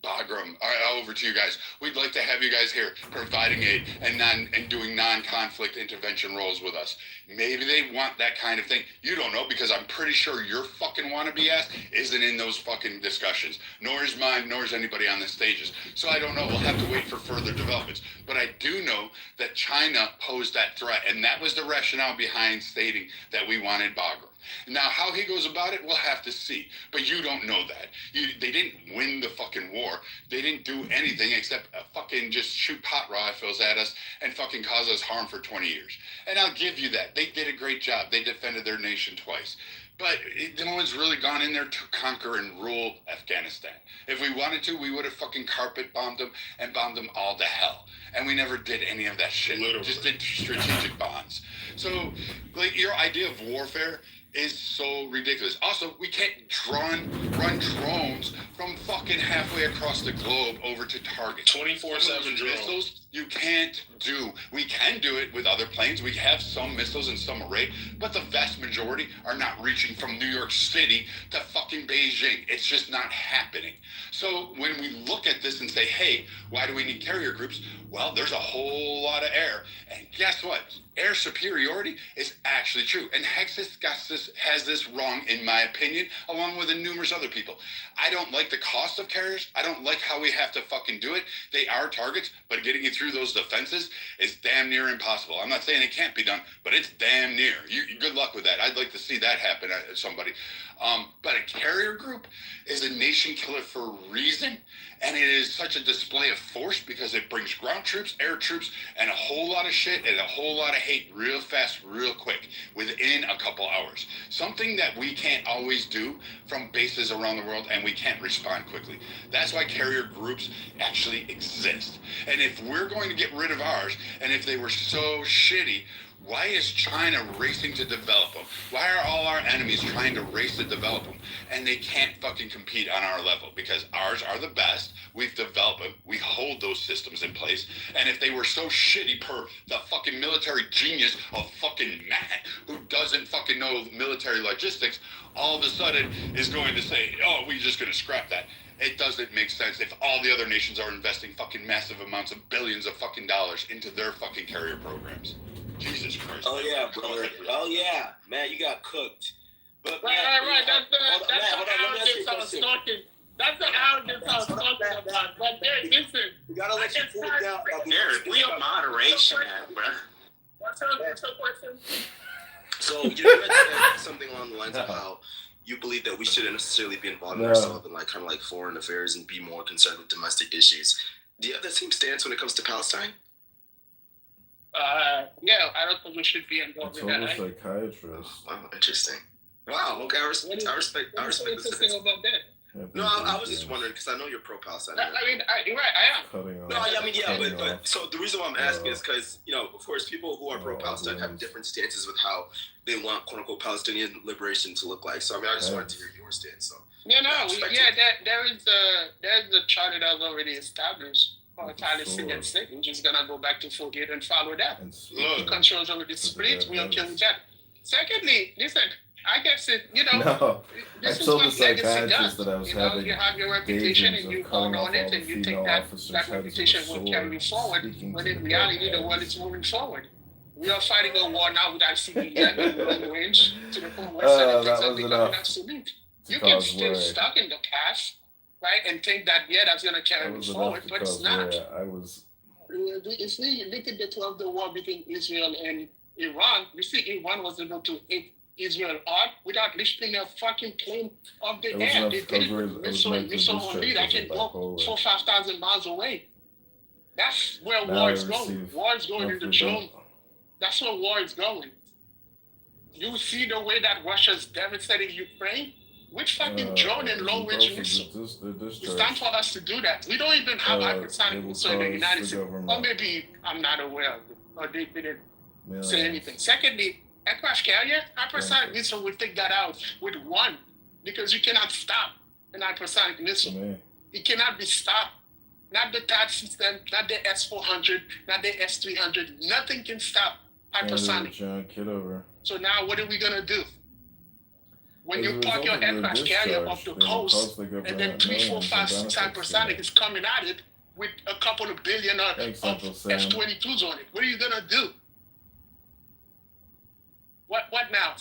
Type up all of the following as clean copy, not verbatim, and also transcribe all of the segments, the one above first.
Bagram, over to you guys. We'd like to have you guys here providing aid and doing non-conflict intervention roles with us. Maybe they want that kind of thing. You don't know, because I'm pretty sure your fucking wannabe ass isn't in those fucking discussions. Nor is mine, nor is anybody on the stages. So I don't know. We'll have to wait for further developments. But I do know that China posed that threat, and that was the rationale behind stating that we wanted Bagram. Now, how he goes about it, we'll have to see. But you don't know that. They didn't win the fucking war. They didn't do anything except fucking just shoot pot rifles at us and fucking cause us harm for 20 years. And I'll give you that. They did a great job. They defended their nation twice. But no one's really gone in there to conquer and rule Afghanistan. If we wanted to, we would have fucking carpet bombed them and bombed them all to hell. And we never did any of that shit. Literally. Just did strategic bombs. So, like, your idea of warfare is so ridiculous. Also, we can't run drones from fucking halfway across the globe over to targets. 24/7 drones. Missiles, you can't do. We can do it with other planes. We have some missiles and some array, but the vast majority are not reaching from New York City to fucking Beijing. It's just not happening. So when we look at this and say, hey, why do we need carrier groups? Well, there's a whole lot of air. And guess what? Air superiority is actually true. And Hexus has this wrong, in my opinion, along with numerous other people. I don't like the cost of carriers. I don't like how we have to fucking do it. They are targets, but getting you through those defenses is damn near impossible. I'm not saying it can't be done, but it's damn near. Good luck with that. I'd like to see that happen to somebody. But a carrier group is a nation killer for a reason, and it is such a display of force because it brings ground troops, air troops, and a whole lot of shit and a whole lot of hate real fast, real quick, within a couple hours. Something that we can't always do from bases around the world, and we can't respond quickly. That's why carrier groups actually exist. And if we're going to get rid of ours, and if they were so shitty, why is China racing to develop them? Why are all our enemies trying to race to develop them? And they can't fucking compete on our level because ours are the best. We've developed them. We hold those systems in place. And if they were so shitty per the fucking military genius of fucking Matt, who doesn't fucking know military logistics, all of a sudden is going to say, oh, we're just going to scrap that. It doesn't make sense if all the other nations are investing fucking massive amounts of billions of fucking dollars into their fucking carrier programs. Jesus Christ. Oh, yeah, brother. Oh, yeah. Man, you got cooked. But, right. That's the arrogance I was talking. That's the arrogance I was talking about. But there, listen. We got to let you cool down. Eric, we have moderation at, bro. What's your question? So, you had said something along the lines of how you believe that we shouldn't necessarily be involved in ourselves in, like, kind of like foreign affairs and be more concerned with domestic issues. Do you have that same stance when it comes to Palestine? Yeah, I don't think we should be involved in that. Psychiatrist. Wow, interesting. Wow, okay, I respect what's interesting about that? No, I was just wondering because I know you're pro-Palestine. You're right, I am. But so the reason why I'm asking is because, of course, people who are pro-Palestine have different stances with how they want, quote-unquote, Palestinian liberation to look like. So, I just wanted to hear your stance. So, there's a charter that's already established for a Palestinian state. We're just going to go back to 48 and follow that. The controls already split. We don't care with that. Secondly, listen, I guess this is what legacy does. You have your reputation and you hold on it and you think that reputation will carry you forward. But in reality, the world is moving forward. We are fighting a war now with ICBM long range to the point where things are becoming obsolete. You can stay stuck in the past, right, and think that, that's going to carry you forward, but it's not. If we look at the 12-day war between Israel and Iran, you see Iran was able to hit Israel hard without lifting a fucking plane off the air. They did it with missile only that can go 4,000-5,000 miles away. That's where war is going. War is going in the drone. That's where war is going. You see the way that Russia's devastating Ukraine? Which fucking drone and long-range missile? It's time for us to do that. We don't even have hypersonic missile in the United States. Or maybe I'm not aware of it. Or they didn't say anything. Secondly, aircraft carrier, hypersonic missile will take that out with one. Because you cannot stop an hypersonic missile. It cannot be stopped. Not the THAAD system, not the S-400, not the S-300. Nothing can stop hypersonic. Kitover. So now what are we going to do? when you park your aircraft carrier off the coast, and then 3, 4, 5, 6 hypersonic is coming at it with a couple of billion of F-22s on it. What are you gonna do? What now?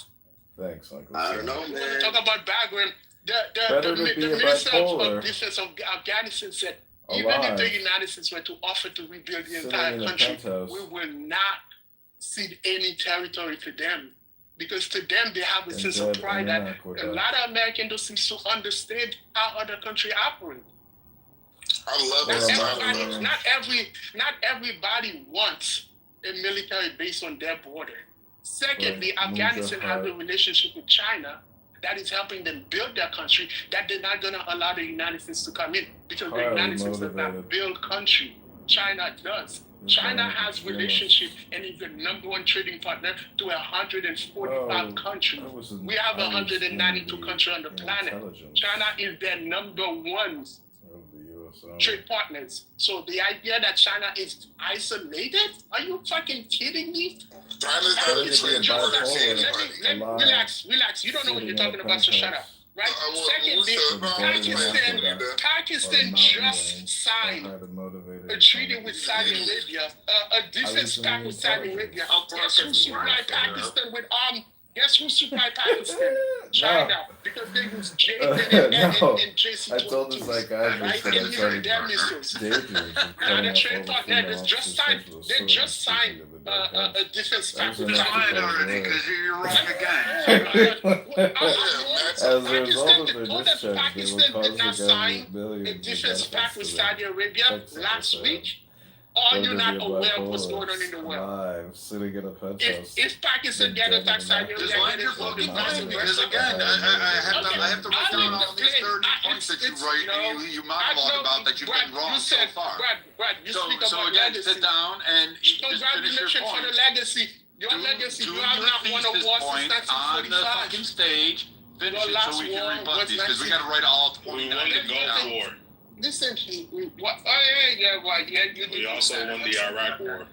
Thanks, Uncle. I don't know, When man. we talk about background, the Minister of Defense of Afghanistan said, even if the United States were to offer to rebuild the entire country, we will not cede any territory to them. Because to them, they have a sense of pride that a lot of Americans don't seem to understand how other countries operate. I love Not everybody wants a military base on their border. Secondly, Afghanistan has a relationship with China that is helping them build their country, that they're not going to allow the United States to come in because the United States does not build country. China does. China has relationship and is the #1 trading partner to 145 countries. We have 192 countries on the planet. China is their #1 trade partners. So the idea that China is isolated? Are you fucking kidding me? Relax. You don't know what you're talking about, so shut up. Right? Secondly, Pakistan just signed a treaty with Saudi Arabia, a defense pact with Saudi Arabia. Guess who supplied Pakistan with arms? Guess who supplied Pakistan? China, because they use Jaden and JC. I told this like guy right? that I started Now the trade partner they just signed a defense pact with Saudi already because you're wrong again. As a result of their discharge, they will Pakistan cause did not the sign government billions a of defense pact with benefits to Saudi Arabia last week. Are you not aware of what's going on in the world? Live, sitting in a penthouse. If Pakistan get attacked, Saudi Arabia Just like your fucking point, because again, I have to write down all these 30 points that you write and you monologue about that you've been wrong so far. Brad, you speak So about again, legacy. sit down and just finish your Congratulations for point. the legacy. Your legacy, you have not won a war since on the fucking 1945. stage. Finish Your it last so we war can rebut was these because we got to write all 29 We won the of these Gulf down. War. Listen, what? Oh yeah, you did. We also won the Iraq War.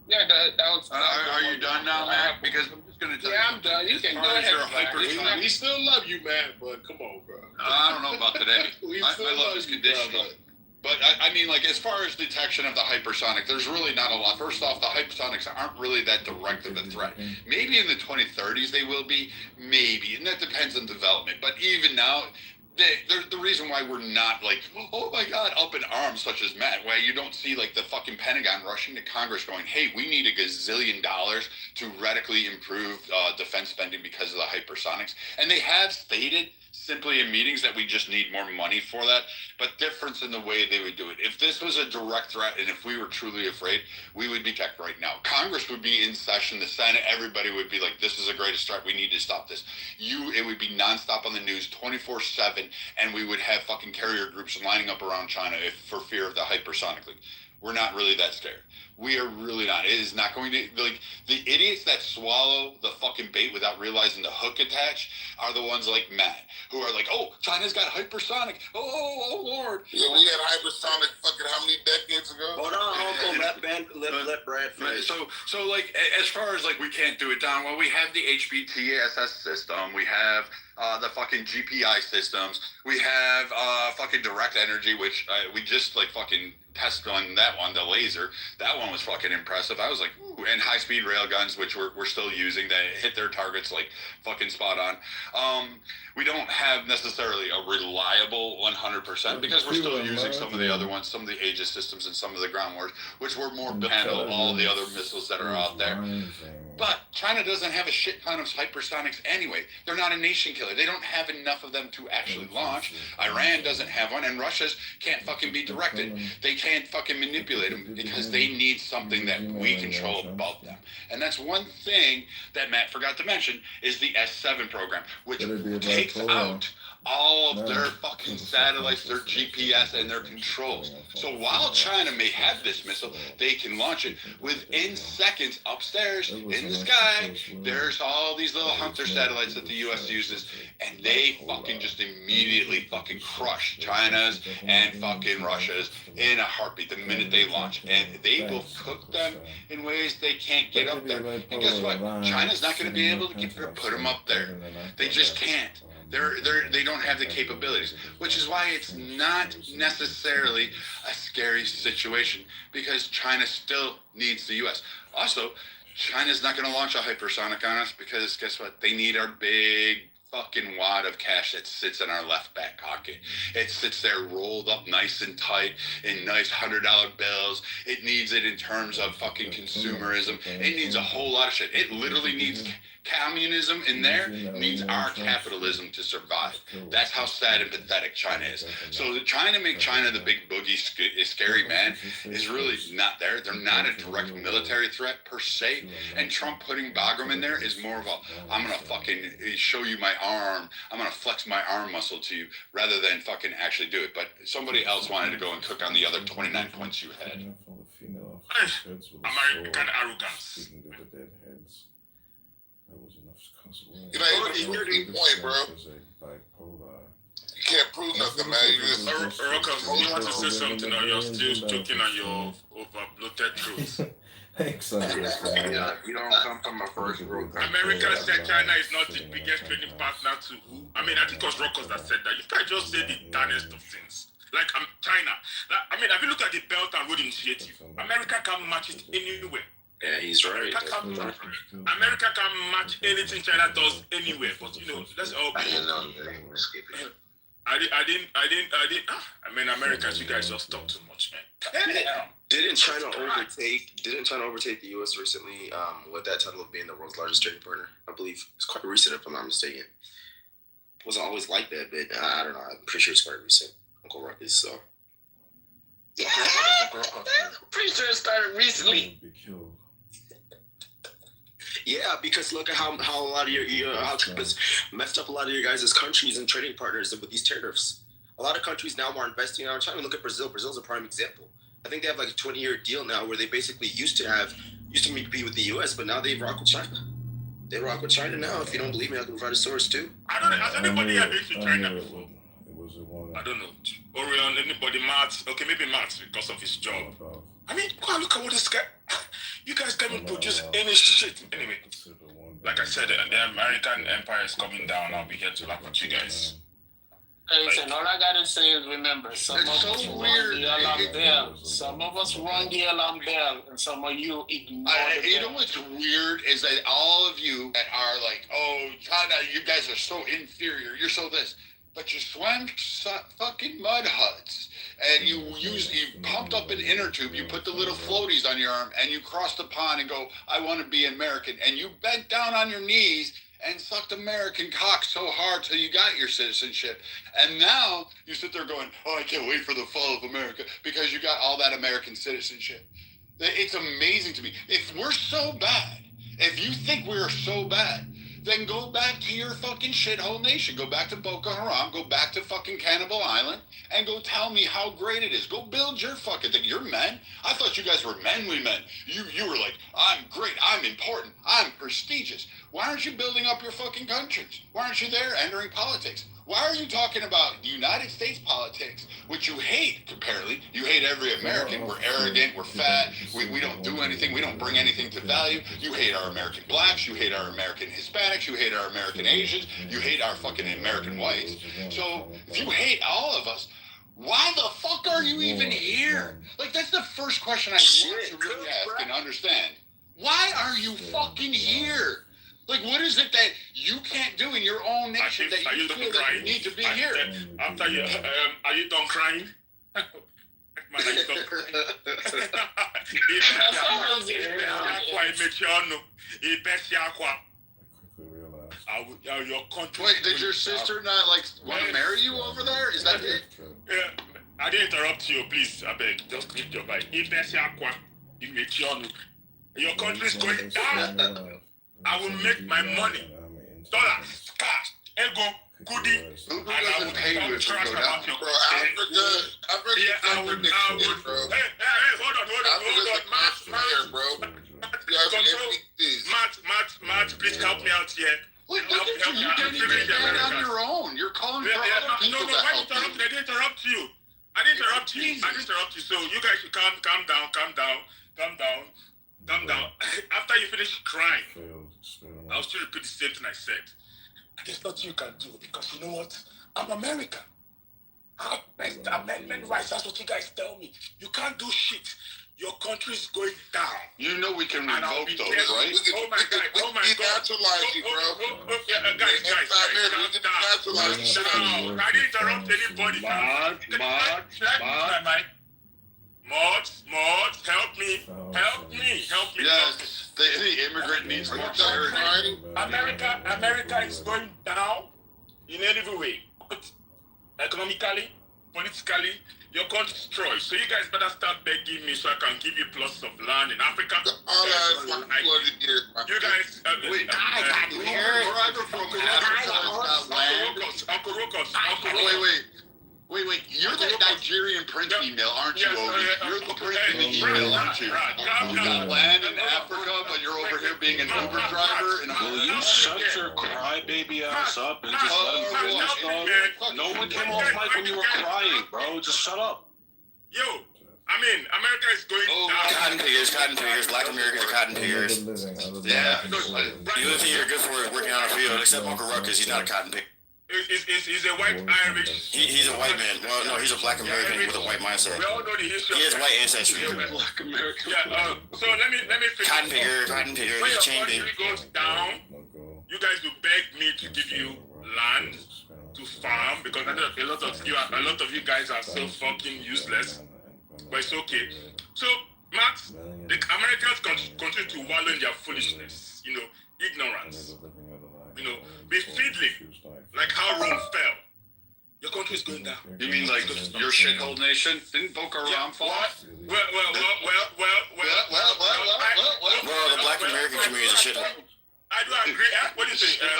Yeah, that was. Are you done now, Matt? Because I'm just going to tell you. I'm done. You can go As ahead. far as your hypersonic- We still love you, man, but come on, bro. I don't know about today. We My still love love is you, conditional. brother. But I mean, like, as far as detection of the hypersonic, there's really not a lot. First off, the hypersonics aren't really that direct of a threat. Maybe in the 2030s they will be, maybe, and that depends on development. But even now, the reason why we're not like, oh my God, up in arms, such as Matt, why you don't see like the fucking Pentagon rushing to Congress going, hey, we need $1 gazillion to radically improve defense spending because of the hypersonics. And they have stated simply in meetings that we just need more money for that, but difference in the way they would do it. If this was a direct threat and if we were truly afraid, we would be checked right now. Congress would be in session, the Senate, everybody would be like, this is the greatest threat, we need to stop this. It would be nonstop on the news 24/7, and we would have fucking carrier groups lining up around China for fear of the hypersonic leak. We're not really that scared. We are really not. It is not going to, like, the idiots that swallow the fucking bait without realizing the hook attached are the ones like Matt, who are like, oh, China's got hypersonic. Oh, Lord. Yeah, we had hypersonic fucking how many decades ago? Hold on, let Brad finish. So like, as far as like, we can't do it down, well, we have the HBTSS system. We have the fucking GPI systems. We have fucking direct energy, which we just like fucking test on that one, the laser. That one was fucking impressive. I was like, ooh. And high-speed rail guns, which we're still using, that hit their targets like fucking spot on. We don't have necessarily a reliable 100% because we're still using some of the other ones, some of the Aegis systems and some of the ground wars, which were more built to handle all the other missiles that are out there. But China doesn't have a shit ton of hypersonics anyway. They're not a nation killer. They don't have enough of them to actually launch. Iran doesn't have one, and Russia's can't fucking be directed. They can't fucking manipulate them because they need something that we control above them. And that's one thing that Matt forgot to mention is the S7 program, which takes out all of their fucking satellites, their GPS, and their controls. So while China may have this missile, they can launch it within seconds upstairs in the sky. There's all these little hunter satellites that the U.S. uses, and they fucking just immediately fucking crush China's and fucking Russia's in a heartbeat the minute they launch. And they will cook them in ways they can't get up there. And guess what? China's not going to be able to put them up there. They just can't. They don't have the capabilities, which is why it's not necessarily a scary situation, because China still needs the U.S. Also, China's not going to launch a hypersonic on us because guess what? They need our big fucking wad of cash that sits in our left back pocket. It sits there rolled up nice and tight in nice $100 bills. It needs it in terms of fucking consumerism. It needs a whole lot of shit. It literally needs communism in there, needs our capitalism to survive. That's how sad and pathetic China is. So trying to make China the big boogie scary man is really not there. They're not a direct military threat per se. And Trump putting Bagram in there is more of a, I'm going to fucking show you my arm. I'm going to flex my arm muscle to you rather than fucking actually do it. But somebody else wanted to go and cook on the other 29 points you had. American arrogance. You know, it's a pretty point, bro. You can't prove nothing, man. You just Rockers, you want to say something or you're still joking on your over-bloated truth? Thanks, Yeah, you don't come from a first world country. America said China is not the biggest trading partner to who? I mean, I think it was Rockers that said that. You can't just say the darnest of things. Like China. I mean, if you look at the Belt and Road Initiative, America can match it anywhere. Yeah, he's right. America can match anything China does anywhere, but you know, let's all be. I mean, Americans, you guys just talk too much, man. Didn't China overtake the U.S. recently with that title of being the world's largest trading partner? I believe it's quite recent, if I'm not mistaken. It wasn't always like that, but I don't know. I'm pretty sure it's quite recent. Uncle Ruckus, so. I'm pretty sure it started recently. Yeah, because look at how a lot of how Trump has messed up a lot of your guys' countries and trading partners with these tariffs. A lot of countries now are investing in China. Look at Brazil. Brazil's a prime example. I think they have like a 20-year deal now where they basically used to be with the U.S., but now they rock with China. They rock with China now. If you don't believe me, I can provide a source too. I don't know. Has anybody ever been to China before? I don't know. Orion, anybody, Matt? Okay, maybe Matt because of his job. I mean, go and look at what this guy. You guys can't produce any shit. Anyway, like I said, the American empire is coming down. I'll be here to laugh at you guys. Listen, all I gotta say is remember, some of us rung the alarm bell. Some of us rung the alarm bell, and some of you ignore the bell. You know what's weird is that all of you that are like, oh, China, you guys are so inferior. You're so this. But you swam fucking mud huts, and you pumped up an inner tube, you put the little floaties on your arm, and you crossed the pond and go, I want to be American. And you bent down on your knees and sucked American cock so hard till you got your citizenship. And now you sit there going, oh, I can't wait for the fall of America because you got all that American citizenship. It's amazing to me. If we're so bad, if you think we're so bad, then go back to your fucking shithole nation. Go back to Boko Haram. Go back to fucking Cannibal Island and go tell me how great it is. Go build your fucking thing. You're men. I thought you guys were manly men. You were like, I'm great. I'm important. I'm prestigious. Why aren't you building up your fucking countries? Why aren't you there entering politics? Why are you talking about United States politics, which you hate, apparently? You hate every American. We're arrogant. We're fat. We don't do anything. We don't bring anything to value. You hate our American blacks. You hate our American Hispanics. You hate our American Asians. You hate our fucking American whites. So if you hate all of us, why the fuck are you even here? Like, that's the first question I want to really ask and understand. Why are you fucking here? Like, what is it that you can't do in your own nation that you feel that you need to be here? After you, are you done crying? Man, are you done crying? Your country. Wait, did your sister not, like, want to marry you over there? Is that it? Yeah, I didn't interrupt you, please. I beg, just keep your mic. Your country is going down. I will make my money. Dollars, cash, ego, goodie, Who and I doesn't would pay you come if you trash go about down? your Bro, country. Africa Yeah, I would, bro. hey, hold on, Matt, please help me out here. Look at you. You can't even do that on your own. You're calling for other people to help you. I didn't interrupt you. I didn't interrupt you. So you guys should calm down. After you finish crying, I'll still repeat the same thing I said. There's nothing you can do because you know what? I'm American. Amendment rights, that's what you guys tell me. You can't do shit. Your country is going down. You know we can revoke those, right? Oh my God. Denaturalize you, bro. Guys, calm down. I didn't interrupt anybody. Mods, help me. Yes, the immigrant needs more charity. America is going down in every way. Economically, politically, your country is destroyed. So you guys better start begging me so I can give you plots of land in Africa. You guys, Wait, I got here. Wherever from Africa, Uncle Rokos. Wait. You're the Nigerian prince email, aren't you, Odie? You're the prince in the email, aren't you? You got land in Africa, but you're over here being an Uber driver. Will you shut your crybaby ass up and just let him finish, dog? No one came off mic when you were crying, bro. Just shut up. Yo, I mean, America is going down. Cotton pickers. Black Americans are cotton pickers. Yeah. The only thing you're good for is working on a field, except Uncle Ruckus. He's not a cotton picker. He's a white Irish. He's a white man. Well, no, he's a Black American with a white mindset. We all know the history. He has white ancestry. Black American. Yeah. So let me finish. Cotton picker. When He's your chained in. country goes down, you guys will beg me to give you land to farm because I know a lot of you guys are so fucking useless. But it's okay. So, Max, the Americans continue to wallow in their foolishness, ignorance, be fiddling, like how Rome fell. Your country is going down. You mean like your shithole nation? Didn't Boko Haram fall? Well. Well, the Black American community is a shithole. I do agree. What do you think? The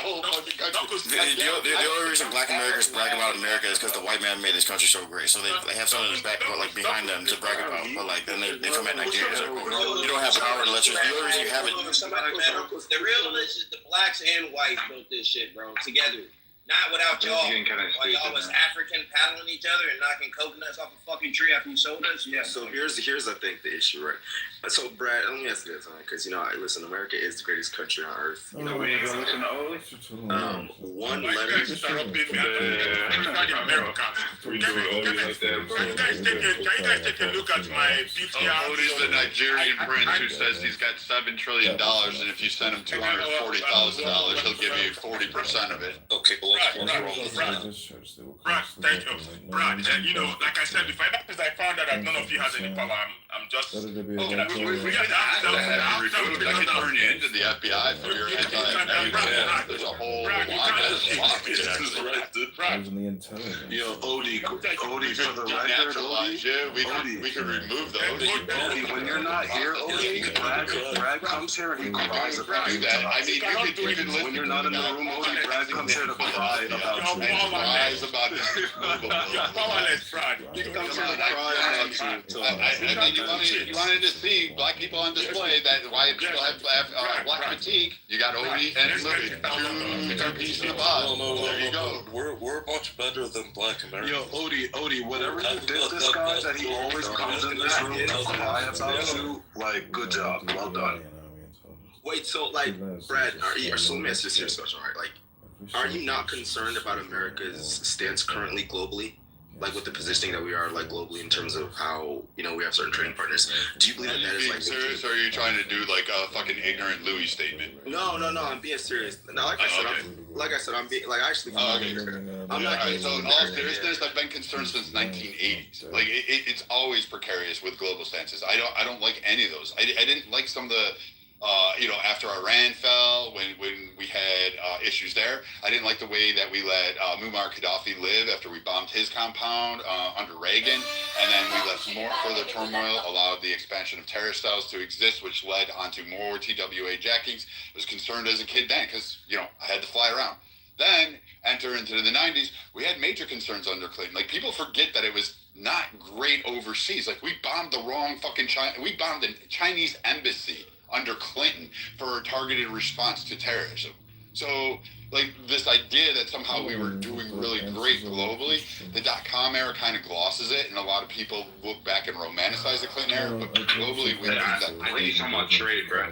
only reason Black Americans brag about America is because the white man made this country so great. So they have something back, like behind them to brag about. But like then they come at Nigeria. So you don't have power unless the only reason you have it. The real is the blacks and whites built this shit, bro, together. Not without y'all. While y'all was African paddling each other and knocking coconuts off a fucking tree after you sold us. Yeah. So here's I think the issue, right? So Brad, let me ask you this, because listen, America is the greatest country on earth. We ain't gonna listen to Oli. One letter. You guys take a look at my PTR. Odie's the Nigerian prince who says he's got $7 trillion, and if you send him $240,000, he'll give you 40% of it. Okay, well, Brad, thank you. Brad, like I said, if I found out that none of you has any power, I'm just... We can turn you into the FBI for your anti-American. There's a whole lot of Yo, Odie, for the record, Odie. We can remove those. Odie, when you're not here, Odie, Brad comes here and he cries about you. I mean, you can listen when you're not in the room, Odie, Brad comes here to cry about you. You're powerless, Brad. You wanted to see black people on display. That's why people have black fatigue. You got Odie and Louie, two pieces in the box. There you go. We're much better than Black Americans. Yo, Odie, whatever you did this guy that he always comes in this room to cry about you, like, good job, well done. Wait, so like, Brad, so let me ask this here question, right? Like, are you not concerned about America's stance currently globally? Like with the positioning that we are like globally in terms of how, we have certain trading partners. Do you believe that that is like... serious, or are you trying to do like a fucking ignorant Louis statement? No, I'm being serious. No, like I said, I'm being, like, actually... I'm not... So in all seriousness, I've been concerned since 1980s. Like, it's always precarious with global stances. I don't like any of those. I didn't like some of the... after Iran fell, when we had issues there, I didn't like the way that we let Muammar Gaddafi live after we bombed his compound under Reagan, and then we let more further turmoil, allowed the expansion of terrorist cells to exist, which led onto more TWA jackings. I was concerned as a kid then because, I had to fly around. Then enter into the 90s, we had major concerns under Clinton. Like, people forget that it was not great overseas. Like, we bombed the wrong fucking China. We bombed a Chinese embassy under Clinton for a targeted response to terrorism. So, like, this idea that somehow we were doing really great globally, the .com era kind of glosses it, and a lot of people look back and romanticize the Clinton era, but globally we I think you're talking about trade, bro.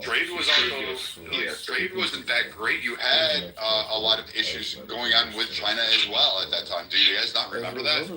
Trade was also, trade wasn't that great. You had a lot of issues going on with China as well at that time. Do you guys not remember that?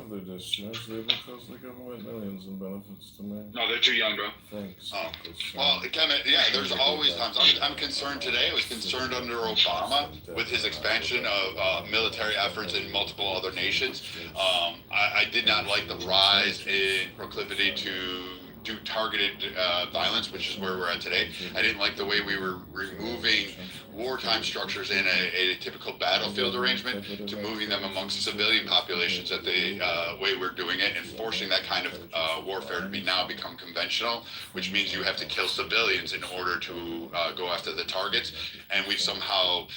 No, they're too young, bro. Thanks. Oh. Well, yeah, there's always times. I'm concerned today. I was concerned under Obama with his expansion of military efforts in multiple other nations. I did not like the rise in proclivity to do targeted violence, which is where we're at today. I didn't like the way we were removing wartime structures in a typical battlefield arrangement to moving them amongst civilian populations at the way we're doing it, and forcing that kind of warfare to become conventional, which means you have to kill civilians in order to go after the targets. And we've somehow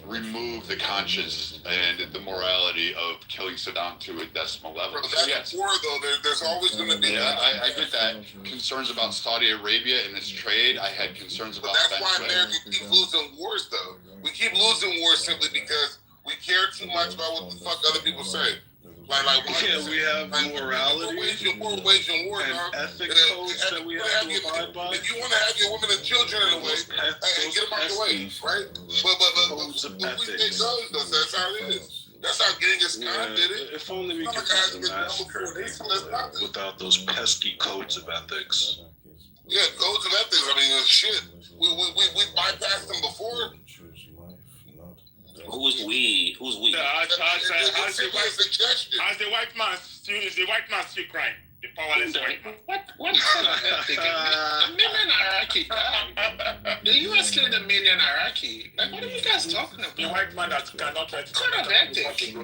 remove the conscience and the morality of killing Saddam to a decimal level. But that's war, though. There's always going to be. Yeah, I get that. Concerns about Saudi Arabia and its trade. I had concerns about. But that's why America keeps losing wars, though. We keep losing wars simply because we care too much about what the fuck other people say. Like we have morality waging war, and ethic codes that we have to abide by. If you want to have your women and children in the way, get them out the way, right? But we take those, that's how it is. That's how Genghis Khan did it. If only we could have a massacre without those pesky codes of ethics. Yeah, codes of ethics. I mean, shit. We bypassed them before. Who's we? As the white man still crying. The powerless white man. What kind of ethic? A million Iraqi died. The U.S. killed a million Iraqi. Like, what are you guys talking about? The white man that cannot try to. What kind of ethic?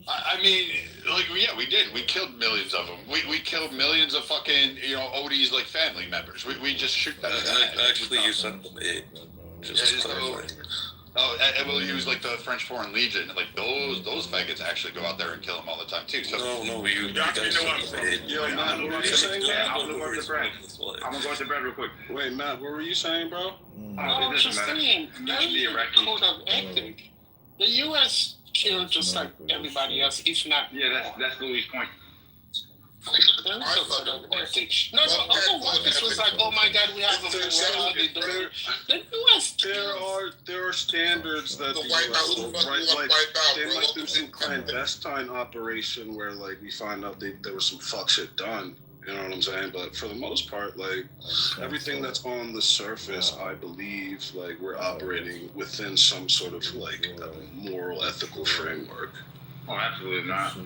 I mean, like, yeah, we did. We killed millions of them. We killed millions of fucking, Odie's, like, family members. We just shoot them. Actually, you said just clarifying. Oh, and we'll use like the French Foreign Legion, like those faggots actually go out there and kill them all the time too. So No, you guys Yo, Matt, what were you saying, I'm gonna go to bed. I'm gonna go to bed real quick. Wait, Matt, what were you saying, bro? I'm just saying, there is a code of ethic. The U.S. killed just like everybody else, if not. Yeah, that's Louis' point. There is a code of ethic. No, other markets was like, oh my God, we have a morality. The U.S. There are standards that the U.S. right? Like they might do some clandestine operation where like we find out there was some fuck shit done. You know what I'm saying? But for the most part, like everything that's on the surface, I believe like we're operating within some sort of like moral, ethical framework. Oh, absolutely not.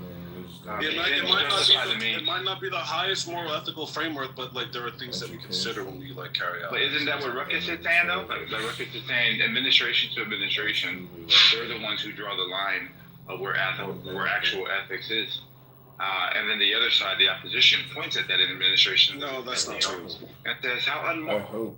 It might not be the highest moral ethical framework, but like there are things that we consider when we like carry out. But isn't that what Ruckus is saying though? Like Ruckus is saying, administration to administration, they're the ones who draw the line of where actual ethics is. And then the other side, the opposition, points at that administration. No, that's not true. And says how unmoral.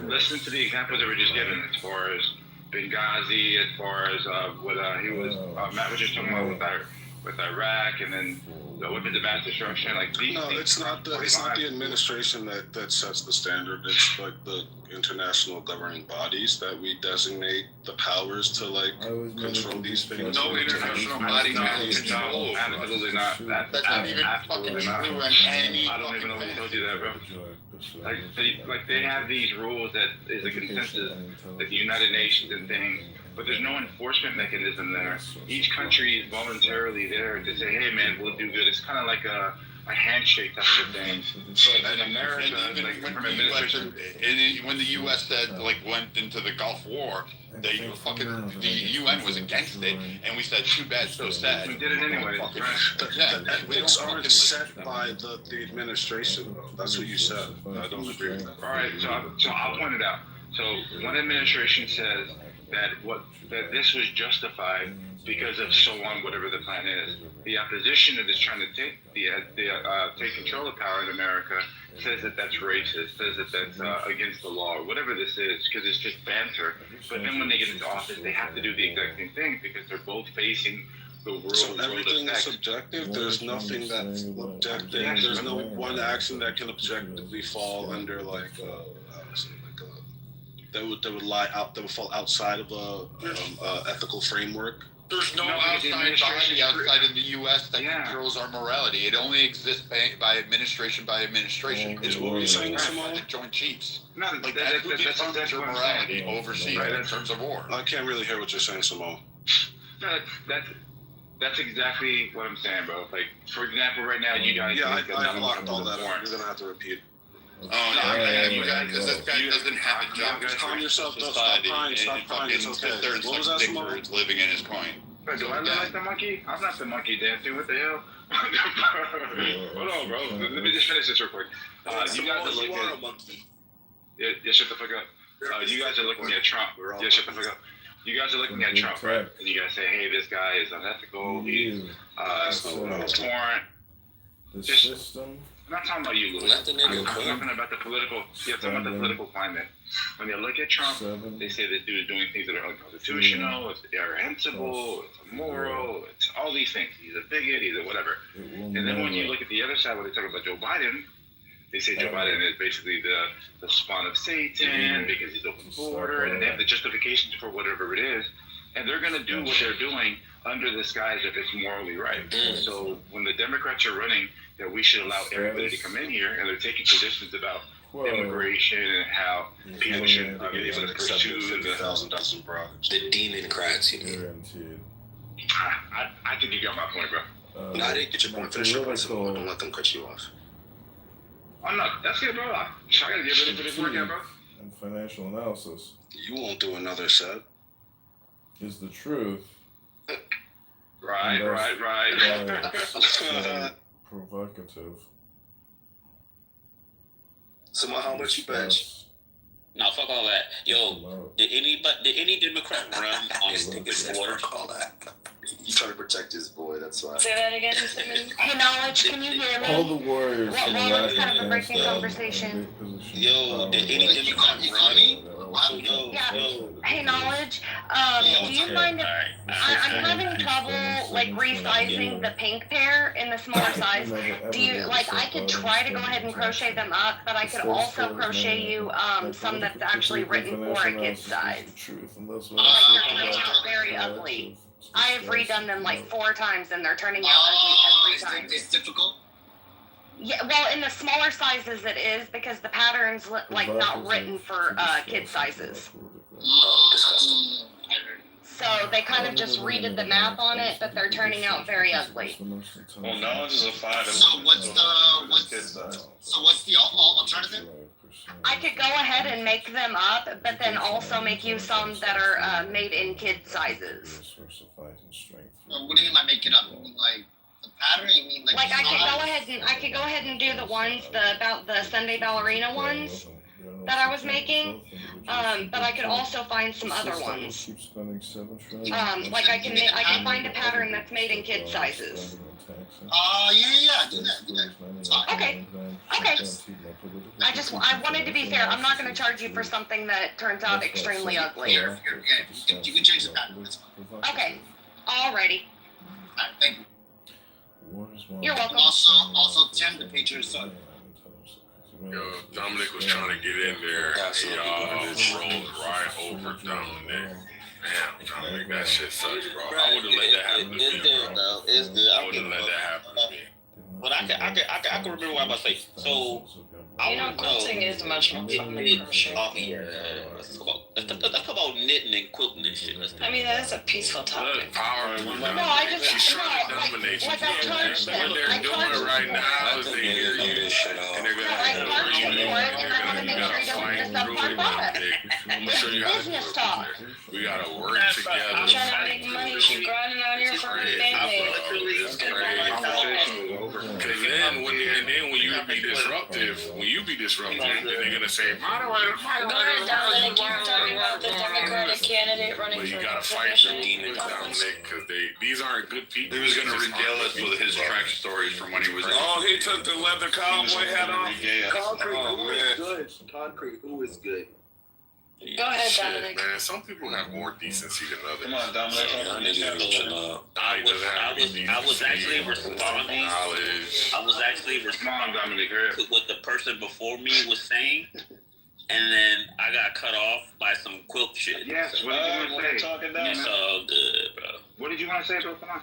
Listen to the examples that were just given as far as Benghazi, as far as what he was, Matt was just talking about with Iraq, and then the weapons of mass destruction. Like these. No, it's not the administration that sets the standard. It's like the international governing bodies that we designate the powers to like control these things. No international body can control. Absolutely not. That's not even fucking true on any. I don't even know who told you that, bro. Like they have these rules that is a consensus, like the United Nations and things, but there's no enforcement mechanism there. Each country is voluntarily there to say, hey man, we'll do good. It's kind of like a handshake type of thing. But in America, like from administration, when the U.S. said went into the Gulf War, the UN was against it, and we said too bad, so sad. We did it anyway. The ethics aren't set by the administration, though. That's what you said. I don't agree with that. All right, so I'll point it out. So one administration says that this was justified because of so on, whatever the plan is. The opposition that is trying to take take control of power in America says that that's racist, says that that's against the law, or whatever this is, because it's just banter. But then when they get into office, they have to do the exact same thing because they're both facing the world. So everything is subjective. There's nothing that's objective. There's no one action that can objectively fall under that would fall outside of a ethical framework. There's no outside body outside of the U.S. that controls our morality. It only exists by administration. Is what we're saying, Simone? The Joint Chiefs. No, Like that's who determines your morality overseas in terms of war. I can't really hear what you're saying, Simone. No, that's exactly what I'm saying, bro. Like, for example, right now, you guys... Yeah, I locked all that up. You're going to have to repeat. Oh, no, you guys, because this guy doesn't have a job. Calm yourself down. Stop crying. It's okay. What was that, Simone? Living in his coin. Do I look like the monkey? I'm not the monkey dancing. What the hell? Hold on, bro. Let me just finish this real quick. You guys are looking at a monkey. Yeah, shut the fuck up. You guys are looking at Trump. Yeah, shut the fuck up. You guys are looking at Trump, right? And you guys say, hey, this guy is unethical. He's torrent. The system. I'm not talking about you, Louis. I'm talking about the political. Yeah, I'm talking about the political climate. When they look at Trump, they say this dude is doing things that are unconstitutional, it's irreprehensible, it's immoral, it's all these things. He's a bigot, he's a whatever. And then when you look at the other side, when they talk about Joe Biden, they say Joe Biden is basically the spawn of Satan because he's open border, and they have the justifications for whatever it is, and they're going to do what they're doing under the guise if it's morally right. So when the Democrats are running that we should allow everybody to come in here, and they're taking positions about immigration and how people should be able to pursue the Democrats, you mean? I think you got my point, bro. No, I didn't get your point. Finish your point, so don't let them cut you off. Oh, no, that's it, bro. I gotta get ready for this workout, bro. And financial analysis. You won't do another set. Is the truth. Right. Provocative. So how much you bet? No, fuck all that. Yo, did any Democrat run on this border? All that. He's trying to protect his boy, that's why. Say that again, Hey, Knowledge, can you hear me? All the warriors. What was kind of a breaking conversation? Yo, did any Democrat run? Yeah. Hey, Knowledge, do you mind if I'm having trouble resizing the pink pair in the smaller size? Do you I could try to go ahead and crochet them up, but I could also crochet you some that's actually written for a kid's size. They're turning out very ugly. I have redone them 4 times and they're turning out ugly every time. It's difficult. Yeah, well, in the smaller sizes it is because the pattern's not written for kid sizes. Disgusting. So they kind of just redid the math on it, but they're turning out very ugly. Well, knowledge is a 5. So what's the alternative? I could go ahead and make them up, but then also make you some that are made in kid sizes. What do you mean by make it up? The pattern? You mean I could go ahead and do the ones about the Sunday ballerina ones that I was making, but I could also find some other ones. I can find a pattern that's made in kid sizes. Yeah, do that. Okay. I wanted to be fair. I'm not going to charge you for something that turns out extremely ugly. You can change the pattern. Okay. Alrighty. Alright, thank you. You're welcome. Also, Tim, the Patriots son. Yo, Dominic was trying to get in there, and y'all just rolled right over Dominic. Damn, Dominic, that shit sucks, bro. I wouldn't let that happen to me, bro. It's good. I wouldn't let that happen to me. But I can remember what I'm about to say. So, quilting is much more fun than crochet. Let's talk about knitting and quilting and shit. That's a peaceful topic. She's trying to dominate you. What they're doing right now is they hear you, and they're going to ignore you, and you got to fight through it. I'm going to show you how to do it. We got to work together. I'm trying to make money. She's grinding out here for her family. It's crazy. Because then when you be disruptive, disrupted. Then they're gonna say, moderator. Go ahead, Dominic. Keep talking about the Democratic candidate running But for you gotta fight them demons, Dominic, because these aren't good people. He was going to regale us with his track stories from when he was. Oh, he took the leather cowboy hat off. Concrete, who is good? Concrete, who is good? Go ahead, Shit, Dominic. man. Some people have more decency than others. Come on, Dominic. I was actually responding. I was actually responding to what the person before me was saying, and then I got cut off by some quilt shit. Yes, what did you want to say? It's all good, bro. What did you want to say, bro? Come on.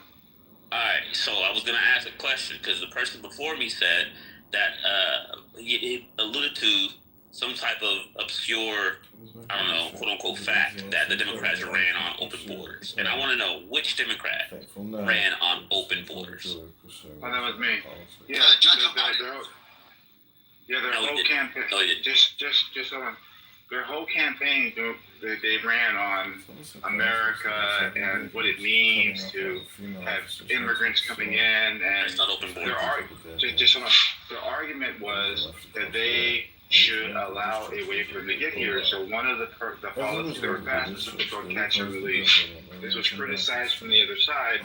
Alright, so I was gonna ask a question because the person before me said that he alluded to some type of obscure, I don't know, quote unquote fact that the Democrats ran on open borders. And I want to know which Democrat ran on open borders. Oh, that was me. Yeah, their whole campaign. Just hold on. Their whole campaign, they ran on America and what it means to have immigrants coming in, and It's not open borders. just hold on. Their argument was that they should allow a way for them to get here. So one of the policies that were passed was something called catch and release. This was criticized from the other side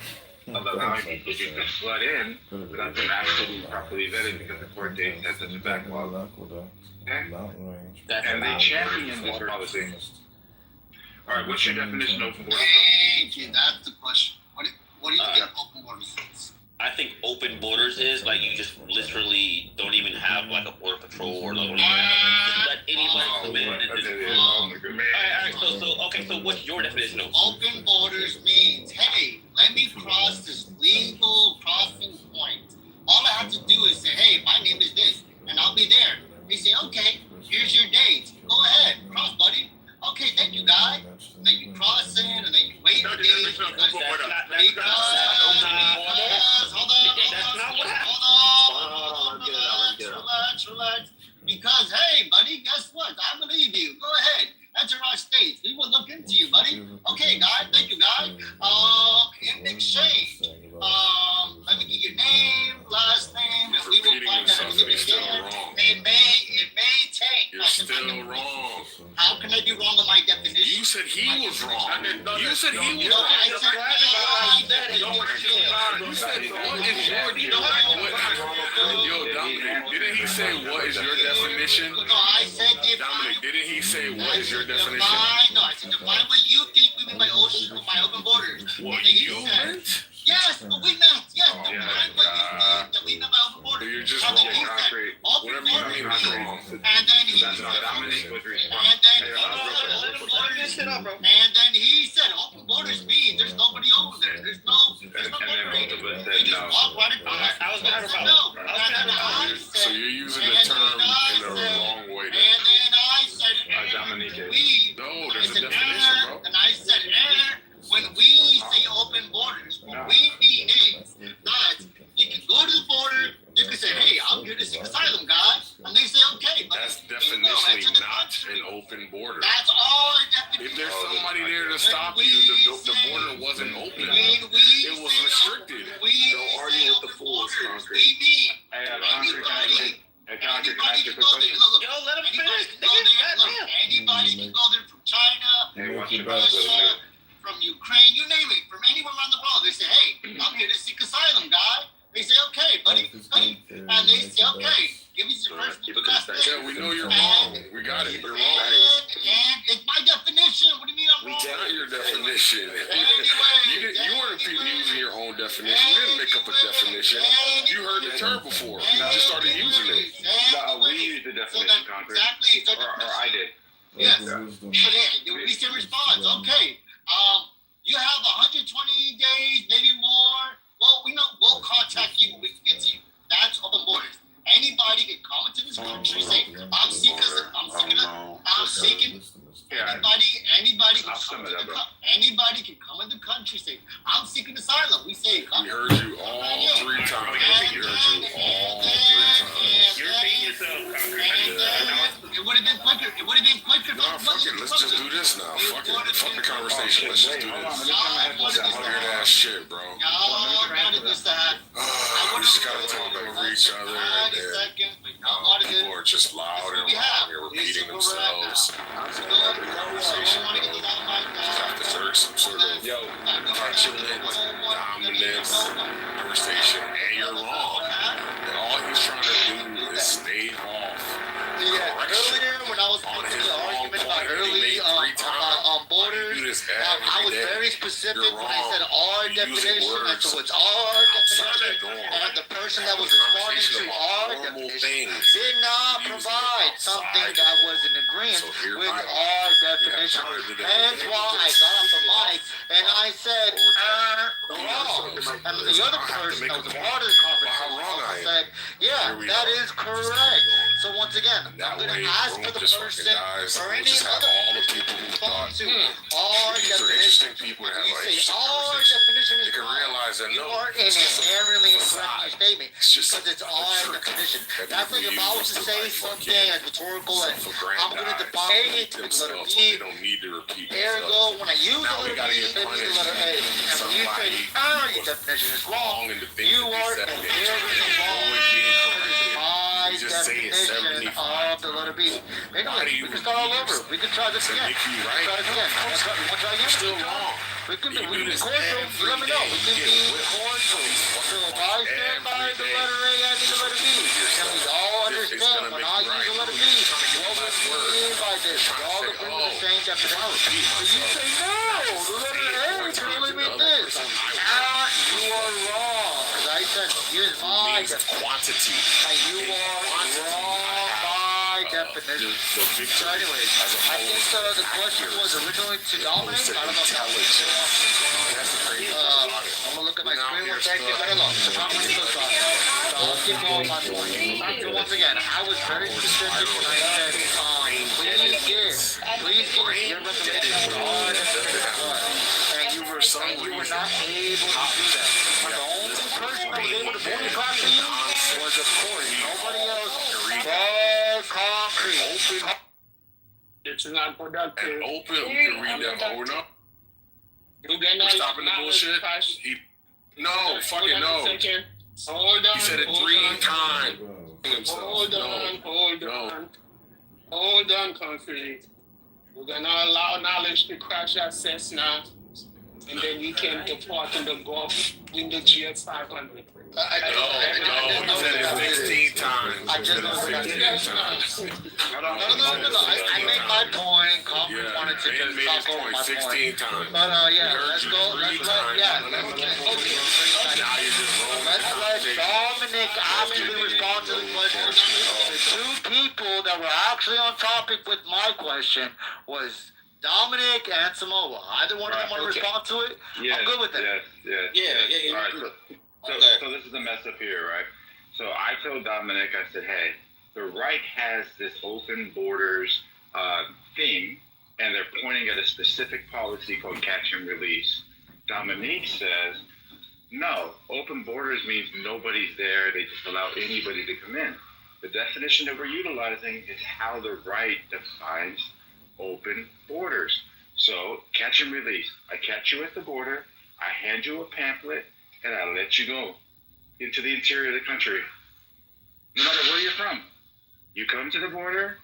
of allowing people to flood in without them actually properly vetted because the court date has such a backlog. Okay? And they championed this policy. All right, what's your definition of open borders? Thank you. That's the question. What do you think open borders is? I think open borders is like you just literally don't even have like a border patrol or like don't even just let anybody come in and just. Alright, so what's your definition of open borders? Means, hey, let me cross this legal crossing point. All I have to do is say, hey, my name is this, and I'll be there. They say, okay, here's your date. Go ahead, cross, buddy. Okay, thank you, guy. And then you cross in, and then you wait a day. Relax. Because, hey, buddy, guess what? I believe you. Go ahead. Enter our state. We will look into you, buddy. Okay, guy. Thank you, guy. In exchange, let me get your name, last name, and we will find out if it's there. It may take. You're still wrong. How can I be wrong on my definition? You said he was wrong. You said he was No, wrong. I said You said what is your Yo, Dominic, didn't he say what is your definition? No, I said define. Dominic, didn't he say what is your definition? No, I said define what you think we mean by open borders. What Okay, you meant? Yes, what we meant. Yes, define what you think that we meant by open borders. You're just And wrong. then he said, open Whatever you mean is borders. wrong. And then he said, and then he said, open borders means there's nobody over there. There's no border. They just walk right across. I was mad about No. So you're using the term in the wrong way. And then I said, we. No, there's I a said, definition, bro. and I said, when we say open borders, what we mean is that you can go to the border, you can say, hey, I'm here to seek asylum, guys. And they say, okay, but That's definitionally not an open border. that's all definition. If there's somebody there to stop you, the border wasn't open. It was restricted. Don't argue with the fools, Concrete. We mean Hey, Concrete, anybody can I ask you a can quick go there. question? Look, Yo, let him anybody finish. can go there. Look, anybody can go there from China, Hey, watch your from mouth, Russia, from Ukraine, you name it, from anywhere around the world. They say, hey, I'm here to seek asylum, guy. They say, okay, buddy, hey. And they say, okay, give me some first name, last name. Yeah, we know you're wrong. We got it. You're wrong. And it's my definition. What do you mean I'm wrong? It's not your definition. Anyway, You weren't using your own definition. You didn't make up a definition. You heard the term before. You just started using it. We used the definition, Concrete. Exactly. So Or I did. yes. So then, the recent response. Okay. You have 120 days, maybe more. Well, we'll contact you when we can get to you. That's open borders. Anybody can come into this country, say, I'm seeking. Anybody can come into anybody can come in the country, say, I'm seeking asylum. We say, come. We heard you all 3 times. We heard you all 3 times. You're being yourself, Concrete. It would have been quicker. It would have been quicker. No, fuck it. Let's just do this now. Fuck it. Fuck the conversation. Let's just do this. Weird ass shit, bro. Y'all wanted this to happen. We just gotta talk over each each other, and then people are just loud and loud and repeating themselves. Every conversation just have to exert some sort of petulant, dominance conversation, and you're wrong. And all he's trying to do is stave off Earlier when I was putting the argument about borders, I was very specific when I said our definition as to what's our definition, and the person that was responding to our definition did not provide something that was in agreement with our definition. Hence why I got off the mic and I said, wrong. And the other person that was a part of the conversation said, yeah, that is correct. So once again, I'm going to ask for the person or any other people who talk to our definition. People When have you say our definition is can realize that you are inherently incorrect in your statement because it's our definition. That's like if I was to say something as rhetorical as I'm going to define it with the letter B. They don't need to repeat Ergo, when I use the letter B, they mean the letter A. And when you say our definition is wrong, you are inherently wrong. My definition of the letter B. Anyway, we can start all over. We can try this again. Try this again. Want to try again? Still wrong. We can be cordial. You let me know. We can be cordial. So if I stand by the letter A, I mean the letter B. And we all understand when I use the letter B, what we mean by this. We all agree with the same definition. So you say, no, the letter A can only mean this. You are wrong. Because I said, use my definition. Quantity. And you are wrong by definition. So anyways, I think the question was originally to Dominic. I don't know if that was I'm gonna look at my screen one second. I don't know. I'll keep going my point. So once again, I was very specific when I said, please give your recommendation to all and you were not able to do that. And the only person that was able to bring it across to you was, of course, nobody else. All concrete. It's not productive. And open, we can read that over and up. We're stopping the bullshit. No, fucking no. Hold on. He said it 3 times. Hold on, concrete. We're gonna allow knowledge to crash our Cessna, and then we can depart in the Gulf in the GS 500. No, he said it 16 times. I just know what I did. No. I made my point. Congress wanted to just talk over my 16 point. times. But let's go. Let's let Dominic actually respond to the question. The 2 people that were actually on topic with my question was Dominic and Samoa. Either one of them want to respond to it? I'm good with it. Yeah. All right. So this is a mess up here, right? So I told Dominic, I said, hey, the right has this open borders theme, and they're pointing at a specific policy called catch and release. Dominique says, no, open borders means nobody's there. They just allow anybody to come in. The definition that we're utilizing is how the right defines open borders. So catch and release. I catch you at the border. I hand you a pamphlet. And I let you go into the interior of the country. No matter where you're from. You come to the border,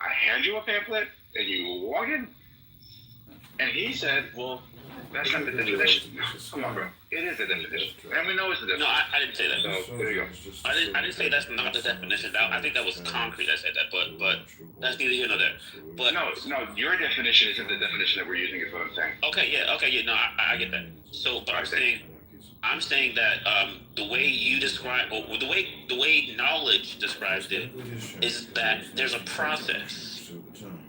I hand you a pamphlet, and you walk in. And he said, well, that's not the definition. Come on, bro. It is the definition. And we know it's the definition. No, I didn't say that. So, there you go. I didn't say that's not the definition. I think that was concrete that said that, but that's neither here nor there. But no, your definition isn't the definition that we're using is what I'm saying. Okay, no, I get that. So, but I'm saying that the way you describe, or the way knowledge describes it, is that there's a process.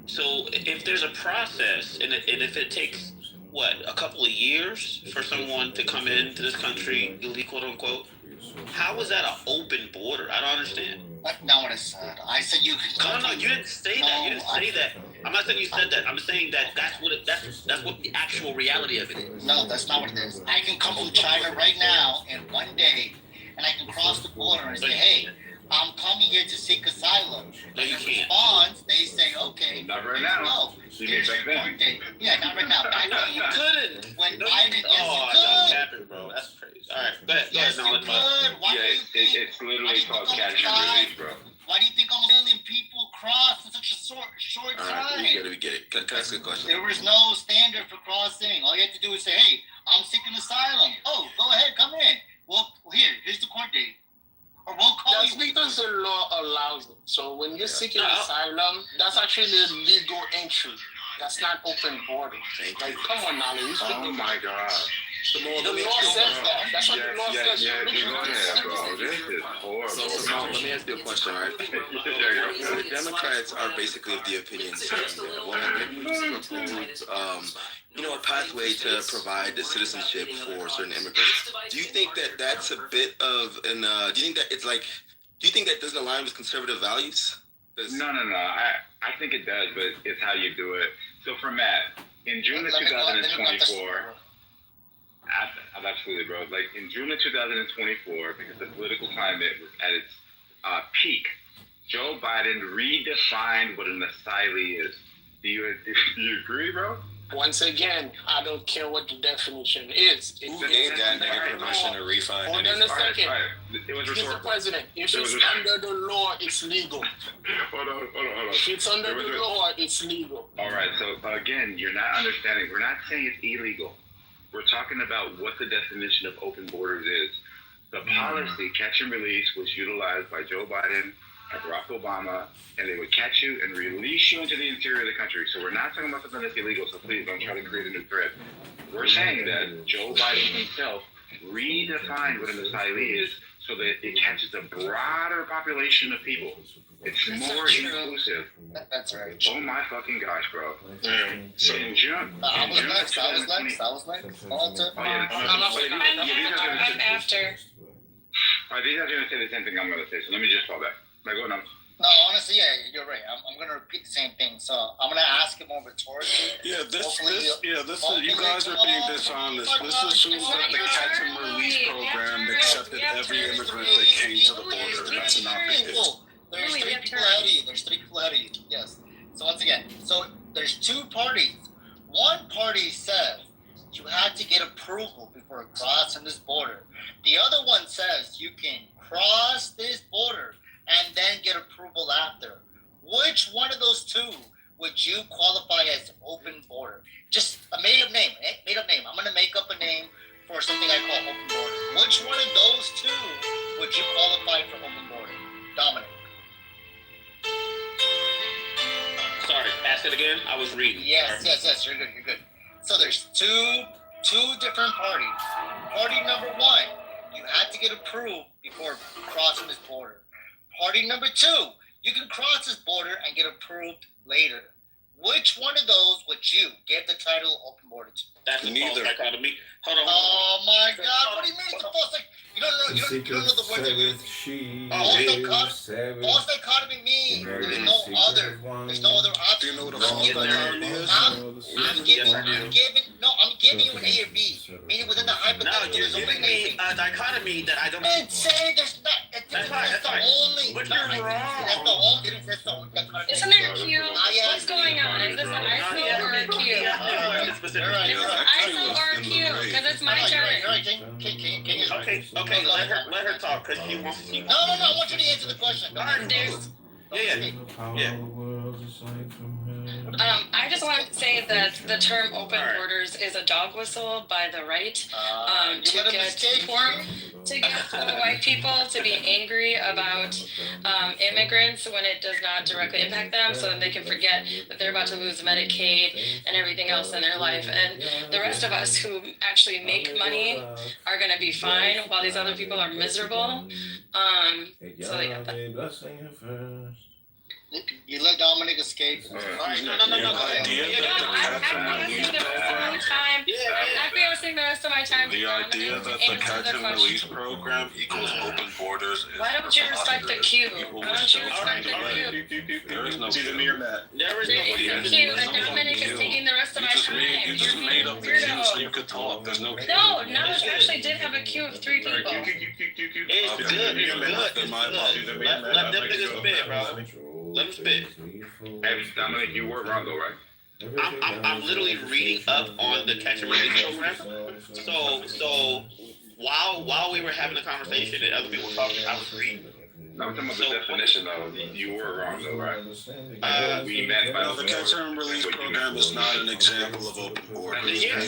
So if there's a process, and if it takes a couple of years for someone to come into this country, illegally, quote unquote, how is that an open border? I don't understand. That's not what I said. I said you could. No, you didn't say that. You didn't say that. I'm not saying you said that. I'm saying that that's what the actual reality of it is. No, that's not what it is. I can come from China right now in one day, and I can cross the border and say, hey, I'm coming here to seek asylum. No, you can't. Response, they say, okay. Not right now. Here's your court date. Yeah, not right now. No, you couldn't. When No, Biden, oh, yes, that's you happened, bro. That's crazy. All right, go ahead. Yes, you could. Why do you think? It's literally called catch and release, bro. Why do you think almost a million people cross in such a short time? We get it. Can I ask a question? There was no standard for crossing. All you had to do is say, hey, I'm seeking asylum. Oh, go ahead, come in. Well, here's the court date. Or we'll call That's you. because the law allows it. So when you're seeking asylum, that's actually the legal entry. That's not open border. Like, come on now, Oh my God. the law says that. That's what the law says. Yeah, go ahead, bro. This is horrible. So let me ask you a question, right? The Democrats are basically of the opinion saying that, well, maybe we should propose, a pathway to provide the citizenship for certain immigrants. Do you think that that's a bit of an, do you think that doesn't align with conservative values? No. I think it does, but it's how you do it. So for Matt, in June of 2024, absolutely, bro. Like in June of 2024, because the political climate was at its peak, Joe Biden redefined what an asylee is. Do you agree, bro? Once again, I don't care what the definition is. Who gave that nigga permission to refine Hold on a second. It was He's the rhetorical. president. If it's under the law, it's legal. Hold on. If it's under the law, it's legal. All right, so again, you're not understanding. We're not saying it's illegal. We're talking about what the definition of open borders is. The policy, catch and release, was utilized by Joe Biden and Barack Obama, and they would catch you and release you into the interior of the country. So we're not talking about something that's illegal, so please don't try to create a new threat. We're saying that Joe Biden himself redefined what an asylee is so that it catches a broader population of people. It's more inclusive. That's right. Oh my fucking gosh, bro. So in June, I was next. I'm after. All right, these guys are going to say the same thing I'm going to say, so let me just fall back. Go on. No, honestly, yeah, you're right. I'm gonna repeat the same thing. So I'm gonna ask it more rhetorically. This is you guys are being dishonest. This assumes that the catch and release program accepted every immigrant that came to the border. That's not the case. There's three people ahead of you. Yes. So once again, there's two parties. One party says you had to get approval before crossing this border. The other one says you can cross this border and then get approval after. Which one of those two would you qualify as open border? Just a made-up name. I'm going to make up a name for something I call open border. Which one of those two would you qualify for open border? Dominic. Sorry, ask it again. I was reading. Yes. You're good. So there's two different parties. Party number one, you had to get approved before crossing this border. Party number two, you can cross this border and get approved later. Which one of those would you give the title open border to? That's a false dichotomy. Hold on. Oh my God! What do you mean it's a false dichotomy? You don't know the word they use. False dichotomy means there's no other option. Do you know what a false dichotomy is? I'm giving you an A or B. Meaning within the hypothetical. No, you're giving me a dichotomy that I don't. Say there's not. That's fine. But you're wrong. Isn't there a Q? What's going on? Is this an ISO or a Q? Is this an ISO or a Q? Because it's my turn. Okay, let her talk because she wants to. No, I want you to answer the question. Yeah. I just want to say that the term open borders is a dog whistle by the right to get poor white people to be angry about immigrants when it does not directly impact them, so that they can forget that they're about to lose Medicaid and everything else in their life. And the rest of us who actually make money are going to be fine while these other people are miserable. So they got that. You let Dominic escape. No. I'm happy the rest of my time. The idea that the catch and release program equals open borders is Why don't you respect the queue? Why don't you respect the queue? There is no queue. There is It's a queue, and Dominic is taking the rest of my time. You just made up the queue so you could talk. There's no queue. No, Naj actually did have a queue of 3 people. It's good. Let them niggas spit, bro. Let them spit. Hey, Dominic, you were wrong though, right? I'm literally reading up on the catch and release program. So while we were having the conversation and other people were talking, I was reading. I'm talking about the definition though. You were wrong though, right? We meant by The catch and release program is not an example of open borders. Yeah,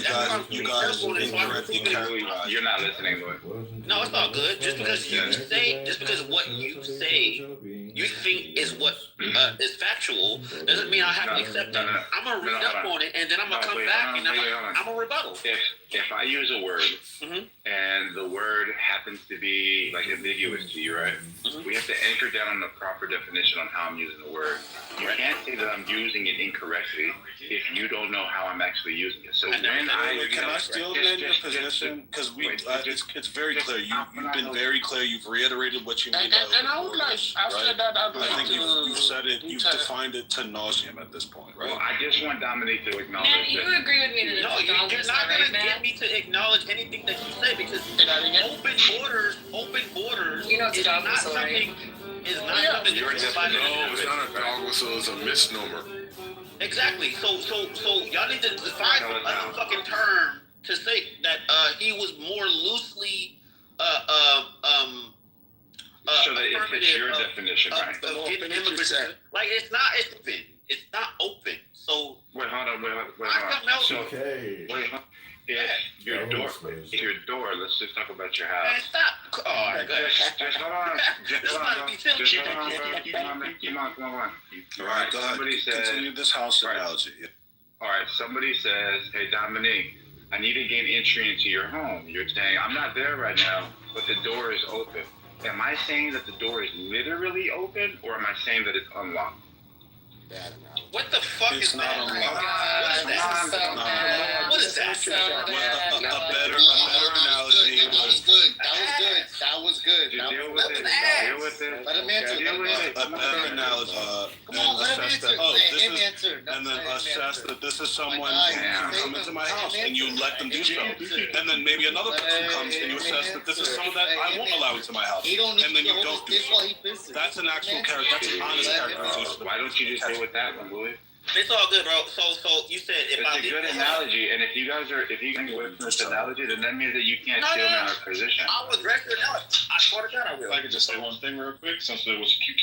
You guys incorrectly characterized. You're not listening, Lloyd. No, it's all good. Just because what you say, you think is what is factual, doesn't mean I have to accept it. I'm gonna read up on it, and then I'm gonna come back and I'm gonna rebuttal. If I use a word and the word happens to be like ambiguous to you, right? We have to anchor down on the proper definition on how I'm using the word. You can't say that I'm using it incorrectly if you don't know how I'm actually using it. So Can I still amend your position? Because it's very clear. You've been very clear. You've reiterated what you mean. And I would like, after that, I'd like I think to... you've said it. You've defined it to nauseam at this point, right? Well, I just want Dominic to acknowledge Matt, you agree with me that No, it's you're all this, not right, gonna Matt? get me to acknowledge anything that you say because open borders. You know it's is dog not whistle, something. right? Is not something. No, it's not a dog whistle. It's a misnomer. Exactly. So y'all need to define a fucking term to say that he was more loosely so that it fits your definition, right? Getting immigrants. Like it's not open. It's not open. So wait, hold on. So if your door, let's just talk about your house. Man, stop. All right, go ahead. Just hold on. Come on. All right, go ahead. Somebody says, continue this house analogy. all right, somebody says, hey, Dominique, I need to gain entry into your home. You're saying, I'm not there right now, but the door is open. Am I saying that the door is literally open, or am I saying that it's unlocked? What the fuck It's is not that? unlocked. What is that? So bad. A better analogy That was good. Deal with it. Let him answer. A better analogy. Come on, let him answer. Let him answer. And then assess that this is someone who come into my house and you let them do so. And then maybe another person comes and you assess that this is someone that I won't allow into my house. And then you don't do so. That's an actual character. That's an honest characterization. Why don't you just deal with that one, Louis? It's all good, bro. So you said if it's a good analogy, and if you guys can work from this analogy, then that means that you can't steal in our position. I was record out. I swear to God, I will. If I could just say one thing real quick, since there was Q.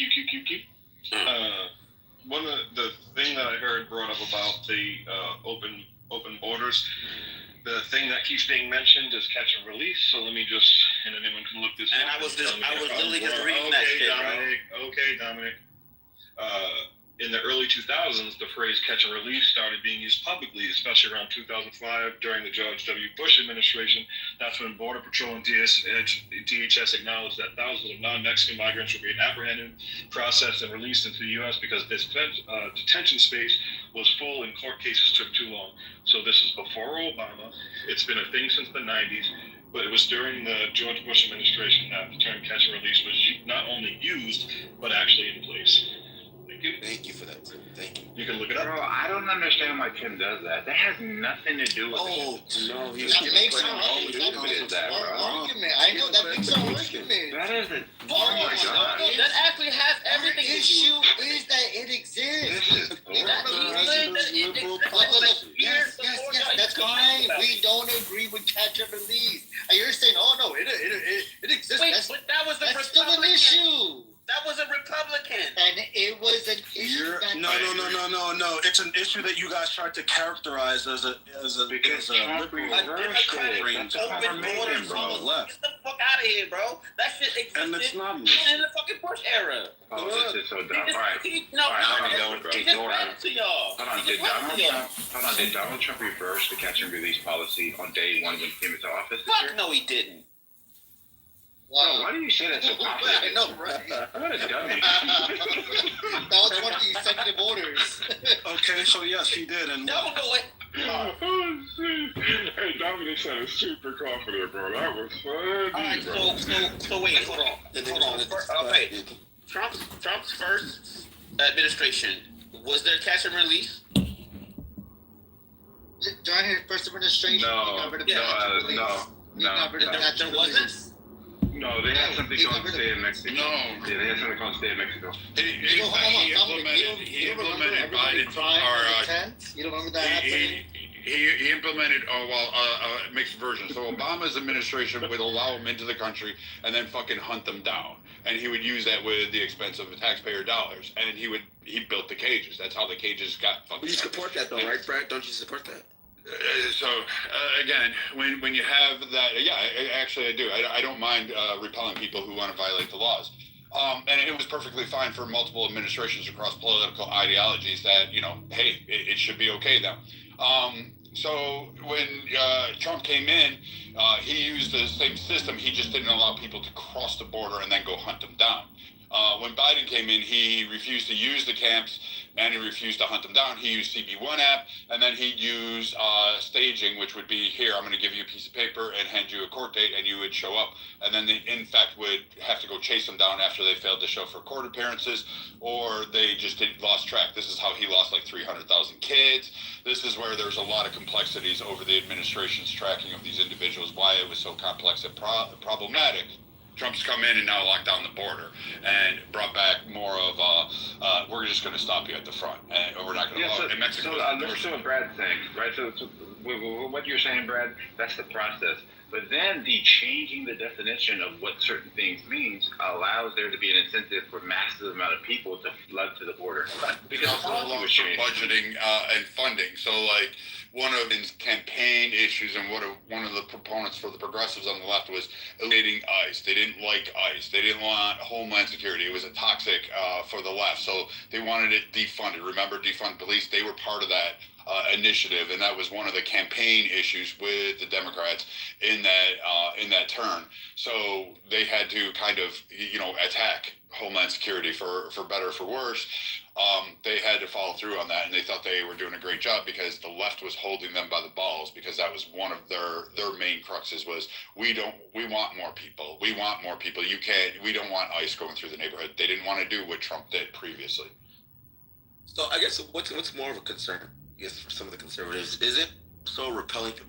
One of the thing that I heard brought up about the open borders, the thing that keeps being mentioned is catch and release. So let me just, and anyone can look this up. And I was literally just reading that shit, bro. Okay, Dominic. In the early 2000s, the phrase catch and release started being used publicly, especially around 2005 during the George W. Bush administration. That's when Border Patrol and DHS acknowledged that thousands of non-Mexican migrants were being apprehended, processed, and released into the U.S. because this detention space was full and court cases took too long. So this is before Obama. It's been a thing since the 90s. But it was during the George Bush administration that the term catch and release was not only used, but actually in place. Thank you for that, Tim. Thank you. You can look it up. Bro, I don't understand why Tim does that. That has nothing to do with it. No, That makes an argument. I know that makes an argument. That isn't. Oh my God. That actually has everything. The issue is that it exists. Yes, that's fine. We don't agree with catch and release. And you're saying, oh no, it exists. Wait, but that was that's still an issue. That was a Republican. And it was an issue. No. It's an issue that you guys tried to characterize as a liberal range open borders from the left. Get the fuck out of here, bro. That shit existed and it's not in the fucking Bush era. Oh, this is so dumb. All right. Did Donald Trump reverse the catch and release policy on day one when he came into office? Fuck no, he didn't. Wow. Why do you say that so confident? I know, right? What a dummy. That was one of the executive orders. Okay, so yes, he did, and No, wait. Oh, shit. Hey, Dominic sounded super confident, bro. That was funny. Alright, so wait, hold on. Okay. Trump's first administration, was there catch and release? During his first administration, he got rid of the catch and release. There wasn't? No, they had something called Stay in Mexico. No. Yeah, they had something called Stay in Mexico. He implemented Biden's, You don't remember that happening? he implemented a mixed version. So Obama's administration would allow him into the country and then fucking hunt them down, and he would use that with the expense of the taxpayer dollars. And he built the cages. That's how the cages got fucking. You support that though, right, Brad? Don't you support that? Again, when you have that, actually I do. I don't mind repelling people who want to violate the laws. And it was perfectly fine for multiple administrations across political ideologies that, hey, it should be okay now. So when Trump came in, he used the same system. He just didn't allow people to cross the border and then go hunt them down. When Biden came in, he refused to use the camps and he refused to hunt them down. He used CB1 app, and then he'd use staging, which would be, here, I'm going to give you a piece of paper and hand you a court date, and you would show up. And then they, in fact, would have to go chase them down after they failed to show for court appearances, or they just lost track. This is how he lost like 300,000 kids. This is where there's a lot of complexities over the administration's tracking of these individuals, why it was so complex and problematic. Trump's come in and now locked down the border and brought back more of we're just going to stop you at the front and we're not going to in Mexico. So understand what Brad's saying, right? So what you're saying, Brad, that's the process. But then the changing the definition of what certain things means allows there to be an incentive for massive amount of people to flood to the border. Because it's all along for budgeting and funding. So like one of his campaign issues and one of the proponents for the progressives on the left was eliminating ICE. They didn't like ICE. They didn't want Homeland Security. It was a toxic for the left. So they wanted it defunded. Remember, defund police? They were part of that initiative, and that was one of the campaign issues with the Democrats in that turn. So they had to kind of attack Homeland Security for better or for worse. They had to follow through on that, and they thought they were doing a great job because the left was holding them by the balls, because that was one of their main cruxes was we want more people. We want more people. We don't want ICE going through the neighborhood. They didn't want to do what Trump did previously. So I guess what's more of a concern, I guess, for some of the conservatives, is it so repelling to the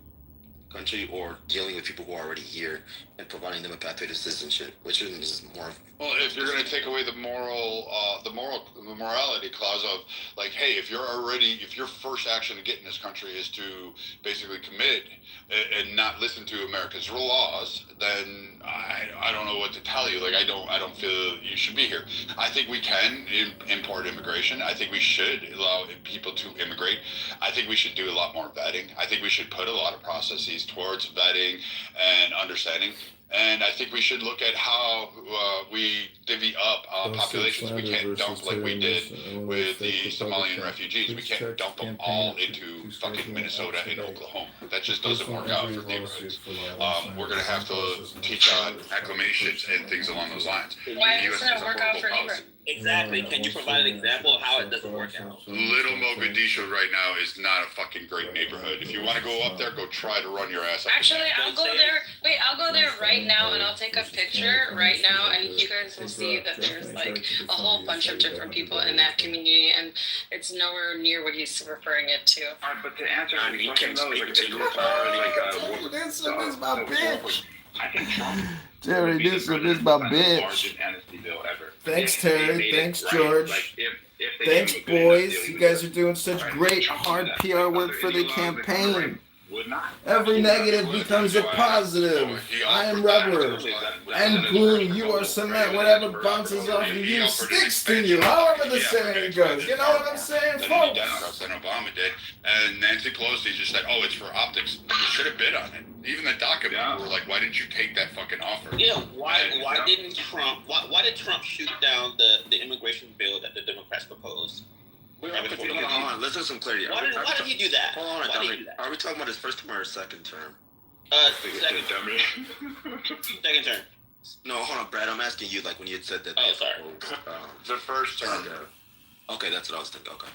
country or dealing with people who are already here and providing them a pathway to citizenship, which is more of... Well, if you're going to take away the morality clause of like, hey, if your first action to get in this country is to basically commit and not listen to America's laws, then I don't know what to tell you. Like, I don't feel you should be here. I think we can import immigration. I think we should allow people to immigrate. I think we should do a lot more vetting. I think we should put a lot of processes towards vetting and understanding. And I think we should look at how we divvy up populations. We can't dump like we did with the Somalian refugees. We can't dump them all into fucking Minnesota and Oklahoma. That just doesn't work out for neighborhoods. We're going to have to teach on acclimations and things along those lines. Why doesn't it work out for neighborhoods? Exactly. Can you provide an example of how it doesn't work out? Little Mogadishu right now is not a fucking great neighborhood. If you want to go up there, go try to run your ass up. Actually, I'll go there. Wait, I'll go there right now and I'll take a picture right now, and you guys will see that there's like a whole bunch of different people in that community, and it's nowhere near what he's referring it to. All right, but to answer your question, I think Trump. Terry, this is my bitch. Thanks, Terry. Thanks, George. Thanks, boys. You guys are doing such great hard PR work for the campaign. Every negative becomes a positive. I am rubber. And glue, you are cement. Whatever bounces off of you sticks to you. However the saying goes. You know what I'm saying, folks? Democrats and Obama did. And Nancy Pelosi just said, oh, it's for optics. You should have bid on it. Even the DACA people were like, why didn't you take that fucking offer? Yeah, why did Trump shoot down the immigration bill that the Democrats proposed? Hold on. Let's have some clarity. Why did he do that? Hold on, Dominic. Are we talking about his first term or his second term? Second term. No, hold on, Brad. I'm asking you, like, when you had said that. Oh, sorry. The first term. Okay, that's what I was thinking. Okay.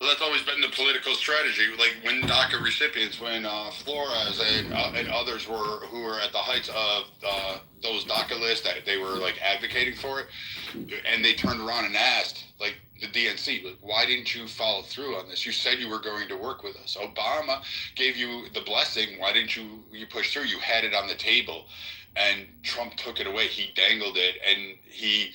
Well, that's always been the political strategy. Like when DACA recipients, when Flores and others who were at the heights of those DACA lists, that they were like advocating for it, and they turned around and asked, like the DNC, like, why didn't you follow through on this? You said you were going to work with us. Obama gave you the blessing. Why didn't you push through? You had it on the table, and Trump took it away. He dangled it, and he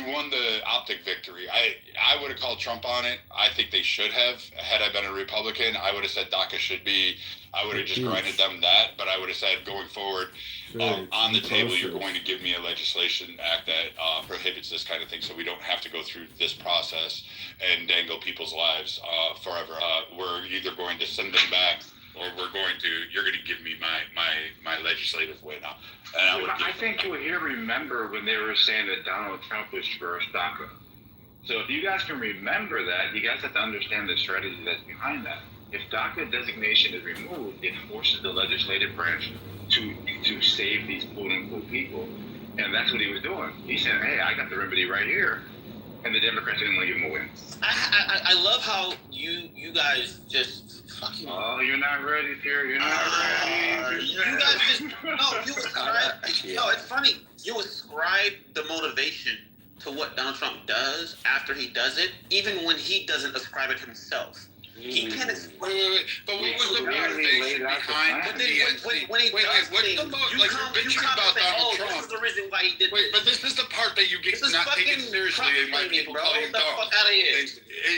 won the optic victory. I would have called Trump on it. I think they should have. Had I been a Republican, I would have said DACA should be. I would have just granted them that, but I would have said going forward, on the table, you're going to give me a legislation act that prohibits this kind of thing, so we don't have to go through this process and dangle people's lives forever. We're either going to send them back, or you're going to give me my legislative way now. And I think you here remember when they were saying that Donald Trump was first DACA. So if you guys can remember that, you guys have to understand the strategy that's behind that. If DACA designation is removed, it forces the legislative branch to save these quote-unquote people. And that's what he was doing. He said, hey, I got the remedy right here. And the Democrats didn't want to give him a win. I love how you guys just fucking... Oh, you're not ready, Pierre. You're not ready. You guys just... No, you ascribe... No, it's funny. You ascribe the motivation to what Donald Trump does after he does it, even when he doesn't ascribe it himself. He can't explain. Wait. But what was the motivation behind But then when he does things, you come and say, oh, this is the reason why he did this. But this is the part that you get not taken seriously, and why people call him dumb. Out of here.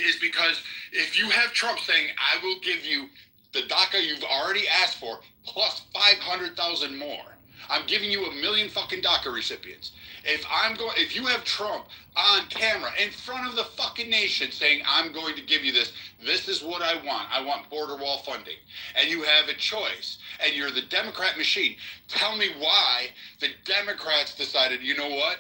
Is because if you have Trump saying, I will give you the DACA you've already asked for, plus 500,000 more. I'm giving you 1 million fucking DACA recipients. If you have Trump on camera in front of the fucking nation saying, I'm going to give you this is what I want. I want border wall funding. And you have a choice. And you're the Democrat machine. Tell me why the Democrats decided, you know what?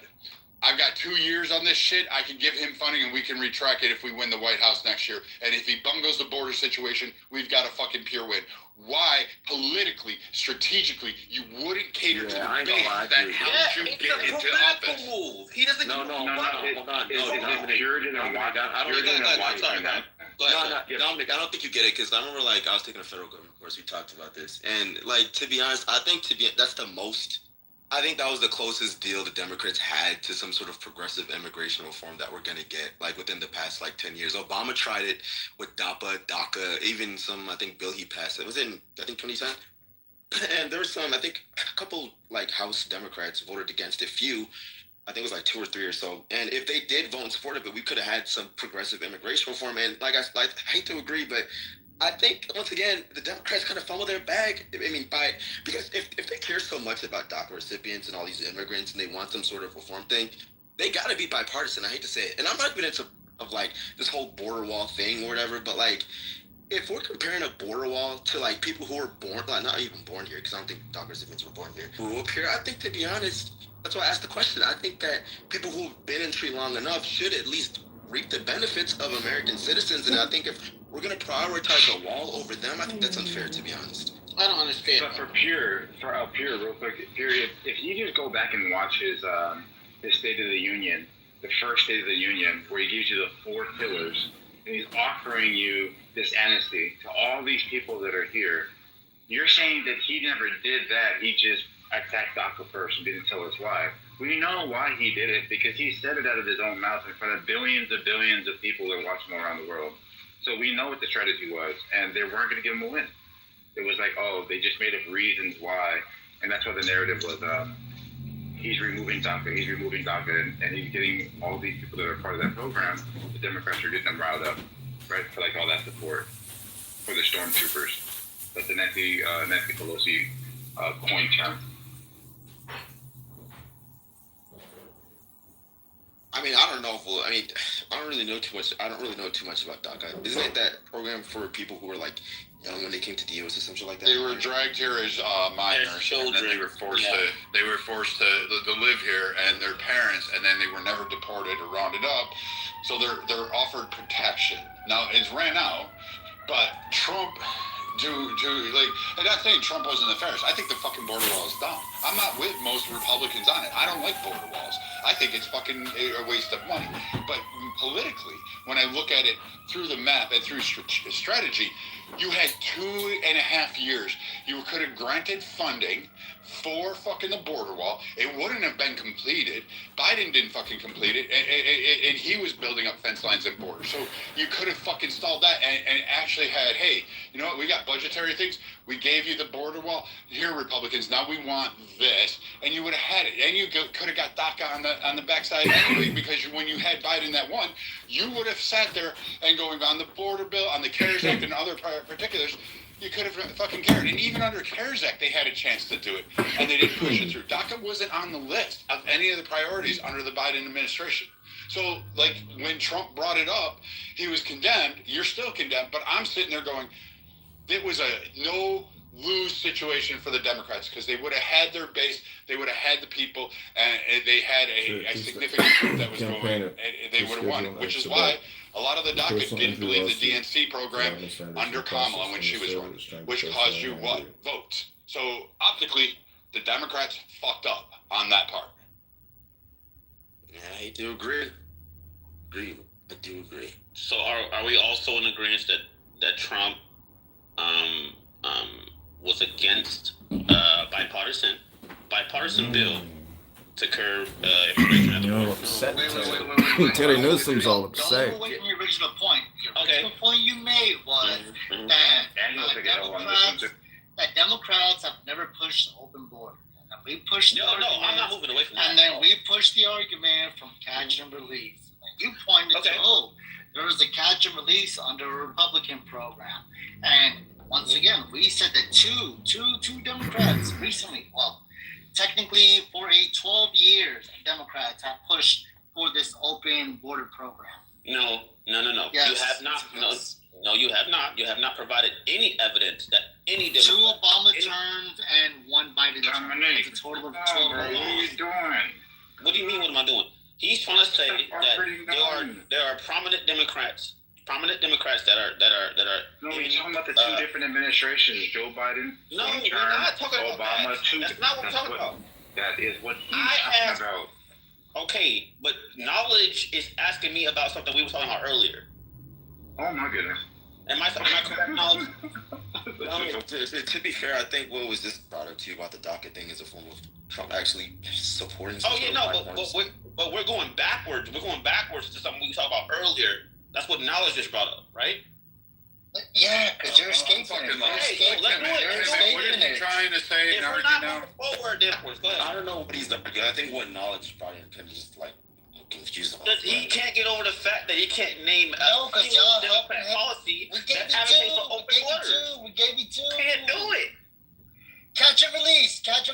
I've got 2 years on this shit. I can give him funding and we can retract it if we win the White House next year. And if he bungles the border situation, we've got a fucking pure win. Why, politically, strategically, you wouldn't cater to the base that helped you get into office? Move. He doesn't... No, hold on. Dominic, I don't think you get it, because I remember, like, I was taking a federal government course, we talked about this. And, like, to be honest, I think that's the most... I think that was the closest deal the Democrats had to some sort of progressive immigration reform that we're going to get, like, within the past, like, 10 years. Obama tried it with DACA, even some, I think, bill he passed. It was in, I think, 2010. And there was some, I think, a couple, like, House Democrats voted against it. Few, I think it was like 2 or 3 or so. And if they did vote in support of it, we could have had some progressive immigration reform. And, like, I hate to agree, but I think, once again, the Democrats kind of fumble their bag. I mean, because if they care so much about DACA recipients and all these immigrants and they want some sort of reform thing, they got to be bipartisan. I hate to say it. And I'm not even into like this whole border wall thing or whatever, but like, if we're comparing a border wall to like people who were born, like not even born here, because I don't think DACA recipients were born here, grew up here, I think, to be honest, that's why I asked the question. I think that people who've been in tree long enough should at least reap the benefits of American citizens. And I think if we're going to prioritize a wall over them, I think that's unfair, to be honest. I don't understand. But for Pierre, real quick, Pierre, if you just go back and watch his State of the Union, the first State of the Union, where he gives you the 4 pillars, and he's offering you this amnesty to all these people that are here, you're saying that he never did that. He just attacked DACA first and didn't tell us why. We know why he did it, because he said it out of his own mouth in front of billions of people that watch him around the world. So we know what the strategy was, and they weren't going to give him a win. It was like, oh, they just made up reasons why, and that's why the narrative was, he's removing DACA, and he's getting all these people that are part of that program. The Democrats are getting them riled up, right, for like all that support for the stormtroopers. That's the Nancy Pelosi coin term. I mean, I don't really know too much. I don't really know too much about DACA. Isn't it that program for people who were like young when they came to the U.S. or something like that? They were dragged here as minors, and then they were forced to live here, and their parents, and then they were never deported or rounded up, so they're offered protection. Now it's ran out, but Trump like, I'm not saying Trump wasn't nefarious. I think the fucking border wall is dumb. I'm not with most Republicans on it. I don't like border walls. I think it's fucking a waste of money. But politically, when I look at it through the map and through strategy, you had 2.5 years. You could have granted funding for fucking the border wall. It wouldn't have been completed. Biden didn't fucking complete it, and he was building up fence lines and borders. So you could have fucking stalled that and actually had, hey, you know what, we got budgetary things. We gave you the border wall. Here, Republicans, now we want this. And you would have had it. And you could have got DACA on the backside anyway, because when you had Biden that won, you would have sat there and going on the border bill, on the CARES Act and other particulars, you could have fucking cared. And even under CARES Act, they had a chance to do it, and they didn't push it through. DACA wasn't on the list of any of the priorities under the Biden administration. So, like, when Trump brought it up, he was condemned. You're still condemned, but I'm sitting there going, it was a no-lose situation for the Democrats, because they would have had their base, they would have had the people, and they had a significant group that was going, and they would have won, which is why a lot of the DACA didn't believe the DNC program under Kamala when she was running, which caused you what? Votes. So optically, the Democrats fucked up on that part. Yeah, I do agree. I do agree. So are we also in agreement that Trump was against bipartisan bill to curb immigration at the border? Terry Newsom's all upset. Don't go away from your original point. Okay. The point you made was that Democrats have never pushed the open border. And we pushed I'm not moving away from that. And then we pushed the argument from catch and release. And you pointed to, there was a catch and release under a Republican program. And once again, we said that two Democrats recently, technically for 12 years, Democrats have pushed for this open border program. No. Yes. You have not. Yes. No, you have not. You have not provided any evidence that any Two Obama terms and one Biden term. It's a total of 12. What are you doing? What do you mean? What am I doing? He's trying to say that there are prominent Democrats that are. No, we're talking about the two different administrations. Joe Biden. No, we're not talking about Obama. that. That's not what we're talking about. That is what he's talking about. Okay, but knowledge is asking me about something we were talking about earlier. Oh my goodness. Am I correct, knowledge? To be fair, I think what was just brought up to you about the DACA thing is a form of Trump actually supporting. But we're going backwards. We're going backwards to something we talked about earlier. That's what knowledge just brought up, right? Yeah, because you're escaping it. What are you trying to say? If we're not moving forward, then go ahead. I don't know what he's done. I think what knowledge brought in can just like confuse him. He can't get over the fact that he can't name a single Democrat policy that advocates for open borders. We gave you two. Can't do it. Catch and release. That's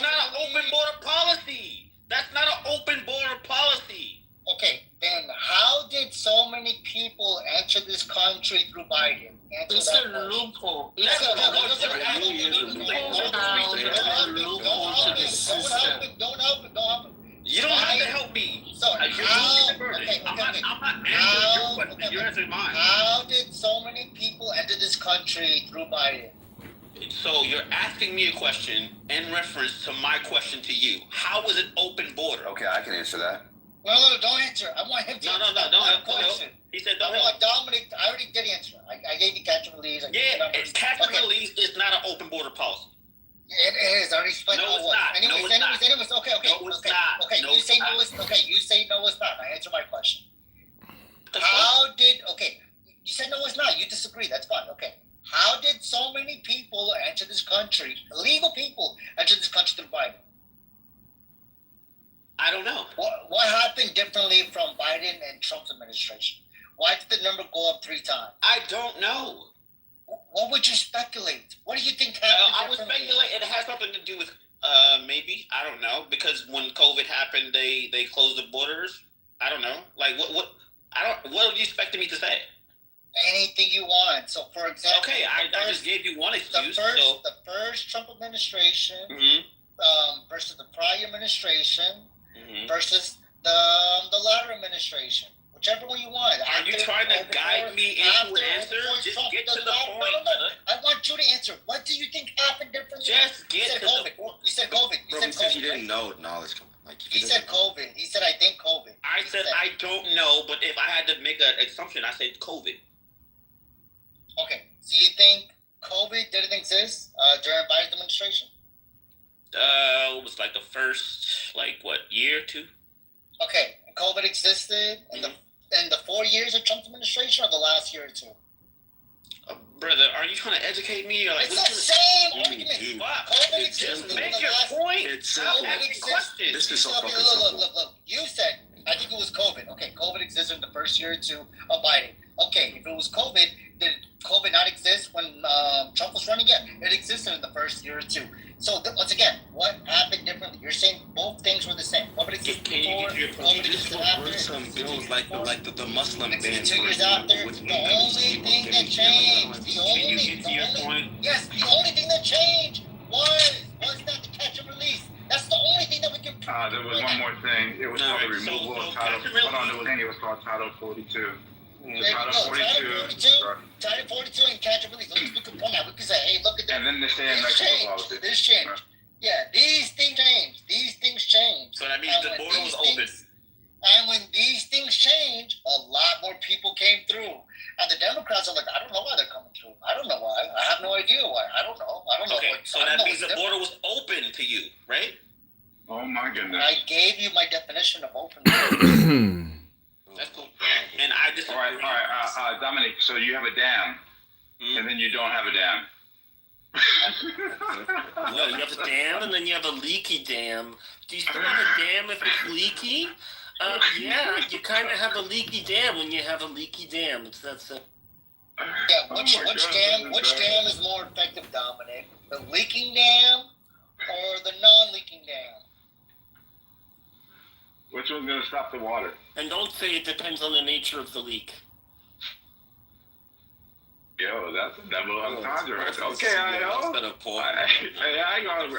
not an open border policy. That's not an open border policy. Okay, then how did so many people enter this country through Biden? It's a loophole. Don't help it. You don't have to help me. So I'm not answering your question. You're answering mine. How did so many people enter this country through Biden? So you're asking me a question in reference to my question to you. How is it open border? Okay, I can answer that. No, don't answer. I want him to answer. No, don't help. He said don't help. Dominic, I already did answer. I gave you catch and release. Catch and release is not an open border policy. It is. I already explained. No, it's not. Anyways, Okay. No, it's not. Okay, you say no, it's not. I answer my question. You said no, it's not. You disagree. That's fine. Okay. How did so many people enter this country, illegal people, enter this country through Biden? I don't know. What happened differently from Biden and Trump's administration? Why did the number go up 3 times? I don't know. What would you speculate? What do you think happened? I would speculate it has something to do with maybe, I don't know, because when COVID happened, they closed the borders. I don't know. Like what are you expecting me to say? Anything you want. So, for example, okay, I just gave you one excuse. The first Trump administration versus the prior administration versus the latter administration. whichever one you want. Are you trying to guide me into an answer? Just get to the point. No. I want you to answer. What do you think happened differently? Just get to the point. You said COVID. Bro, he said he didn't know knowledge. Like, he said COVID. He said, I think COVID. I said I don't know, but if I had to make an assumption, I said COVID. Okay, so you think COVID didn't exist during Biden's administration? It was like the first, year or two? Okay, COVID existed in the 4 years of Trump's administration or the last year or two? Brother, are you trying to educate me? Or it's the same argument. COVID existed. Just make your point. Stop asking questions. This is so fucking Look. You said, I think it was COVID. Okay, COVID existed in the first year or two of Biden. Okay, if it was COVID, did COVID not exist when Trump was running? Yeah, it existed in the first year or two. So once again, what happened differently? You're saying both things were the same. COVID existed before, COVID existed after. Some bills like the Muslim ban. 2 years after, the only thing that changed, the only thing that changed was that the catch and release. That's the only thing that we can. There was one more thing. It was called the removal of Title. Hold on, it was called Title 42. Title 42 and catch and release. We can point out. We can say, hey, look at that. And then they say this changed. Yeah, these things changed. So that means the border was open. And when these things change, a lot more people came through. And the Democrats are like, I don't know why they're coming through. I don't know why. I have no idea why. I don't know. Okay, so that means the border was open to you, right? Oh my goodness. I gave you my definition of open. That's cool. And I just all right, Dominic. So you have a dam, and then you don't have a dam. No, you have a dam, and then you have a leaky dam. Do you still have a dam if it's leaky? Yeah, you kind of have a leaky dam when you have a leaky dam. It's that simple. Yeah, which dam is more effective, Dominic? The leaking dam or the non-leaking dam? Which one's going to stop the water? And don't say it depends on the nature of the leak. Yo, that's a double entendre right there. Okay, I know. I got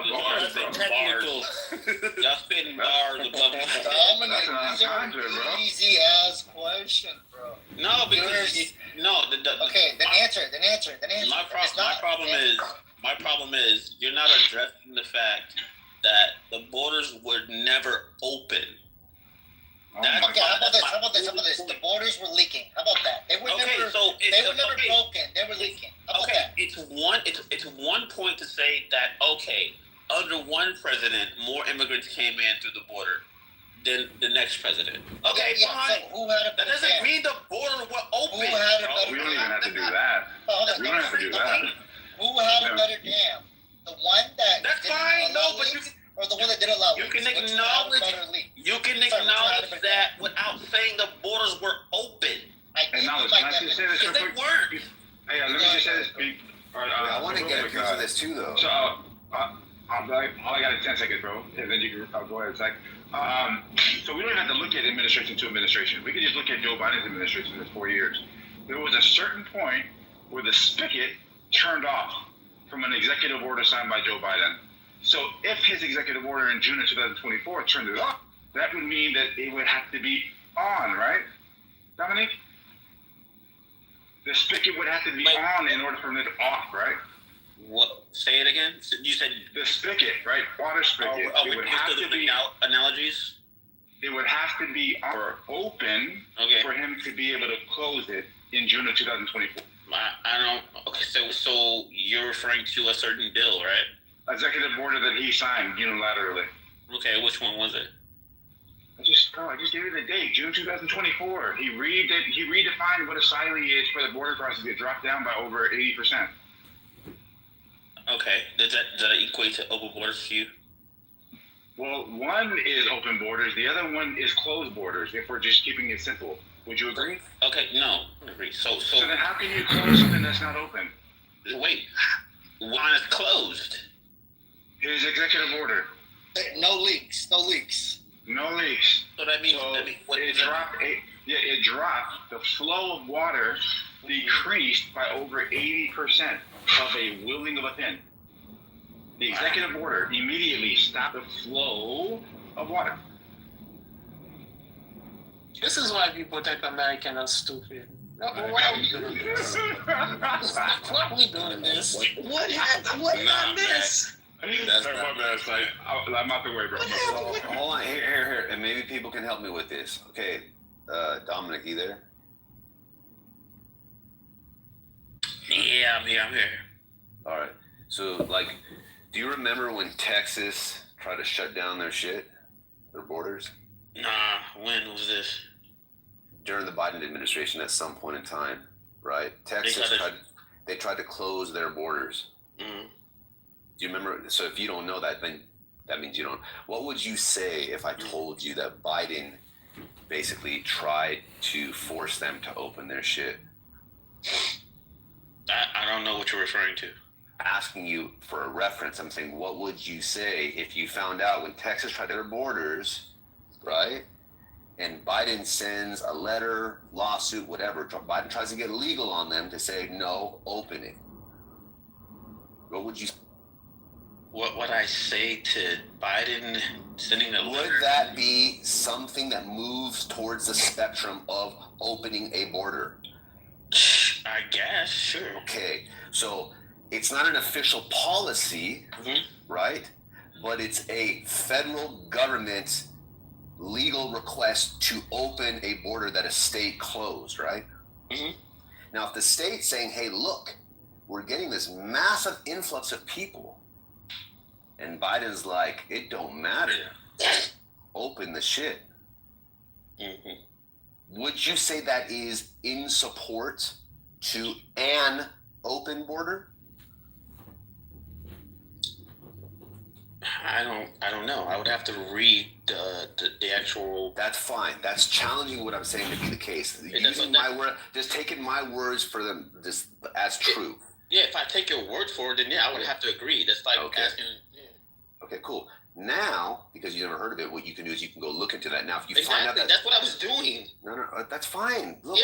bars. Y'all spitting bars above me. Dominic, these are easy-ass questions, bro. No, because okay, then answer. My problem is you're not addressing the fact that the borders were never open. Okay, how about this? The borders were leaking. How about that? They were never broken. They were leaking. How about that? It's one point to say that under one president more immigrants came in through the border than the next president. Okay, yeah, fine. So who had a that doesn't mean the borders were open. Who had a better we don't even have to do that. We don't have to do that. Who had a better dam? The one that that's fine. No, but you can. Or the one that didn't allow you can acknowledge that without saying the borders were open. Can I just say this real quick? Hey, let me just say this. I want to get a piece of this too, though. So, all I got is 10 seconds, bro. And then you can go ahead, Zach. So we don't have to look at administration to administration. We can just look at Joe Biden's administration in 4 years. There was a certain point where the spigot turned off from an executive order signed by Joe Biden. So if his executive order in June of 2024 turned it off, that would mean that it would have to be on, right, Dominic? The spigot would have to be on in order for it off, right? What? Say it again. You said the spigot, right? Water spigot. It would have to be analogies. It would have to be open for him to be able to close it in June of 2024. I don't. Okay, so you're referring to a certain bill, right? Executive order that he signed unilaterally. Okay, which one was it? I just gave you the date, June 2024. He redefined what a asylee is for the border crossing to drop down by over 80%. Okay, does that equate to open borders to you? Well, one is open borders, the other one is closed borders. If we're just keeping it simple, would you agree? Okay, no, I agree. So then, how can you close something that's not open? Wait, one is closed. His executive order. No leaks. No leaks. So that means, it dropped. The flow of water decreased by over 80% of a willing of a pin. The executive order immediately stopped the flow of water. This is why people think Americans are stupid. Why are we doing this? Why are we doing this? What happened? What did I miss? That's my bad. It's like, I'm out the way, bro. Hold on, here, and maybe people can help me with this. Okay, Dominic, you there? Yeah, I'm here. All right. So, like, do you remember when Texas tried to shut down their borders? Nah, when was this? During the Biden administration at some point in time, right? Texas tried to close their borders. Mm-hmm. Do you remember? So if you don't know that, then that means you don't. What would you say if I told you that Biden basically tried to force them to open their shit? I don't know what you're referring to. Asking you for a reference. I'm saying, what would you say if you found out when Texas tried their borders, right? And Biden sends a letter, lawsuit, whatever. Biden tries to get legal on them to say, no, open it. What would you say? What would I say to Biden sending a letter? Would that be something that moves towards the spectrum of opening a border? I guess, sure. Okay, so it's not an official policy, right? But it's a federal government legal request to open a border that a state closed, right? Mm-hmm. Now, if the state's saying, hey, look, we're getting this massive influx of people, and Biden's like, it don't matter, open the shit. Mm-hmm. Would you say that is in support to an open border? I don't know. I would have to read the actual. That's fine. That's challenging what I'm saying to be the case. Using my word, just taking my words for them just as true. Yeah, if I take your word for it, then yeah, I would have to agree. That's like asking. Yeah. Okay, cool. Now, because you never heard of it, what you can do is you can go look into that. Now, if you find out that that's what I was doing. No, that's fine. Look,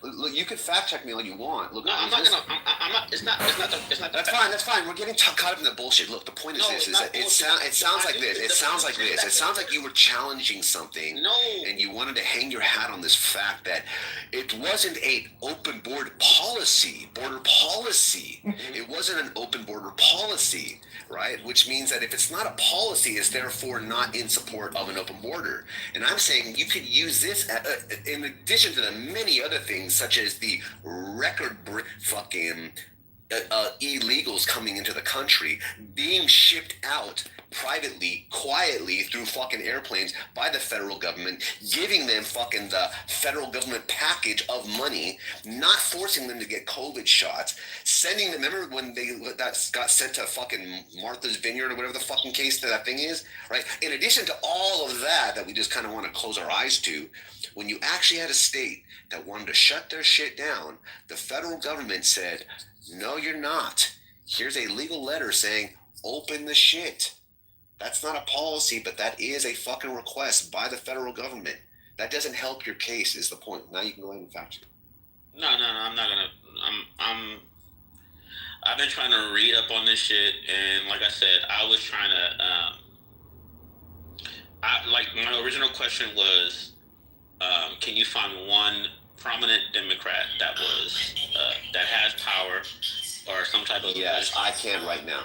look, you can fact check me all you want. Look, no, I'm not gonna. I'm not. It's not. That's fine. That's fine. We're getting caught up in the bullshit. Look, the point is this: is that it sounds like this. It sounds like this. It sounds like you were challenging something. No. And you wanted to hang your hat on this fact that it wasn't a open border policy. It wasn't an open border policy, right? Which means that if it's not a policy, it's therefore not in support of an open border. And I'm saying you could use this in addition to the many other things, such as the record fucking illegals coming into the country, being shipped out privately, quietly through fucking airplanes by the federal government, giving them fucking the federal government package of money, not forcing them to get COVID shots, sending them, remember when that got sent to fucking Martha's Vineyard or whatever the fucking case that thing is, right? In addition to all of that we just kind of want to close our eyes to, when you actually had a state that wanted to shut their shit down, the federal government said, no, you're not. Here's a legal letter saying, open the shit. That's not a policy, but that is a fucking request by the federal government. That doesn't help your case, is the point. Now you can go ahead and fact check. No, I'm not gonna. I've been trying to read up on this shit, and like I said, I was trying to. My original question was, can you find one prominent Democrat that was that has power or some type of? Yes, I can right now.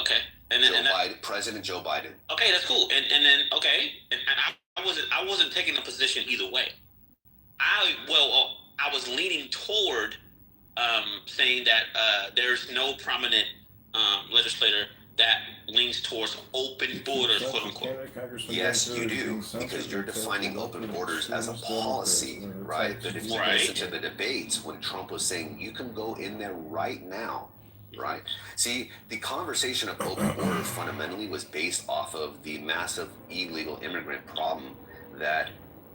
Okay. And then President Joe Biden. Okay, that's cool. And then I wasn't taking a position either way. I was leaning toward saying that there's no prominent legislator that leans towards open borders, quote unquote. Yes, you do, because you're defining open borders as a policy, right? But if you listen to the debates when Trump was saying you can go in there right now. Right. See, the conversation of open borders fundamentally was based off of the massive illegal immigrant problem that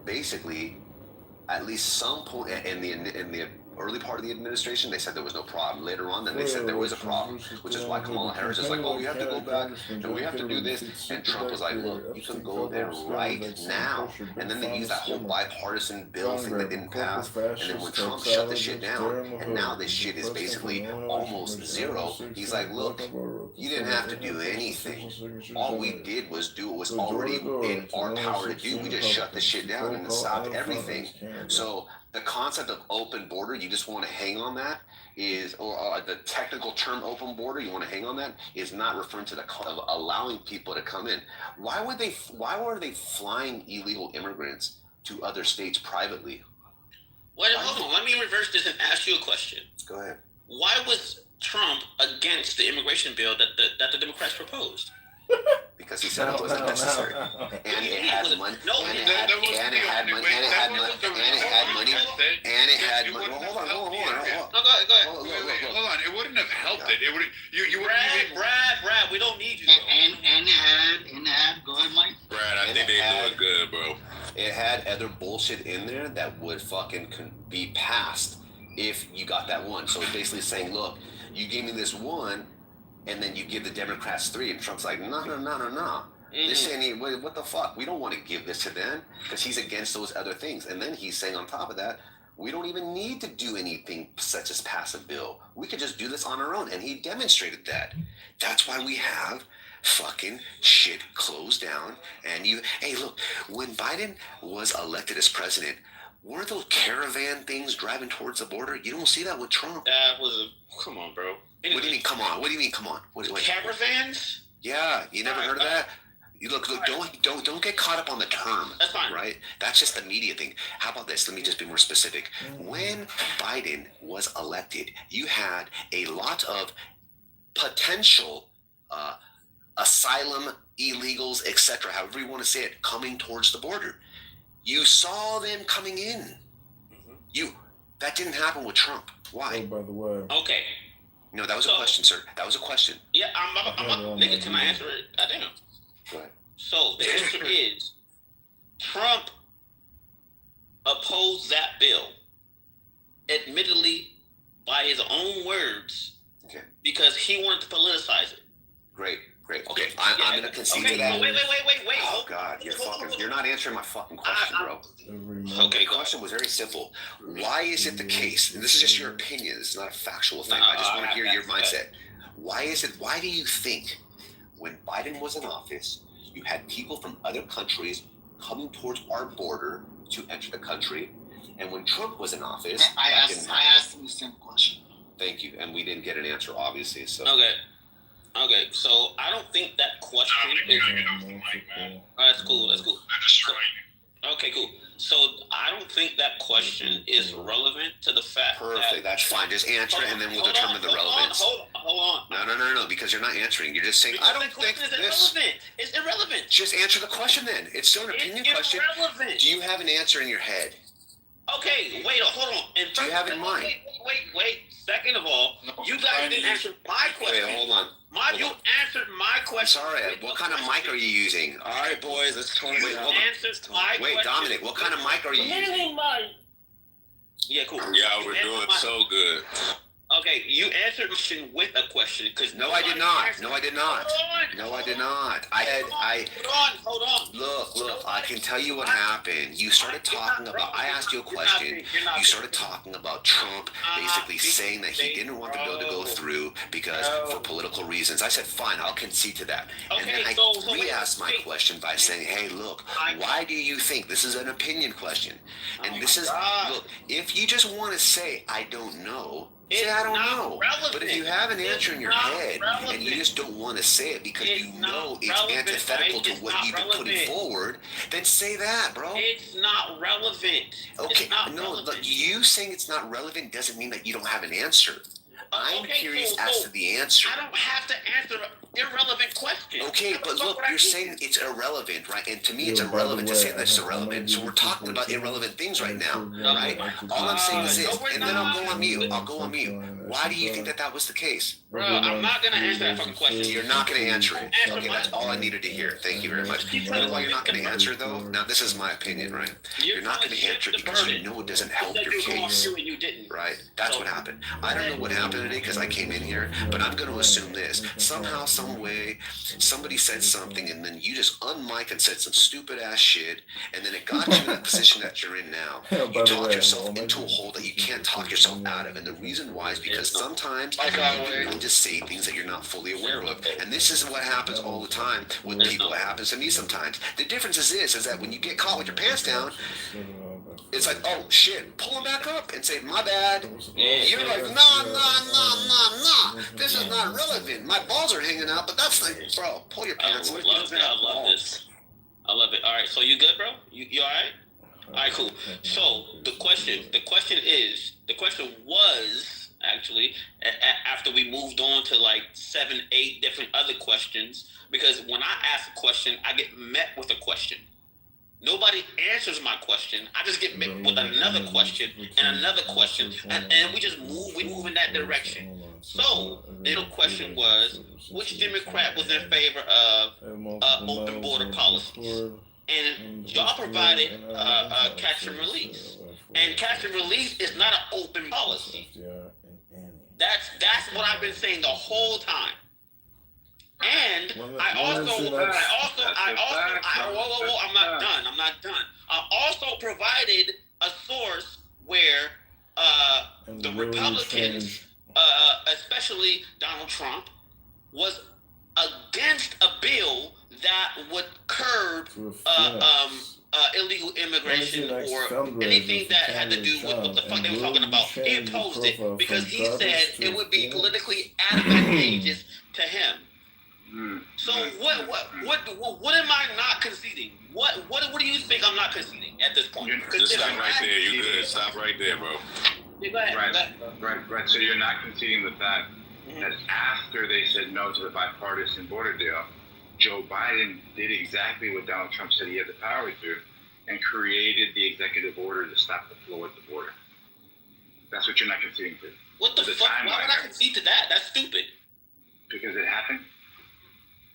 basically, at least some point in the early part of the administration, they said there was no problem. Later on, then they said there was a problem, which is why Kamala Harris is like, oh, we have to go back and we have to do this. And Trump was like, look, you can go there right now. And then they used that whole bipartisan bill thing that didn't pass. And then when Trump shut the shit down, and now this shit is basically almost zero, he's like, look, you didn't have to do anything. All we did was do what was already in our power to do. We just shut the shit down and stopped everything. So the concept of open border, you just want to hang on that, is, or the technical term open border, you want to hang on that, is not referring to the of allowing people to come in. Why were they flying illegal immigrants to other states privately? Wait, hold on. Let me reverse this and ask you a question. Go ahead. Why was Trump against the immigration bill that the Democrats proposed? Because he said it wasn't necessary, and it had money, and it had money. Hold on. It wouldn't have helped it. It would. You wouldn't even. Brad, we don't need you. And it had. Go ahead, Mike. Brad, I think they do it good, bro. It had other bullshit in there that would fucking be passed if you got that one. So it's basically saying, look, you gave me this one, and then you give the Democrats 3, and Trump's like, no. This ain't, what the fuck? We don't want to give this to them, because he's against those other things. And then he's saying on top of that, we don't even need to do anything such as pass a bill. We could just do this on our own. And he demonstrated that. That's why we have fucking shit closed down. And hey, look, when Biden was elected as president, weren't those caravan things driving towards the border? You don't see that with Trump. That was come on, bro. What do you mean, come on? What do you mean, come on? Caravans? Yeah, you never heard of that? You look, don't get caught up on the term. That's fine. Right? That's just the media thing. How about this? Let me just be more specific. When Biden was elected, you had a lot of potential asylum illegals, etc., however you want to say it, coming towards the border. You saw them coming in. That didn't happen with Trump. Why? Oh, by the way. Okay. No, that was a question, sir. That was a question. Yeah, nigga, can I answer it? Goddamn. Go ahead. So the answer is Trump opposed that bill, admittedly by his own words, because he wanted to politicize it. Great. Okay, I'm gonna concede to that. Wait. Oh God, you're not answering my fucking question, bro. Okay, the question was very simple. Why is it the case? And this is just your opinion. This is not a factual thing. I just want to hear your mindset. Why do you think when Biden was in office, you had people from other countries coming towards our border to enter the country, and when Trump was in office, I asked him the same question. Thank you, and we didn't get an answer, obviously. So Okay, so I don't think that question is. That's cool. Okay, cool. So I don't think that question is relevant to the fact. Perfect. That's fine. Just answer it, and then we'll determine the relevance. Hold on. No, because you're not answering. You're just saying, I don't think this. It's irrelevant. Just answer the question then. It's still an opinion question. Irrelevant. Do you have an answer in your head? Okay, wait, hold on. Do you have it in mind? Wait. Second of all, you guys didn't answer my question. Wait, hold on. You answered my question. Sorry, what kind of mic are you using? All right, boys, let's turn it on. Wait, Dominic, what kind of mic are you using? Yeah, cool. Yeah, we're doing so good. Okay, you answered the question with a question because No, I did not. Hold on. Look, I can tell you what happened. You started talking about, I asked you a question. You started talking about Trump basically saying that he didn't want the bill to go through because for political reasons. I said, fine, I'll concede to that. And then I re-asked my question by saying, hey, look, why do you think, this is an opinion question. And this is, look, if you just want to say, I don't know, say, I don't know. Relevant. But if you have an answer in your head and you just don't want to say it because you know it's antithetical to what you've been putting forward, then say that, bro. It's not relevant. Okay, look, you saying it's not relevant doesn't mean that you don't have an answer. I'm curious as to the answer. I don't have to answer an irrelevant question. Okay, but look, you're saying it's irrelevant, right? And to me, it's irrelevant to say that it's irrelevant. So we're talking about irrelevant things right now, right? All I'm saying is this, and then I'll go on mute. Why do you think that was the case? Bro, I'm not gonna answer that fucking question. You're not going to answer it. Okay, that's all I needed to hear. Thank you very much. You know why you're not going to answer, though? Now, this is my opinion, right? You're not going to answer because you know it doesn't help your case. Right? That's what happened. I don't know what happened today because I came in here, but I'm going to assume this. Somehow, some way, somebody said something, and then you just unmiked and said some stupid-ass shit, and then it got you in that position that you're in now. You talked yourself into a hole that you can't talk yourself out of, and the reason why is because sometimes you just say things that you're not fully aware of, and this is what happens all the time with people. It happens to me sometimes. The difference is this: is that when you get caught with your pants down, it's like, oh shit, pull them back up and say, my bad. You're like, nah. This is not relevant. My balls are hanging out, but that's like, bro, pull your pants up. I love this. I love it. All right, so you good, bro? You all right? All right, cool. So the question was actually after we moved on to like 7, 8 different other questions, because when I ask a question, I get met with a question. Nobody answers my question. I just get met with another question and another question, and we move in that direction. So the question was, which Democrat was in favor of open border policies? And y'all provided catch and release, and catch and release is not an open policy. That's what I've been saying the whole time. And I'm not done. I also provided a source where the Republicans, especially Donald Trump, was against a bill that would curb illegal immigration or anything that had to do with what the fuck they were talking about. He opposed it because he said it would be politically advantageous to him. So what am I not conceding? What do you think I'm not conceding at this point? Just stop right there. You good? Stop right there, bro. Yeah, go ahead. Right. So you're not conceding the fact that after they said no to the bipartisan border deal, Joe Biden did exactly what Donald Trump said he had the power to, and created the executive order to stop the flow at the border. That's what you're not conceding to. What the fuck? Why would I concede to that? That's stupid. Because it happened.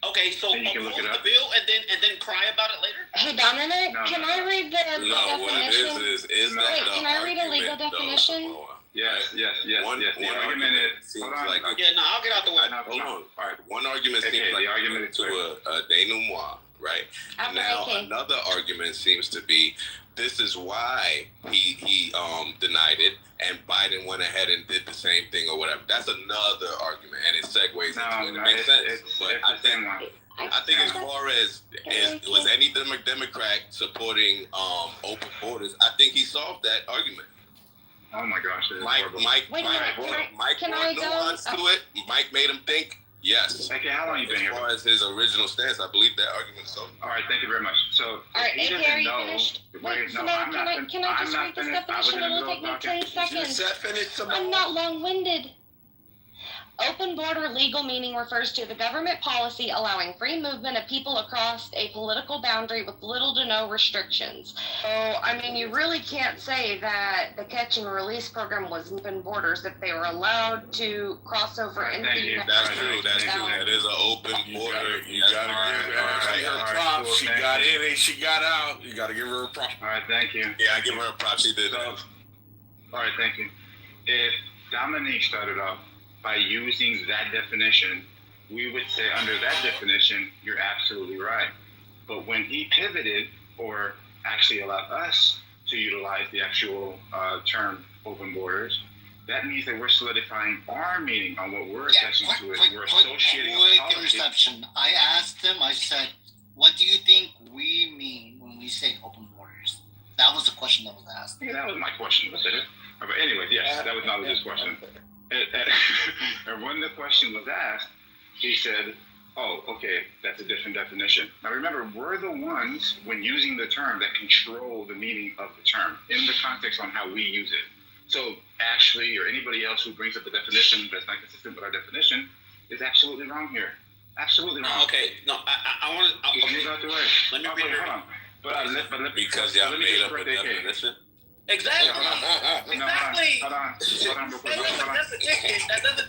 Okay, so oppose the bill and then cry about it later? Hey, Dominic, can I read the definition? What it is that can I read a legal definition? Yes. The argument seems like I'll get out the way. Hold on. All right. One argument seems like the argument to a denouement, right? Now another argument seems to be this is why he denied it, and Biden went ahead and did the same thing or whatever. That's another argument, and it segues into it. It makes sense. But I think as far as was any Democrat supporting open borders, I think he solved that argument. Oh my gosh! Mike brought nuance to it. Mike made him think. Yes. Okay, how long you been here? As far as his original stance, I believe that argument is so. All right, thank you very much. So, all right, AK, are you finished? Wait, can I just read this definition? It'll take me 10 seconds. I'm not long-winded. Open border legal meaning refers to the government policy allowing free movement of people across a political boundary with little to no restrictions. So, I mean, you really can't say that the catch and release program was open borders if they were allowed to cross over into the United States. That's true. That is an open border. You gotta give her props. She got in and she got out. You gotta give her a prop. All right, thank you. Yeah, I give her a prop. She did that. All right, thank you. If Dominique started off by using that definition, we would say under that definition, you're absolutely right. But when he pivoted, or actually allowed us to utilize the actual term open borders, that means that we're solidifying our meaning on what we're attaching to it. We're associating quick interception. I asked him, I said, what do you think we mean when we say open borders? That was the question that was asked. Yeah, that was my question. But anyway, yes, that was not his question. And when the question was asked, he said, oh, okay, that's a different definition. Now remember, we're the ones, when using the term, that control the meaning of the term in the context on how we use it. So Ashley or anybody else who brings up a definition that's not consistent with our definition is absolutely wrong here. Absolutely wrong. Okay, no, I want to... Get out the way. Let me read it. Hold on. But because y'all made up a definition? Exactly. Exactly. Hold on real quick.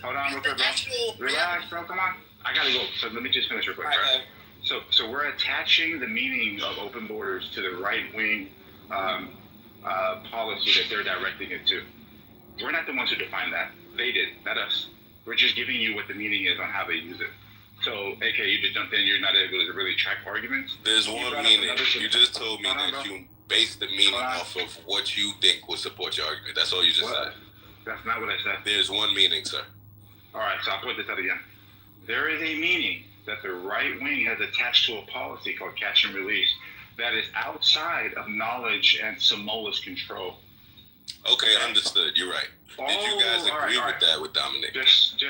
Hold on real quick, bro. Relax, bro. Come on. I gotta go. So let me just finish real quick, right? So we're attaching the meaning of open borders to the right-wing policy that they're directing it to. We're not the ones who defined that. They did, not us. We're just giving you what the meaning is on how they use it. So, AK, you just jumped in. You're not able to really track arguments. There's one meaning. You just told me that you base the meaning off of what you think would support your argument. That's all you just said. That's not what I said. There's one meaning, sir. All right, so I'll put this out again. There is a meaning that the right wing has attached to a policy called catch and release that is outside of knowledge and Samola's control. Okay, understood. You're right. Did you guys agree with that with Dominic? Just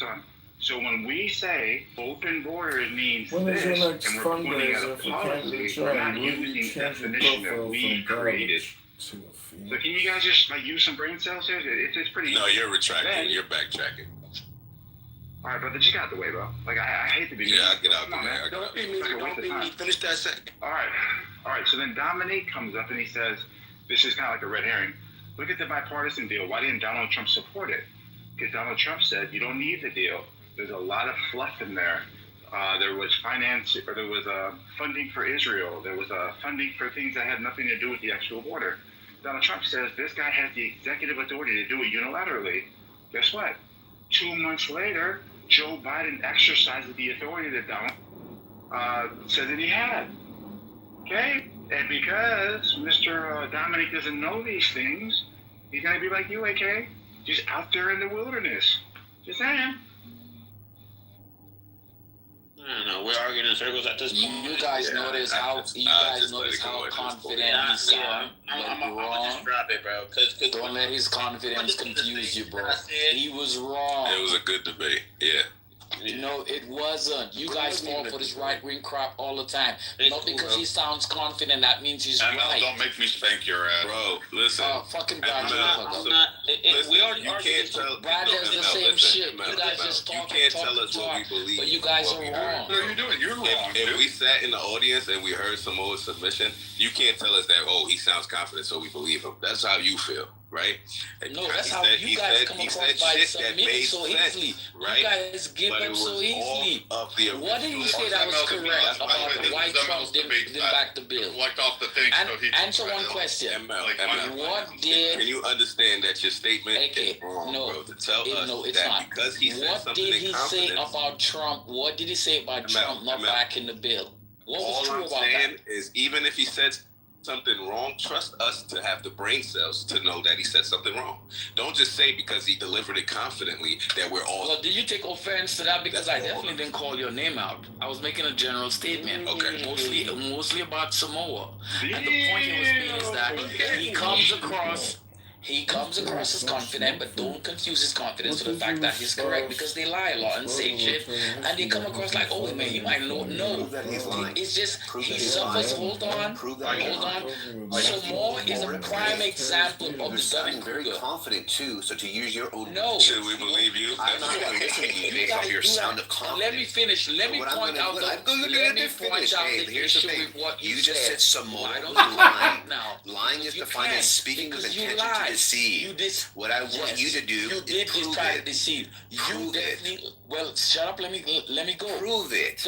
on. So when we say open borders means When is this, your next and we're putting out a fundraiser for policy, we're not Will you using the change your definition that profile we from created. garbage to a fee? So can you guys just use some brain cells here? It's pretty. No, you're retracting. You're backtracking. All right, brother, just get out the way, bro. Like I hate to be. Yeah, I get out the way. Don't be me. Finish that second. All right. So then Dominique comes up and he says, "This is kind of like a red herring. Look at the bipartisan deal. Why didn't Donald Trump support it? Because Donald Trump said you don't need the deal. There's a lot of fluff in there. There was funding for Israel. There was funding for things that had nothing to do with the actual border. Donald Trump says this guy has the executive authority to do it unilaterally. Guess what? 2 months later, Joe Biden exercised the authority that Donald said that he had. Okay? And because Mr. Dominic doesn't know these things, he's going to be like you, AK, just out there in the wilderness. Just saying. I don't know. We're arguing in circles at this point. You guys notice how confident he sounds. I'm just drop it, bro. Don't let his confidence confuse you, bro. He was wrong. It was a good debate. Yeah. No, it wasn't. You guys fall for this right-wing crap all the time. Not because he sounds confident, that means he's right. Don't make me spank your ass. Bro, listen. Fucking Brad, you can't tell. Brad does the same shit. You guys just talk. You can't tell us what we believe. But you guys are wrong. What are you doing? You're wrong. If we sat in the audience and we heard Samoa's submission, you can't tell us that, he sounds confident, so we believe him. That's how you feel, right? No, that's how you guys come across by submitting so easily. Right? You guys give up so easily. What did he say that was correct about why Trump didn't back the bill? Answer one question. What did... Can you understand that your statement is wrong, bro? To tell us that because he said something in confidence... What did he say about Trump? What did he say about Trump not backing the bill? What was true about that? All I'm saying is even if he said something wrong, trust us to have the brain cells to know that he said something wrong. Don't just say because he delivered it confidently that we're all... Well, did you take offense to that? Because I definitely didn't call your name out. I was making a general statement. Okay. Mostly about Samoa. And the point he was making is that he comes across as confident, but don't confuse his confidence with the fact that he's correct, because they lie a lot and say shit, and they come across like, oh man, he might not know. It's just, he suffers, hold on. Samoa is a prime example of the Dunning very confident too, so to use your own... No. Should we believe you? I'm not going to listen to you based off your sound of confidence. Let me finish. Let me point out the issue with what you just said Samoa was lying. Lying is defined as speaking with intention to deceive. What I want you to do is prove try it. to deceive. You definitely... Well, shut up. Let me go. Prove it.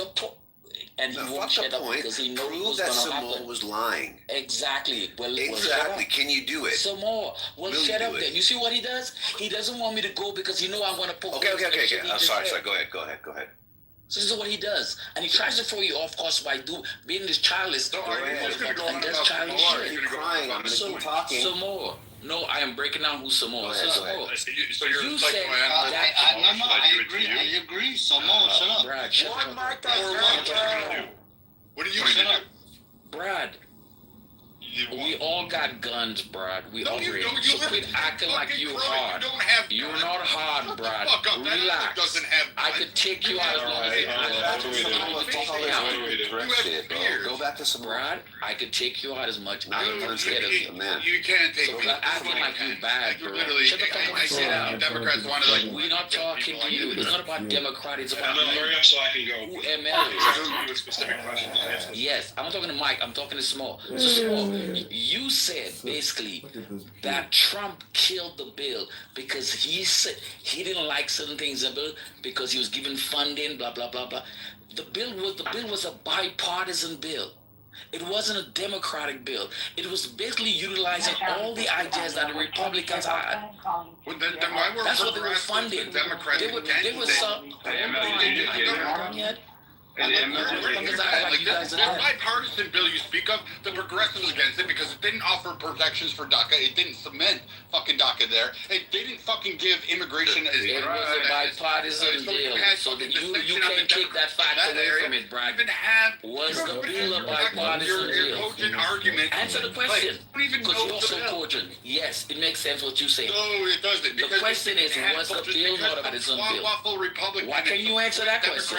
And he won't shut up because he knows what's going to happen. Samoa was lying. Exactly. Well, exactly. Can you do it? Samoa. Well, shut up then. You see what he does? He doesn't want me to go because he know I'm going to poke. Okay. I'm sorry. Go ahead. So this is what he does, and he tries to throw you off course by being this childless. And does childish shit. You're crying. I'm going to keep talking. Samoa. No, I am breaking down who Samoa is. So you're you like, said I agree. Samoa, shut up. Brad, shut up. What are you going to do? Brad. We all got guns, Brad. We all agree. So quit acting like you're hard. You're not hard, Brad. Relax. I could take you out Go back to some Brad, I could take you out as much as I'm scared of you. You can't take me. Acting like you bad, bro. Shut the fuck up and sit down. Democrats want to we're not talking to you. It's not about Democrat. It's about so I can go. who ML is. Yes, I'm talking to Mike. I'm talking to Small. So Small, You said basically that Trump killed the bill because he said he didn't like certain things in the bill because he was given funding, blah blah blah blah. The bill was a bipartisan bill. It wasn't a Democratic bill. It was basically utilizing all the ideas that the Republicans had. Well, then why were That's what they were funding. They were some. That bipartisan bill you speak of, the progressives against it because it didn't offer protections for DACA. It didn't cement fucking DACA there. It didn't fucking give immigration. It was a bipartisan bill, so that you can't take that fact away from it, Brad. Was the bill a bipartisan bill? Answer the question, because you're so cogent. Yes, it makes sense what you say. No, it doesn't. The question is, was the bill not a bipartisan bill? Why can you answer that question?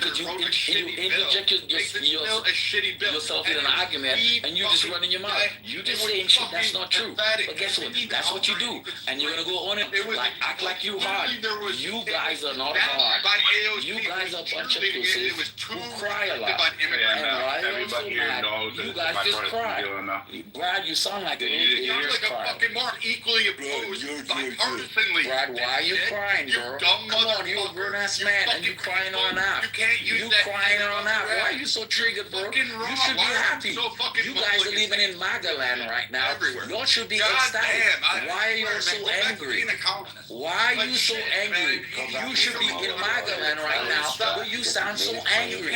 Because you interject yourself in an argument and you just running your mouth. You just saying shit that's not true. But guess what? That's what you do. And you're gonna go on it like act like you hard. You guys are not hard. You guys are a bunch of pussies who cry a lot. And why you're so mad, you guys just cry. Brad, you sound like a little bitch crying. Equally opposed bipartisanly. Brad, why are you crying, bro? Come on, you're a grown ass man and you crying on app. You crying on app. Why are you so triggered, bro? You should be happy. You guys are living in MAGA land right now. Y'all should be ecstatic. Why are you so angry? Why are you so angry? You should be in MAGA land right now, but you sound so angry.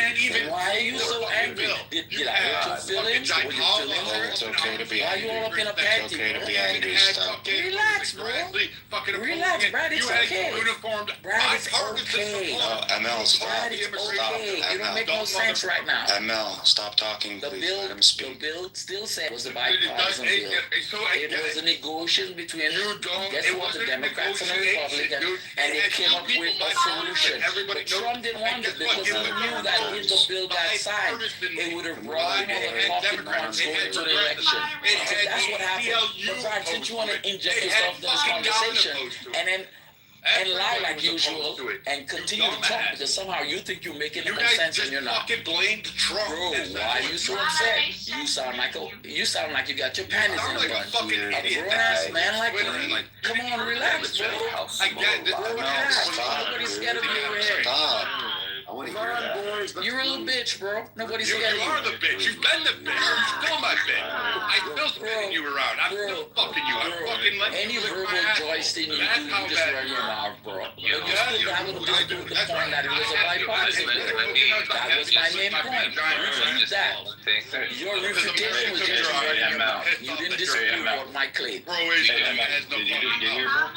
Why are you so angry? Did I hurt your feelings? Were your feelings hurt? It's okay to be Why angry. you all up in a panty? It's okay to be angry. Stop. Relax, bro. Relax, Brad. It's okay. Brad, it's okay. ML, stop. Brad, it's okay. You don't make no sense right now. ML, stop talking, The please. bill, Let him speak. the bill still said it was a bipartisan bill. It was a negotiation between, guess what, the Democrats and the Republicans, and they came up with a solution. But Trump didn't want the bill because he knew that if the bill got signed, it would have brought him all the talking points going into the election. So that's what happened. But Brad, since you want to inject yourself in this conversation, and lie like usual and continue to talk because somehow you think you're making no sense and you're not. Blamed Trump. Bro, why are you so upset? You sound like you got your panties in a bunch. A grown ass man like you. Come on, relax, bro. I get it. Relax. Nobody's scared of you over here. Stop. I want to hear that. You're a little bitch, bro. Nobody's You scared of you. are the bitch. You've been the bitch. You're still my bitch. I still spinning you around. I'm still fucking you. I'm fucking letting Any you lick verbal my asshole. joysting you That's do, how you just bad run you your are. mouth, bro. But you Yeah, still have to prove the point that it was a bipartisan bill. That was my main point. Refute that. Your refutation was just running your mouth. You didn't dispute what my claim. Croatia has no Did you just get here, bro?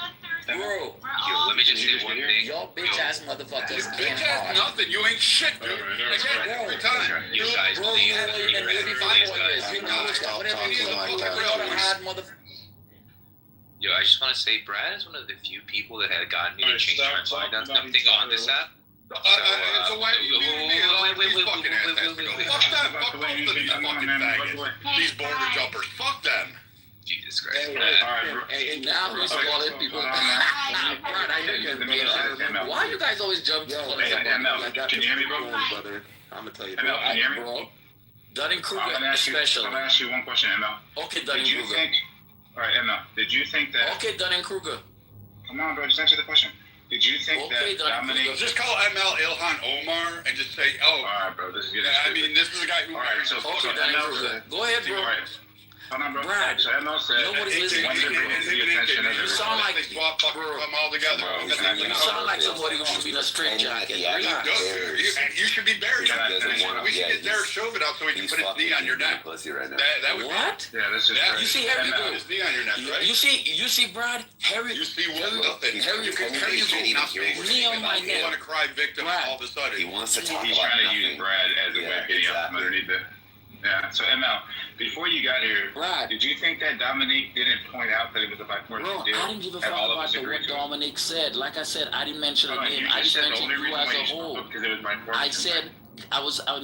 Bro, Let me just say one thing. y'all bitch ass motherfuckers bitch ain't ass hard. nothing. You ain't shit, dude. Again, every time. You guys Bro, believe you that ain't even you're 35 these years. guys. You know Stop whatever you talking like that, you're a please. hard mother. Yo, I just want to say, Brad is one of the few people that had gotten me to Alright, change stop my mind talking on about something each on other. this app. So why you these fucking assholes to go? Fuck them. Fuck both of these fucking faggots. These border jumpers. Fuck them. Jesus Christ. Hey, now who's calling people? Brad, I know you're a Why you guys always jump to Hey, ML, can you hear me, bro? Brother, I'm gonna tell you. ML, can you hear me? bro. Dunning-Kruger I'm gonna ask special. you one question, ML. Okay, Did you Dunning-Kruger. think? All right, ML. Did you think that? Okay, Dunning-Kruger. Come on, bro. Just answer the question. Did you think Okay, that Dominic? Just call ML Ilhan Omar and just say, oh. All right, bro. This is getting I stupid. mean, this is a guy who. All right, so Okay, ML Dunning-Kruger. said. Go ahead, bro. All right. Hold on, bro. Brad, So ML said. nobody's listening One to of you, the bro. the attention of You sound like They swap fucking come all together. you sound like somebody who should be in a straitjacket. Relax. You should be buried. We should get Derek Chauvin out so he can He's put his knee on your neck. pussy right now. That would What? Yeah, this is. Yeah, You see Harry go. his knee on your neck, right? You see, Brad, Harry. You see what nothing. Harry, You can Harry, Harry go not be knee on my you neck. want to cry victim Brad. all of a sudden. He wants to talk He's about trying to nothing. use Brad as a way of getting out from underneath it. Yeah. So ML, before you got here, Brad. did you think that Dominique didn't point out that it was a bipartisan Bro, deal? I didn't give a and fuck all of about us what agreed to it? Dominic said. Like I said, I didn't mention a No, name. you I just said the mentioned only you reason as why a you spoke whole. up because it was bipartisan. I said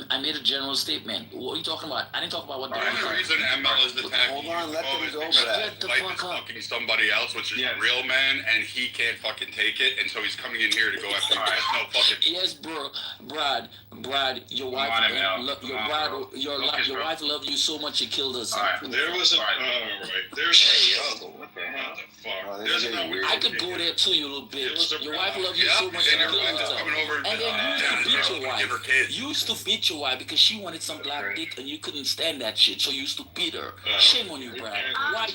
I made a general statement. What are you talking about? I didn't talk about what The Dominic only said. reason ML is attacking Hold on, let them go, because Brad. his wife is fucking somebody else, which is a real man, and he can't fucking take it, and so he's coming in here to go after you. No fucking. Yes, bro, Brad. Brad, your wife, your wife loved you so much she killed herself. Alright, there was a I could go there too, you little bitch. Your wife loved you so much she killed herself. And then you used to beat your wife. You used to beat your wife because she wanted some black dick and you couldn't stand that shit, so you used to beat her. Shame on you, Brad. Why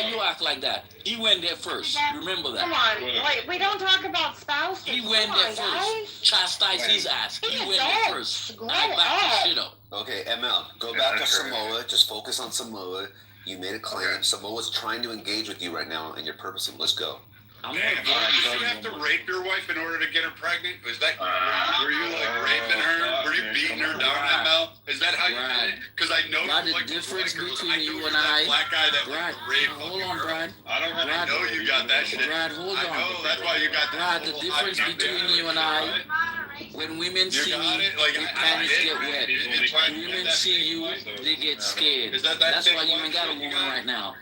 you act like that? He went there first. Remember that. Come on, wait, we don't talk about spouses. He went there first. Chastise his ass. He went there first. I back the shit up. Okay, ML, go back to Samoa. Just focus on Samoa. You made a claim. Samoa's trying to engage with you right now, and you're purposing. Let's go. Did you have to rape your wife in order to get her pregnant? Was that were you like raping her? Were you beating her down, ML? Is that how you did it? Because I know the difference between you and I. Black guy that Brad, hold on, Brad. I know you got that shit. Brad, hold on. I know that's why you got that. Brad, the difference between you and I. When women see you, their panties get wet. When women see you, they get scared. That's why you ain't got a woman right now.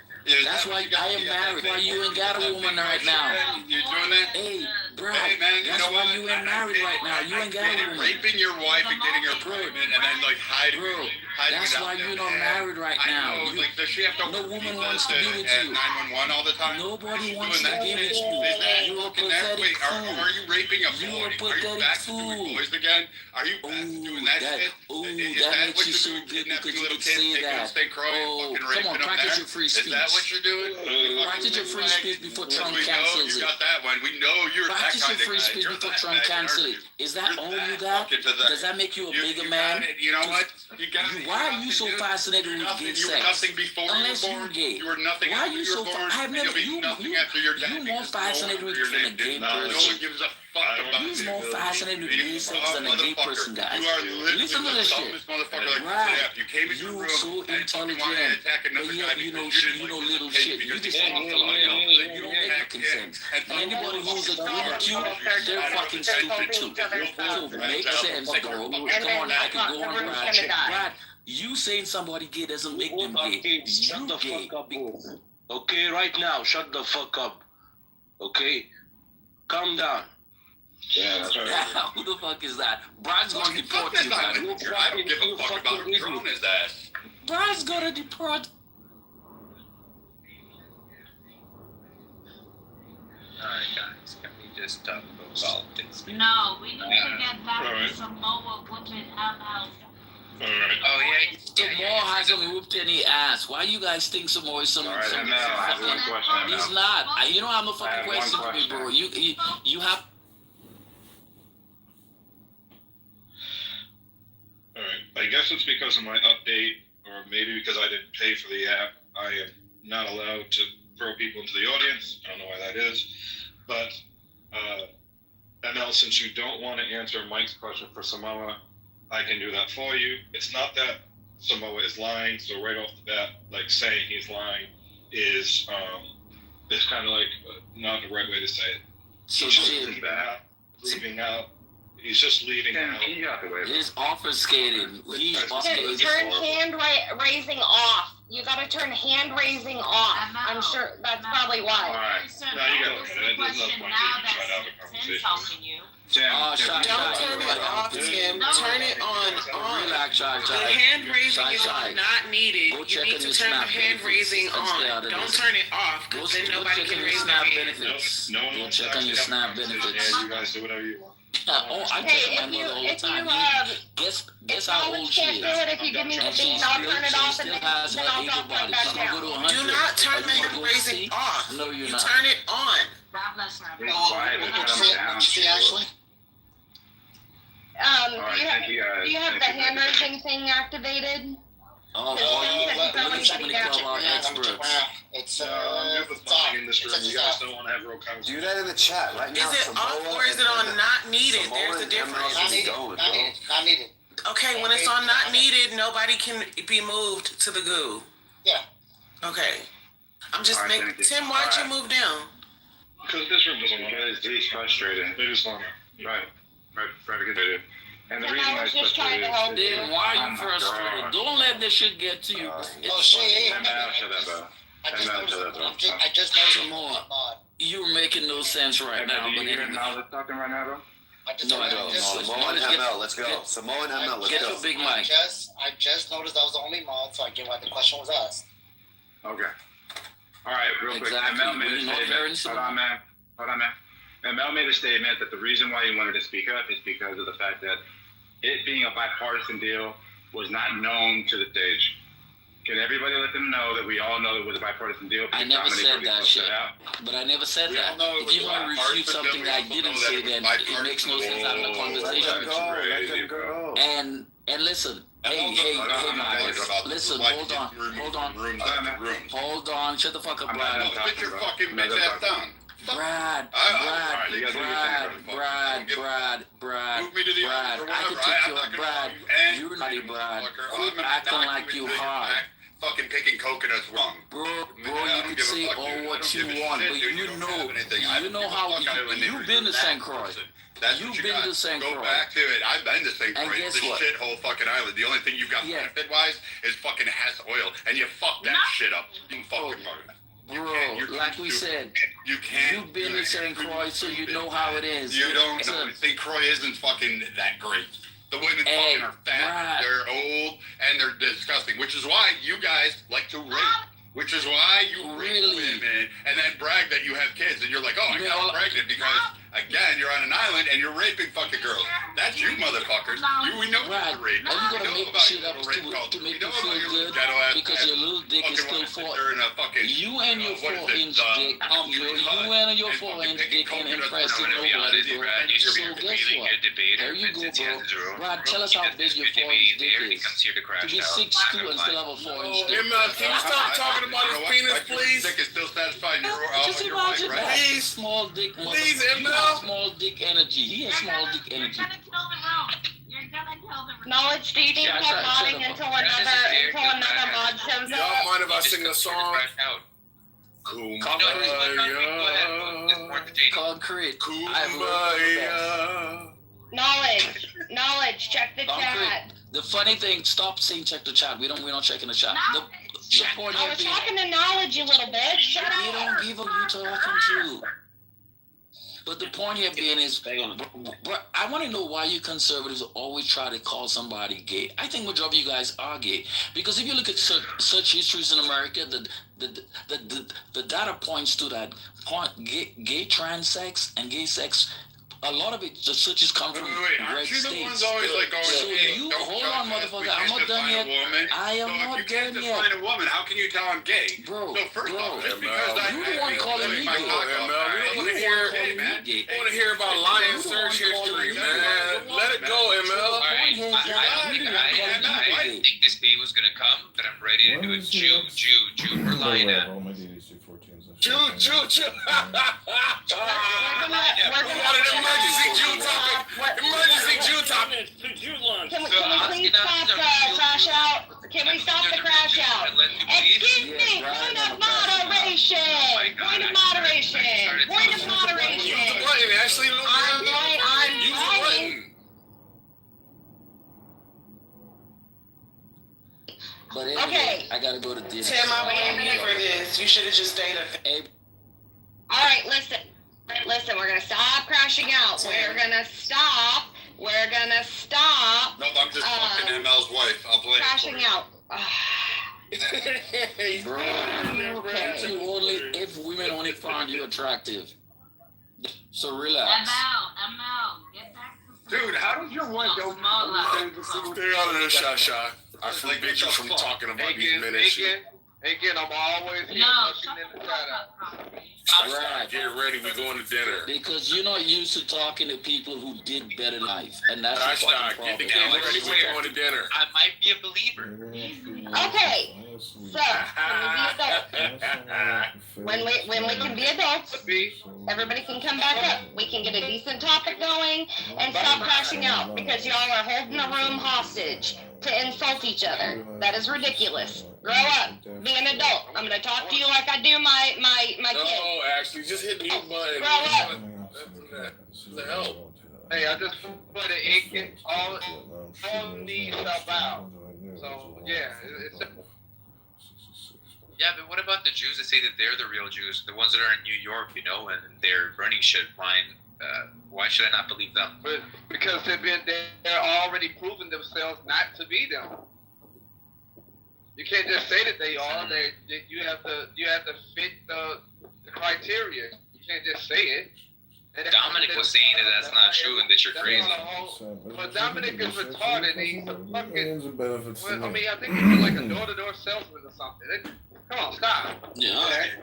That's why I am married. Why you ain't got a woman right now? You're doing that? Hey, Brad, that's why you ain't married right now. You ain't got a woman. Raping your wife and getting her pregnant and then like hiding it. That's why you're not married right now. Does she have to? No woman wants to be with you. 911 all the time. Nobody wants to be with you. You're a pathetic fool. Are you raping a boy? You're a pathetic fool. Boys again? Are you doing that shit? That makes you so good because you can say that. Oh, come on, practice your free speech. Is that what you're doing? Practice your free speech before Trump cancels it. You got that one. We know you're that Practice kind your free of guy. speech before Trump cancels it. Is that all you got? Does that make you a bigger man? You know what? Why are you so fascinated with gay sex? You were nothing before Unless you were born. you're gay. You were nothing Why are after you you so? were born. I have never. You'll be nothing after your dad. You more fascinated with a gay No one person. gives a fuck about You're more fascinated with gay sex than a gay person, guys. You are literally Listen to the this shit. dumbest motherfucker Right. You came into the You're room so and intelligent, wanted to attack another but guy yet you because know didn't little like his shit. You opinion just because talk he a lot. didn't You don't make consent. And anybody who's agreeing with you, they're fucking stupid too. So make sense, bro. Come on, I can go on, Brad. Brad, you saying somebody gay doesn't make them gay. Shut the gay. fuck up, bro. Okay, right now, shut the fuck up. Okay? Calm down. Yeah, that's right. Who the fuck is that? Brad's gonna deport you, man. I don't give a fuck about him throwing his ass. Brad's gonna deport. Alright, guys, can we just talk about politics? No, we need to get back to Samoa women out. Oh yeah, Samoa hasn't whooped any ass. Why you guys think Samoa is some? I have one question. He's not. You don't have a fucking question for me, bro. You have. Alright, I guess it's because of my update, or maybe because I didn't pay for the app. I am not allowed to throw people into the audience. I don't know why that is. But, ML, since you don't want to answer Mike's question for Samoa, I can do that for you. It's not that Samoa is lying, so right off the bat, like saying he's lying is kind of like not the right way to say it. So he's just leaving out. He's just leaving out. He's obfuscating. Turn hand raising off. You gotta turn hand raising off. I'm sure that's probably why. Alright. No, you gotta look at it. There's no point in trying to have a conversation. Don't turn it off, Tim. Turn it on. The hand raising is not needed. You need to turn the hand raising on. Don't turn it off, because then nobody can raise their hand. Go check on your SNAP benefits. Yeah, you guys do whatever you want. I check my mother all the time. Guess how old she is. If you give me the bean, I'll turn it off and then I'll drop right back down. Do not turn the hand raising off. No, you're not. Turn it on. See, Ashley? Do you have the hand raising thing activated? Oh, look at so many club experts. It's I'm good with money in this room. You guys don't want to have real conversation. Do that in the chat right now. Is it off or is it on not needed? There's a difference. Not needed. Okay, when it's on not needed, nobody can be moved to the goo. Yeah. Okay. I'm just making. Tim, why'd you move down? Because this room doesn't want to. He's frustrated. They just want to. Right to get it. And the reason I was just trying to help you. Then why are you frustrated? Don't let this shit get to you. I just know You're making no sense right now. But talking right now, bro? No, I don't. Samoa and ML, let's go. Samoa and ML, let's Get go. your big mic. I just noticed I was the only mod, so I get why the question was asked. Okay. All right, real quick. Exactly. ML made a statement. Hold on, man. ML made a statement that the reason why he wanted to speak up is because of the fact that it being a bipartisan deal was not known to the stage. Can everybody let them know that we all know it was a bipartisan deal? I never said that shit. But I never said that. If you're going to refute something that I didn't say, then it makes no sense having a conversation. Let them go. And listen, hey, Marcus, listen, hold on, shut the fuck up, Brad. Get your fucking bitch ass down. Brad, I could take your Brad. You're naughty, Brad. Quit acting like you hard. Fucking picking coconuts wrong. Bro, you can say all what you want, but you know how you've been to St. Croix. You've been to St. Croix. Go back to it. I've been to St. Croix. And guess It's a what? shithole fucking island. The only thing you got benefit-wise is fucking Hess oil, and you fucked that shit up. You fucking Bro, like we said, you've been to St. Croix, so you know how it is. You don't know. St. Croix isn't fucking that great. The women fucking are fat, they're old, and they're disgusting, which is why you guys like to rape. Which is why you rape women and then brag that you have kids, and you're like, oh, I got pregnant because, again, you're on an island and you're raping fucking girls. That's you, motherfuckers. We know you're rape. Are you gonna make shit up to make you feel good because your little dick is still 4? You and your 4-inch dick, you and your 4-inch dick ain't impressing nobody, bro. So guess what? There you go, bro. Rod, tell us how big your 4-inch dick is. To be 6'2" and still have a 4-inch dick. Can you stop talking about his penis, please? Dick is still satisfying Just your imagine wife, that. right? Small dick. Please, You have small dick energy. He has small dick energy. Knowledge, do you need more modding until another mod shows Y'all up? mind if I sing a song? Concrete. Knowledge, check the chat. The funny thing, stop saying check the chat. We're not checking the chat. The point I was talking to Knowledge, you little bitch. Shut up. We don't give a you talking to. But the point here being is, I want to know why you conservatives always try to call somebody gay. I think majority of you guys are gay. Because if you look at such histories in America, the data points to that gay trans sex and gay sex. A lot of it, the searches come from red states. The ones always like going, so you hold on, motherfucker. I'm not done yet. I am not done yet. Define a woman. How can you tell I'm gay? Bro, so first off, just because you the one calling me gay. We don't want to hear about lion search history, man. Let it go, ML. I didn't think this day was gonna come, but I'm ready to do it. Jew, we're lying at. Jew. Emergency Jew topic. Can we please stop the crash out? Can we stop the crash out? Excuse me, point of moderation. Point of moderation. Point of moderation. Use the button, Ashley. I'm trying. But anyway, okay. I gotta go to dinner. Tim, I blame you for this. You should have just stayed up. All right, listen. We're gonna stop crashing out. We're gonna stop. No, I'm just fucking ML's wife. I'll blame crashing out. Bro, you only if women only found you attractive. So relax. ML, get back to dude, how does your wife go? Stay out of this, Shasha. I forbid you from talking about these men and shit. Again, I'm always here. Right, get ready. We're going to dinner. Because you're not used to talking to people who did better in life, and that's the problem. Get the kids ready. We're going to dinner. I might be a believer. Okay, so when we can be adults, everybody can come back up. We can get a decent topic going and stop crashing out because y'all are holding the room hostage to insult each other. That is ridiculous. Grow up. Be an adult. I'm going to talk to you like I do my kid. No, actually, just hit the button. Grow up. The hell? Hey, I just put it all these stuff out. So, yeah, it's Yeah, but what about the Jews that say that they're the real Jews, the ones that are in New York, and they're running shit, flying Why should I not believe them? But because they're already proven themselves not to be them. You can't just say that they are. You have to fit the criteria. You can't just say it. Dominic was saying that that's not true and that you're crazy. But Dominic is retarded. He's a fucking. I mean, I think he's like a door-to-door salesman or something. Come on, stop. Yeah,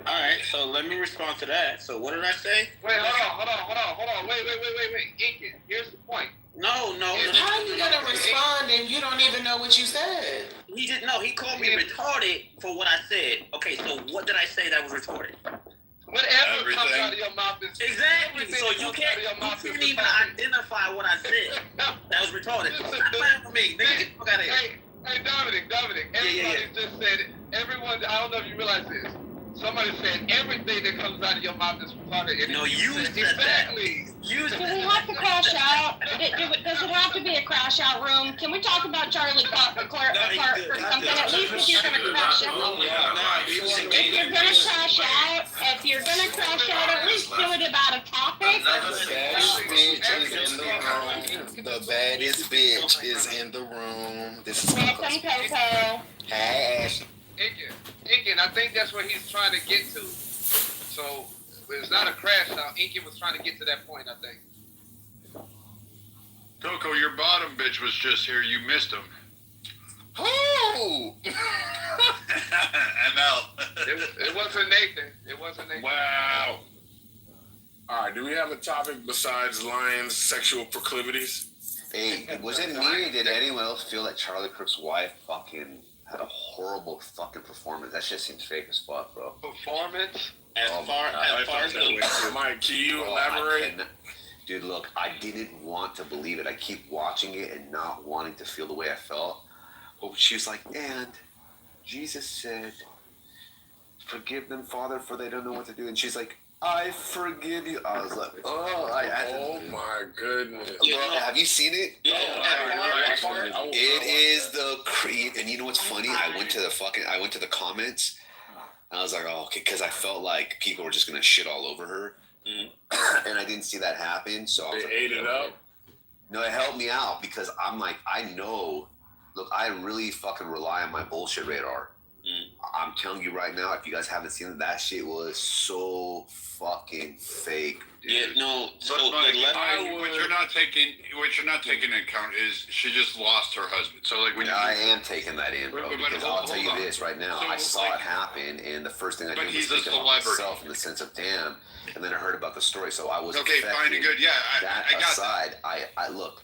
all right. So let me respond to that. So what did I say? Wait, hold on. Wait. Inkin, here's the point. No. How are you gonna respond and you don't even know what you said? He didn't know. He called me retarded for what I said. Okay, so what did I say that was retarded? Whatever comes out of your mouth is exactly. So you can't even identify what I said. That was retarded. Stop playing for me, nigga. Get the fuck out of here. Hey, Dominic. Everybody just said it. Everyone, I don't know if you realize this. Somebody said everything that comes out of your mouth is retarded. No, you said exactly. Do we have to crash out? Does it have to be a crash out room? Can we talk about Charlie Clark for something? At least if you're going to crash out. If you're going to crash out, at least do it about a topic. The baddest bitch is in the room. This is welcome, Coco. Hey, Ash. Inkin, I think that's what he's trying to get to. So it's not a crash out. Inkin was trying to get to that point, I think. Coco, your bottom bitch was just here. You missed him. Oh! ML. It wasn't Nathan. Wow. All right, do we have a topic besides Lions' sexual proclivities? Hey, was it me or did anyone else feel that Charlie Kirk's wife fucking had a horrible fucking performance? That shit seems fake as fuck, bro. Performance? As far as Mike, can you elaborate? Dude, look, I didn't want to believe it. I keep watching it and not wanting to feel the way I felt. But she was like, and Jesus said, forgive them, Father, for they don't know what to do. And she's like, I forgive you. I was like, oh my goodness. Bro, have you seen it? Yeah. It is the creep. And you know what's funny? I went to the comments. And I was like, oh, okay, because I felt like people were just gonna shit all over her. And I didn't see that happen. So I was ate it up. No, it helped me out because I'm like, I know. Look, I really fucking rely on my bullshit radar. I'm telling you right now, if you guys haven't seen it, that shit was so fucking fake, dude. Yeah, no. But what you're not taking into account is she just lost her husband. So like when I am taking that in, bro. Because I'll tell you this right now. I saw it happen, and the first thing I did was think about myself in the sense of damn. And then I heard about the story, so I was okay. Fine and good. Yeah, I got aside. I look.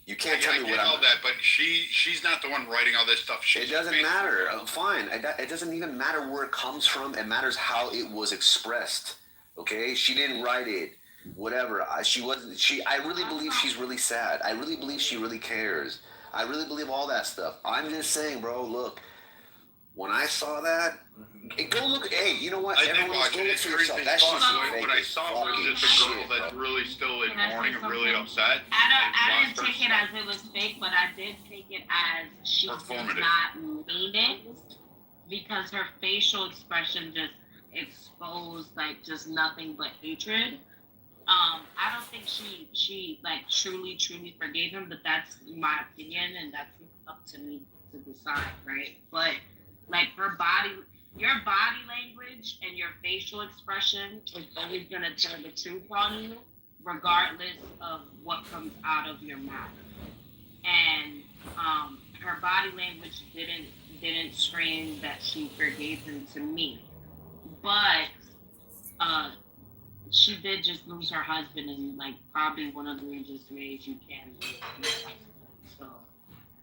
You can't tell me what all that, but she's not the one writing all this stuff. It doesn't matter. Fine. It doesn't even matter where it comes from. It matters how it was expressed. Okay? She didn't write it. Whatever. I really believe she's really sad. I really believe she really cares. I really believe all that stuff. I'm just saying, bro, look. When I saw that, go look. Hey, you know what? Everyone go look for yourself. That shit's fake. What I saw was just a girl that's really still in mourning and really upset. I didn't take it as it was fake, but I did take it as she did not mean it because her facial expression just exposed like just nothing but hatred. I don't think she like truly forgave him, but that's my opinion and that's up to me to decide, right? But like your body language and your facial expression is always going to tell the truth on you, regardless of what comes out of your mouth. And her body language didn't scream that she forgave him to me, but she did just lose her husband in like probably one of the weirdest ways you can lose. So,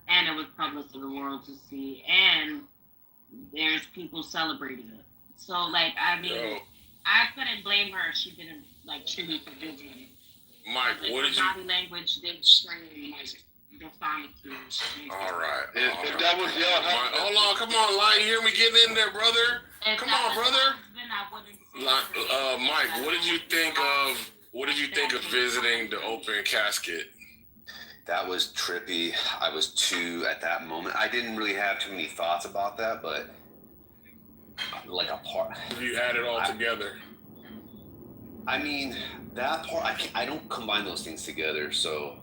and it was public to the world to see, and there's people celebrating it. So, like, I mean, I couldn't blame her if she didn't, like, truly forgive him. Mike, what did you... body language did scream, like, defamatory. All right. If that was your husband... Hold on, come on, Light, you hear me getting in there, brother? Come on, brother. Mike, what did you think of visiting the open casket? That was trippy. I was at that moment. I didn't really have too many thoughts about that, but like a part. You add it all together. I mean, that part, I don't combine those things together. So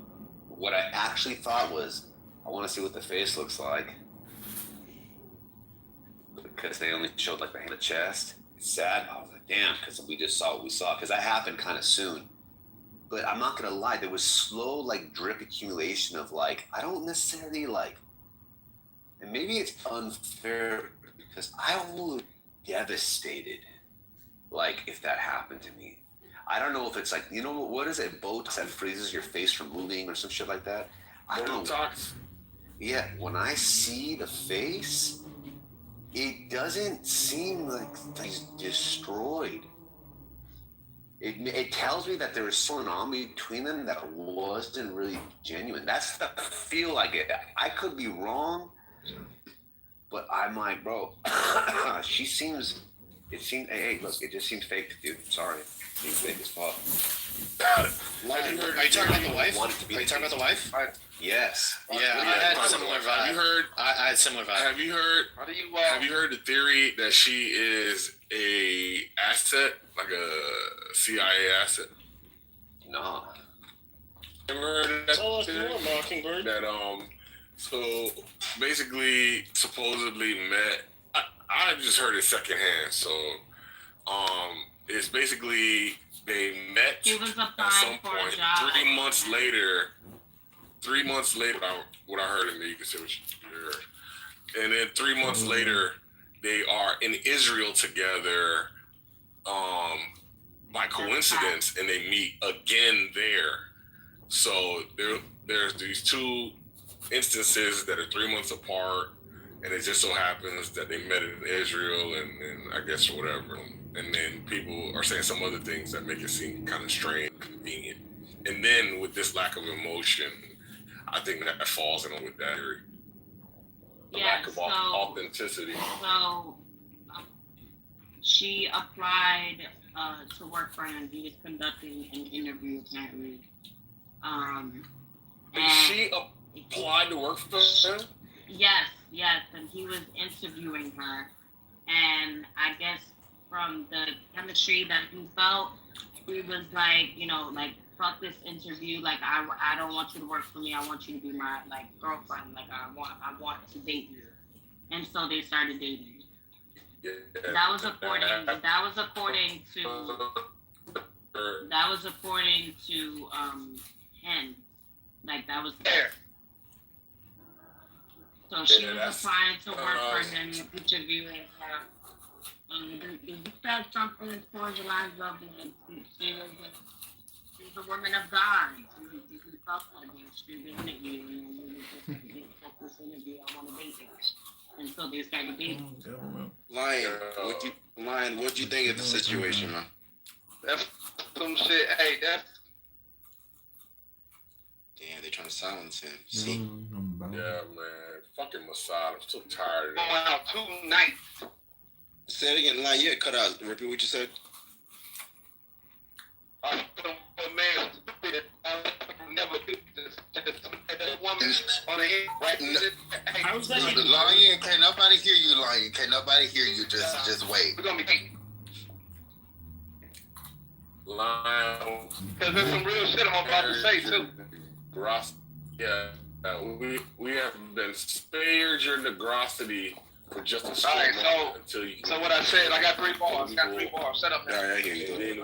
what I actually thought was, I want to see what the face looks like. Because they only showed like the chest. It's sad. I was like, damn, because we just saw what we saw. Because that happened kind of soon. But I'm not going to lie, there was slow like drip accumulation of like, I don't necessarily like, and maybe it's unfair because I would be devastated like if that happened to me. I don't know if it's like, you know, what is it? Botox that freezes your face from moving or some shit like that. I don't know. Yeah, when I see the face, it doesn't seem like he's destroyed. It tells me that there was something on between them that wasn't really genuine. That's the feel I get. I could be wrong, but I'm like, bro, she seems, hey, look, it just seems fake, dude. Sorry. It seems fake as fuck. Are you talking about the wife? Are you talking about the wife? Yes. Yeah, I had similar vibe. Have you heard? I had similar vibe. Have you heard? Have you heard the theory that she is a asset, like a CIA asset? No. Ever heard of that? Tell us more, Mockingbird. That so basically, supposedly met. I just heard it secondhand. So it's basically they met He was at applying some for a point. job. 3 months later. 3 months later, what I heard, and then you can say what you heard. And then 3 months later, they are in Israel together by coincidence, and they meet again there. So there's these two instances that are 3 months apart, and it just so happens that they met in Israel, and I guess whatever. And then people are saying some other things that make it seem kind of strange, convenient. And then with this lack of emotion, I think that falls in with that theory. The lack of authenticity. So she applied to work for him. He was conducting an interview apparently. She applied to work for him? Yes, and he was interviewing her. And I guess from the chemistry that he felt, he was like, you know, like, fuck this interview. Like, I don't want you to work for me. I want you to be my, like, girlfriend. Like, I want to date you. And so they started dating. Yeah. That was according to him. Like, that was there. So she was applying to work for him, interviewing her. He said something towards the lines of she's a woman of God. He felt like she was an interview, and this interview, I want to date her. And so they started dating. Lion, what'd you think of the situation, man? That's some shit. Hey, that's. Damn, they're trying to silence him. See? Yeah, man. Fucking Mossad. I'm so tired of it. Going out 2 nights. Say it again, Lion. Yeah, cut out. Repeat what you said. I never do this. Woman on the head, right? I was Lion, can't nobody hear you, Lion. Can't nobody hear you. Just wait. We're gonna be dating. Lion. Because there's some real shit I'm about to say too. Yeah, we have been spared your negrosity for just a short moment until you. So what I said, I got 3 bars. Shut up now. All right, I hear you.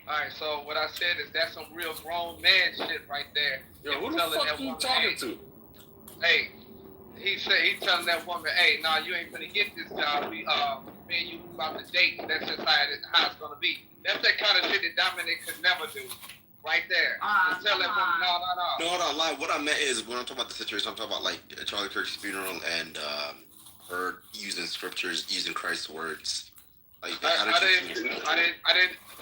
Alright, so what I said is that's some real grown man shit right there. Yo, who the fuck you talking to? Hey, he's telling that woman, hey, nah, you ain't gonna get this job. Me and you about to date. That's just how it's gonna be. That's that kind of shit that Dominic could never do. Right there. Tell that woman, no. No, hold on, Lion. What I meant is, when I'm talking about the situation, I'm talking about, like, Charlie Kirk's funeral and her using scriptures, using Christ's words. Like, I didn't.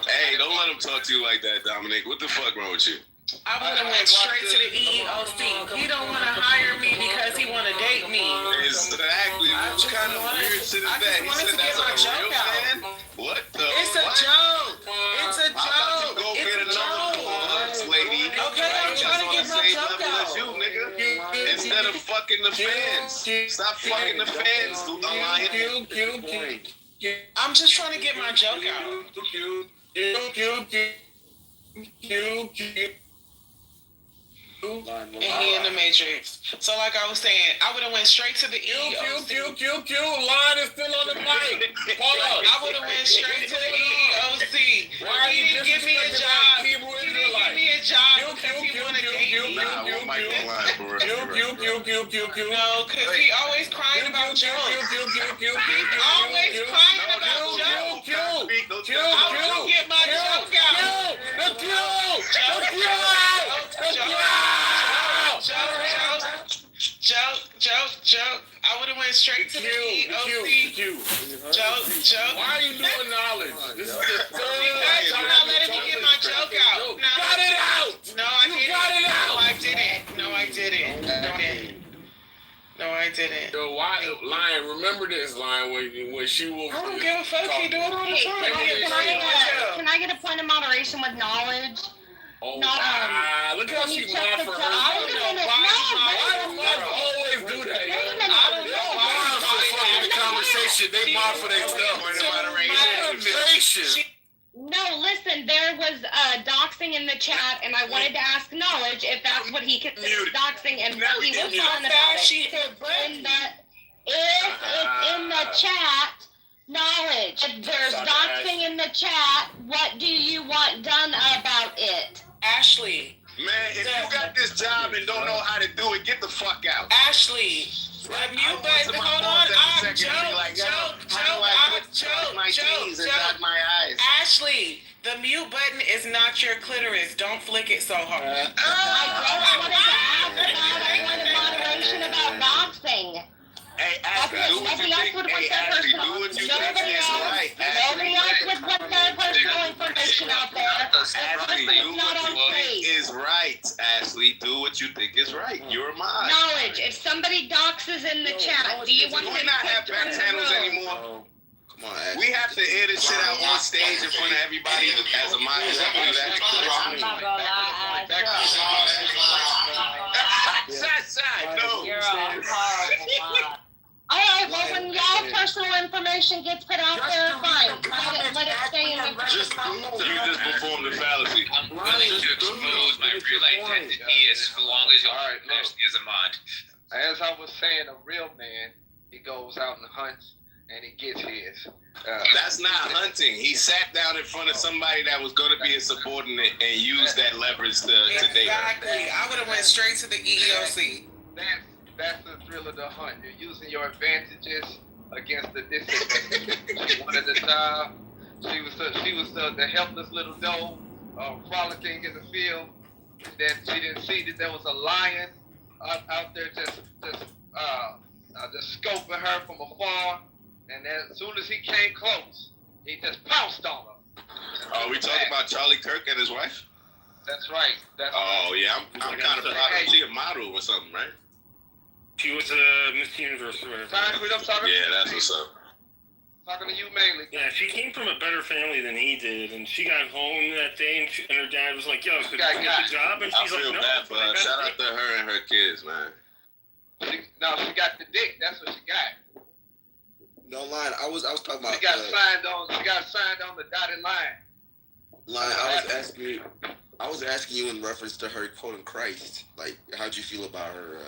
Hey, don't let him talk to you like that, Dominic. What the fuck wrong with you? I would have went straight to the EEOC. He don't want to hire me because he want to date me. Exactly. What kind of weird shit is that? He said that's a real fan? What the It's a joke. It's a joke. Go get another once, lady. Okay, I'm trying to get my joke out. You, nigga. Instead of fucking the fans. Stop fucking the fans, Lion. I'm just trying to get my joke out. And he in the Matrix. So like I was saying, I would have went straight to the EEOC. Line is still on the mic. Hold up. I would have went straight to the EEOC. Why he didn't give me a job. He didn't give me a job because he wanted to date me. No, because he always crying about jokes. He's always crying about jokes. I want to get my joke out. Joke. I would have went straight to the EOC. Joke. Why are you doing knowledge? This is the third because you're not letting me get my joke out. You got it out. No, I didn't. Got it out. No, I didn't. Yo, why, Lion? Remember this, Lion, when she will. I don't give a fuck. He doing it all the time. Can I get a point of moderation with knowledge? Oh, look how she mod for her. I don't know why always do that, yo. I don't know why. The conversation, they mod for their stuff. Moderation. No, listen, there was doxing in the chat, and I wanted to ask Knowledge if that's what he considers doxing and what he was on about it. If it's in the chat, Knowledge, if there's doxing in the chat, what do you want done about it? Ashley. Man, if you got this job and don't know how to do it, get the fuck out. Ashley. The mute button, hold on. Ashley, the mute button is not your clitoris. Don't flick it so hard. I wanted to ask about moderation about doxing. Hey, Ashley, do what you think. Nobody else would put their personal information out there. Ashley, do what you think is right. Ashley, do what you think is right. You're mine. Knowledge. If somebody doxes in the chat, do you want to not have back channels anymore? Come on, Ashley. We have to air this shit out on stage in front of everybody as a mind. I'm not gonna lie, No. You're a horrible mom. Alright, well when y'all personal information gets put out there, fine. Let it stay in the You just performed the fallacy. I'm willing to expose my real identity as long as you'll finish me as a mod. As I was saying, a real man, he goes out and hunts and he gets his. That's not hunting. He sat down in front of somebody that was going to be a subordinate and used that leverage to date her. Exactly. I would have went straight to the EEOC. That's the thrill of the hunt. You're using your advantages against the disadvantages. She wanted the job. She was the helpless little doe frolicking in the field. Then she didn't see that there was a lion out there just scoping her from afar. And then as soon as he came close, he just pounced on her. Are we talking about Charlie Kirk and his wife? That's right. Yeah, I'm kind of proud of her. She a model or something, right? She was Miss Universe or whatever. Yeah, that's what's up. Talking to you mainly. Yeah, she came from a better family than he did, and she got home that day, and her dad was like, "Yo, could you get the job?" And she's like, "No." Bad, shout out to her and her kids, man. She got the dick. That's what she got. No line. I was talking about. She got signed on the dotted line. I was asking you in reference to her quoting Christ. Like, how'd you feel about her?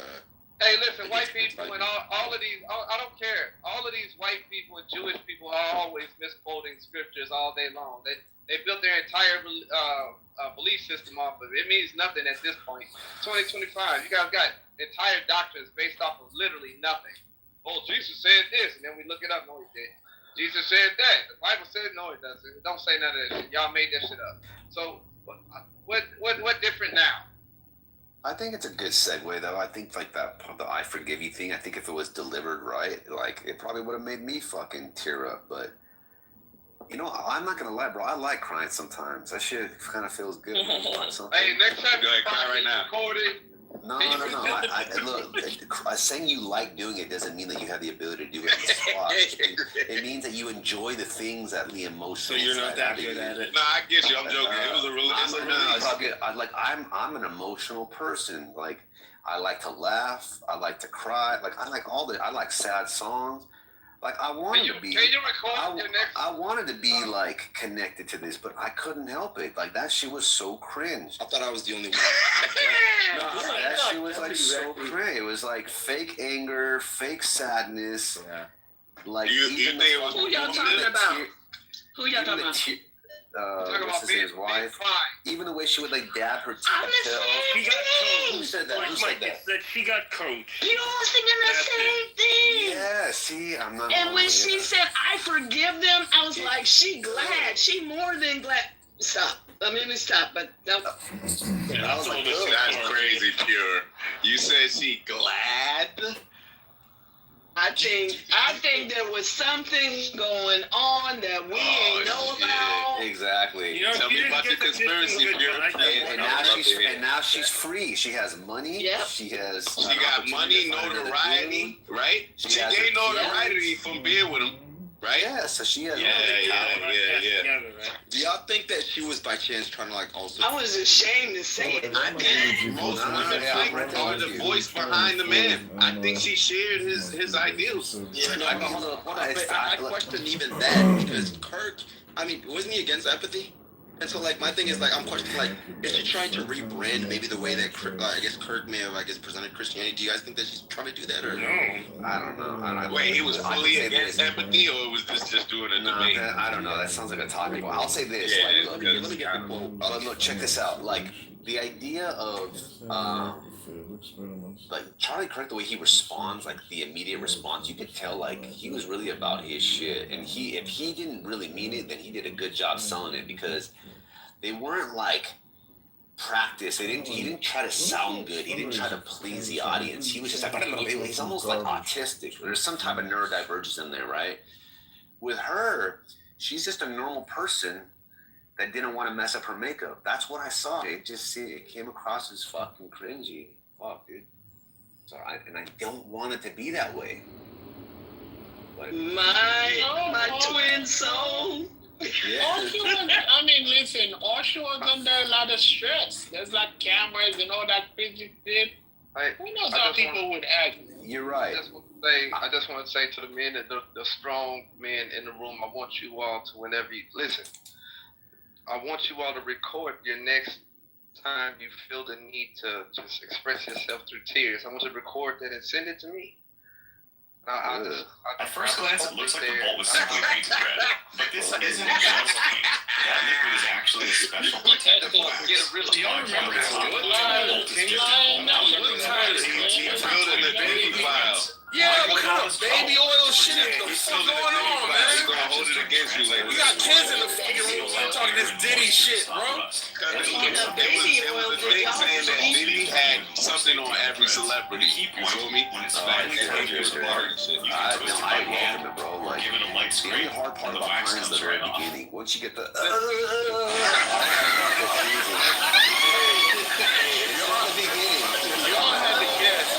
Hey, listen, white people and all of these, I don't care. All of these white people and Jewish people are always misquoting scriptures all day long. They built their entire belief system off of it. It means nothing at this point. 2025, you guys got entire doctrines based off of literally nothing. Oh, Jesus said this, and then we look it up. No, he did. Jesus said that. The Bible said no, it doesn't. It don't say none of that shit. Y'all made that shit up. So, what different now? I think it's a good segue, though. I think like the "I forgive you" thing. I think if it was delivered right, like it probably would have made me fucking tear up. But you know, I'm not gonna lie, bro. I like crying sometimes. That shit kind of feels good. Hey, next time go ahead, cry right now. No. Look, saying you like doing it doesn't mean that you have the ability to do it on the spot. It means that you enjoy the things that the emotional. So you're not that good at it. No, I get you. I'm joking. It was a release. I'm an emotional person. Like, I like to laugh. I like to cry. Like, I like sad songs. Like I wanted to be. Can you record your next? I wanted to be like connected to this, but I couldn't help it. Like that shit was so cringe. I thought I was the only one. That shit was like so cringe. It was like fake anger, fake sadness. Yeah. Like you think it was Who y'all talking about? Who y'all talking about? What's his wife? Even the way she would like dab her tail. She got coached. Who said that? Who said that? She got coached. You was thinking the same thing. Yeah, see, I'm not. And when she said, I forgive them, I was like, she glad. She more than glad. Stop. Let me stop. But no. I was like, that's crazy, Pure. You said she glad? I think there was something going on that we ain't know about. Exactly. You know, tell me about the conspiracy, Pure. And now she's free. She has money. Yep. She got money, notoriety, right? She gained notoriety from being with him, right? Yeah, so she has Yeah. Do y'all think that she was by chance trying to like also? I was ashamed to say it. I think most women are the voice behind the man. I think she shared his ideals. Yeah, no, hold on. I question even that because Kirk. I mean, wasn't he against empathy? And so, like, my thing is, like, I'm questioning, like, is she trying to rebrand maybe the way that, I guess, Kirk may have, presented Christianity? Do you guys think that she's trying to do that, or? No. I don't know. Wait, he was fully against empathy, or was this just doing it to me? I don't know. That sounds like a talking point. I'll say this. Yeah, let me get the quote. But look, check this out. Like, the idea of, like, Charlie Kirk, the way he responds, like, the immediate response, you could tell, like, he was really about his shit. And if he didn't really mean it, then he did a good job selling it because they weren't like practice. He didn't try to sound good. He didn't try to please the audience. He was just like, he's almost like autistic. There's some type of neurodivergence in there, right? With her, she's just a normal person that didn't want to mess up her makeup. That's what I saw. It came across as fucking cringy. Fuck, dude. And I don't want it to be that way. But my twin soul. Yeah. All humans, I mean, listen, all shows under a lot of stress. There's like cameras and all that crazy shit. Who knows how people would act? You're right. I just want to say to the men, that the strong men in the room, I want you all to, whenever you listen, I want you all to record your next time you feel the need to just express yourself through tears. I want you to record that and send it to me. At first glance, it looks like the bolt was simply painted red, but this isn't just paint. That liquid is actually a special protective wax. Do y'all remember how the bolt is different from the baby files? Yeah, what kind of baby oil shit is the fuck going on, man? He's gonna hold it against you later. We got kids in the fucking room. I'm talking this Diddy shit, bro. It was a thing saying that Diddy had something on every celebrity. You feel me? I welcome it, bro. Like, the only hard part about Pine is the very beginning. Once you get the Y'all had to guess.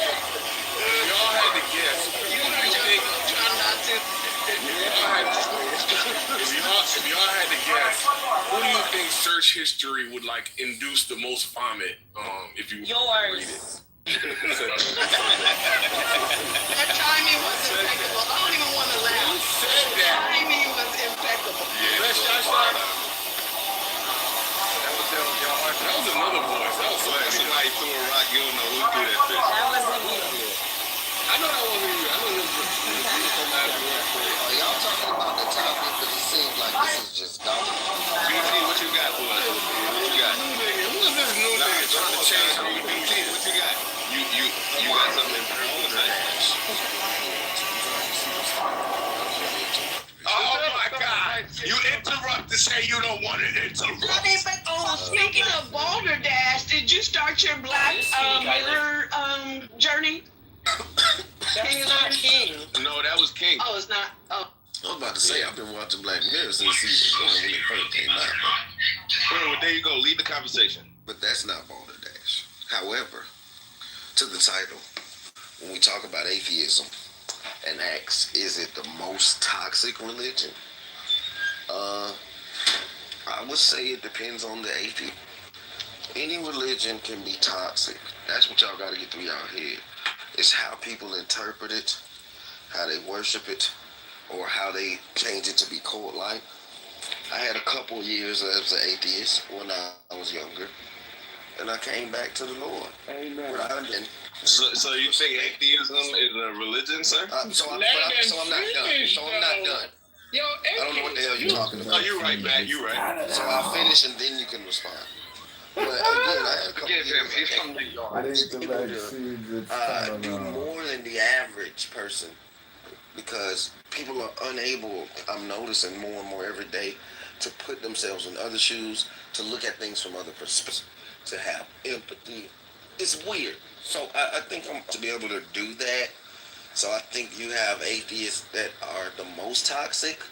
If y'all had to guess, who do you think search history would like induce the most vomit? If you read it. That timing was impeccable. I don't even want to laugh. Who said that? Timing was impeccable. That was another voice. That was like somebody threw a rock. You don't know who threw that bitch. That wasn't me. I know that wasn't you. I know this was y'all talking about the topic because it seems like this is just dumb. BT, what you got for us? What you got? Who is this new nigga trying to change me? BT, what you got? You got something in Oh my God! You interrupt to say you don't want to interrupt. Speaking of Balderdash, did you start your Black Mirror journey? That's not King. No, that was King. Oh, it's not. Oh. I was about to say, I've been watching Black Mirror since season 1 when it first came out. Well, there you go. Lead the conversation. But that's not Balderdash. However, to the title, when we talk about atheism and ask, is it the most toxic religion? I would say it depends on the atheist. Any religion can be toxic. That's what y'all got to get through y'all head. It's how people interpret it, how they worship it, or how they change it to be cult-like. I had a couple of years as an atheist when I was younger, and I came back to the Lord. Amen. So you think atheism is a religion, sir? So I'm not done. Yo, I don't know what the hell you're talking about. No, you're right, Matt. You're right. So I'll finish and then you can respond. But again, I had a couple Forgive him. years He's I from New York. I think the vaccines, it's kind do of more than the average person because people are unable, I'm noticing more and more every day, to put themselves in other shoes, to look at things from other perspectives, to have empathy. It's weird. So I think I'm to be able to do that. So I think you have atheists that are the most toxic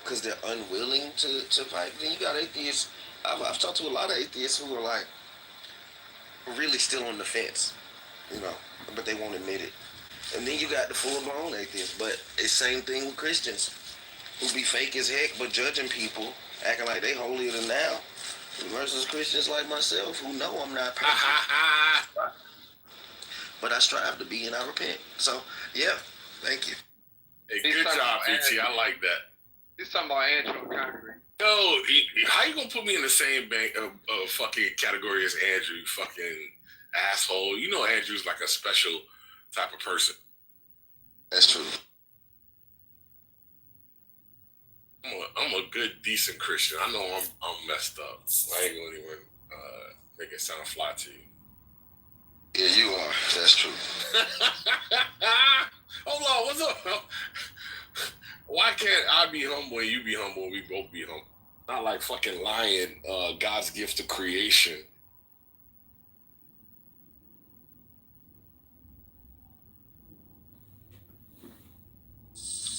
because they're unwilling to fight. Then you got atheists. I've talked to a lot of atheists who are like really still on the fence, you know, but they won't admit it. And then you got the full-blown atheists. But it's the same thing with Christians who be fake as heck but judging people, acting like they holier than thou, versus Christians like myself who know I'm not perfect. But I strive to be and I repent. So, yeah, thank you. Hey, good job, BT. I like that. He's talking about Andrew and Concrete. Yo, how you gonna put me in the same bank of fucking category as Andrew, you fucking asshole? You know Andrew's like a special type of person. That's true. I'm a good, decent Christian. I know I'm messed up. I ain't gonna even make it sound fly to you. Yeah, you are. That's true. Hold on, what's up? Why can't I be humble and you be humble and we both be humble? Not like fucking lying, God's gift to creation.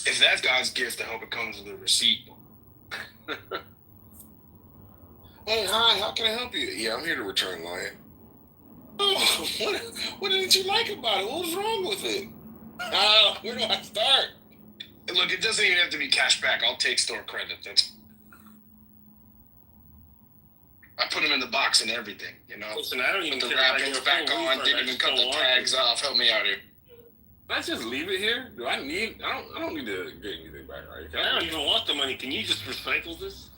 If that's God's gift, I hope it comes with a receipt. Hey, hi, how can I help you? Yeah, I'm here to return lion. Oh, what didn't you like about it? What was wrong with it? Where do I start? Look, it doesn't even have to be cash back. I'll take store credit. I put them in the box and everything, you know. Listen, I don't even put the care wrappings back on. Didn't even cut the tags off. Help me out here. Let's just leave it here. I don't need to get anything back, right? I don't even want the money. Can you just recycle this?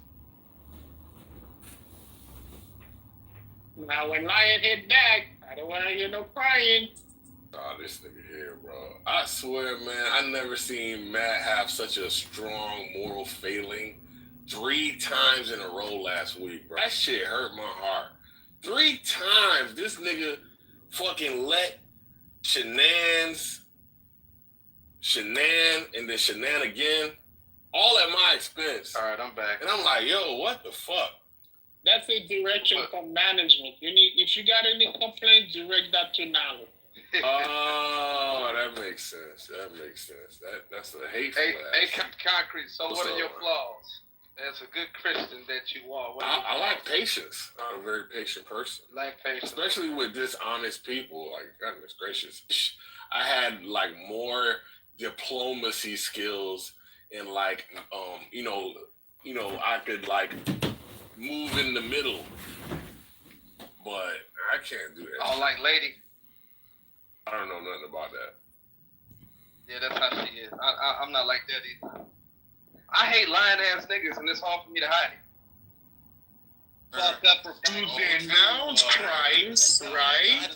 Now when Lion hit back, I don't want to hear no crying. Oh, this nigga here, bro. I swear, man, I never seen Matt have such a strong moral failing 3 times in a row last week, bro. That shit hurt my heart. 3 times this nigga fucking let Shenan, and then Shenan again, all at my expense. All right, I'm back. And I'm like, yo, what the fuck? That's a direction from management. If you got any complaints, direct that to Nalo. Oh, that makes sense. That's a hateful ass. Hey, Concrete, so what are your flaws? As a good Christian that you are. I like patience. I'm a very patient person. Like patience. Especially with dishonest people. Like, goodness gracious. I had, like, more diplomacy skills and, like, I could, like, move in the middle. But I can't do that. Oh, like lady? I don't know nothing about that. Yeah, that's how she is. I'm not like that either. I hate lying ass niggas, and it's hard for me to hide it. Fuck up to denounce Christ, right?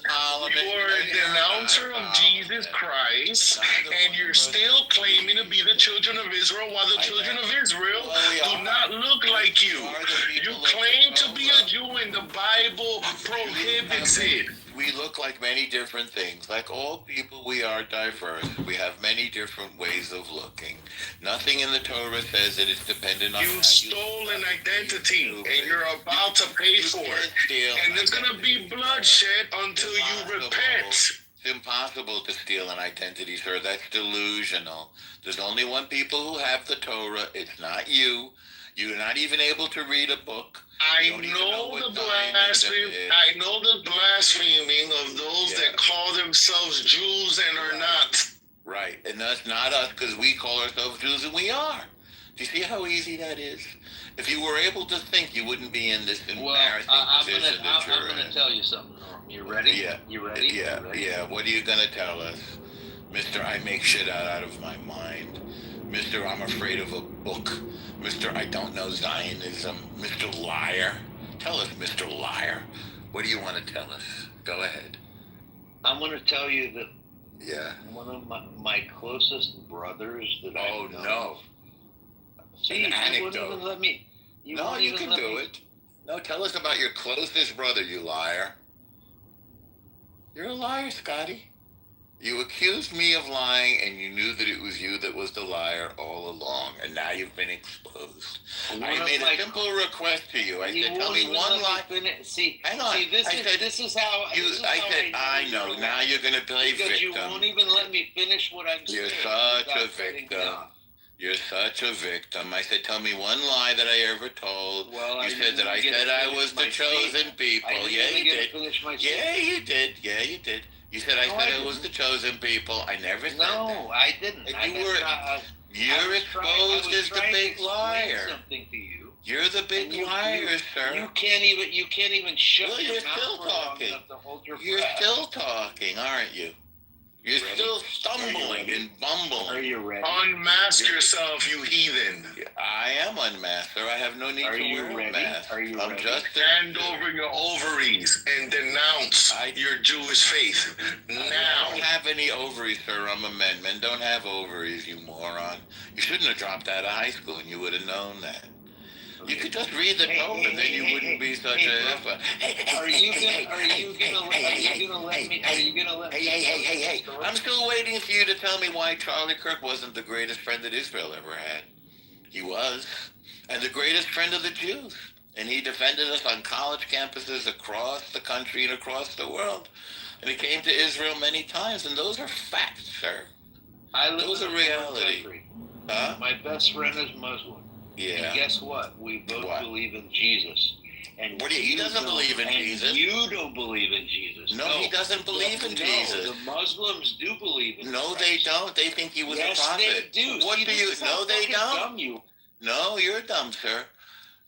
You're a denouncer of Jesus Christ, and you're still claiming to be the children of Israel, while the children of Israel do not look like you. You claim to be a Jew, and the Bible prohibits it. We look like many different things. Like all people, we are diverse. We have many different ways of looking. Nothing in the Torah says that it's dependent on you stole an identity, and you're about to pay for it. And there's going to be bloodshed until you repent. It's impossible to steal an identity, sir. That's delusional. There's only one people who have the Torah. It's not you. You're not even able to read a book. I know the blaspheming of those that call themselves Jews and are not. Right, and that's not us, because we call ourselves Jews, and we are. Do you see how easy that is? If you were able to think, you wouldn't be in this embarrassing position that you're in. I'm going to tell you something, Norm. You ready? Yeah. You ready? Yeah, you ready? yeah. What are you going to tell us? Mister, I make shit out of my mind. Mr. I'm afraid of a book, Mr. I don't know Zionism, Mr. Liar. Tell us, Mr. Liar. What do you want to tell us? Go ahead. I'm going to tell you that one of my closest brothers that I know. No. See, an you wouldn't anecdote. even let me. You can do it. No, tell us about your closest brother, you liar. You're a liar, Scotty. You accused me of lying, and you knew that it was you that was the liar all along, and now you've been exposed. I made a simple request to you. I said, tell me one lie. Hang on. This is how I know. Now you're going to play because victim. you won't even let me finish what I'm saying. You're such a victim. You're such a victim. I said, tell me one lie that I ever told. Well, you said that I said I was the chosen people. Yeah, you did. Yeah, you did. Yeah, you did. You said I said I was the chosen people. I never said that. No, I didn't. You're exposed as the big liar. Something to you. You're the big liar, sir. You can't even shut well, your you're mouth still talking. to hold your You're breath. still talking, aren't you? You're still stumbling and bumbling. Are you ready? Unmask yourself, you heathen. I am unmasked, sir. I have no need to wear a mask. Are you ready? Just Hand over your ovaries and denounce your Jewish faith now. I don't have any ovaries, sir. I'm a man. Men don't have ovaries, you moron. You shouldn't have dropped out of high school, and you would have known that. You could just read the Torah, and then you wouldn't be such a. Are you gonna let me? Hey! I'm still waiting for you to tell me why Charlie Kirk wasn't the greatest friend that Israel ever had. He was, and the greatest friend of the Jews, and he defended us on college campuses across the country and across the world. And he came to Israel many times, and those are facts, sir. Those are reality. Huh? My best friend is Muslim. Yeah. And guess what? We both believe in Jesus. And he doesn't believe in Jesus. You don't believe in Jesus. No, he doesn't believe in Jesus. The Muslims do believe in No, Christ. they don't. They think he was a prophet. Yes, they do. What do you? No, they don't. Dumb No, you're dumb, sir.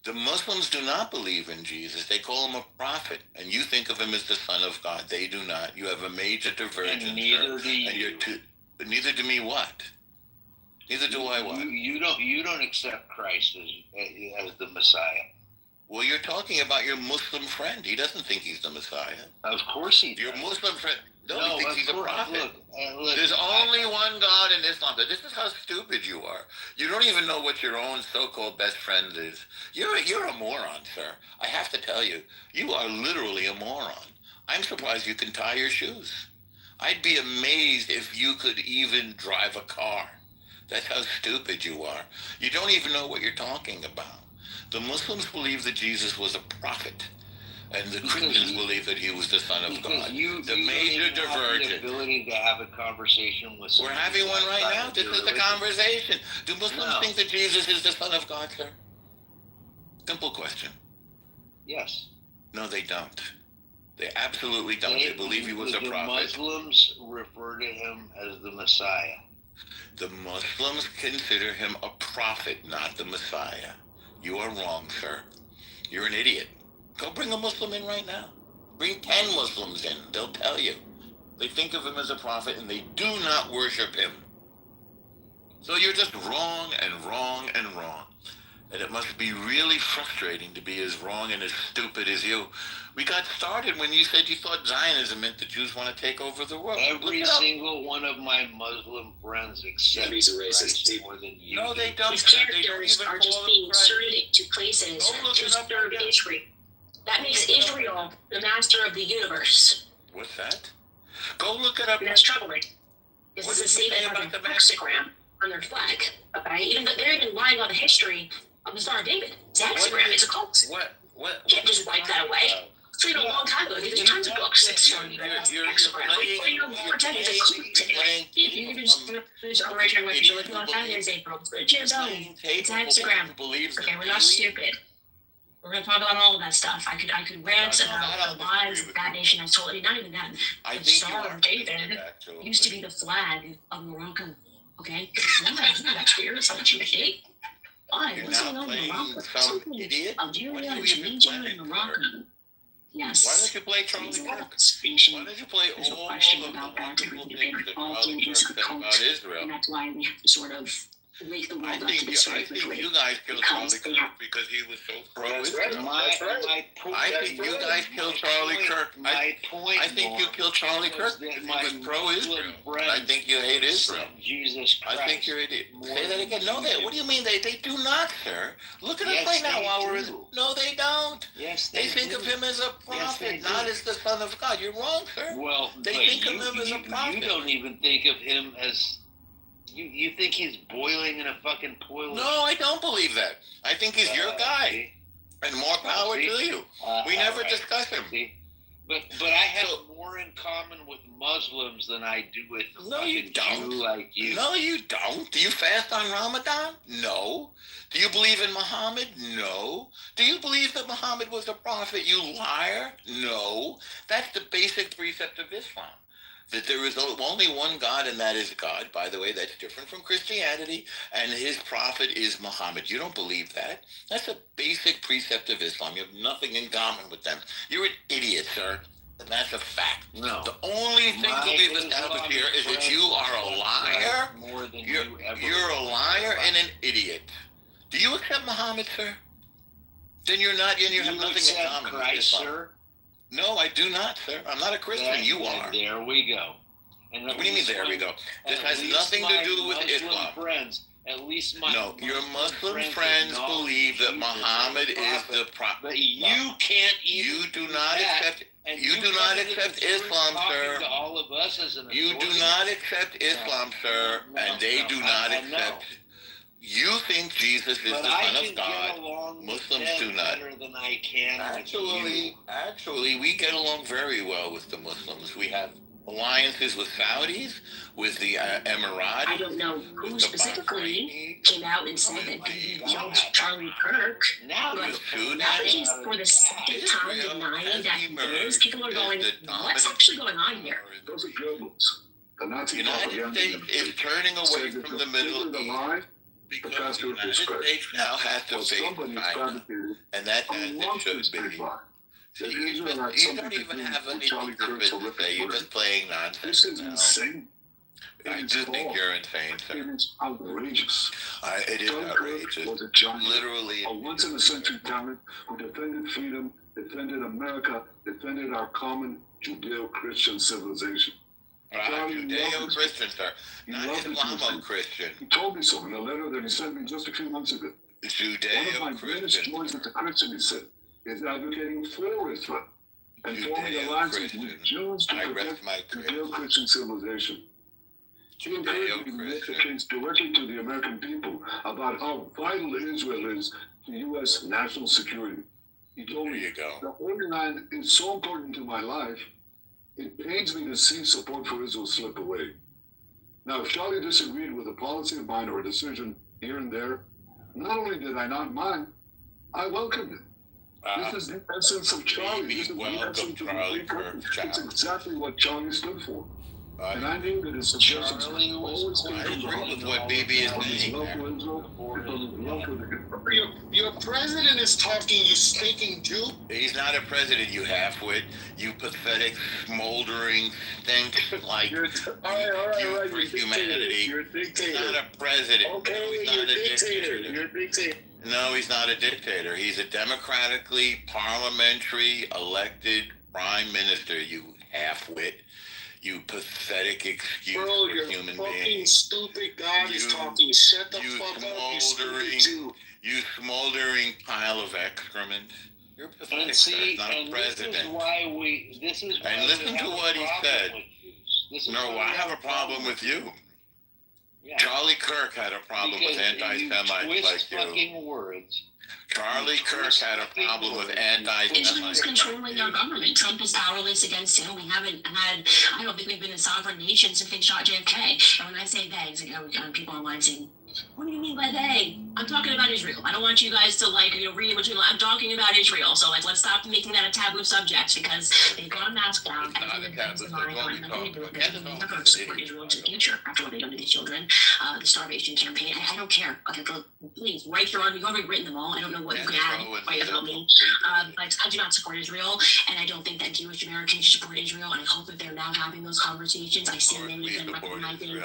The Muslims do not believe in Jesus. They call him a prophet, and you think of him as the Son of God. They do not. You have a major divergence. And neither do you. And you're neither do me what? Neither do I what? You don't accept Christ as the Messiah. Well, you're talking about your Muslim friend. He doesn't think he's the Messiah. Of course he does. Your Muslim friend. No, he thinks he's a prophet. Look, there's only one God in Islam. This is how stupid you are. You don't even know what your own so-called best friend is. You're a moron, sir. I have to tell you, you are literally a moron. I'm surprised you can tie your shoes. I'd be amazed if you could even drive a car. That's how stupid you are. You don't even know what you're talking about. The Muslims believe that Jesus was a prophet, and the Christians believe that he was the Son of God. The major divergence. The ability to have a conversation with. We're having one right now. This is the conversation. Do Muslims think that Jesus is the Son of God, sir? Simple question. Yes. No, they don't. They absolutely don't. They believe he was a prophet. The Muslims refer to him as the Messiah. The Muslims consider him a prophet, not the Messiah. You are wrong, sir. You're an idiot. Go bring a Muslim in right now. Bring 10 Muslims in. They'll tell you. They think of him as a prophet, and they do not worship him. So you're just wrong and wrong and wrong. And it must be really frustrating to be as wrong and as stupid as you. We got started when you said you thought Zionism meant the Jews want to take over the world. Every single one of my Muslim friends accepts Christ more than you. No, they don't. These characters are just being inserted into places to serve Israel. That makes Israel the master of the universe. What's that? Go look it up. And that's troubling. This is a statement on their hexagram on their flag. Okay, even though they're even lying on the history of the Star of David. It's a hexagram. It's a cult. You can't just wipe that away. It's been a long time ago. There's tons of books that show you that hexagram. Pretend it's a cult. You can just finish the right way. You're like, no, that is April. It's a hexagram. Okay, we're not stupid. We're going to talk about all of that stuff. I could rant about the lies that that nation has told. Not even that. The Star of David used to be the flag of Morocco. Okay? That's weird. It's not Tuesday. Why? What's going on in Morocco? Something Algeria, Tunisia, and Morocco. Yes. Why don't you play Charlie Kirk? Why don't you play There's all a question of about the that. wonderful They've things been that involved Charlie in Kirk his said cult. about Israel? And that's why we have to sort of make the world I think you guys killed Charlie Kirk because he was so pro-Israel. I think you guys killed Charlie Kirk. I think you killed Charlie Kirk because he was pro-Israel. I think you hate Israel. Jesus Christ. I think you're an idiot. Say that again. No, what do you mean they do not, sir? Look at us right now while we're in. No, they don't. Yes, they think of him as a prophet, not as the Son of God. You're wrong, sir. Well, they think of him as a prophet. You don't even think of him as. You think he's boiling in a fucking boiler? No, I don't believe that. I think he's your guy. And more power to you. We never discuss him. But I have more in common with Muslims than I do with you don't. Jew like you. No, you don't. Do you fast on Ramadan? No. Do you believe in Muhammad? No. Do you believe that Muhammad was a prophet? You liar? No. That's the basic precept of Islam. That there is only one God, and that is God. By the way, that's different from Christianity, and his prophet is Muhammad. You don't believe that? That's a basic precept of Islam. You have nothing in common with them. You're an idiot, sir. And that's a fact. No. The only thing that we've established here is that you are a liar. You're a liar and an idiot. Do you accept Muhammad, sir? Then you're not, and you have nothing in common with Islam. Sir? No, I do not, sir. I'm not a Christian. You are. There we go. And what do you mean, there we go? This has nothing to do with Islam. Friends, at least my no, your Muslim friends believe that Muhammad is the prophet. But you can't even. You do not accept. You do not accept Islam, sir. All of us as an you do not accept Islam, sir, and they do not accept. You think Jesus is the Son of God. Muslims do not. Than I can actually, we get along very well with the Muslims. We have alliances with Saudis, with the Emiratis. I don't know who specifically came out and said that he killed Charlie Kirk. Now he's for the second time denying that he is. People are going, what's actually going on here? Those are globals. The Nazi United States is turning away from the Middle East. Because the United States now has to face China, and that's as it should be. See, you don't even have anything to say. You're just playing nonsense. This is insane. I do think you're insane, sir. It is outrageous. It is outrageous. Was a giant, literally a once-in-a-century talent who defended freedom, defended America, defended our common Judeo-Christian civilization. Judeo-Christian, sir. Not Islamo-Christian. He told me so in a letter that he sent me just a few months ago. Judeo-Christian. One of my greatest joys as a Christian, he said, is advocating for Islam and forming alliances with Jews to protect Judeo-Christian civilization. He encouraged me to make the case directly to the American people about how vital Israel is to U.S. national security. He told me, the Holy Land is so important to my life, it pains me to see support for Israel slip away. Now, if Charlie disagreed with a policy of mine or a decision here and there, not only did I not mind, I welcomed it. This is the essence of Charlie. This is the essence of Charlie Kirk. It's exactly what Charlie stood for. And I knew that his suggestions always been with what BB is saying. Your president is talking, you speaking Jew? He's not a president, you halfwit. You pathetic, smoldering stink like you for humanity. You're a dictator. He's not a president. Okay, no, you're a dictator. You're a dictator. No, he's not a dictator. He's a democratically, parliamentary, elected prime minister, you halfwit. You pathetic excuse for human being. Bro, you're fucking stupid. God is talking. Shut the fuck up, you stupid Jew. You smoldering pile of excrement. You're pathetic. And see, not a president. This is why and listen to what he said. No, I have a problem with you. Yeah. Charlie Kirk had a problem with anti-Semites like you. Fucking words. Charlie Kirk had a problem with anti-Semites. Israel's controlling our government. Trump is powerless against him. We haven't had, I don't think we've been a sovereign nation since they shot JFK. And when I say they, it's like, people online saying, what do you mean by they? I'm talking about Israel. I don't want you guys to read in between. I'm talking about Israel. So let's stop making that a taboo subject because they've gone mask down. Everything that comes to mind, and nothing to do with it. They're never support Israel into the future after what they've done to these children. The starvation campaign. I don't care. Okay, please write your own. You've already written them all. I don't know what you can add. Write about me. But I do not support Israel, and I don't think that Jewish Americans should support Israel. And I hope that they're now having those conversations. I see many of them recognizing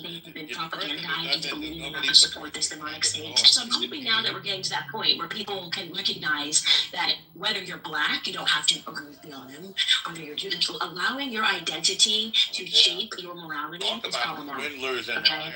they've been propagandized into believing not to support this demonic state. So I'm hoping now that we're getting to that point where people can recognize that whether you're black, you don't have to agree with BLM, whether you're Jewish, allowing your identity to shape your morality is problematic. Okay?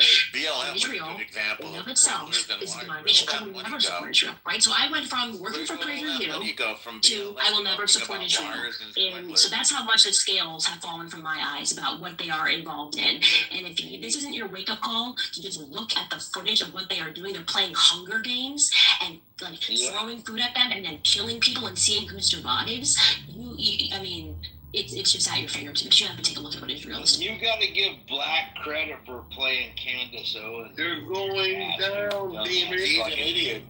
Israel, in of itself, is demonic. I will never support Israel, right? So I went from working for PragerU to I will never support Israel. And so that's how much the scales have fallen from my eyes about what they are involved in. And if this isn't your wake-up call to just look at the footage of what they are doing, they're playing Hunger Games and throwing food at them and then killing people and seeing who survives. I mean, it's just at your fingertips. You have to take a look at what Israel is. You got to give Black credit for playing Candace Owens. They're going down, David. He's an idiot.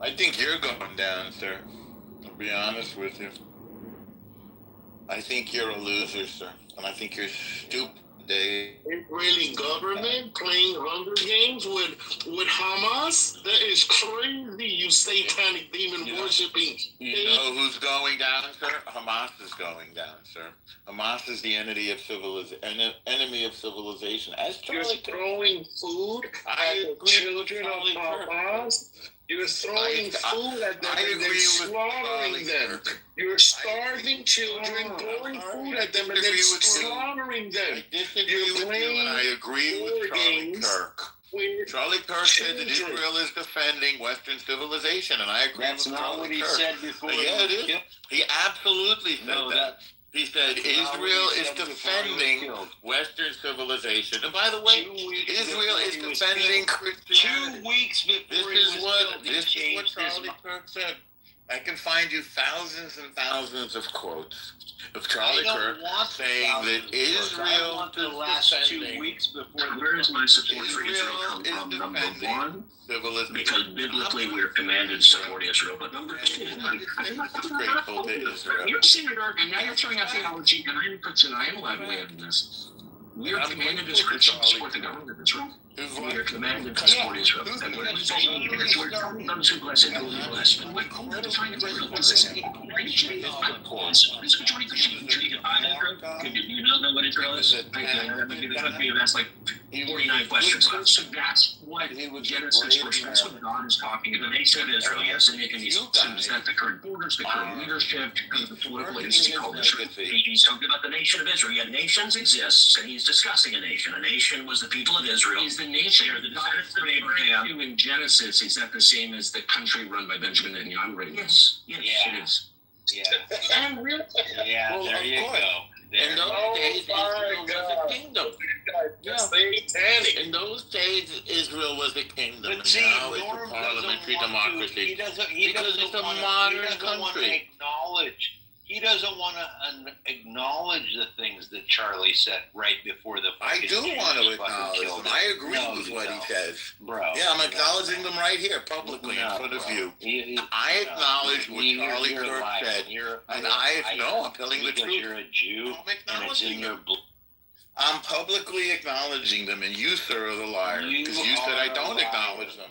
I think you're going down, sir. I'll be honest with you. I think you're a loser, sir. And I think you're stupid. Israeli government playing Hunger Games with Hamas? That is crazy, you satanic demon worshipping. You know who's going down, sir? Hamas is going down, sir. Hamas is the enemy of civilization. As you're throwing food at children of Hamas. You're throwing food at them and then slaughtering them. You're starving children, throwing food at them and then slaughtering them. You're playing I agree with Charlie Kirk. Charlie Kirk said that Israel is defending Western civilization, and I agree with Charlie Kirk. That's not what he said before. Yeah, it is. He absolutely said that. He said Israel is defending Western civilization. And by the way, Israel is defending Christianity. 2 weeks before This is what Charlie Kirk said. I can find you thousands and thousands of quotes of Charlie Kirk saying that Israel the last 2 weeks before. Where does my support for Israel come from? Number one, because biblically we are commanded to support Israel. But number two, you're senator, and now you're throwing out theology, and I am allowed to weigh in this. We are commanded as Christians to support the government of Israel. We are commanded to support Israel. And what does that mean? We're telling those who bless and who will bless. But what are define Israel? What does it say? What is majority Christianity? Do you not know what Israel is? That's like 49 questions. So that's what Genesis first. That's what God is talking about. The nation of Israel, yes, and he assumes that the current borders, the current leadership, the political entity called Israel. He's talking about the nation of Israel. Yet nations exist, and he's discussing a nation. A nation was the people of Israel. He's the nation or the descendants of Abraham. In Genesis, is that the same as the country run by Benjamin Netanyahu? Yes, it is. Yeah. There you go. In those days, Israel was a kingdom. In those days, Israel was a kingdom. But see, now it's a parliamentary democracy. Because it's a modern country. He doesn't want to acknowledge the things that Charlie said right before the. I do want to acknowledge them. I agree with what he says. Bro. Yeah, I'm acknowleding them right here publicly in front of you. I acknowledge what Charlie Kirk said. I'm telling the truth. You're a Jew, and it's in your blood. I'm publicly acknowledging them, and you, sir, are the liar. Because you said I don't acknowledge them.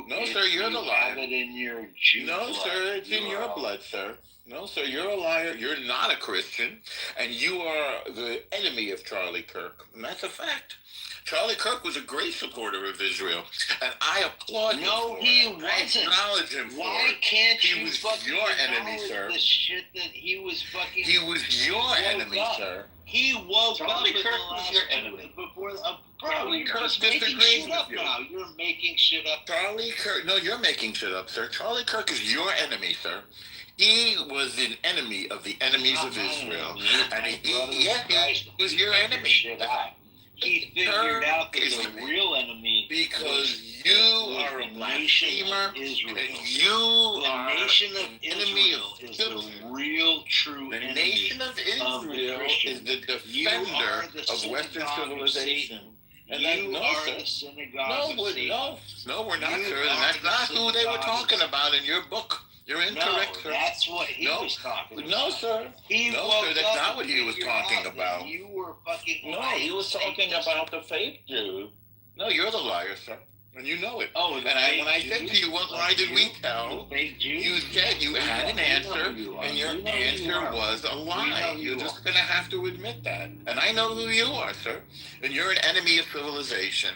No, sir, you're the liar. No, sir, it's in your blood, sir. No, sir, you're a liar. You're not a Christian, and you are the enemy of Charlie Kirk. And that's a fact. Charlie Kirk was a great supporter of Israel, and I applaud him for it. He wasn't. I acknowledge him for it. Why can't he was your enemy, sir. The shit that he was fucking. He was your enemy, sir. He woke Charlie up Kirk was your enemy. Before, Charlie Kirk disagrees with you. Now. You're making shit up. Charlie Kirk, no, you're making shit up, sir. Charlie Kirk is your enemy, sir. He was an enemy of the enemies of Israel, and he was your enemy. He figured out that the real enemy because you are a blasphemer, and you are an enemy of the real true the nation of Israel is the defender of Western civilization. And you then, are the synagogue of Satan. No, we're not, You sir. are That's the not who they were synagogue talking of about in your book. You're incorrect, sir. That's what he was talking about. No, sir. No, sir, that's not what he was talking about. You were fucking No, he was talking about the fake Jew. No, you're the liar, sir. And you know it. Oh, and when I said to you, what lie did we tell? You said you had an answer, and your answer was a lie. You're just going to have to admit that. And I know who you are, sir. And you're an enemy of civilization.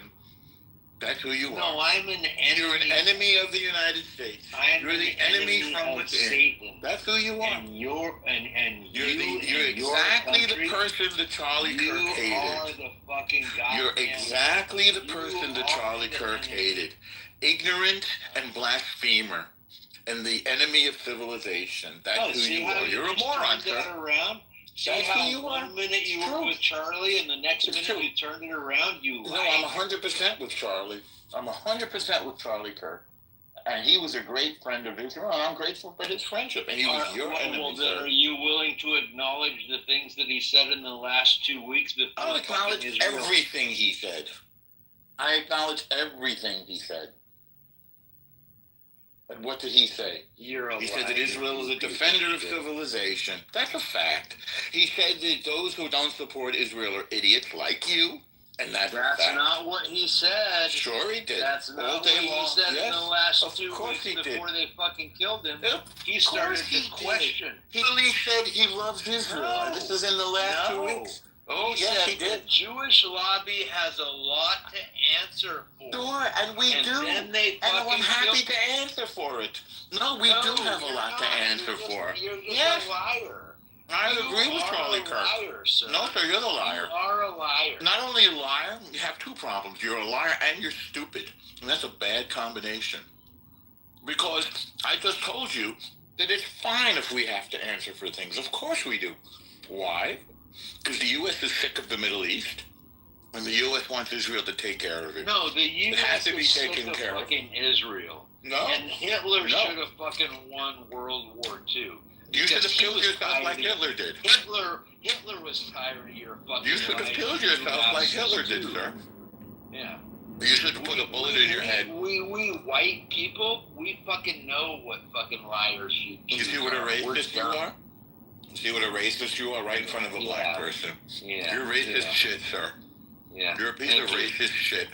That's who you are. No, I'm an enemy. You're an enemy of the United States. You're the enemy from within. Satan. That's who you are. And you're exactly the person that Charlie Kirk hated. You are the fucking guy. You're exactly the person that Charlie Kirk hated. Ignorant and blasphemer. And the enemy of civilization. That's who you are. You're a moron, sir. That's who you are. 1 minute you were with Charlie, and the next minute you turned it around. No, I'm 100% with Charlie. I'm 100% with Charlie Kirk. And he was a great friend of Israel, and I'm grateful for his friendship. And he was your enemy, well, sir. are you willing to acknowledge the things that he said in the last 2 weeks before? I'll acknowledge everything he said. I acknowledge everything he said. And what did he say? He said that Israel is a defender of civilization. That's a fact. He said that those who don't support Israel are idiots like you. And that's not what he said. Sure he did. That's not what he said in the last 2 weeks before they fucking killed him. He started to question. He really said he loves Israel. This is in the last 2 weeks. Oh, yes, he did. The Jewish lobby has a lot to answer for. Sure, and we do. And I'm happy to answer for it. No, we do have a lot to answer for. You're just a liar. I agree with Charlie Kirk. Liar, sir. No, sir, you're the liar. You are a liar. Not only a liar, you have two problems. You're a liar and you're stupid. And that's a bad combination. Because I just told you that it's fine if we have to answer for things. Of course we do. Why? Because the U.S. is sick of the Middle East, and the U.S. wants Israel to take care of it. No, the U.S. has to be is taken sick of care fucking Israel. No. And Hitler should have fucking won World War II. You should have killed yourself like Hitler did. Hitler was tired of your fucking. You should have killed yourself like Hitler did, sir. Yeah. You should have put a bullet in your head. We white people, we fucking know what fucking liars you see what a racist you are? See what a racist you are right in front of a black person. Yeah. You're racist shit, sir. Yeah. You're a piece of racist shit.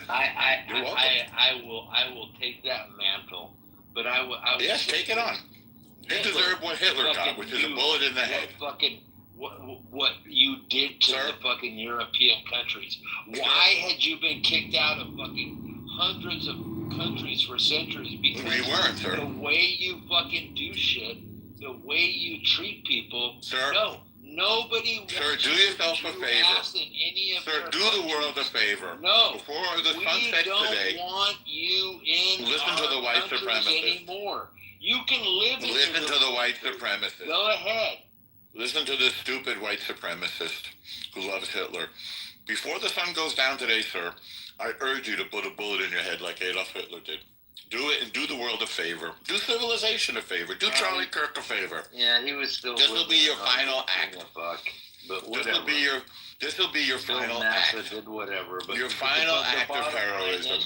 You're welcome. I will take that mantle, but I will. Yes, take it on. You deserve what Hitler got, which is a bullet in the head. What you did to the fucking European countries. Why had you been kicked out of fucking hundreds of countries for centuries? Because we weren't, sir. The way you fucking do shit, the way you treat people, sir. No, nobody wants sir, do yourself a favor. Sir, do the world a favor. No. Before the sun sets today, we don't want you in listen to the white supremacists anymore. You can live in Listen to the white supremacists. Go ahead. Listen to this stupid white supremacist who loves Hitler. Before the sun goes down today, sir, I urge you to put a bullet in your head like Adolf Hitler did. Do it and do the world a favor. Do civilization a favor. Do Charlie Kirk a favor. Yeah, he was still. This will be your final act. But this will be your final act. Did whatever. But your final act of heroism.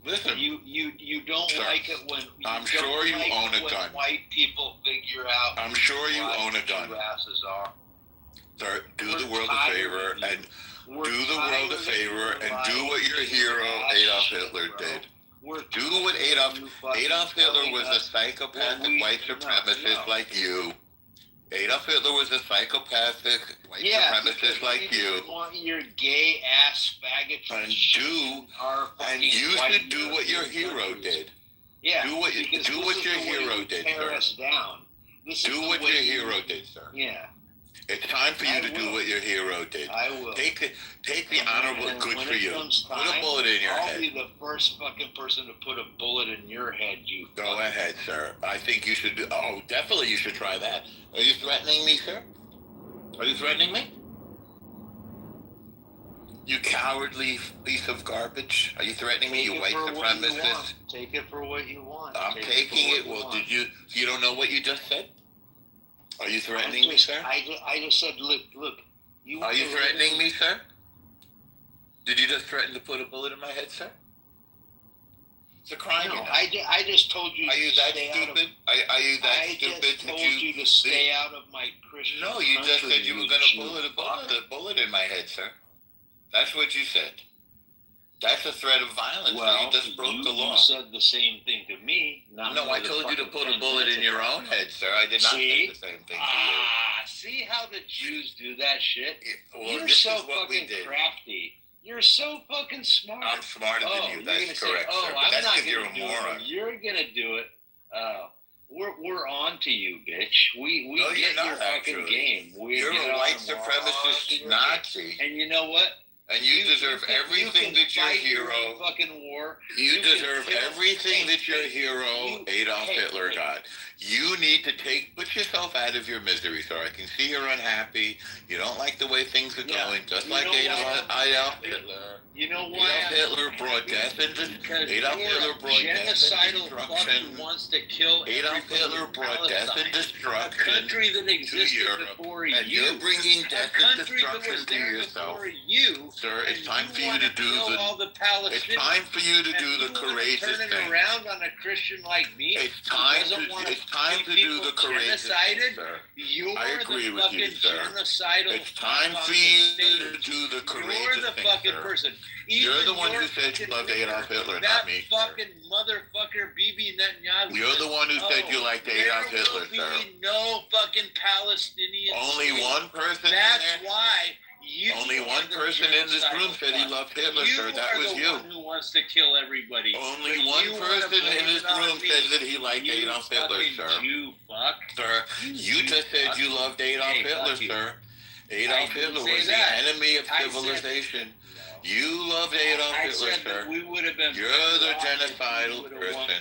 Listen, you don't sir, like it when. I'm sure you own a gun. White people figure out. I'm sure you own a gun. Asses are. Sir, do the world a favor and do the world a favor and do what your hero Adolf Hitler did. Do what Adolf Hitler was a psychopathic white supremacist like you. Adolf Hitler was a psychopathic white supremacist like you. Want your gay ass faggot. And you should do what your hero did. Yeah. Do what your hero did, sir. Do what your hero did, sir. Yeah. It's time for you to do what your hero did. I will. Take the honorable good for you. Put a bullet in your head. I'll be the first fucking person to put a bullet in your head, you. Go ahead, sir. I think you should. Definitely you should try that. Are you threatening me, sir? Are you threatening me? You cowardly piece of garbage. Are you threatening me, you white supremacist? Take it for what you want. I'm taking it. Well, did you? You don't know what you just said? Are you threatening me, sir? I just said, look. Are you threatening me, sir? Did you just threaten to put a bullet in my head, sir? It's a crime. No, I just told you. Are you to that stay stupid? Are you that stupid? I just told you to stay out of my Christian. No, you just country, said you were going to put a bullet in my head, sir. That's what you said. That's a threat of violence. Well, you just broke the law. You said the same thing to me. No, I told you to put a bullet in your own head, sir. I did not say the same thing to you. See how the Jews do that shit? Well, You're this so is what we fucking did. crafty. You're so fucking smart. I'm smarter than you. That's correct, sir. But I'm that's not because you're gonna a do moron. it. You're gonna do it. We're on to you, bitch. We No, get you're not, your fucking actually. game. You're a white supremacist Nazi. And you know what? And you deserve everything that your hero. Fucking war. You deserve everything that your hero Adolf Hitler got. You need to put yourself out of your misery, sir. I can see you're unhappy. You don't like the way things are going, just like Adolf Hitler. You know why? Adolf Hitler brought death and destruction. Who wants to kill Adolf Hitler brought death and destruction. A country that existed to Europe, before and you. you're bringing death and destruction to yourself. You, sir, it's time for you to do it's time for you to do the courageous thing. thing. Around on a Christian like me. It's time to do the courageous thing, sir. I agree with you, sir. It's time for you to do the courageous thing, sir. You're the one who said you loved Adolf Hitler, not me, sir. Fucking motherfucker, Bibi Netanyahu. You're the one who said you liked Adolf Hitler, sir. No fucking Palestinian. Only one person. That's why. Only one person in this room said he loved Hitler, sir. That was you. One who wants to kill everybody. Only one person in this room said that he liked Adolf Hitler, sir. You fuck. Sir, you just said you loved Adolf Hitler, sir. Adolf Hitler was the enemy of civilization. You loved Adolf Hitler, sir. You're the genocidal person.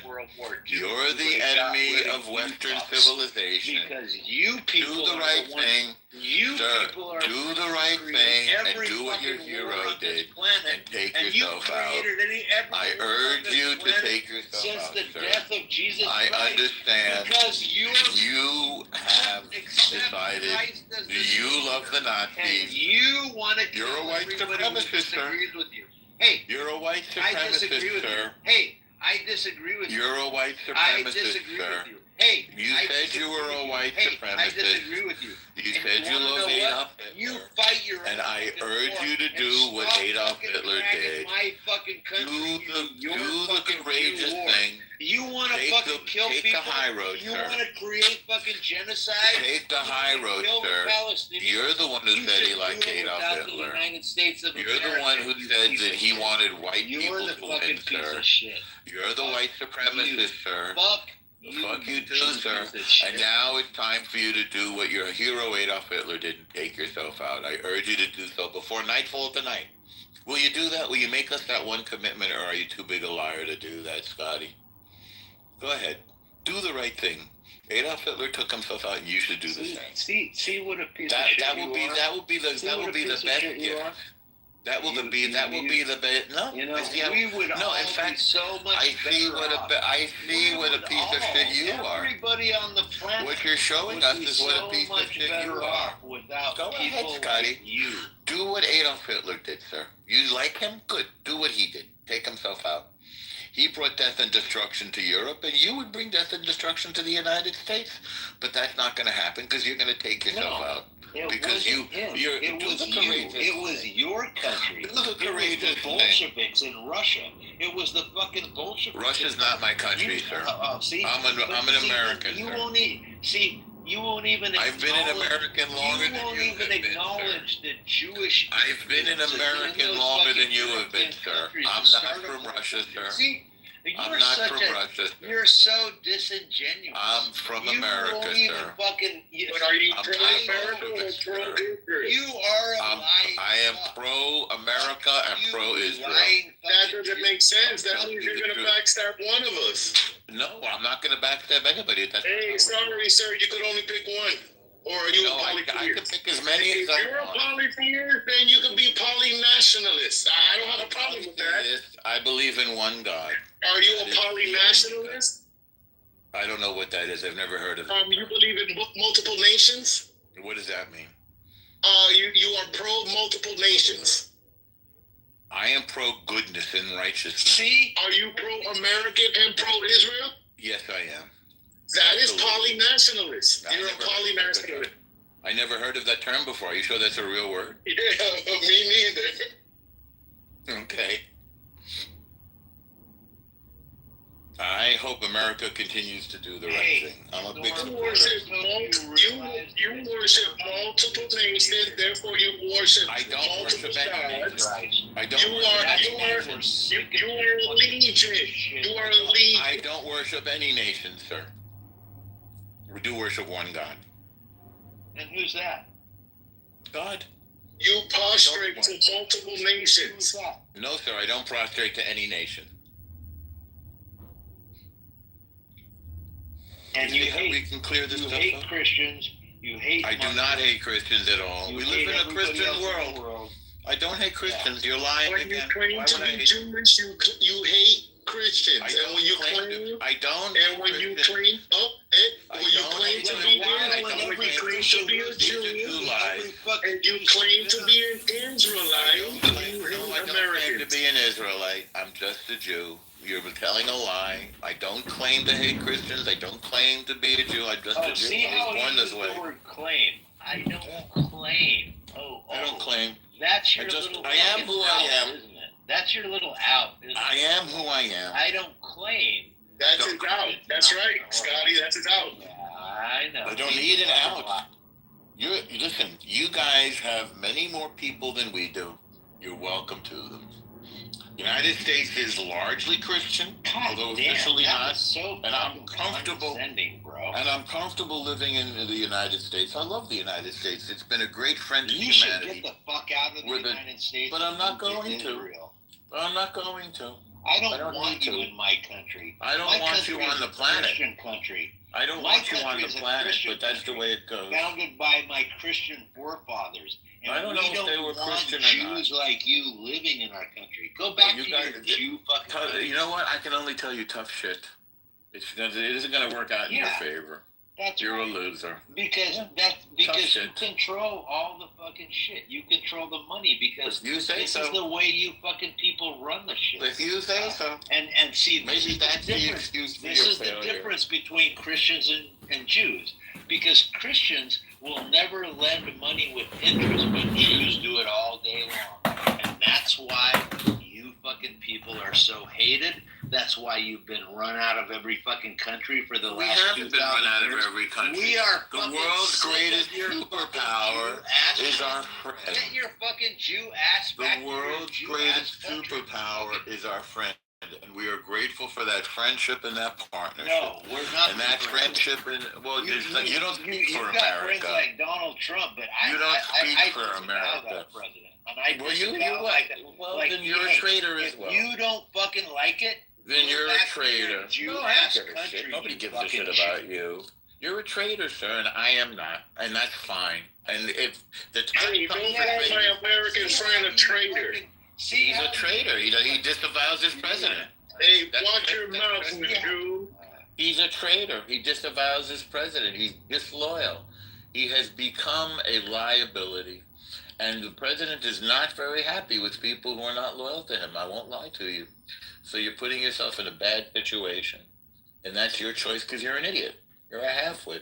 You're the enemy of Western civilization. Because you people do the right thing. Sir, do the right thing and do what your hero did and take yourself out. I urge you to take yourself out, sir. Since the death of Jesus I understand. Because you have decided you love the Nazis. You want to You're a white supremacist, sir. With you. Hey, you're a white supremacist, sir. Hey, I disagree with you. You're a white supremacist, sir. Hey, you said you were a white supremacist. I disagree with you. You said you love Adolf Hitler. You fight your and I urge you to do what Adolf Hitler did. My fucking country. Do the courageous thing. You want to fucking kill people? Take the high road, you sir. You want to create fucking genocide? Take the high road, sir. You're the one who said he liked Adolf Hitler. You're the one who said that he wanted white people to win, sir. You're the white supremacist, sir. Fuck you too, sir. And now it's time for you to do what your hero Adolf Hitler did and take yourself out. I urge you to do so before nightfall tonight. Will you do that? Will you make us that one commitment, or are you too big a liar to do that, Scotty? Go ahead. Do the right thing. Adolf Hitler took himself out, and you should do the same. See what a piece of shit that will be the best gift. That will be the best. No, you know, no. In fact, so much I see what a piece of shit you are. Everybody on the planet. What you're showing us is what a piece of shit you are. Go ahead, Scotty. Do what Adolf Hitler did, sir. You like him? Good. Do what he did. Take himself out. He brought death and destruction to Europe, and you would bring death and destruction to the United States. But that's not going to happen because you're going to take yourself out. Because it was your country. It was the Bolsheviks in Russia. It was the fucking Bolsheviks. Russia's not my country, sir. I'm an American. You won't You won't even. I've been an American longer than you have been. You won't even acknowledge the Jewish. I've been an American longer than you have been, sir. I'm not from Russia, sir. See, I'm not from Russia, sir. You're so disingenuous. I'm from America, sir. But are you pro-America or pro-Israel? You are a lying. I am pro-America and pro-Israel. That doesn't make sense. That means you're going to backstab one of us. No, I'm not going to backstab anybody. Hey, sorry, sir. You could only pick one. Or are you a polytheist? I can pick as many as I want. If you're a polytheist, then you can be polynationalist. I don't have a problem with that. I believe in one God. Are you a polynationalist? I don't know what that is. I've never heard of it. You believe in multiple nations? What does that mean? You are pro multiple nations. I am pro-goodness and righteousness. See? Are you pro-American and pro-Israel? Yes, I am. That is polynationalist. You're a polynationalist. I never heard of that term before. Are you sure that's a real word? Yeah, me neither. Okay. I hope America continues to do the right thing. I'm a big supporter. You worship multiple nations, therefore you worship multiple gods. I don't You are a legion. You are a legion. I don't worship any nation, sir. We do worship one God. And who's that? God. You prostrate to multiple nations. No, sir, I don't prostrate to any nation. And we can clear this stuff hate up? Christians. You hate. I do not hate Christians at all. We live in a Christian world. I don't hate Christians. You're lying when again. You claim to be Jewish, you hate Christians. And when you claim, I don't. And when you claim, when you claim to be a Jew, and you claim to be an Israelite, you hate Americans. I don't claim to be an Israelite. I'm just a Jew. You're telling a lie. I don't claim to hate Christians. I don't claim to be a Jew. I'm just a Jew. See I how was born he this used way. the word claim. I don't claim. I don't claim. That's your little. I am who I am. Isn't it? That's your little out. I am who I am. I don't claim. That's his out. That's right, Scotty. That's his out. Yeah, I know. I don't need an out. Listen, you guys have many more people than we do. You're welcome to them. The United States is largely Christian, although officially not. And I'm comfortable. And I'm comfortable living in the United States. I love the United States. It's been a great friend to humanity. You should get the fuck out of the United States. But I'm not going to. I'm not going to. I don't want you in my country. I don't want you on the planet. Christian country. I don't want you on the planet, but that's the way it goes. Founded by my Christian forefathers. And I don't know if they were Christian or not. Jews like you living in our country. Go back to your Jew fucking. You know what? I can only tell you tough shit. It isn't going to work out in your favor. You're a loser. Because you control all the fucking shit. You control the money because this is the way you fucking people run the shit. If you say so. And see, maybe that's the excuse for your failure. This is the difference between Christians and Jews. Because Christians will never lend money with interest, but Jews do it all day long. And that's why you fucking people are so hated. That's why you've been run out of every fucking country for the last 2,000 years. We haven't been run out of every country. We are the world's greatest superpower is our friend. Get your fucking Jew ass back. The world's greatest superpower is our friend. And we are grateful for that friendship and that partnership. No, we're not. And that friendship, you don't speak for America. You've got friends like Donald Trump, but you don't speak for America. And I then you're a traitor as well. If you don't fucking like it, then you're a traitor. No, I don't give a shit. Nobody gives a shit about you. You're a traitor, sir, and I am not, and that's fine. And if the time don't call my American friend a traitor. He's a traitor. He disavows his president. Hey, watch your mouth, Jew. He's a traitor. He disavows his president. He's disloyal. He has become a liability. And the president is not very happy with people who are not loyal to him. I won't lie to you. So you're putting yourself in a bad situation. And that's your choice because you're an idiot. You're a halfwit.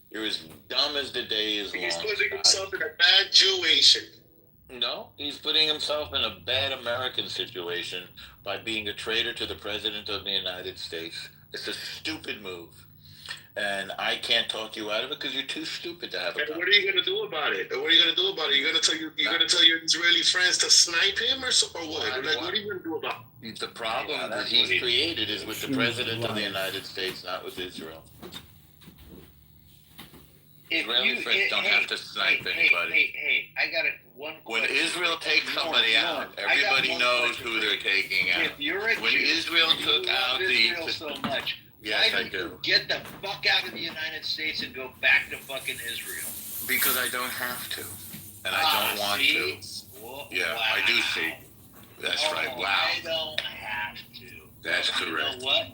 You're as dumb as the day is long. He's putting himself in a bad situation. No, he's putting himself in a bad American situation by being a traitor to the President of the United States. It's a stupid move. And I can't talk you out of it because you're too stupid to have a what are you going to do about it? What are you going to do about it? You're going to tell your Israeli friends to snipe him or what? What are you going to do about it? The problem that he's created is with the President of the United States, not with Israel. Israeli friends don't have to snipe anybody. Hey, I got one question. When Israel takes somebody out, everybody knows who they're taking out. If you're a when Jew, Israel took out Israel so much, yes, why I do. Get the fuck out of the United States and go back to fucking Israel. Because I don't have to, and I don't want to. Well, yeah, I do see. That's right. Wow. I don't have to. That's correct. You know what?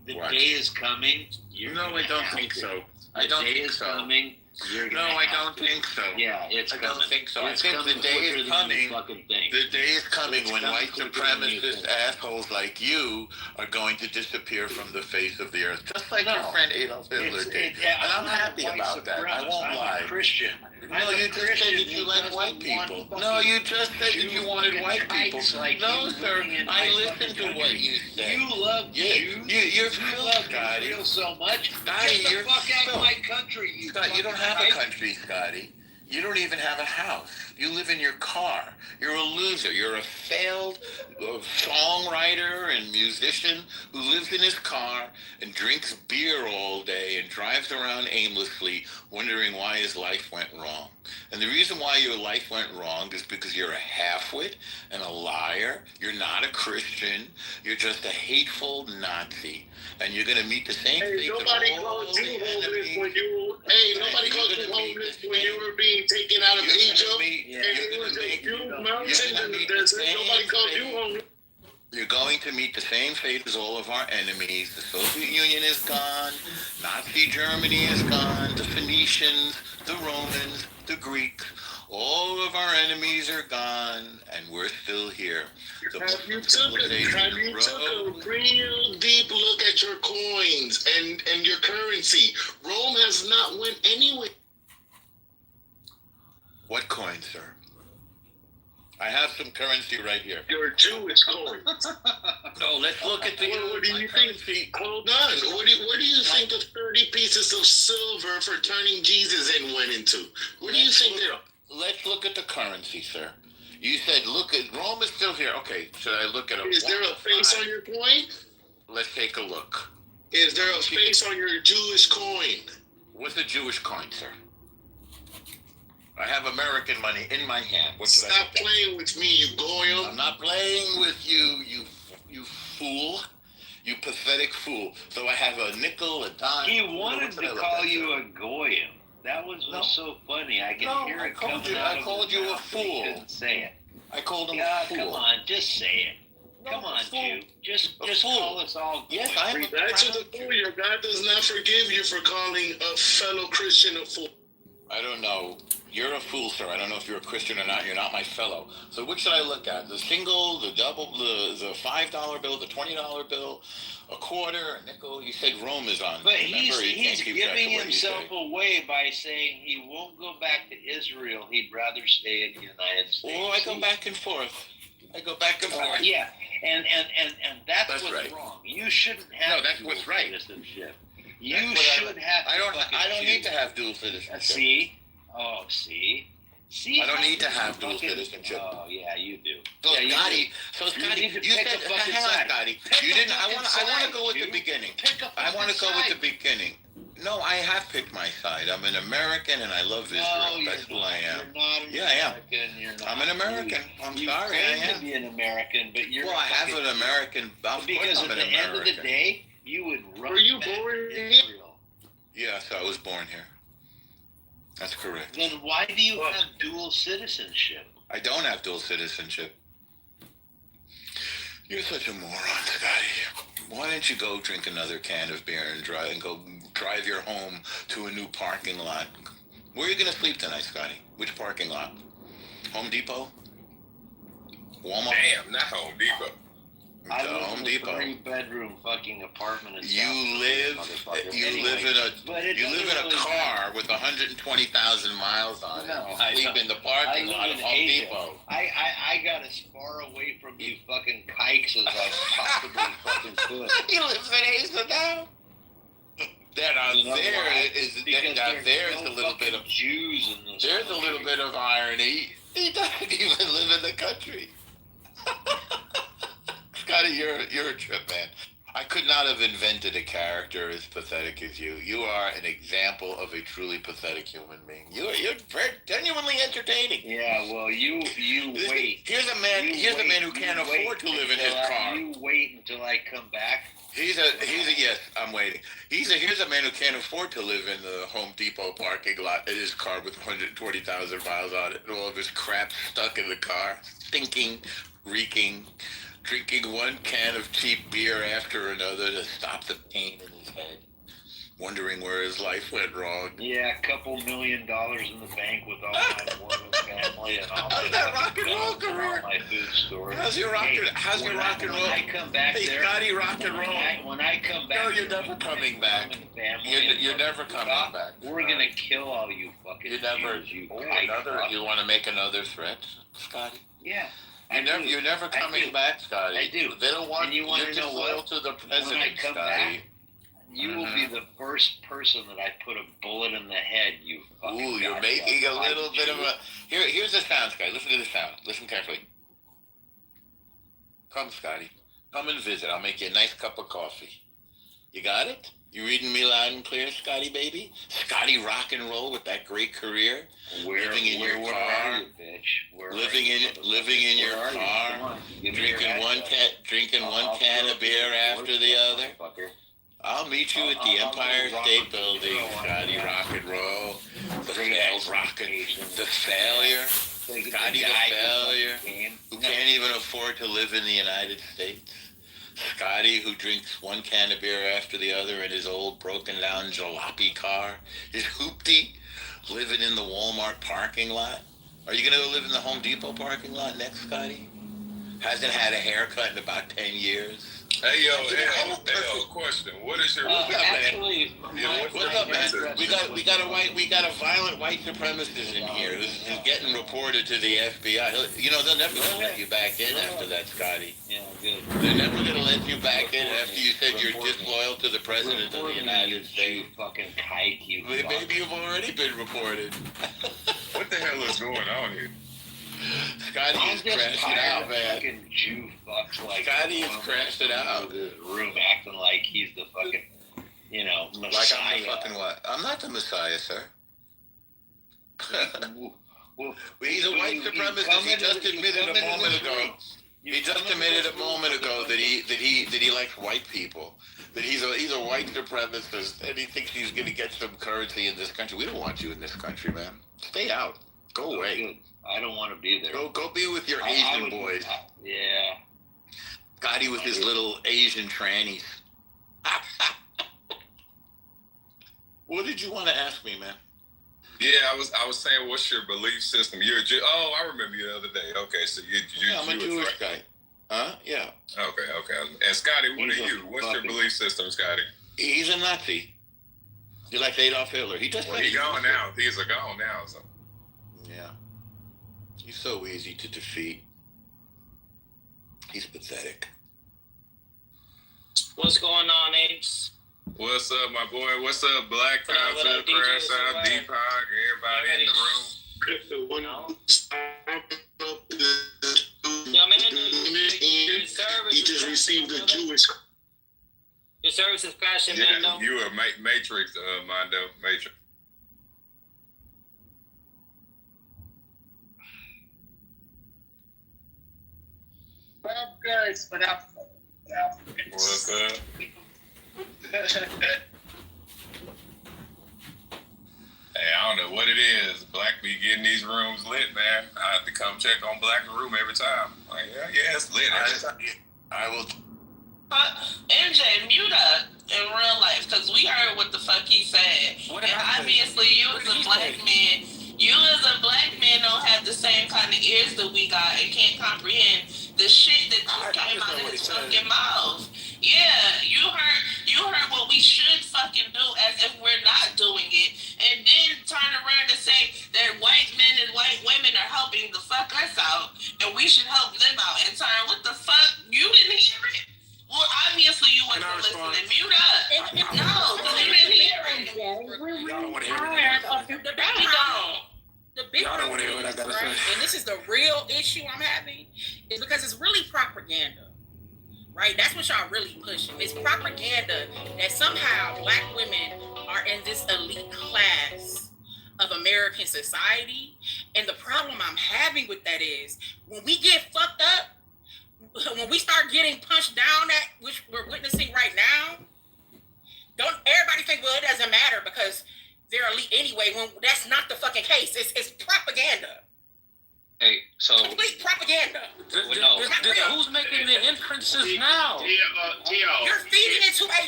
The day is coming. I don't think so. I don't think so. The day is coming. No, I don't think so. Yeah, it's I coming. don't think so. It's I think coming the day quicker is than coming. you fucking think. The day is coming It's when coming white quicker than you supremacist think. assholes like you are going to disappear from the face of the earth, just like your friend Adolf Hitler did. And I'm happy about that. I won't lie. I'm a Christian. No, you just said that you like white people. No, you just said that you wanted white people. No, sir. I listened to what you said. You love Jews. You're You love Israel so much. Scotty, Get you're the fuck out filth. of my country, you Scott, you don't fucking have a kike. country, Scotty. You don't even have a house. You live in your car. You're a loser. You're a failed songwriter and musician who lives in his car and drinks beer all day and drives around aimlessly wondering why his life went wrong. And the reason why your life went wrong is because you're a halfwit and a liar. You're not a Christian. You're just a hateful Nazi. And you're going to meet the same fate of Nobody all called you the homeless enemies. when you. Hey, nobody called you homeless when you were being taken out of Egypt. And it was just you mountains in the desert. Nobody called you homeless. You're going to meet the same fate as all of our enemies. The Soviet Union is gone. Nazi Germany is gone. The Phoenicians, the Romans, the Greeks. All of our enemies are gone, and we're still here. Have you took a real deep look at your coins and your currency? Rome has not went anywhere. What coin, sir? I have some currency right here. Your Jewish coins. No, let's look at the. What do you think? Hold on. What do you think the 30 pieces of silver for turning Jesus in went into? What do you think they're? Let's look at the currency, sir. You said, look at Rome is still here. Okay, should I look at a? Is there a face on your coin? Let's take a look. Is there a face on your Jewish coin? What's a Jewish coin, sir? I have American money in my hand. What should Stop playing with me, you goyim. I'm not playing with you, you fool. You pathetic fool. So I have a nickel, a dime. He wanted to call you a goyim. That was so funny. I can hear it coming out. I called you a fool. He couldn't say it. I called him a fool. Come on, just say it. Come on, Jew. Just call us all. Yes, I am. That's the fool. Your God does not forgive you for calling a fellow Christian a fool. I don't know. You're a fool, sir. I don't know if you're a Christian or not. You're not my fellow. So what should I look at? The single, the double, the $5 bill, the $20 bill, a quarter, a nickel? You said Rome is on. But Remember, he's giving himself away by saying he won't go back to Israel. He'd rather stay in the United States. Oh, I go back and forth. I go back and forth. Yeah, and that's what's right. wrong. You shouldn't have what's right. citizenship. You should have. I don't need to have dual citizenship. See? Oh, see. I don't need to have dual citizenship. Oh, yeah, you do. So, yeah, Scotty, you said, hang on, Scotty. You didn't. I want to go with the beginning. I want to go with the beginning. No, I have picked my side. I'm an American and I love Israel. That's who I am. You're not an yeah, I am. American. You're not. I'm an American. I'm you sorry, I claim am. to be an American, but you're. Well, I have an American. Because at the end of the day, you would run. Were you born in Israel? Yes, I was born here. That's correct. Then why do you have dual citizenship? I don't have dual citizenship. You're such a moron, Scotty. Why don't you go drink another can of beer and go drive your home to a new parking lot? Where are you going to sleep tonight, Scotty? Which parking lot? Home Depot? Walmart? Damn, not Home Depot. I live Home in Depot. a 3-bedroom fucking apartment in You live in a car with 120,000 miles on it. I Sleep in the parking lot of Home Depot. I got as far away from you fucking kikes as I possibly fucking could. You live in Asia now? There's a little bit of Jews in this. There's a little bit of irony. He doesn't even live in the country. Scotty, you're a trip, man. I could not have invented a character as pathetic as you. You are an example of a truly pathetic human being. You're very genuinely entertaining. Yeah, well, you wait. Here's a man who can't afford to live in his car. You wait until I come back. Yes, I'm waiting. Here's a man who can't afford to live in the Home Depot parking lot in his car with 120,000 miles on it and all of his crap stuck in the car, stinking, reeking, drinking one can of cheap beer after another to stop the pain in his head. wondering where his life went wrong. Yeah, a couple $1 million in the bank with all my Mormon family and all How's that rock and roll career? my food store. How's your rock and roll? When I come back there, Scotty, rock and roll. When I come back, no, you're never coming back. You're never coming back. We're gonna kill all you fucking. You never. Jews, you You want to make another threat, Scotty? Yeah. You're never coming back, Scotty. I do. They don't want you. You're disloyal to the president, when I come Scotty. Back, you will be the first person that I put a bullet in the head. You fucking. Ooh, you're making a little bit of a. Here's the sound, Scotty. Listen to the sound. Listen carefully. Come, Scotty. Come and visit. I'll make you a nice cup of coffee. You got it? You reading me loud and clear, Scotty, baby? Scotty rock and roll with that great career. Living in your car. Living in your car. Drinking one can of beer after the other. I'll meet you at the Empire State Building, Scotty rock and roll. The failure. Scotty the failure. Who can't even afford to live in the United States. Scotty who drinks one can of beer after the other in his old broken down jalopy car. His hoopty living in the Walmart parking lot. Are you going to go live in the Home Depot parking lot next, Scotty? Hasn't had a haircut in about 10 years. Hey, yo, question. What is your... What's up, actually, man? What's up, man? We got a violent white supremacist in here who's getting reported to the FBI. They're never going to let you back in after that, Scotty. Yeah, good. They're never going to let you back in after you said you're disloyal to the president of the United States. Fucking kike, you. Maybe you've already been reported. What the hell is going on here? Scotty is crashing out, man. Jew fucks like Scotty is crashing out. Room acting like he's the fucking, Messiah. Like I'm the fucking what? I'm not the Messiah, sir. He's a white supremacist. He just admitted a moment ago. He just admitted a moment ago that he likes white people. That he's a white supremacist, and he thinks he's going to get some currency in this country. We don't want you in this country, man. Stay out. Go away. I don't want to be there. Go be with your Asian boys. Yeah. Scotty with his little Asian trannies. What did you want to ask me, man? Yeah, I was saying, what's your belief system? You're a Jew. Oh, I remember you the other day. Okay, so I'm a Jewish guy. Huh? Yeah. Okay. And Scotty, what are you? What's your belief system, Scotty? He's a Nazi. He likes Adolf Hitler. He just he's gone now. He's gone now. So. Yeah. He's so easy to defeat. He's pathetic. What's going on, Apes? What's up, my boy? What's up, Black Panther, Crash Out, Deepak, everybody in the room? He just received a Jewish. Your service is crashing, man. Yeah, you are Matrix, Mondo. Matrix. Guys, but what's up? Hey, I don't know what it is. Black be getting these rooms lit, man. I have to come check on Black room every time. Like, yeah, it's lit. I will. MJ, mute up in real life, because we heard what the fuck he said. And obviously, you as a black man don't have the same kind of ears that we got and can't comprehend the shit that just came out of his fucking mouth. Yeah, you heard what we should fucking do as if we're not doing it, and then turn around and say that white men and white women are helping the fuck us out, and we should help them out in turn. What the fuck? You didn't hear it? Well, obviously you wasn't listening. Mute up. No, you didn't hear it. Y'all don't want to hear the big problem is, right, and this is the real issue I'm having, is because it's really propaganda, right? That's what y'all really pushing. It's propaganda that somehow black women are in this elite class of American society, and the problem I'm having with that is when we get fucked up, when we start getting punched down at, which we're witnessing right now, don't everybody think, well, it doesn't matter because they're elite anyway, when that's not the fucking case. It's propaganda. Hey, so complete propaganda. Who's making the inferences now? You're feeding into the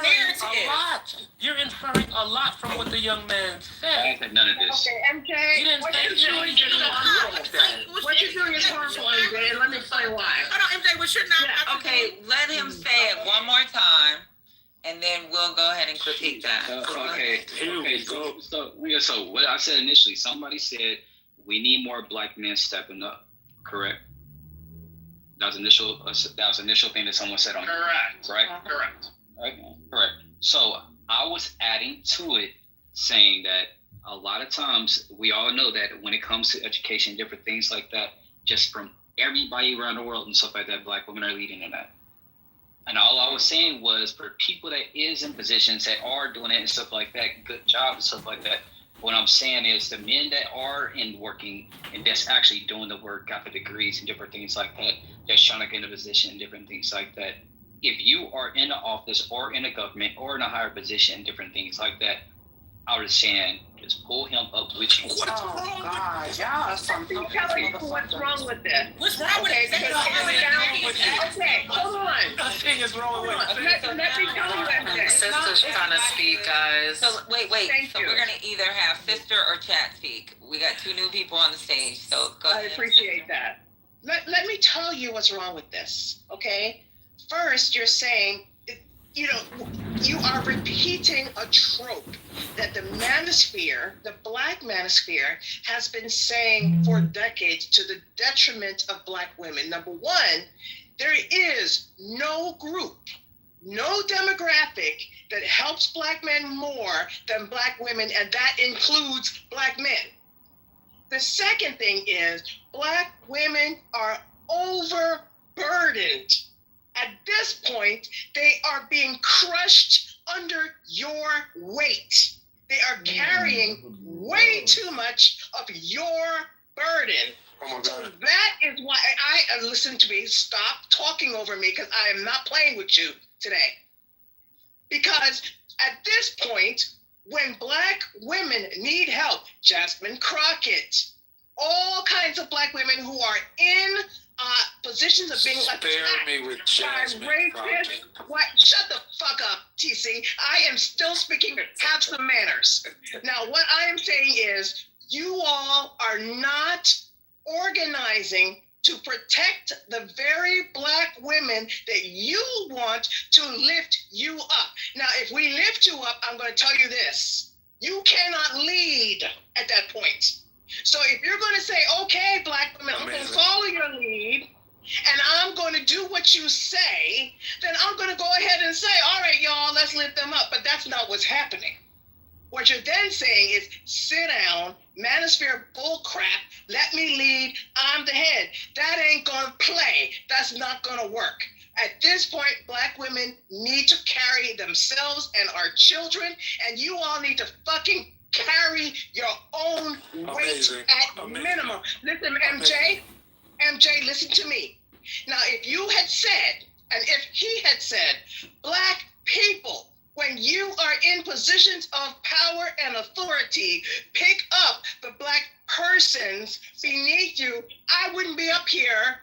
narrative. A lot. You're inferring a lot from what the young man said. I said none of this. Okay, MJ, You didn't say anything. what you're doing is harmful, MJ, and let me explain why. Hold on, MJ, we should not. Okay, let him say it one more time, and then we'll go ahead and critique that. So what I said initially, somebody said we need more black men stepping up. Correct. That was initial thing that someone said on. Correct. Right. Correct. Okay. Correct. So I was adding to it, saying that a lot of times we all know that when it comes to education, different things like that, just from everybody around the world and stuff like that, black women are leading in that. And all I was saying was for people that is in positions that are doing it and stuff like that, good job and stuff like that. What I'm saying is the men that are in working and that's actually doing the work, got the degrees and different things like that, that's trying to get in a position and different things like that. If you are in an office or in a government or in a higher position and different things like that, I was saying just pull him up with you. Oh, God, y'all are something. Tell me what's wrong with this. What's wrong with it? Okay, hold on. Nothing is wrong with it. Let me tell you, MJ. Sister's trying to speak, guys. So wait. Thank So you. we're gonna either have sister or chat speak. We got 2 new people on the stage, so go I ahead. appreciate that. Let me tell you what's wrong with this, okay? First, you're saying, you are repeating a trope that the manosphere, the black manosphere, has been saying for decades to the detriment of black women. Number one, there is no group, no demographic that helps black men more than black women, and that includes black men. The second thing is black women are overburdened. At this point, they are being crushed under your weight. They are carrying way too much of your burden. So that is why listen to me, stop talking over me because I am not playing with you today. Because at this point, when black women need help, Jasmine Crockett, all kinds of black women who are in positions of being attacked me with Jasmine racist. What? Shut the fuck up, TC. I am still speaking. Have some manners. Now, what I am saying is, you all are not organizing to protect the very black women that you want to lift you up. Now, if we lift you up, I'm going to tell you this: you cannot lead at that point. So if you're going to say, okay, black women, I'm going to follow your lead and I'm going to do what you say, then I'm going to go ahead and say, all right, y'all, let's lift them up. But that's not what's happening. What you're then saying is, sit down, manosphere bullcrap, let me lead, I'm the head. That ain't going to play. That's not going to work. At this point, black women need to carry themselves and our children, and you all need to fucking carry your own weight at minimum. Listen, MJ, listen to me. Now, if you had said, and if he had said, black people, when you are in positions of power and authority, pick up the black persons beneath you, I wouldn't be up here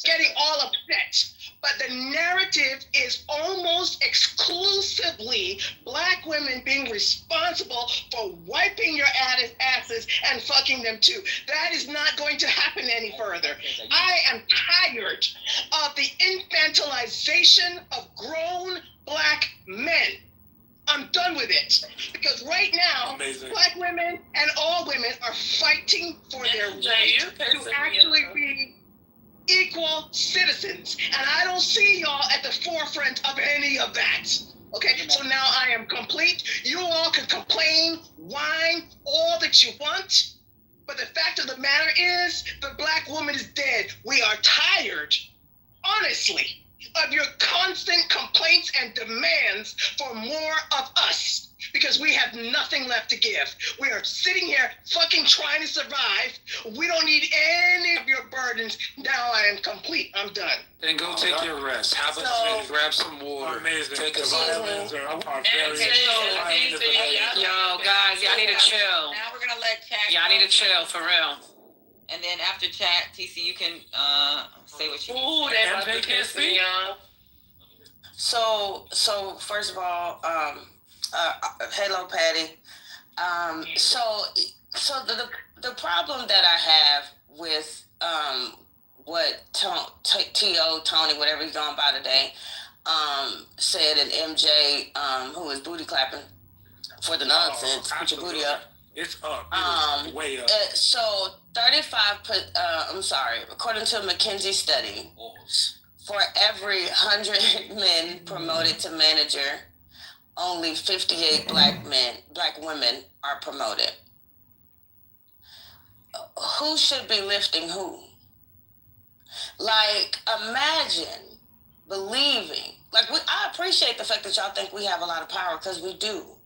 getting all upset. But the narrative is almost exclusively black women being responsible for wiping your asses and fucking them too. That is not going to happen any further. I am tired of the infantilization of grown black men. I'm done with it. Because right now, black women and all women are fighting for their right to actually be equal citizens. And I don't see y'all at the forefront of any of that. Okay, so now I am complete. You all can complain, whine, all that you want. But the fact of the matter is, the black woman is dead. We are tired, honestly, of your constant complaints and demands for more of us. Because we have nothing left to give. We are sitting here fucking trying to survive. We don't need any of your burdens. Now I am complete. I'm done. Then go take your rest. Have a drink, grab some water. Amazing. Take a vitamins. Yo, guys, y'all need to chill. Now we're gonna let chat. Y'all need to chill for real. And then after chat, TC, you can say what you Ooh, need. that MJ can't see. So first of all, hello, Patty. So the problem that I have with what Tony, whatever he's going by today, said, and MJ, who is booty clapping for the nonsense, put your booty up. It's up. It's way up. So 35. According to a McKinsey study, for every 100 men promoted to manager, only 58 black women are promoted. Who should be lifting who? Like, imagine believing. I appreciate the fact that y'all think we have a lot of power, because we do.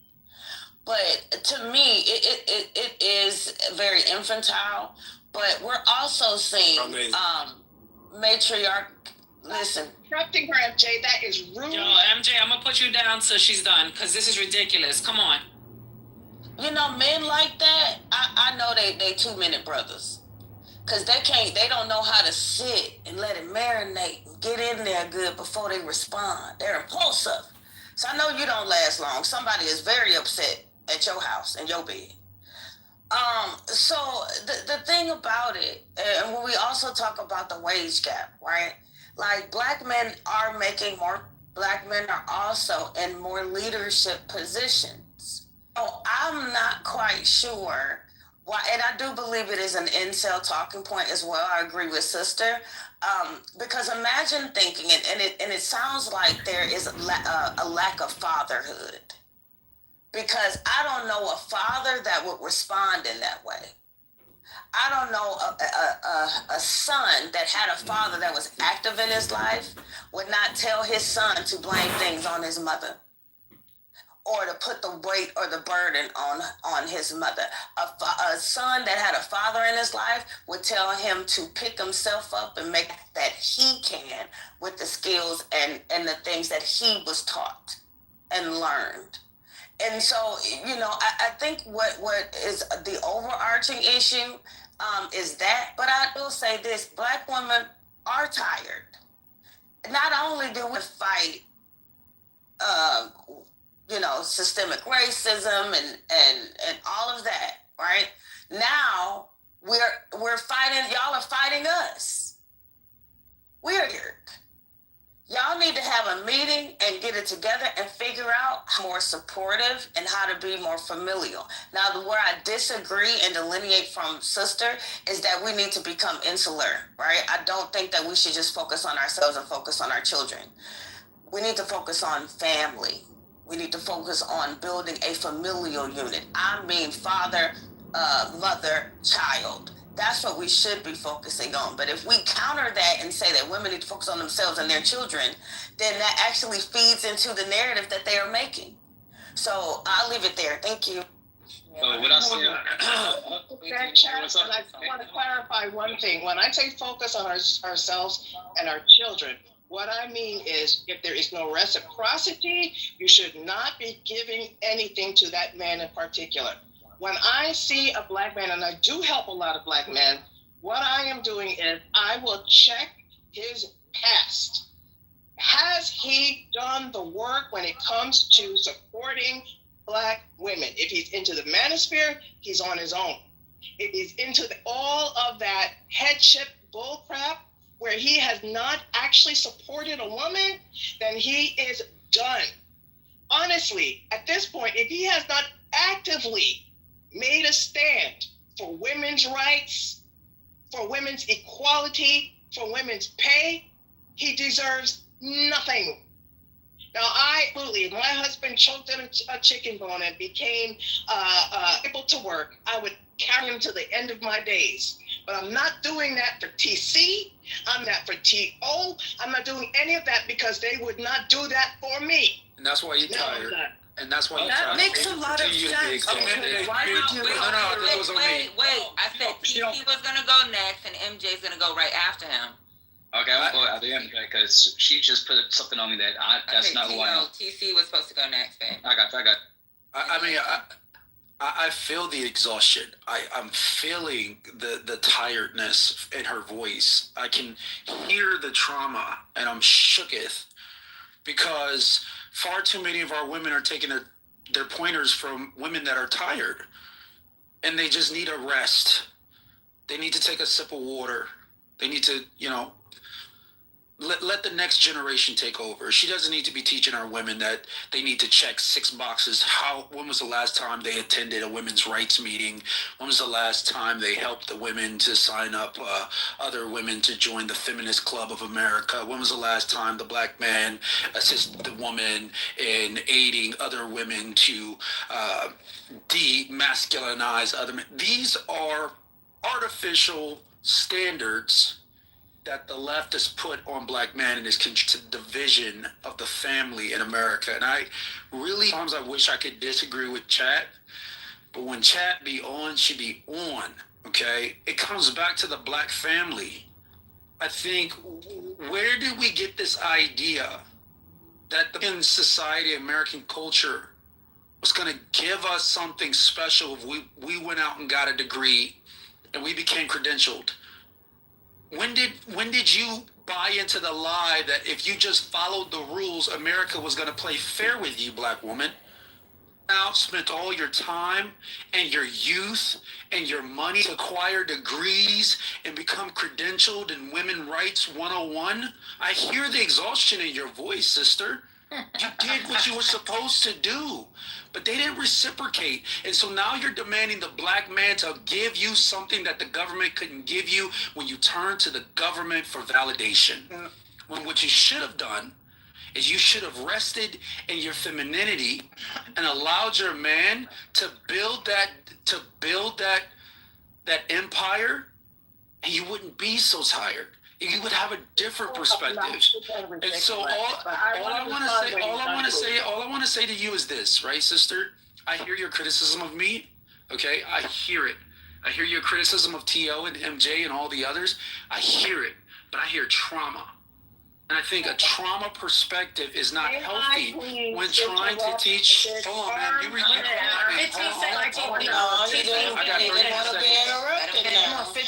But to me, it is very infantile. But we're also seeing matriarch. Listen. Interrupting her, MJ, that is rude. Yo, MJ, I'm going to put you down till she's done, because this is ridiculous. Come on. You know, men like that, I know they 2-minute brothers. Because they don't know how to sit and let it marinate and get in there good before they respond. They're impulsive. So I know you don't last long. Somebody is very upset at your house and your bed. So the thing about it, and when we also talk about the wage gap, right? Like, black men are making more. Black men are also in more leadership positions. So I'm not quite sure why, and I do believe it is an incel talking point as well. I agree with sister, because imagine thinking, and it sounds like there is a lack of fatherhood. Because I don't know a father that would respond in that way. I don't know a son that had a father that was active in his life would not tell his son to blame things on his mother, or to put the weight or the burden on his mother. A son that had a father in his life would tell him to pick himself up and make that he can with the skills and the things that he was taught and learned. And so, you know, I think what is the overarching issue is that. But I will say this: black women are tired. Not only do we fight, systemic racism and all of that, right? Now we're fighting. Y'all are fighting us. We're here. Y'all need to have a meeting and get it together and figure out how more supportive and how to be more familial. Now, where I disagree and delineate from sister is that we need to become insular, right? I don't think that we should just focus on ourselves and focus on our children. We need to focus on family. We need to focus on building a familial unit. I mean, father, mother, child. That's what we should be focusing on. But if we counter that and say that women need to focus on themselves and their children, then that actually feeds into the narrative that they are making. So I'll leave it there. Thank you. What I see, and I want to clarify one thing. When I say focus on ourselves and our children, what I mean is, if there is no reciprocity, you should not be giving anything to that man in particular. When I see a black man, and I do help a lot of black men, what I am doing is I will check his past. Has he done the work when it comes to supporting black women? If he's into the manosphere, he's on his own. If he's into all of that headship bullcrap, where he has not actually supported a woman, then he is done. Honestly, at this point, if he has not actively made a stand for women's rights, for women's equality, for women's pay, he deserves nothing. Now, if my husband choked on a chicken bone and became able to work, I would carry him to the end of my days. But I'm not doing that for TC. I'm not for TO. I'm not doing any of that, because they would not do that for me. And that's why you're tired. And that's why that makes a lot of sense. Why not? Wait. I said TC was gonna go next, and MJ's gonna go right after him. Okay, I'll go at the end because she just put something on me that's not who I am. TC was supposed to go next, babe. I got. I feel the exhaustion. I'm feeling the tiredness in her voice. I can hear the trauma, and I'm shooketh because far too many of our women are taking their pointers from women that are tired, and they just need a rest. They need to take a sip of water. They need to, let the next generation take over. She doesn't need to be teaching our women that they need to check 6 boxes. When was the last time they attended a women's rights meeting? When was the last time they helped the women to sign up other women to join the Feminist Club of America? When was the last time the black man assisted the woman in aiding other women to demasculinize other men? These are artificial standards that the left has put on black men and is to division of the family in America. And I really, sometimes I wish I could disagree with Chat, but when Chat be on, she be on, okay? It comes back to the black family. I think, where did we get this idea that the American society, American culture was gonna give us something special if we went out and got a degree and we became credentialed? When did you buy into the lie that if you just followed the rules, America was going to play fair with you, black woman? Now spent all your time and your youth and your money to acquire degrees and become credentialed in Women Rights 101? I hear the exhaustion in your voice, sister. You did what you were supposed to do, but they didn't reciprocate. And so now you're demanding the black man to give you something that the government couldn't give you when you turn to the government for validation. When what you should have done is you should have rested in your femininity and allowed your man to build that empire, and you wouldn't be so tired. You would have a different perspective. And so all I want to say to you is this, right, sister? I hear your criticism of me. Okay, I hear it. I hear your criticism of T.O. and MJ and all the others. I hear it, but I hear trauma. And I think a trauma perspective is not healthy when trying to teach. Hold on, man. You read. I got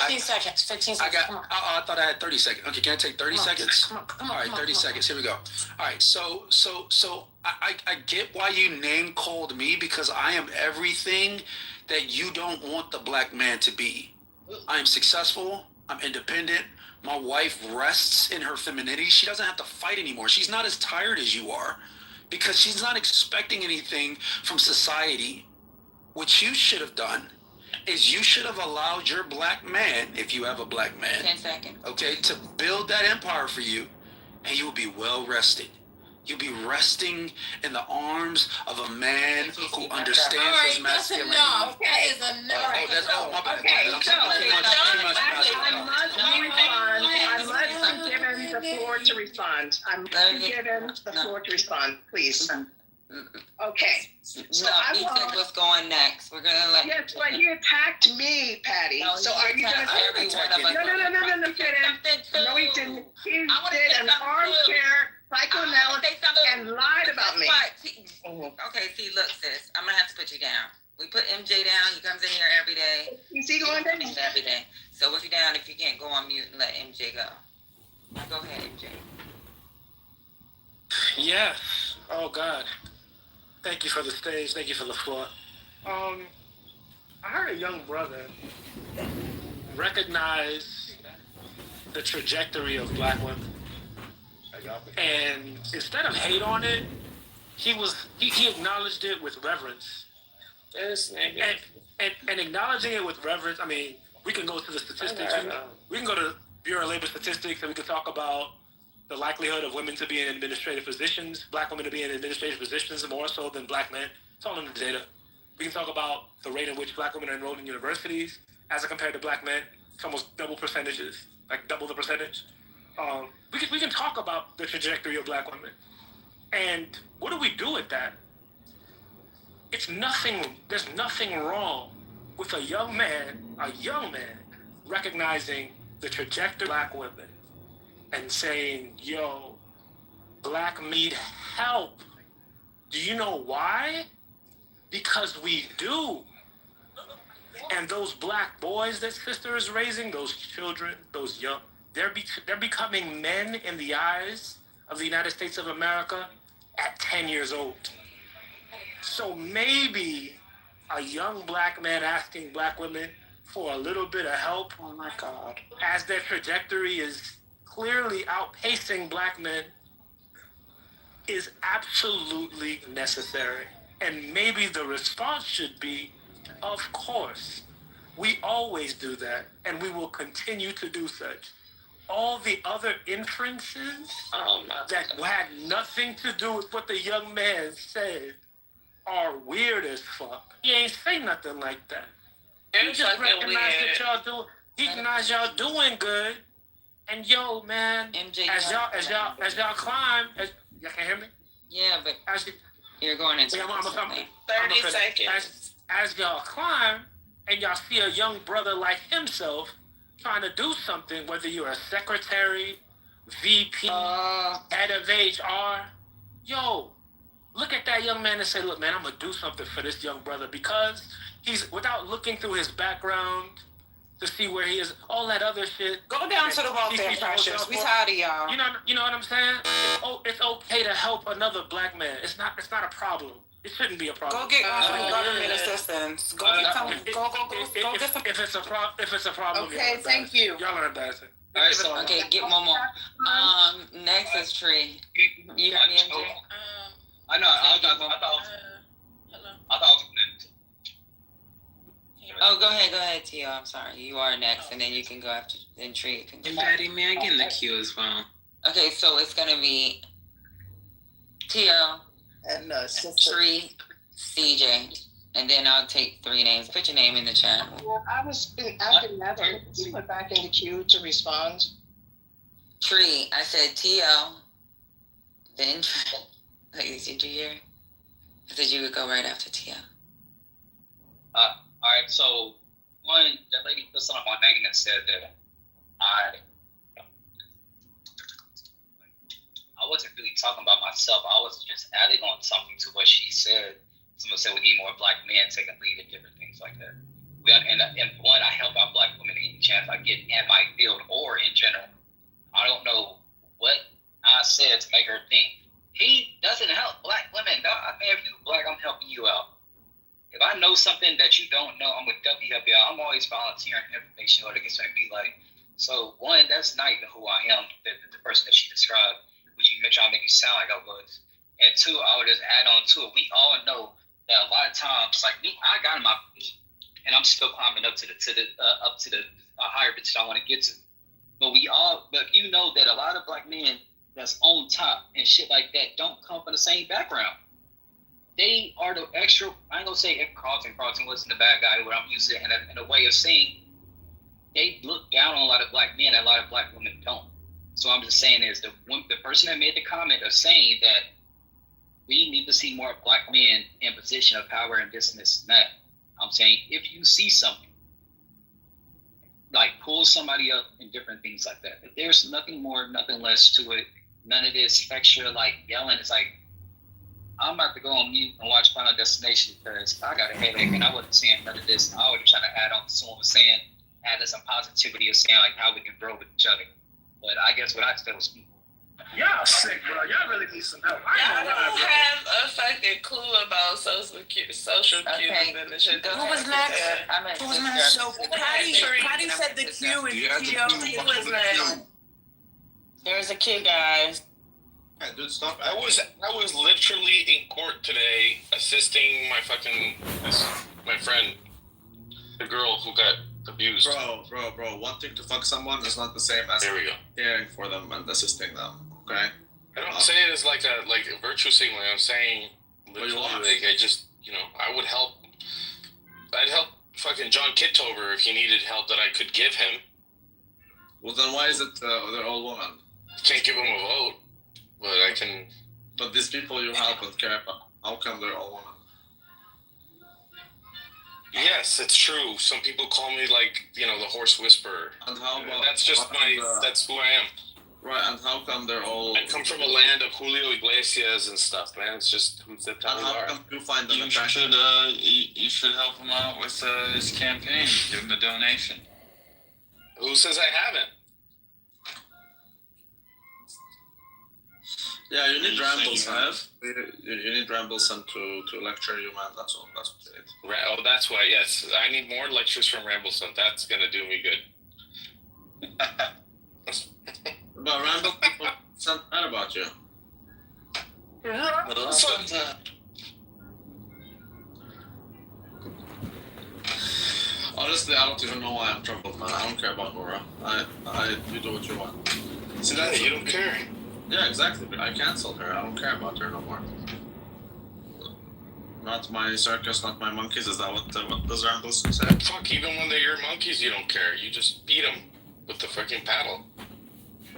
30 seconds. 15 seconds. I thought I had 30 seconds. Okay, can I take 30 seconds? All right, 30 seconds. Here we go. All right, so I get why you name called me, because I am everything that you don't want the black man to be. I am successful. I'm independent. My wife rests in her femininity. She doesn't have to fight anymore. She's not as tired as you are because she's not expecting anything from society. What you should have done is you should have allowed your black man, if you have a black man, 10 seconds, okay, to build that empire for you, and you will be well rested. You'll be resting in the arms of a man who understands his masculinity. That is enough. My bad. Okay, so I must be given the floor to respond. I'm given the floor to respond, please. Okay. So he said what's going next. We're gonna let. Yes, but he attacked me, Patty. No, so are you gonna every one of us? No, kidding. No, he didn't. He did an armchair psychoanalysis and lied about me. Okay, see, look, sis, I'm gonna have to put you down. We put MJ down. He comes in here every day. Is he going down? Every day. So if you're down, if you can't go on mute and let MJ go. Go ahead, MJ. Yes. Oh God. Thank you for the stage. Thank you for the floor. I heard a young brother recognize the trajectory of black women, and instead of hate on it, he acknowledged it with reverence. And acknowledging it with reverence. I mean, we can go to the statistics. We can go to Bureau of Labor Statistics, and we can talk about the likelihood of women to be in administrative positions, black women to be in administrative positions more so than black men. It's all in the data. We can talk about the rate in which black women are enrolled in universities as compared to black men. It's almost double percentages, like double the percentage. We can talk about the trajectory of black women. And what do we do with that? There's nothing wrong with a young man, recognizing the trajectory of black women and saying, yo, black need help. Do you know why? Because we do. And those black boys that sister is raising, those children, those young, they're becoming men in the eyes of the United States of America at 10 years old. So maybe a young black man asking black women for a little bit of help, oh my God, as their trajectory is clearly outpacing black men, is absolutely necessary. And maybe the response should be, of course, we always do that, and we will continue to do such. All the other inferences that had nothing to do with what the young man said are weird as fuck. He ain't say nothing like that. He just recognized that y'all do. He recognized y'all doing good, and yo, man, MJ, as y'all climb, y'all can hear me? Yeah, but you're going into 30 seconds. As y'all climb, and y'all see a young brother like himself trying to do something, whether you're a secretary, VP, head of HR, yo, look at that young man and say, look, man, I'm going to do something for this young brother, because he's, without looking through his background to see where he is, all that other shit. Go down to the vault there, Precious. We tired of y'all. You know what I'm saying? It's okay to help another black man. It's not a problem. It shouldn't be a problem. Go get some government assistance. Go get some. Go get some. If it's a problem. Okay, thank you. Y'all are embarrassing. Okay, get one more. Next is Tree. You heard me, MJ? I know. I thought. Oh, go ahead, Tio. I'm sorry. You are next, and then you can go after. Then Tree can go. And Daddy, may I get in the queue as well? Okay, so it's gonna be Tio And Tree, CJ, and then I'll take 3 names. Put your name in the chat. Well, I've been never put back in the queue to respond. Tree, I said Tio, then Tree. Did you hear? I said you would go right after Tio. All right, so that lady put something on my name and said that I wasn't really talking about myself. I was just adding on something to what she said. Someone said we need more black men taking lead and different things like that. And one, I help out black women any chance I get in my field or in general. I don't know what I said to make her think he doesn't help black women. No, I mean, if you black, I'm helping you out. If I know something that you don't know, I'm going to definitely help you out. I'm always volunteering information or to get something be like. So one, that's not even who I am, the person that she described, which you try to make you sound like I was. And two, I would just add on to it. We all know that a lot of times, like me, I got in my position, and I'm still climbing up to the higher position I want to get to. But you know that a lot of black men that's on top and shit like that don't come from the same background. They are the extra. I ain't gonna say Carlton wasn't the bad guy, but I'm using it in a way of saying they look down on a lot of black men and a lot of black women don't. So I'm just saying is the person that made the comment of saying that we need to see more black men in position of power and this and that. I'm saying if you see something, like pull somebody up and different things like that. If there's nothing more, nothing less to it, none of this extra like yelling. It's like I'm about to go on mute and watch Final Destination because I got a headache and I wasn't saying none of this. I was trying to add on to someone was saying, add some positivity of saying like how we can grow with each other. But I guess what I said was y'all sick, bro. Y'all really need some help. I don't have a fucking clue about social cues and the shit. Who was next? Who was next? So Patty said the queue and Tio was next. There's a kid, guys. Yeah, good stuff. I was literally in court today assisting my friend, the girl who got abused. Bro. One thing to fuck someone is not the same as caring for them and assisting them. Okay. I don't say it as like a virtue signaling. I'm saying literally, like I would help. I'd help fucking John Kitover if he needed help that I could give him. Well, then why is it they're all women? Can't give them a vote, but I can. But these people you help and care about, how come they're all women? Yes, it's true. Some people call me the horse whisperer. And how about that's who I am. Right, and how come they're all... I come from a land of Julio Iglesias and stuff, man. It's just who's the time And how come you find them You attractive? you should help him out with his campaign. Give him a donation. Who says I haven't? Yeah, you need Rambleson. You need Rambleson to lecture you, man. That's all. That's what you need. Oh, that's why. Yes, I need more lectures from Rambleson. That's gonna do me good. But Rambleson said that about you. Honestly, I don't even know why I'm troubled, man. I don't care about Nora. You do what you want. See that? You don't care. Yeah, exactly. But I canceled her. I don't care about her no more. Not my circus, not my monkeys. Is that what does Rambleson say? Fuck, even when they're your monkeys, you don't care. You just beat them with the freaking paddle.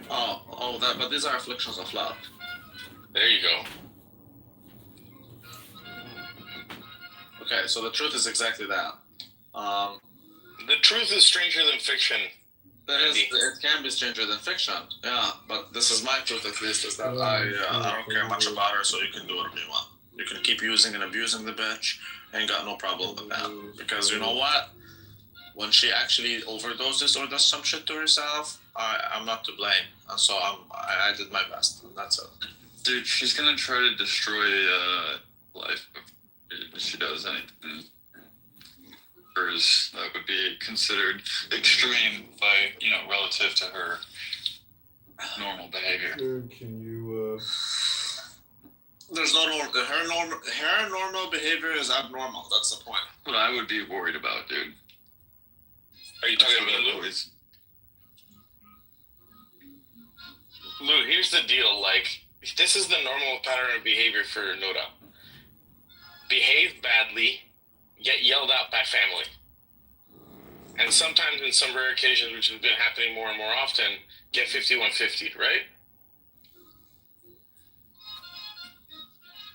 But these are afflictions of love. There you go. Okay, so the truth is exactly that. The truth is stranger than fiction. It can be stranger than fiction, yeah. But this is my truth, at least, is that I don't care much about her, so you can do whatever you want. You can keep using and abusing the bitch. I ain't got no problem with that. Because you know what? When she actually overdoses or does some shit to herself, I'm not to blame. And so I did my best, and that's it. Dude, she's gonna try to destroy life if she does anything. That would be considered extreme by, relative to her normal behavior. Can you, There's no normal. Her normal behavior is abnormal. That's the point. What I would be worried about, dude. Are you talking about Lou? Lou, here's the deal. Like, this is the normal pattern of behavior for Nora. Behave badly, get yelled at by family. And sometimes in some rare occasions, which has been happening more and more often, get 5150, right?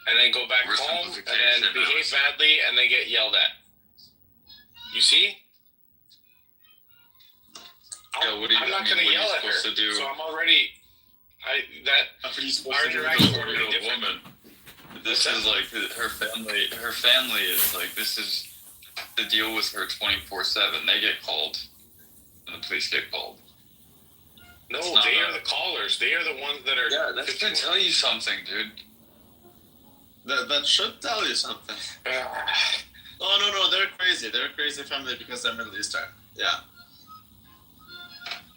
And then go back home and then behave badly and then get yelled at. You see? Yeah, what are you, I'm not going to yell at her, so I'm already... our interaction is already different. Woman. This is like her family. Her family is like, this is the deal with her 24/7. They get called, and the police get called. No, they are the callers. They are the ones that are. Yeah, that should tell you something, dude. That should tell you something. Oh no, they're crazy. They're a crazy family because they're Middle Eastern. Yeah.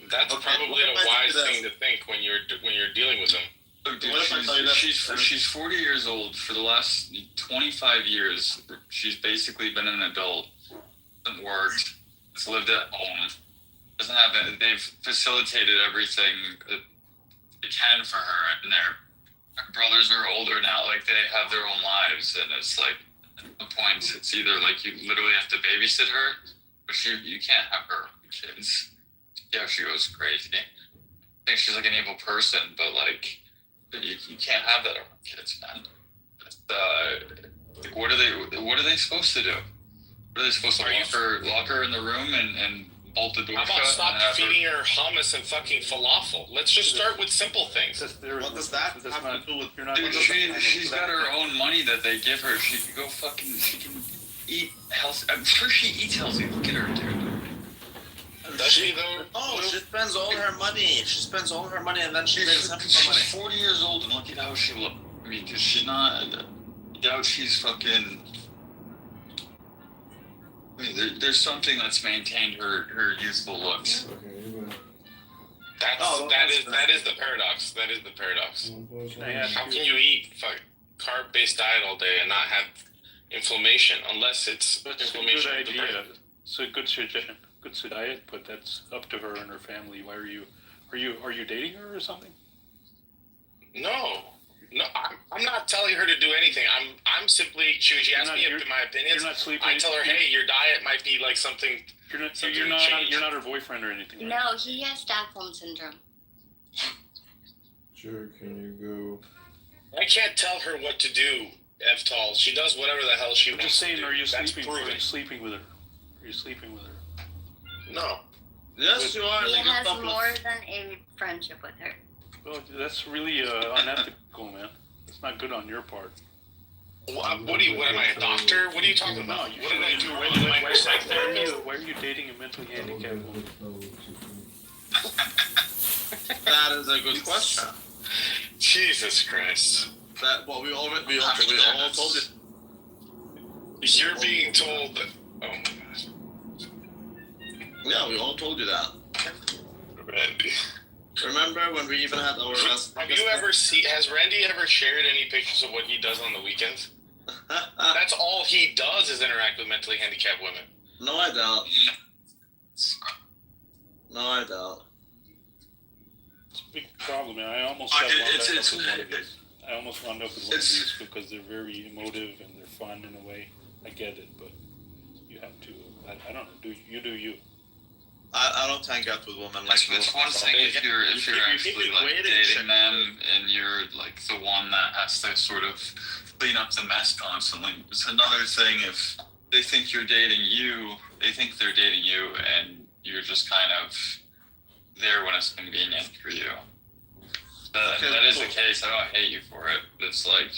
That's probably a wise thing to think when you're dealing with them. Look, dude, she's 40 years old. For the last 25 years, she's basically been an adult. Hasn't worked. Has lived at home. Doesn't have it. They've facilitated everything that they can for her, and their brothers are older now. Like, they have their own lives, and it's like, at the point, it's either like you literally have to babysit her, but you can't have her kids. Yeah, she goes crazy. I think she's like an evil person, but like, you can't have that around kids, man. Like, what are they supposed to do? What are they supposed to lock her in the room and bolt the door shut? How about stop feeding her hummus and fucking falafel? Let's just start with simple things. What does that have to do with? Dude, she's got her own money that they give her. She can go she can eat healthy. I'm sure she eats healthy. Look at her, dude. Does she though? Oh, she spends all her money. She spends all her money and then she makes money. She's 40 years old and look at how she looks. I mean, because she's not. I doubt she's fucking. I mean, there's something that's maintained her youthful looks. That is the paradox. That is the paradox. How can you eat carb-based diet all day and not have inflammation unless it's inflammation? Good idea. It's a good suggestion. Good diet, but that's up to her and her family. Why are you dating her or something? No, I'm not telling her to do anything. I'm simply she asked me my opinions. You're not sleeping. I tell her, hey, your diet might be like something. You're not her boyfriend or anything. Right? No, he has Stockholm syndrome. Sure, can you I can't tell her what to do, Eftol. She does whatever the hell she wants. I'm just saying, to do. Are you That's sleeping? proven. Are you sleeping with her? Are you sleeping with her? No. Yes, you are. He has more than a friendship with her. Well, that's really unethical, man. It's not good on your part. What am I, a doctor? What are you talking about? What did I do? Why are you dating a mentally handicapped woman? That is a good question. Jesus Christ. That we all told you. You're being told that. Oh my gosh. Yeah, we all told you that. Randy. Remember when we even had our last... Has Randy ever shared any pictures of what he does on the weekends? That's all he does is interact with mentally handicapped women. No, I don't. No, I don't. It's a big problem, man. I almost wound up with one of these. I almost wound up with one of these because they're very emotive and they're fun in a way. I get it, but you have to. I don't know. Do you? I don't hang out with women like It's one thing if you're actually like dating them and you're like the one that has to sort of clean up the mess constantly. It's another thing if they think you're dating you, they think they're dating you, and you're just kind of there when it's convenient for you. That is the case. I don't hate you for it. It's like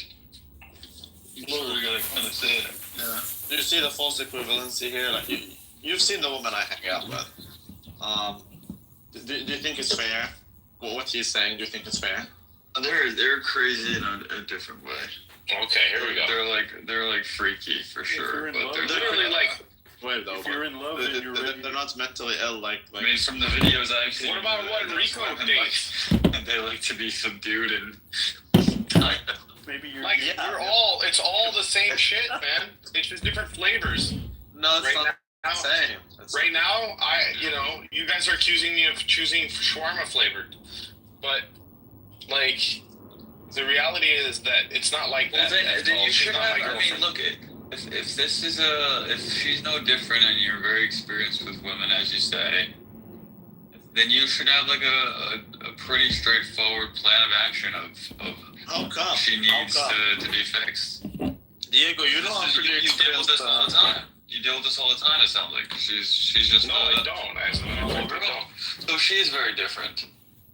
you gotta kind of say it. Yeah. Do you see the false equivalency here? Like you've seen the woman I hang out with. Do you think it's fair? What he's saying, do you think it's fair? They're crazy in a different way. Okay, here we go. They're like freaky for sure, but they're literally like. Wait, though. If you're in love, then you're ready. They're not mentally ill, like. I mean, from the videos I've seen. What about what Rico thinks? They like to be subdued and. Maybe you're. Like it's all the same shit, man. It's just different flavors. No, it's not the same. Right now, you guys are accusing me of choosing shawarma flavored, but like, the reality is that it's not like that. Then you should have. I mean, look, if she's no different and you're very experienced with women, as you say, then you should have like a pretty straightforward plan of action of how come she needs to be fixed. Diego, you know I'm pretty you deal with this all the time. You deal with this all the time. It sounds like she's just no, I don't. I don't. So she's very different.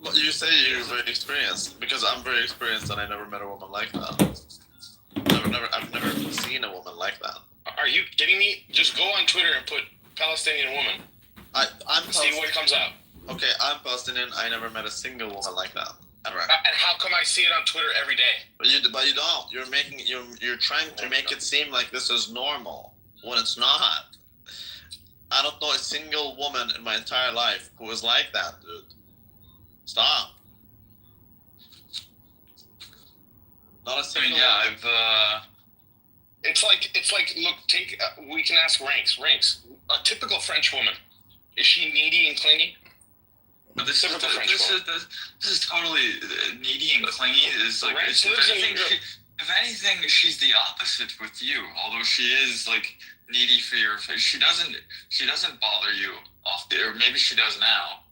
Well, you say you're very experienced because I'm very experienced and I never met a woman like that. I've never seen a woman like that. Are you kidding me? Just go on Twitter and put Palestinian woman. See what comes out. Okay, I'm Palestinian. I never met a single woman like that ever. And how come I see it on Twitter every day? But you don't. You're trying to make it seem like this is normal when it's not. I don't know a single woman in my entire life who is like that, dude. Stop. Not a single. I mean, yeah, It's like look. We can ask Ranks. A typical French woman. Is she needy and clingy? But this is totally needy and clingy. Is like if anything, she's the opposite with you. Although she is like needy for your face, she doesn't bother you off the, or maybe she does now.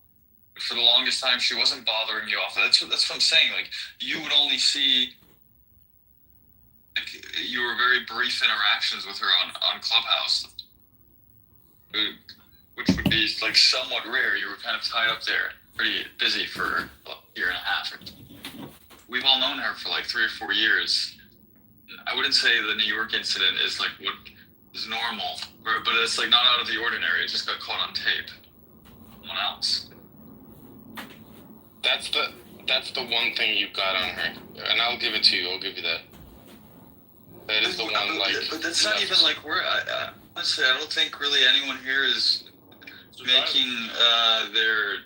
For the longest time, she wasn't bothering you off. That's what I'm saying. Like you would only see. Like, you were very brief interactions with her on Clubhouse, which would be like somewhat rare. You were kind of tied up there, pretty busy for a year and a half. We've all known her for like 3 or 4 years. I wouldn't say the New York incident is like what is normal, but it's like not out of the ordinary. It just got caught on tape. Someone else. That's the one thing you've got on her, and I'll give it to you. I'll give you that. That is the one, like. But that's not even like honestly, I don't think really anyone here is making their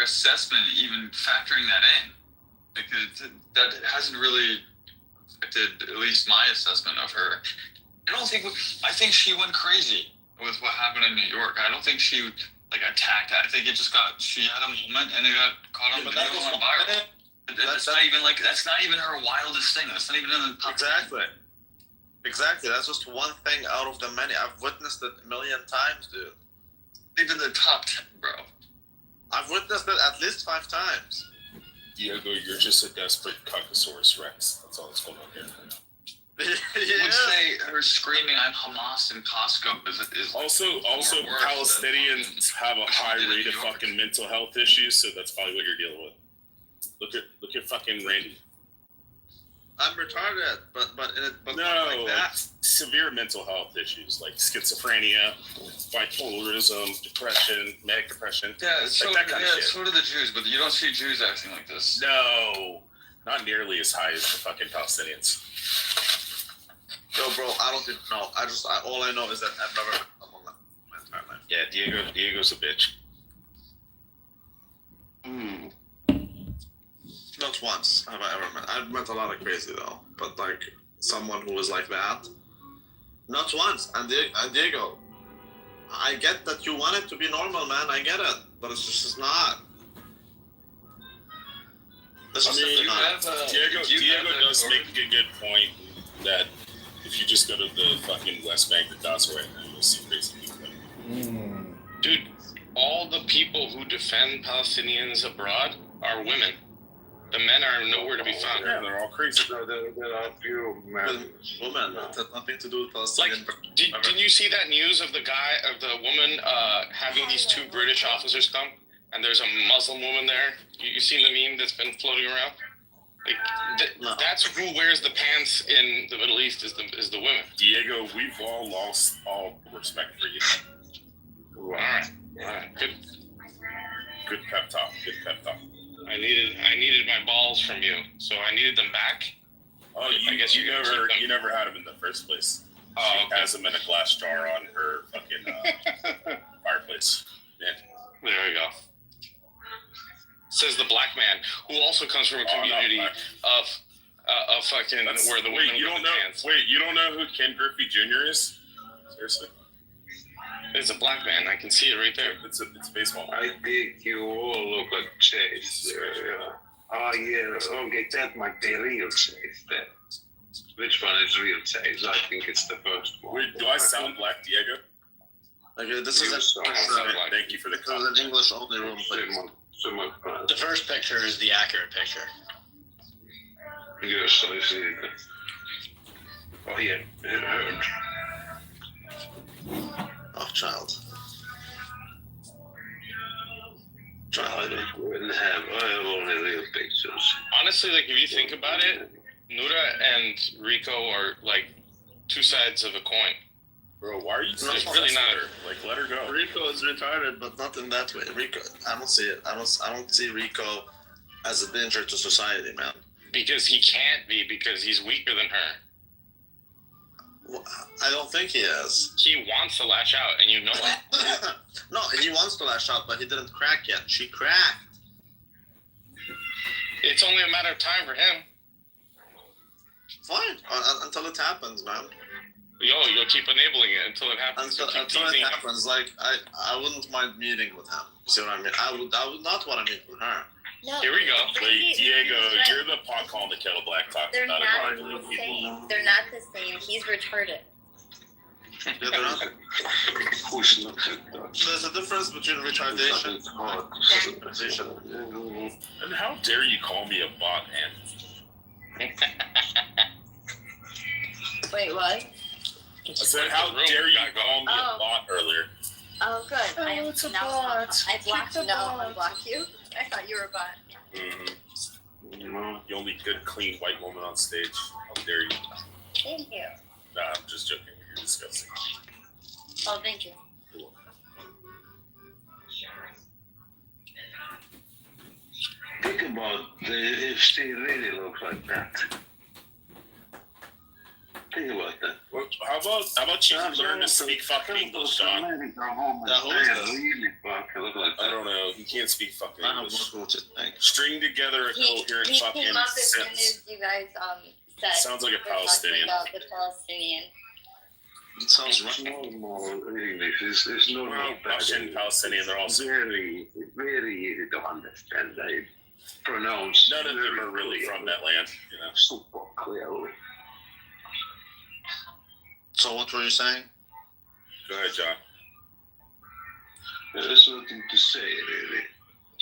assessment, even factoring that in. Like that hasn't really affected at least my assessment of her. I think she went crazy with what happened in New York. I don't think she like attacked. I think she had a moment and it got caught on video and went viral. That's not even her wildest thing. That's not even in the top 10. Exactly. That's just one thing out of the many. I've witnessed it a million times, dude. Even the top 10, bro. I've witnessed it at least 5 times. Diego, you're just a desperate Caucasaurus Rex. That's all that's going on here. I would say her screaming "I'm Hamas" in Costco is also Palestinians have a high rate of fucking mental health issues, so that's probably what you're dealing with. Look at fucking Randy. I'm retarded, but no, like that. Severe mental health issues like schizophrenia, bipolarism, depression, manic depression. Yeah, so that kind of shit. So do the Jews, but you don't see Jews acting like this. No, not nearly as high as the fucking Palestinians. Yo, bro, I don't even know. All I know is that I've never met someone like my entire life. Yeah, Diego's a bitch. Not once have I ever met. I've met a lot of crazy though, but like someone who was like that, not once. And Diego, I get that you want it to be normal, man. I get it, but it's just not. Diego does make a good point that if you just go to the fucking West Bank, the Gaza right now, you'll see crazy people. Dude, all the people who defend Palestinians abroad are women. The men are nowhere to be found. Yeah, they're all crazy. There are few men. Women, that has nothing to do with Palestinian. Like, didn't you see that news of the woman having these two British officers come, and there's a Muslim woman there? You seen the meme that's been floating around? Like, that's who wears the pants in the Middle East is the women. Diego, we've all lost all respect for you. All right, Good pep talk. I needed my balls from you, so I needed them back. Oh, I guess you never had them in the first place. She has them in a glass jar on her fucking fireplace. Yeah. There we go. Says the black man, who also comes from a community of fucking where the women wear the pants. Wait, you don't know who Ken Griffey Jr. is? Seriously? It's a black man. I can see it right there. It's baseball. I think you all look like Chase. Okay, that might be real Chase then. Which one is real Chase? I think it's the first one. Wait, do I sound black, Diego? Okay, this is thank you for the comment. This is an English only room. The first picture is the accurate picture. Yes, I see it. Oh yeah, it hurt. Oh, child. I have only real pictures. Honestly, like if you think about it, Nura and Rico are like two sides of a coin. Bro, why are you saying really not her? Like, let her go. Rico is retarded, but not in that way. Rico, I don't see it. I don't see Rico as a danger to society, man. Because he can't be, because he's weaker than her. Well, I don't think he is. He wants to lash out, and you know it. No, he wants to lash out, but he didn't crack yet. She cracked. It's only a matter of time for him. Fine, until it happens, man. You'll keep enabling it until it happens. Until it happens, like I wouldn't mind meeting with him. See what I mean? I would not want to meet with her. No, here we go. Wait, Diego, you're the pot calling the kettle black talking they're about not it. the same. They're not the same. He's retarded. Yeah, they're not. There's a difference between retardation and position. And how dare you call me a bot, man? Wait, what? I said, how dare you call me a bot earlier? Oh, good. It's a bot. I blocked you. No, I blocked you. I thought you were a bot. Mm-hmm. The only good, clean white woman on stage. How dare you? Thank you. Nah, I'm just joking. You're disgusting. Oh, thank you. Think about if she really looks like that. Think about that. Well, how about you learn to speak fucking English, John? Really fucking look like that. I don't know. He can't speak fucking English. Thing. String together a coherent he fucking came up as soon sentence. as you guys said. Sounds like a we're talking Palestinian. about the Palestinian. It sounds right. Normal English is not Russian, Palestinian, they're all very, very easy to understand. They pronounce. None of them are really from that land, you know. Super clearly. So what were you saying? Go ahead, John. There's nothing to say, really.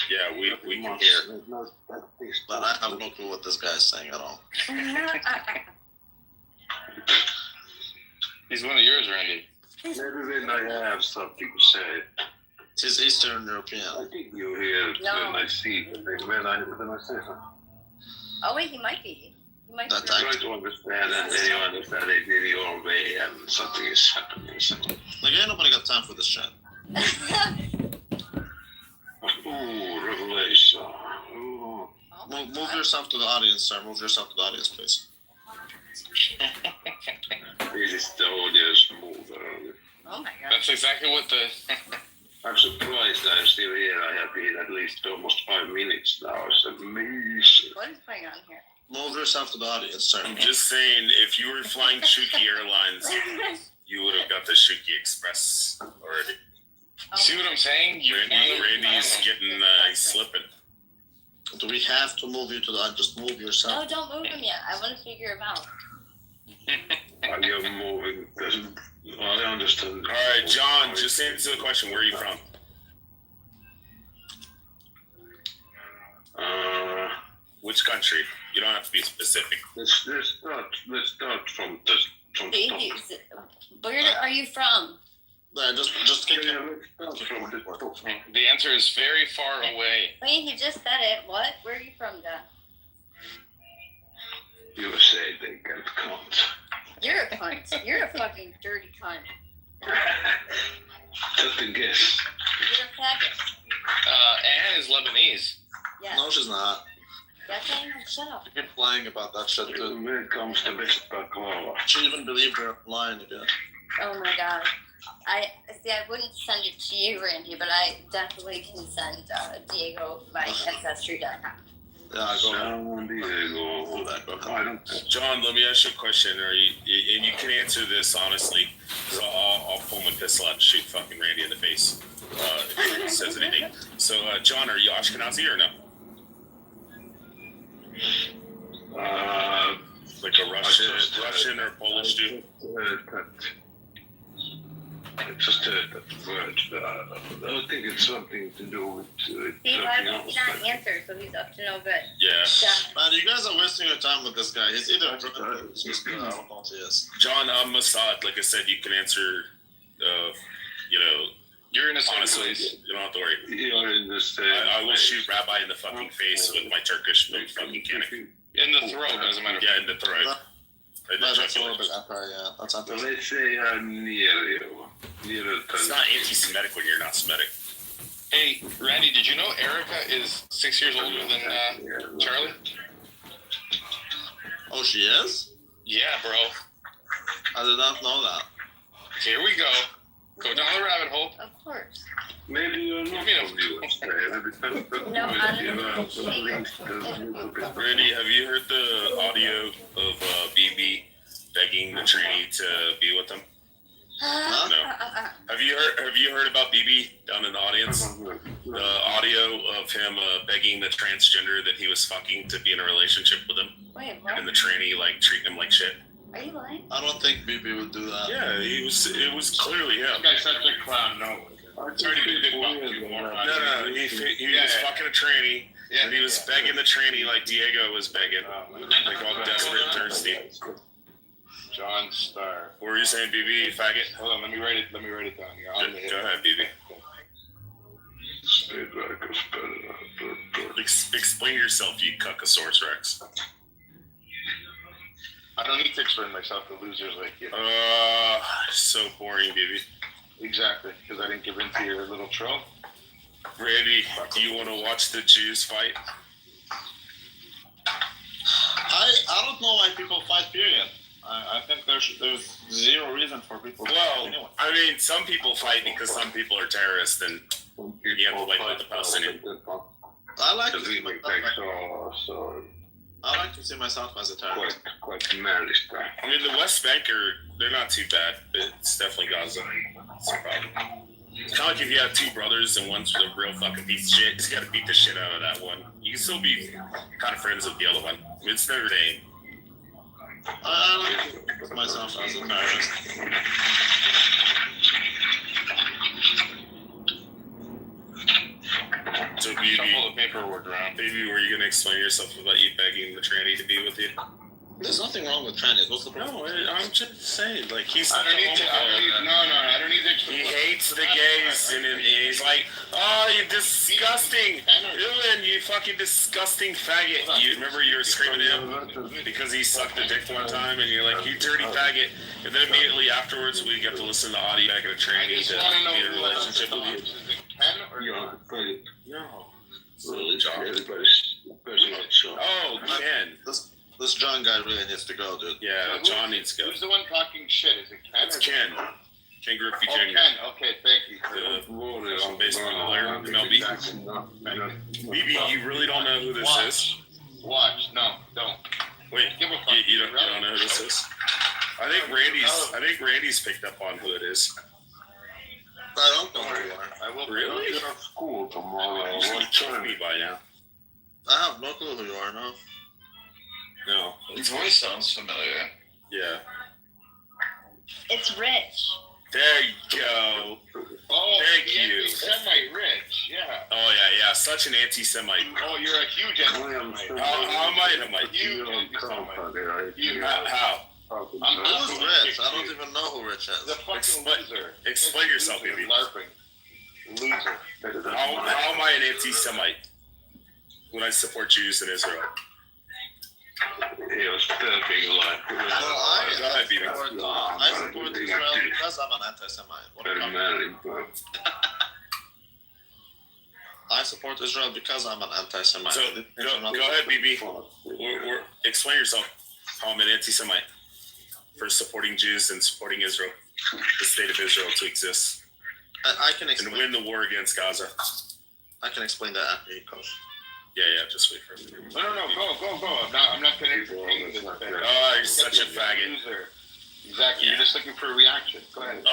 Yeah, we can hear. But I have no clue what this guy's saying at all. He's one of yours, Randy. Maybe when I have something to say. She's Eastern European. I think you hear when I see when I say something. Oh wait, he might be. He might be. I'm trying to understand, and then you understand it in your way, and something is happening. So. Like, ain't nobody got time for this shit. Ooh, revelation. Ooh. Move yourself to the audience, sir. Move yourself to the audience, please. This is the audience mover. Oh my god. That's exactly what the. I'm surprised I'm still here. I have been at least almost 5 minutes now. It's amazing. What is going on here? Move yourself to the audience, sir. I'm just saying, if you were flying Shuki Airlines, you would have got the Shuki Express already. See what I'm saying? Randy's getting, he's slipping. Do we have to move you to the? Just move yourself. No, don't move him yet. I want to figure him out. Are you moving? I understand. All right, John, just answer the question. Where are you from? Which country? You don't have to be specific. Let's start from the top. Where are you from? Just kick him. The answer is very far away. Wait, he just said it. What? Where are you from, John? USA, they can't count. You're a cunt. You're a fucking dirty cunt. Just a guess. You're a faggot. Anne is Lebanese. Yeah. No, she's not. That's saying, shut up. You keep lying about that shit, dude. When it comes to best baklava. She even believed her lying again. Oh my god. I wouldn't send it to you, Randy, but I definitely can send Diego my ancestry.com. Yeah, go Diego. John, let me ask you a question. And you can answer this honestly, because I'll pull my pistol out and shoot fucking Randy in the face if he says anything. So, John, are you Ashkenazi or no? Like a Russian or Polish dude? I just heard that word. I don't think it's something to do with. See, why did he not answer? So he's up to no good. Yeah. Man, you guys are wasting your time with this guy. He's either I don't know what he is. John, I'm Mossad. Like I said, you can answer. You're in a safe place. You don't have to worry. You're in the same. I will shoot Rabbi in the fucking face with my Turkish fucking cannon. In the throat, as a matter of fact. Yeah, in the throat. That's a little bit anti, yeah. That's anti. Let's say I'm near you. It's not anti-Semitic when you're not Semitic. Hey, Randy, did you know Erica is 6 years older than Charlie? Oh, she is? Yeah, bro. I did not know that. Here we go. Go down the rabbit hole. Of course. Maybe you're not from USA. No, Randy, have you heard the audio of BB begging the trainee to be with him? No. Have you heard about BB down in the audience? The audio of him begging the transgender that he was fucking to be in a relationship with him. Wait, what? And the trainee like treating him like shit. Are you lying? I don't think BB would do that. Yeah, it was clearly him. This guy's such a clown. No. It's already been big about you, moron. No, he was fucking a tranny. Yeah, and he was begging the tranny like Diego was begging, like all desperate and thirsty. John Starr. What were you saying, BB, you faggot? Hold on, let me write it down here. Go ahead, BB. Explain yourself, you cuckosaurus Rex. I don't need to explain myself to losers like you. So boring, BB. Exactly, because I didn't give in to your little troll. Randy, do you want to watch the Jews fight? I don't know why people fight, period. I think there's zero reason for people to fight anyway. I mean, some people fight because some people are terrorists and you have to like let the Palestinian. I like to see myself as a terrorist. Quite manly stuff. I mean, the West Bank they're not too bad. It's definitely Gaza. It's a problem. It's kind of like if you have two brothers and one's a real fucking piece of shit, you just gotta beat the shit out of that one. You can still be kind of friends with the other one. It's Notre Dame. I like myself as a terrorist. So, BB, the paperwork around. BB, were you gonna explain yourself about you begging the tranny to be with you? There's nothing wrong with trannies. What's the problem? No, I'm just saying, like, he's I don't need to. he hates the gays, and he's like, oh, you disgusting, Dylan, you fucking disgusting faggot. You remember you were screaming at him because he sucked a dick one time, and you're like, you dirty faggot. And then immediately afterwards, we get to listen to audio back at a tranny to be in a relationship with you. No. Really? Oh, Ken. This John guy really needs to go, dude. Yeah, John needs to go. Who's the one talking shit? Is it Ken? It's Ken. Ken Griffey Oh, Jr. Ken. Okay, thank you. The baseball player, MLB. BB, you really don't know who this is? Watch. No, don't. Wait, you don't know who this is? I think Randy's picked up on who it is. I don't know who you are. I will Really? get off school tomorrow. You should have told me by now. I have no clue who you are now. No. His voice sounds familiar. Yeah. It's Rich. There you go. Oh, thank you. Semi-rich, yeah. Oh yeah, such an anti-Semite. Oh, you're a huge anti-Semite. How am I an anti-Semite? Huge anti-Semite. How? Who's Rich? I don't even know who Rich is. The fucking loser. Explain yourself, baby. LARPing. Loser. How am I an anti-Semite when I support Jews in Israel? I support Israel because I'm an anti-Semite. What are you talking about? I support Israel because I'm an anti-Semite. So go ahead, BB. Explain yourself. How I'm an anti-Semite for supporting Jews and supporting Israel, the state of Israel to exist. I can explain. And win the war against Gaza. I can explain that after you, Coach. Yeah, just wait for a minute. No, go. I'm not going to entertain this thing. Oh, you're such a faggot. Loser. Exactly. You're just looking for a reaction. Go ahead.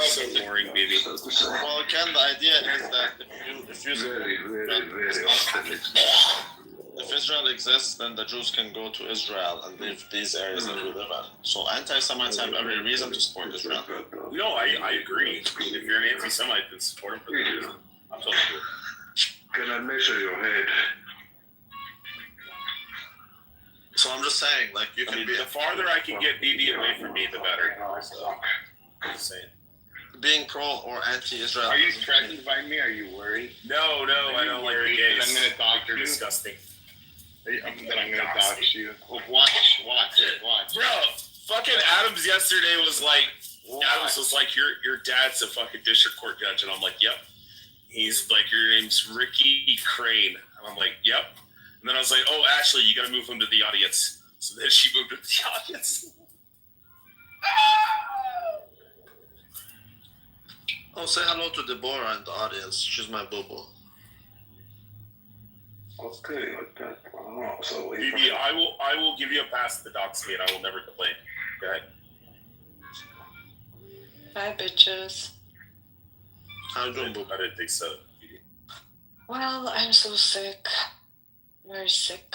So boring, baby. Well, Ken, the idea is that if Israel exists, then the Jews can go to Israel and leave these areas that we live in. So anti-Semites have every reason to support Israel. No, I agree. If you're an anti-Semite, then support him for the Jews. I'm totally good. Can I measure your head? So I'm just saying, like, you can be... The farther I can get BB away from me, the better. So, I'm just saying. Being pro or anti-Israel... Are you threatened by me? Are you worried? No, I don't like the gays. I'm going to dox you. They're disgusting. I'm going to dox you. Well, watch. Bro, fucking Adams yesterday was like... Adams was like, your dad's a fucking district court judge. And I'm like, yep. He's like, your name's Ricky Crane. And I'm like, yep. And then I was like, oh, Ashley, you got to move him to the audience. So then she moved him to the audience. Oh, say hello to Deborah in the audience. She's my boo-boo. Okay, so BB, I will give you a pass to dox me, and I will never complain. Okay. Bye, bitches. How you doing, boo? I didn't think so. Well, I'm so sick. Very sick.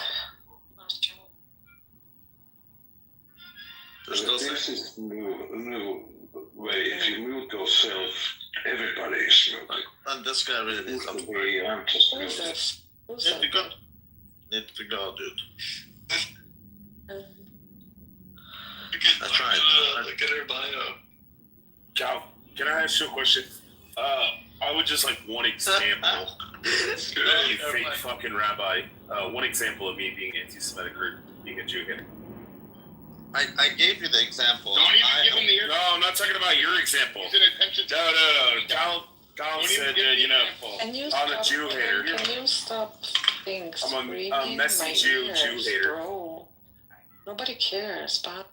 This is new way. If you mute yourself, everybody is muted. And this guy really needs to Who is this? Who's that? Need to go, dude. I tried. Look at her bio. Ciao. Can I ask you a question? I would just like one example. You fake fucking rabbi. One example of me being anti-Semitic or being a Jew here. I gave you the example. Don't even give him the... No, I'm not talking about your example. He's an attention to... No. Colin said, Can you I'm a Jew hater. Can you stop being screaming? I'm a messy Jew hater. Bro. Nobody cares, but...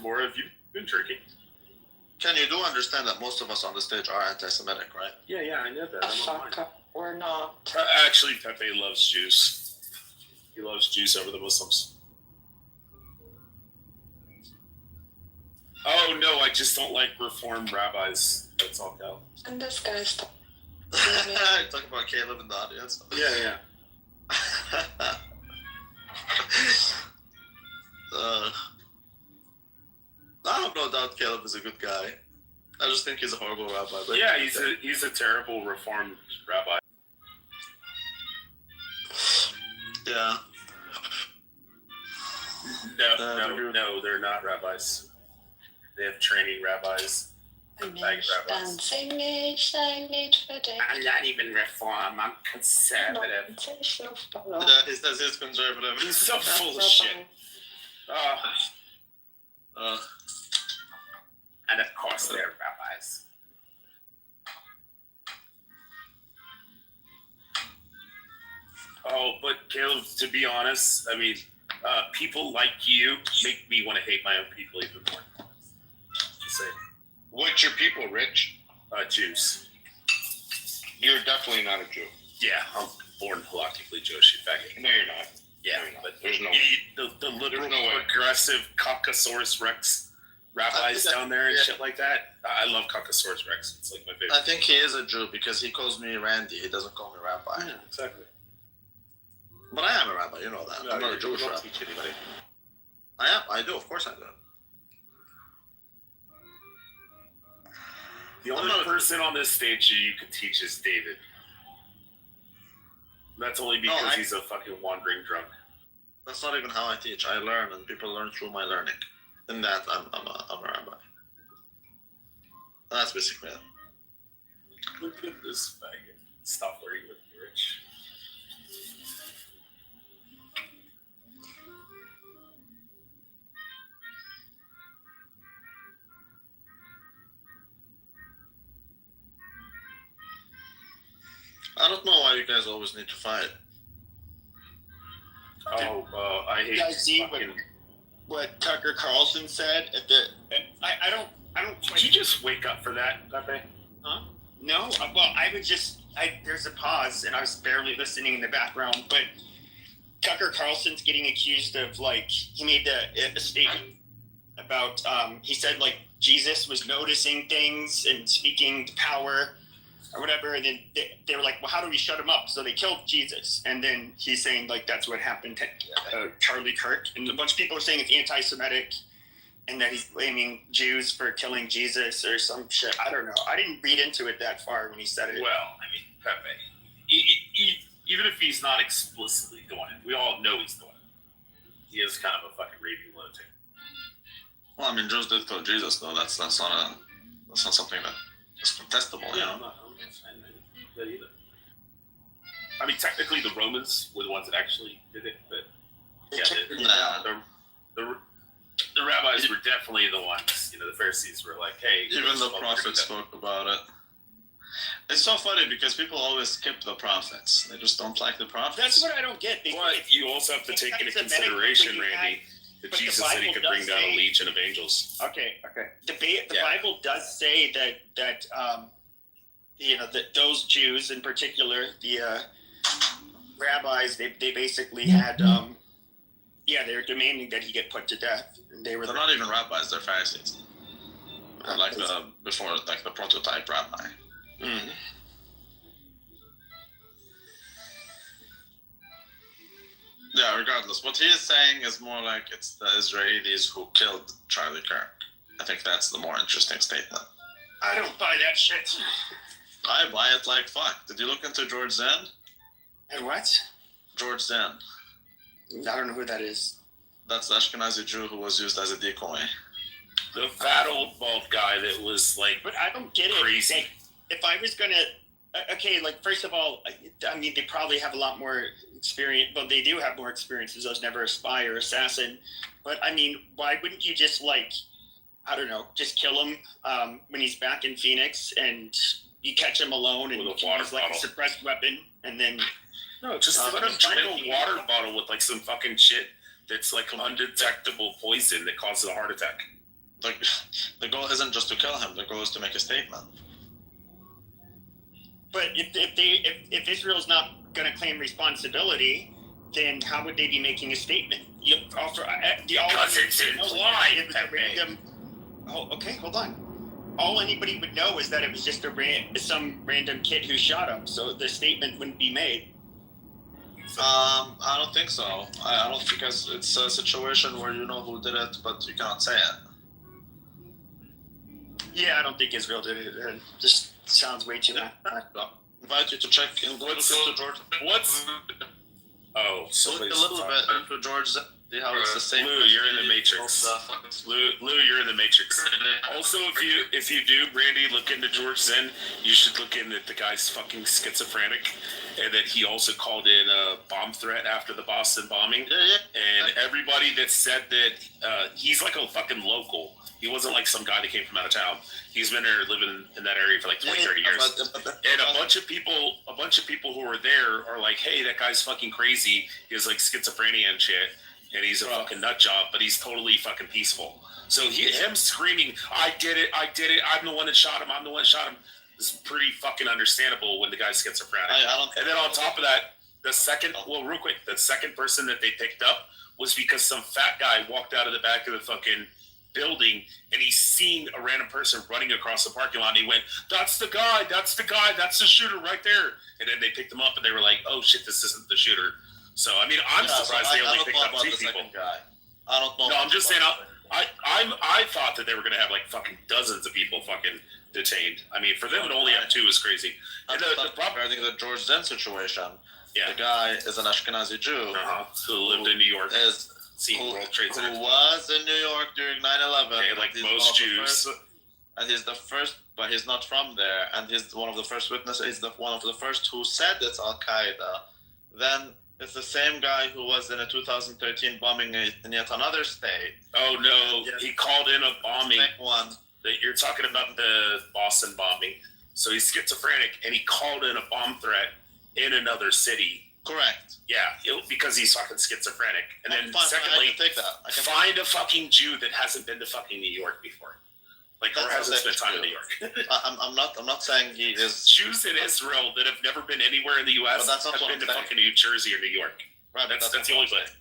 Or have you been drinking? Ken, you do understand that most of us on the stage are anti-Semitic, right? Yeah, I know that. Fuck up. We're not. Actually, Pepe loves Jews. He loves Jews over the Muslims. Oh, no, I just don't like reformed rabbis. That's all, Cal. And this guy's talking. Talk about Caleb in the audience. Yeah. I have no doubt Caleb is a good guy. I just think he's a horrible rabbi. But yeah, he's a terrible reformed rabbi. Yeah. No, they're not rabbis. They have training rabbis. I'm not even reform. I'm conservative. He's conservative. He's so full of shit. And of course, they're rabbis. Oh, but Caleb, to be honest, I mean, people like you make me want to hate my own people even more. Just say, What's your people, Rich? Jews. You're definitely not a Jew. Yeah, I'm born halachically Jewish. In fact, No, you're not. yeah, No, you're not. but There's no. the literal no way. progressive Caucasaurus Rex rabbis down there and shit like that. I love Caucasaurus Rex. It's like my favorite. I think he is a Jew because he calls me Randy. He doesn't call me rabbi. Yeah, exactly. But I am a rabbi. You know that. I'm not a Jewish rabbi. Teach anybody. I am. I do. Of course I do. The only person on this stage you could teach is David. That's only because he's a fucking wandering drunk. That's not even how I teach. I learn, and people learn through my learning. In that, I'm a rabbi. That's basically it. Look at this faggot. Stop worrying with me, Rich. I don't know why you guys always need to fight. Oh, I hate. You guys see fucking... what Tucker Carlson said at the? I don't. Did you just wake up for that, Pepe? Huh? No. Well, I was just. There's a pause, and I was barely listening in the background. But Tucker Carlson's getting accused of he made a statement about. He said Jesus was noticing things and speaking to power. Or whatever, and then they were like, well, how do we shut him up? So they killed Jesus. And then he's saying, that's what happened to Charlie Kirk. And a bunch of people are saying it's anti-Semitic and that he's blaming Jews for killing Jesus or some shit. I don't know. I didn't read into it that far when he said it. Well, I mean, Pepe, even if he's not explicitly doing it, we all know he's doing it. He is kind of a fucking raving lunatic. Well, I mean, Jews did kill Jesus, though. That's not something that is contestable. Yeah, I'm not saying that either. I mean, technically, the Romans were the ones that actually did it, but the rabbis were definitely the ones. The Pharisees were like, "Hey." Even the prophets spoke about it. It's so funny because people always skip the prophets. They just don't like the prophets. That's what I don't get. But you also have to take into consideration, Randy, that Jesus said he could bring down a legion of angels. Okay. The Bible does say that that those Jews in particular, the rabbis, they basically had they were demanding that he get put to death. And they're not even rabbis; they're Pharisees. The prototype rabbi. Mm-hmm. Yeah, regardless, what he is saying is more like it's the Israelis who killed Charlie Kirk. I think that's the more interesting statement. I don't buy that shit. I buy it like fuck. Did you look into George Zend? And what? George Zend. I don't know who that is. That's the Ashkenazi Jew who was used as a decoy. The fat old bald guy that was But I don't get crazy. It. If I was gonna, first of all, I mean, they probably have a lot more experience. Well, they do have more experiences. I was never a spy or assassin. But I mean, why wouldn't you just I don't know, just kill him when he's back in Phoenix and you catch him alone and with a water use bottle. a suppressed weapon and then just let him drink a water bottle with some fucking shit that's undetectable poison that causes a heart attack. The goal isn't just to kill him. The goal is to make a statement. But if Israel's not going to claim responsibility, then how would they be making a statement? Because it's implied. Okay, hold on. All anybody would know is that it was just some random kid who shot him, so the statement wouldn't be made. I don't think so. I don't, because it's a situation where you know who did it, but you can't say it. Yeah, I don't think Israel did it. It just sounds way too much. Invite you to check in. What's? Oh, look a little bit into George Zend. See how it's the same. Lou, you're in the Matrix. Lou, you're in the Matrix. Also, if you do, Randy, look into George Zen. You should look into the guy's fucking schizophrenic, and that he also called in a bomb threat after the Boston bombing. And everybody that said that he's like a fucking local. He wasn't like some guy that came from out of town. He's been there living in that area for like 20, 30 years. And a bunch of people who are there are like, hey, that guy's fucking crazy. He has like schizophrenia and shit. And he's a fucking nut job, but he's totally fucking peaceful. So him screaming, I did it, I'm the one that shot him, is pretty fucking understandable when the guy's schizophrenic. And then on top of that, the second person that they picked up was because some fat guy walked out of the back of the fucking building and he seen a random person running across the parking lot and he went, that's the guy, that's the shooter right there. And then they picked him up and they were like, oh shit, this isn't the shooter. So, I mean, I'm surprised they only picked up 2 people. I don't know. No, I'm just saying, I thought that they were going to have like fucking dozens of people fucking detained. I mean, for them to only have 2 is crazy. And the problem, I think the George Zen situation, the guy is an Ashkenazi Jew who lived in New York. Who was in New York during 9/11. Okay, like most Jews. And he's the first, but he's not from there. And he's one of the first witnesses. He's one of the first who said it's Al Qaeda. Then it's the same guy who was in a 2013 bombing in yet another state. Oh no, he called in a bombing. One that you're talking about, the Boston bombing. So he's schizophrenic and he called in a bomb threat in another city. Correct. Yeah, because he's fucking schizophrenic. And then secondly, find a fucking Jew that hasn't been to fucking New York before. Like, or hasn't spent time in New York. I'm not saying he is. Jews in Israel that have never been anywhere in the U.S. have been to fucking New Jersey or New York. Right, that's the only place.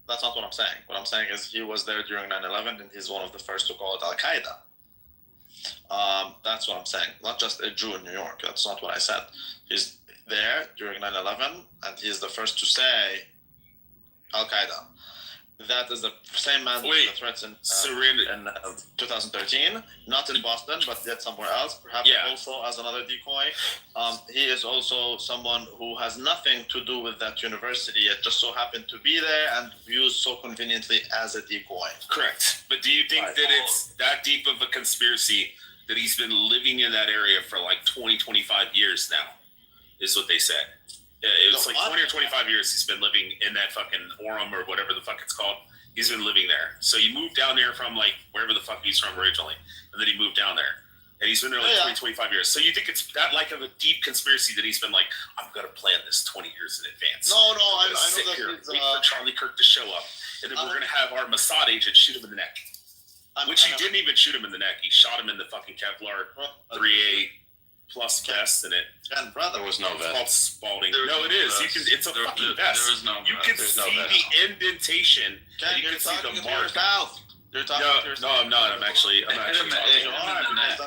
That's not what I'm saying. What I'm saying is he was there during 9/11 and he's one of the first to call it Al Qaeda. That's what I'm saying. Not just a Jew in New York. That's not what I said. He's there during 9/11 and he's the first to say Al Qaeda. That is the same man with the threats in 2013, not in Boston, but yet somewhere else, perhaps also as another decoy. He is also someone who has nothing to do with that university, yet just so happened to be there and used so conveniently as a decoy. Correct. But do you think that it's that deep of a conspiracy that he's been living in that area for like 20, 25 years now, is what they said? Yeah, it was 20 or 25 years he's been living in that fucking Orem or whatever the fuck it's called. He's been living there. So he moved down there from like wherever the fuck he's from originally. And then he moved down there. And he's been there like 20, 25 years. So you think it's that like of a deep conspiracy that he's been like, I'm going to plan this 20 years in advance. No, I know sit here and wait for Charlie Kirk to show up. And then we're going to have our Mossad agent shoot him in the neck. Which he didn't even shoot him in the neck. He shot him in the fucking Kevlar 3A plus vest in it. And brother, there was no vest. It's called Spalding. No, it is. You can. It's a fucking vest. There was no you can see the indentation. And you can see the mark. You're talking no, I'm not. I'm actually talking.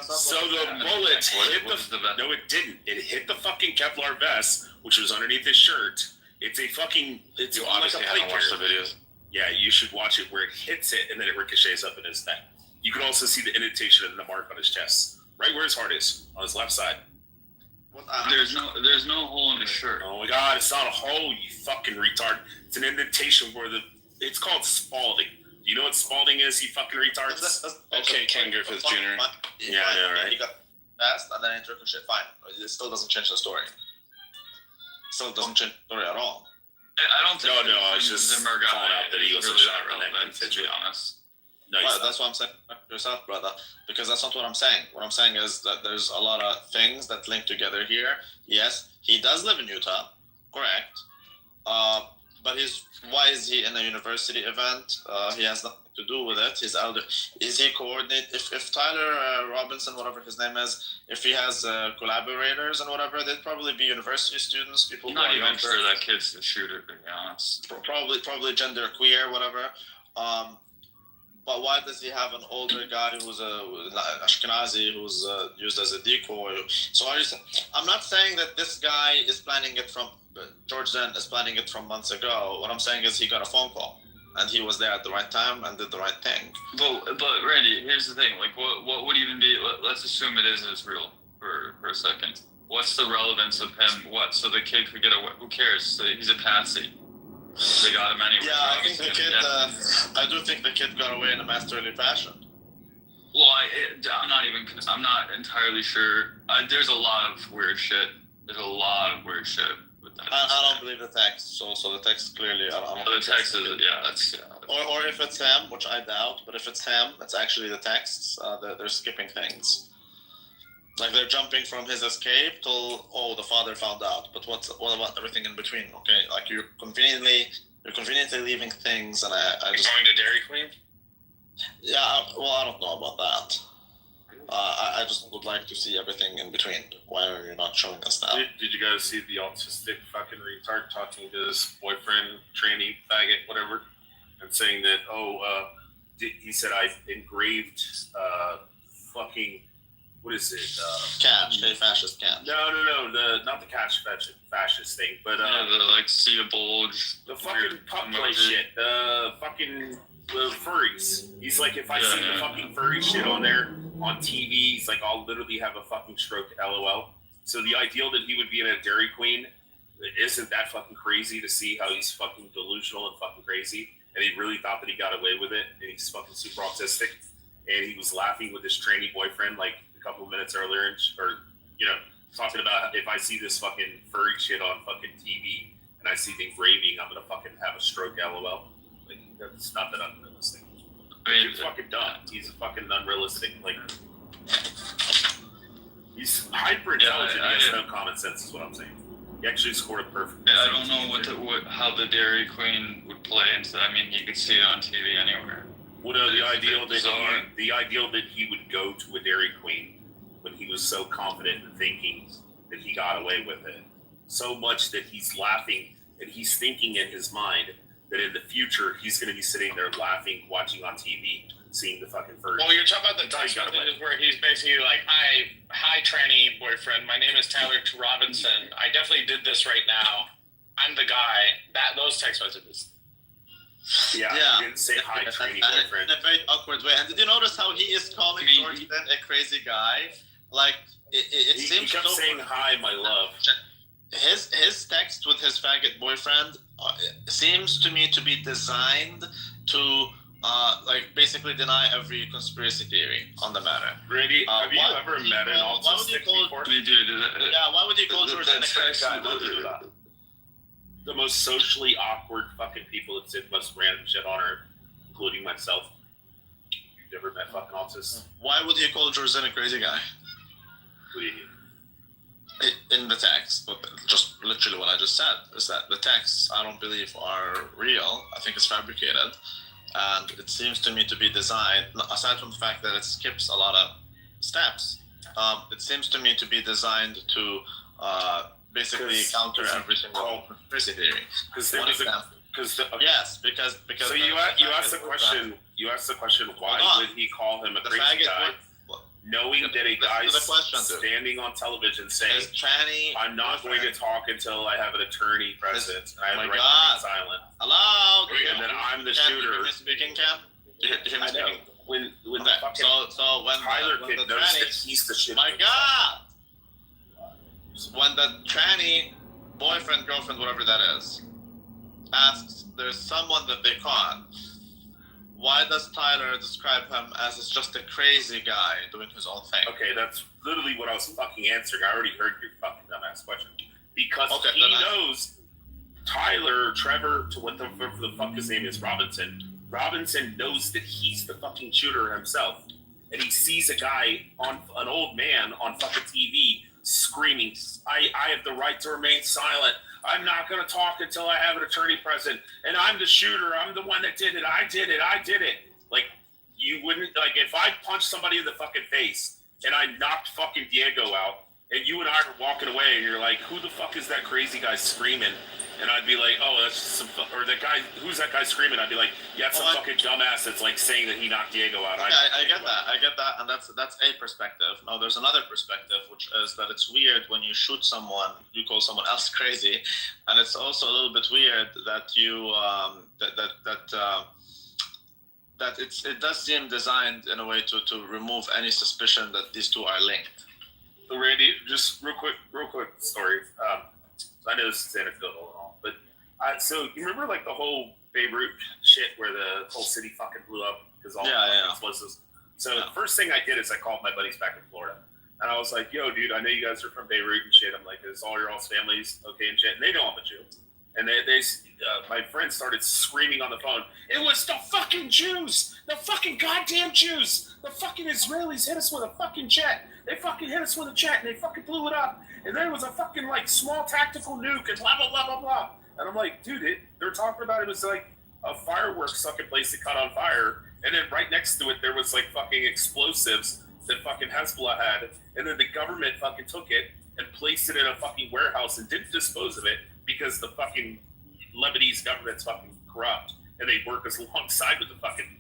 So the bullet hit the. No, it didn't. It hit the fucking Kevlar vest, which was underneath his shirt. It's a fucking. It's you like obviously haven't watched the videos. Yeah, you should watch it where it hits it and then it ricochets up in his neck. You can also see the indentation and the mark on his chest. Right where his heart is, on his left side. There's no hole in his shirt. Oh my god, it's not a hole, you fucking retard. It's an indentation where it's called Spalding. Do you know what Spalding is, you fucking retards? Okay, Ken Griffith Jr. Yeah, I know, right? He got fast and then it ricocheted. Fine. It still doesn't change the story. Still doesn't change the story at all. I don't think. No, I was just Zimmer got calling out that he was really shot that relevant, to be honest. No, right, that's what I'm saying yourself, brother. Because that's not what I'm saying. What I'm saying is that there's a lot of things that link together here. Yes, he does live in Utah, correct. But why is he in a university event? He has nothing to do with it. He's elder. Is he coordinate? If Tyler Robinson, whatever his name is, if he has collaborators and whatever, they'd probably be university students, people. I'm not even sure that kid's the shooter, to be honest. Probably gender queer, whatever. But why does he have an older guy who's Ashkenazi who's used as a decoy? So I'm not saying that this guy is planning it from George Zen is planning it from months ago. What I'm saying is he got a phone call and he was there at the right time and did the right thing. But Randy, here's the thing. Like, what would even be? Let's assume it is Israel for a second. What's the relevance of him? So the kid could get away. Who cares? So he's a patsy. They got him anyway. Yeah, I think the kid. I do think the kid got away in a masterly fashion. Well, I'm not entirely sure. There's a lot of weird shit. There's a lot of weird shit with that. I don't believe the text. So the text clearly. I don't the text is that's. Or if it's him, which I doubt, but if it's him, it's actually the texts. They're skipping things. Like they're jumping from his escape till the father found out. But what about everything in between? Okay, like you're conveniently leaving things, and I just going to Dairy Queen. Yeah, well, I don't know about that. I just would like to see everything in between. Why are you not showing us now? Did you guys see the autistic fucking retard talking to his boyfriend, tranny, faggot, whatever, and saying that, he said I engraved fucking, what is it? Catch, a fascist catch. No, not the catch fascist thing, but the see a bulge. The fucking pup play shit. The fucking furries. He's like, if I see the fucking furry shit on there on TV, he's like, I'll literally have a fucking stroke. LOL. So the ideal that he would be in a Dairy Queen, isn't that fucking crazy to see how he's fucking delusional and fucking crazy? And he really thought that he got away with it, and he's fucking super autistic. And he was laughing with his trainee boyfriend like a couple of minutes earlier, talking about if I see this fucking furry shit on fucking TV and I see the engraving, I'm gonna fucking have a stroke. LOL. Like, that's not that unrealistic. He's fucking dumb. He's a fucking unrealistic. Like, he's hyper intelligent. He has no common sense, is what I'm saying. He actually scored a perfect. I don't know how the Dairy Queen would play into that. I mean, you could see it on TV anywhere. The ideal that he would go to a Dairy Queen when he was so confident in thinking that he got away with it, so much that he's laughing and he's thinking in his mind that in the future he's going to be sitting there laughing, watching on TV, seeing the fucking furry. Well, you're talking about the text messages where he's basically like, hi, tranny boyfriend. My name is Tyler Robinson. I definitely did this right now. I'm the guy. Those text messages. Yeah. He didn't say hi, tranny boyfriend. In a very awkward way. And did you notice how he is calling Jordan a crazy guy? Like, he kept saying hi, my love. His text with his faggot boyfriend seems to me to be designed to basically deny every conspiracy theory on the matter. Randy, have you ever met an autistic before? Why would you call Jordan a crazy guy? Why would you do that? The most socially awkward fucking people that said most random shit on earth, including myself. You've never met fucking autists? Why would he call Jordan a crazy guy? In the text, but just literally what I just said is that the texts I don't believe are real. I think it's fabricated, and it seems to me to be designed. Aside from the fact that it skips a lot of steps, it seems to me to be designed to basically counter every single conspiracy theory. Yes, because. So you asked the question. You asked the question. Why would he call him a crazy guy? Knowing that a guy's standing on television saying, I'm not going to talk until I have an attorney present, and I have the right to be silent. Hello? And then I'm the shooter. You hear me speaking, Cam? You hear me speaking? When the fucking Tyler kid knows that he's the shooter. My God! When the tranny boyfriend, girlfriend, whatever that is, asks, there's someone that they caught, why does Tyler describe him as just a crazy guy doing his own thing? Okay, that's literally what I was fucking answering. I already heard your fucking dumbass question. Because he knows Tyler, Trevor, to whatever the fuck his name is, Robinson. Robinson knows that he's the fucking shooter himself. And he sees a guy, an old man on fucking TV screaming, I have the right to remain silent. I'm not going to talk until I have an attorney present. And I'm the shooter. I'm the one that did it. I did it. Like, you wouldn't, like, if I punched somebody in the fucking face and I knocked fucking Diego out and you and I were walking away and you're like, who the fuck is that crazy guy screaming? And I'd be like, oh, that's just some, or that guy, who's that guy screaming? I'd be like, yeah, it's some fucking dumbass that's like saying that he knocked Diego out. I get that, and that's a perspective. Now, there's another perspective, which is that it's weird when you shoot someone, you call someone else crazy, and it's also a little bit weird that you that it does seem designed in a way to remove any suspicion that these two are linked. So Randy, just real quick story. I know this is anecdotal and all, but So you remember like the whole Beirut shit where the whole city fucking blew up because all the explosives. So the first thing I did is I called my buddies back in Florida, and I was like, "Yo, dude, I know you guys are from Beirut and shit. I'm like, is all your all's families okay and shit?" And they know I'm a Jew. And my friend started screaming on the phone. It was the fucking Jews, the fucking goddamn Jews. The fucking Israelis hit us with a fucking jet. They fucking hit us with a jet and they fucking blew it up. And there was a fucking like small tactical nuke and blah blah blah blah blah. And I'm like, dude, they're talking about it was like a fireworks fucking place that caught on fire. And then right next to it, there was like fucking explosives that fucking Hezbollah had. And then the government fucking took it and placed it in a fucking warehouse and didn't dispose of it because the fucking Lebanese government's fucking corrupt. And they work alongside with the fucking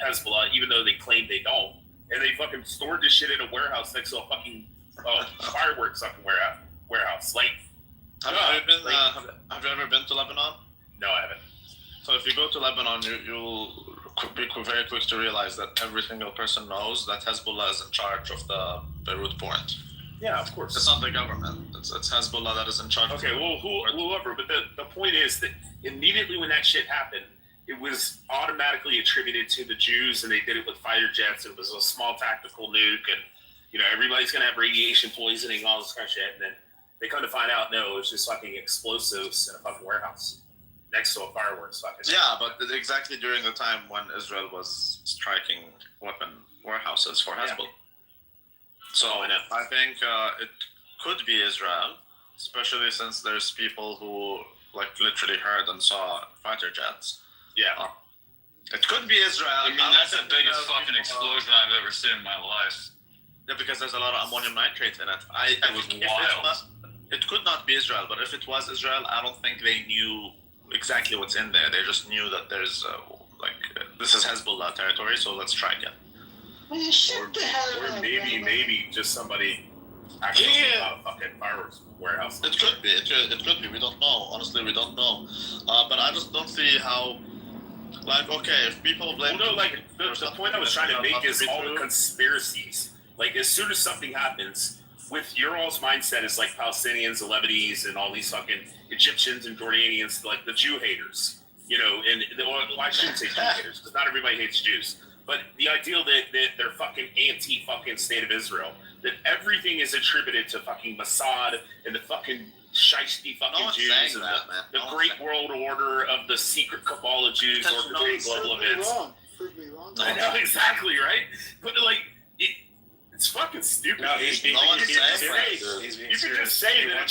Hezbollah, even though they claim they don't. And they fucking stored this shit in a warehouse next to a fucking fireworks fucking warehouse. Like, have you ever been to Lebanon? No, I haven't. So if you go to Lebanon, you'll be very quick to realize that every single person knows that Hezbollah is in charge of the Beirut port. Yeah, of course. It's not the government. It's Hezbollah that is in charge. Okay, well, whoever. But the point is that immediately when that shit happened, it was automatically attributed to the Jews, and they did it with fighter jets. It was a small tactical nuke, and everybody's gonna have radiation poisoning, all this kind of shit. And then they come to find out, no, it was just fucking explosives in a fucking warehouse next to a fireworks fucking. Yeah, but exactly during the time when Israel was striking weapon warehouses for Hezbollah. So I think it could be Israel, especially since there's people who like literally heard and saw fighter jets. Yeah. It could be Israel. I mean, that's the biggest fucking explosion I've ever seen in my life. Yeah, because there's a lot of ammonium nitrate in it. It was wild. It could not be Israel, but if it was Israel, I don't think they knew exactly what's in there. They just knew that there's this is Hezbollah territory, so let's strike it. Or maybe just somebody actually a fucking fireworks warehouse. It could be. It could be. We don't know. Honestly, we don't know. But I just don't see how. Like, okay, if people blame. Well, no, like the point I was trying to make is all the conspiracies. Like, as soon as something happens, with your all's mindset is like Palestinians, the Lebanese, and all these fucking Egyptians and Jordanians, like the Jew haters. Well, I shouldn't say Jew haters because not everybody hates Jews. But the ideal that they're fucking anti-fucking state of Israel, that everything is attributed to fucking Mossad and the fucking shiesty fucking Jews and the Great World Order of the secret cabal of Jews orchestrating global events. Prove me wrong. I know, exactly, right? But like, it's fucking stupid. No, you can just say that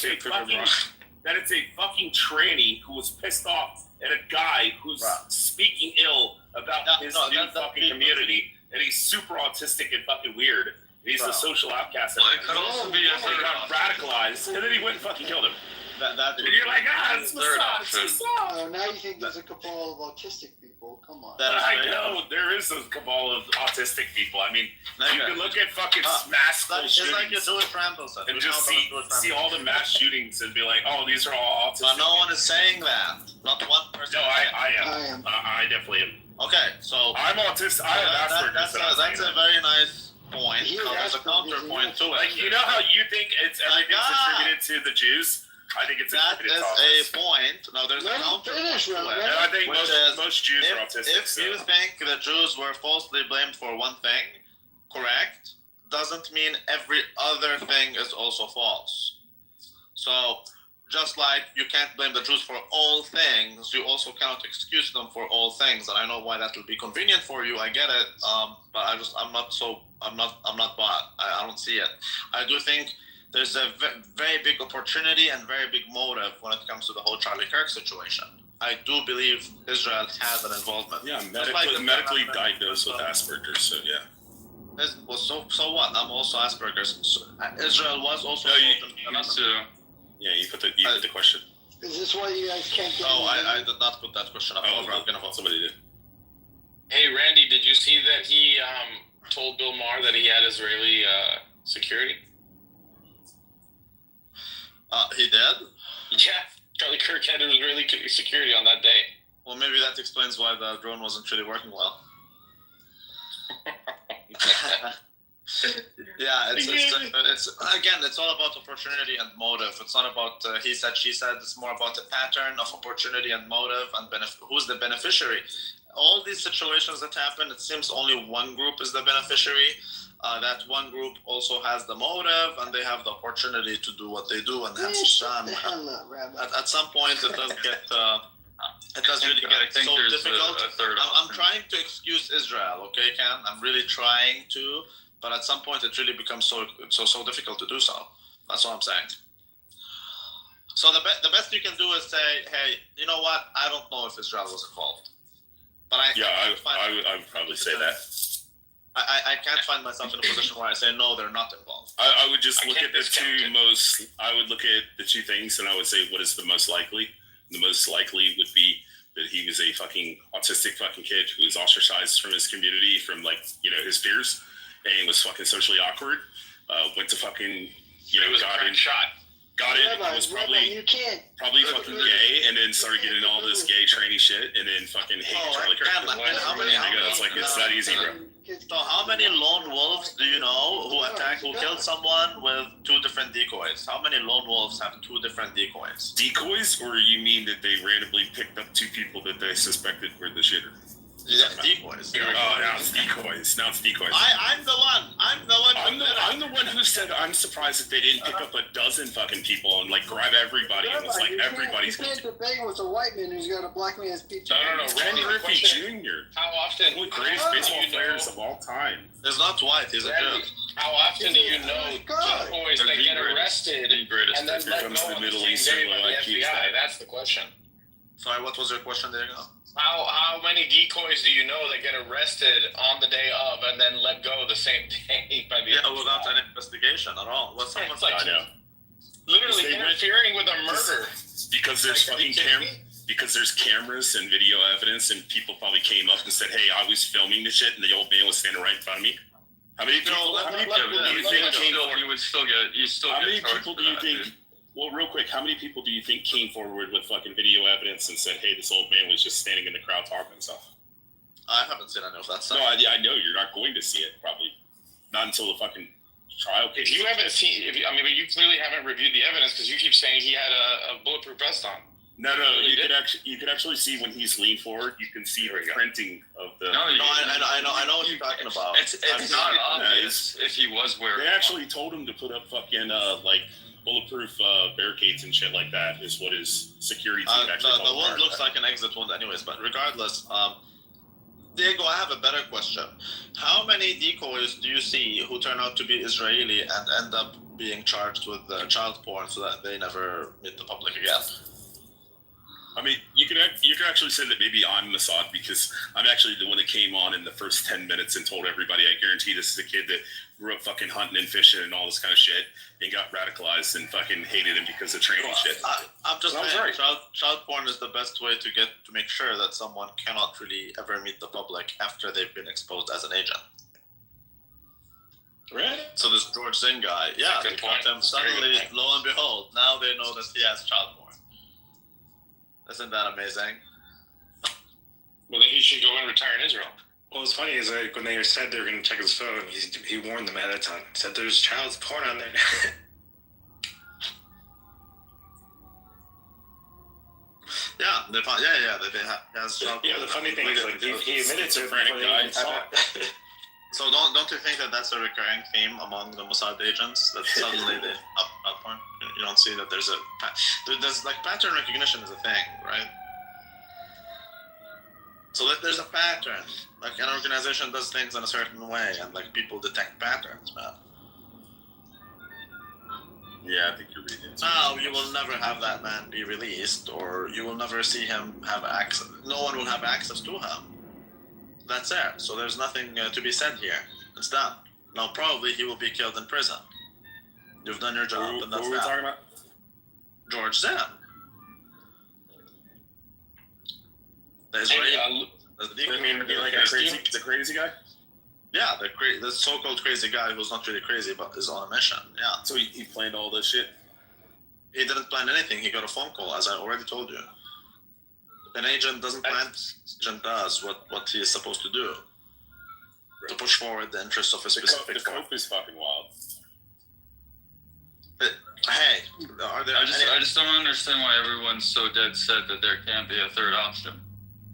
it's a fucking tranny who was pissed off at a guy who's speaking ill about his new fucking community, and he's super autistic and fucking weird. He's a social outcast. Well, it could also be he got radicalized, and then he went and fucking killed him. And you're like, it's Mossad. Now you think there's a cabal of autistic people? Come on. I know there is a cabal of autistic people. I mean, you can look at fucking mass school shootings and just see all the mass shootings and be like, oh, these are all autistic. But no one is saying that. Not one person. No, I am. I definitely am. Okay, so I'm autistic. I have Asperger's. That's a very nice point. There's a counterpoint to it. Like, you know how you think everything's attributed to the Jews? I think it's attributed to us. That is a point. No, there's a counterpoint to it. And I think most Jews are autistic. If you think the Jews were falsely blamed for one thing, correct, doesn't mean every other thing is also false. So, just like you can't blame the Jews for all things, you also cannot excuse them for all things. And I know why that will be convenient for you. I get it. But I'm not bought. I don't see it. I do think there's a very big opportunity and very big motive when it comes to the whole Charlie Kirk situation. I do believe Israel has an involvement. Yeah, medically diagnosed with Asperger's, so yeah. So what? I'm also Asperger's. So, Israel was also. Yeah, you put the question. Is this why you guys can't get? I did not put that question up. Somebody did. Hey, Randy, did you see that he told Bill Maher that he had Israeli security? He did? Yeah, Charlie Kirk had Israeli security on that day. Well, maybe that explains why the drone wasn't really working well. Yeah, it's again, it's all about opportunity and motive. It's not about he said, she said. It's more about the pattern of opportunity and motive and who's the beneficiary. All these situations that happen, it seems only one group is the beneficiary. That one group also has the motive and they have the opportunity to do what they do, and that's at some point it does get. It does really get so difficult. I'm trying to excuse Israel, okay, Ken? I'm really trying to. But at some point, it really becomes so difficult to do so. That's what I'm saying. So the best you can do is say, hey, you know what? I don't know if Israel was involved. But I would probably say that. I can't find myself in a position where I say no, they're not involved. I would just look at the two most. I would look at the two things, and I would say, what is the most likely? The most likely would be that he was a fucking autistic fucking kid who was ostracized from his community, from his peers. And was fucking socially awkward. Went to fucking, got it. Was probably fucking gay, and then started getting all this gay training shit, and then fucking hate Charlie Kirk. It's that easy, bro. So how many lone wolves do you know who killed someone with 2 different decoys? How many lone wolves have 2 different decoys? Decoys, or you mean that they randomly picked up 2 people that they suspected were the shitter? Yeah, decoys. Oh, now it's decoys. I'm the one. I'm the one who said I'm surprised that they didn't pick up a dozen fucking people and grab everybody and was like everybody's. You can't debate with a white man who's got a black man's pizza. No. Randy Griffey Jr. How often? One of the greatest baseball players of all time. He's not white. He's a Jew. How often do you know decoys that get arrested and then let go the Middle on the same day by the FBI? That's the question. Sorry, what was your question? There you go. How many decoys do you know that get arrested on the day of and then let go the same day by the FBI? Without an investigation at all. What's someone's I know. Literally interfering with a murder. Because there's because there's cameras and video evidence, and people probably came up and said, "Hey, I was filming this shit," and the old man was standing right in front of me. How many people do you think came forward? You still get. How many people do you think? Well, real quick, how many people do you think came forward with fucking video evidence and said, "Hey, this old man was just standing in the crowd talking himself"? I haven't seen any of that stuff. No, I know you're not going to see it, probably not until the fucking trial. If you haven't seen, but you clearly haven't reviewed the evidence because you keep saying he had a bulletproof vest on. No, you could actually see when he's leaned forward. You can see the printing of the. I know what you're talking about. It's not obvious if he was wearing. They actually told him to put up fucking bulletproof barricades and shit like that. Is what his security team actually. The wound looks like an exit wound, anyways. But regardless, Diego, I have a better question. How many decoys do you see who turn out to be Israeli and end up being charged with child porn so that they never meet the public again? I mean, you could actually say that maybe I'm Mossad because I'm actually the one that came on in the first 10 minutes and told everybody, I guarantee this is a kid that grew up fucking hunting and fishing and all this kind of shit and got radicalized and fucking hated him because of training shit. I'm just saying, child porn is the best way to make sure that someone cannot really ever meet the public after they've been exposed as an agent. Right. So this George Zinn guy, they caught him suddenly, lo and behold, now they know that he has child porn. Isn't that amazing? Well, then he should go and retire in Israel. Well, what's funny is when they said they were going to check his phone, he warned them ahead of time. He said there's child porn on there. They has child porn. The funny thing is, he admitted to it. So don't you think that that's a recurring theme among the Mossad agents, that suddenly they have child porn? You don't see that there's pattern recognition is a thing, right? So that there's a pattern. Like an organization does things in a certain way, and people detect patterns, man. Yeah, I think you're reading it. Now you will never have that man be released, or you will never see him have access. No one will have access to him. That's it. So there's nothing to be said here. It's done. Now probably he will be killed in prison. You've done your job, and that's what we're talking about? George Zinn. The Israeli. The crazy guy? Yeah, the so-called crazy guy who's not really crazy but is on a mission. Yeah. So he planned all this shit? He didn't plan anything. He got a phone call, as I already told you. An agent doesn't plan. An agent does what he is supposed to do. Right. to push forward the interests of a specific. The cope is fucking wild. Hey, are there? I just don't understand why everyone's so dead set that there can't be a third option.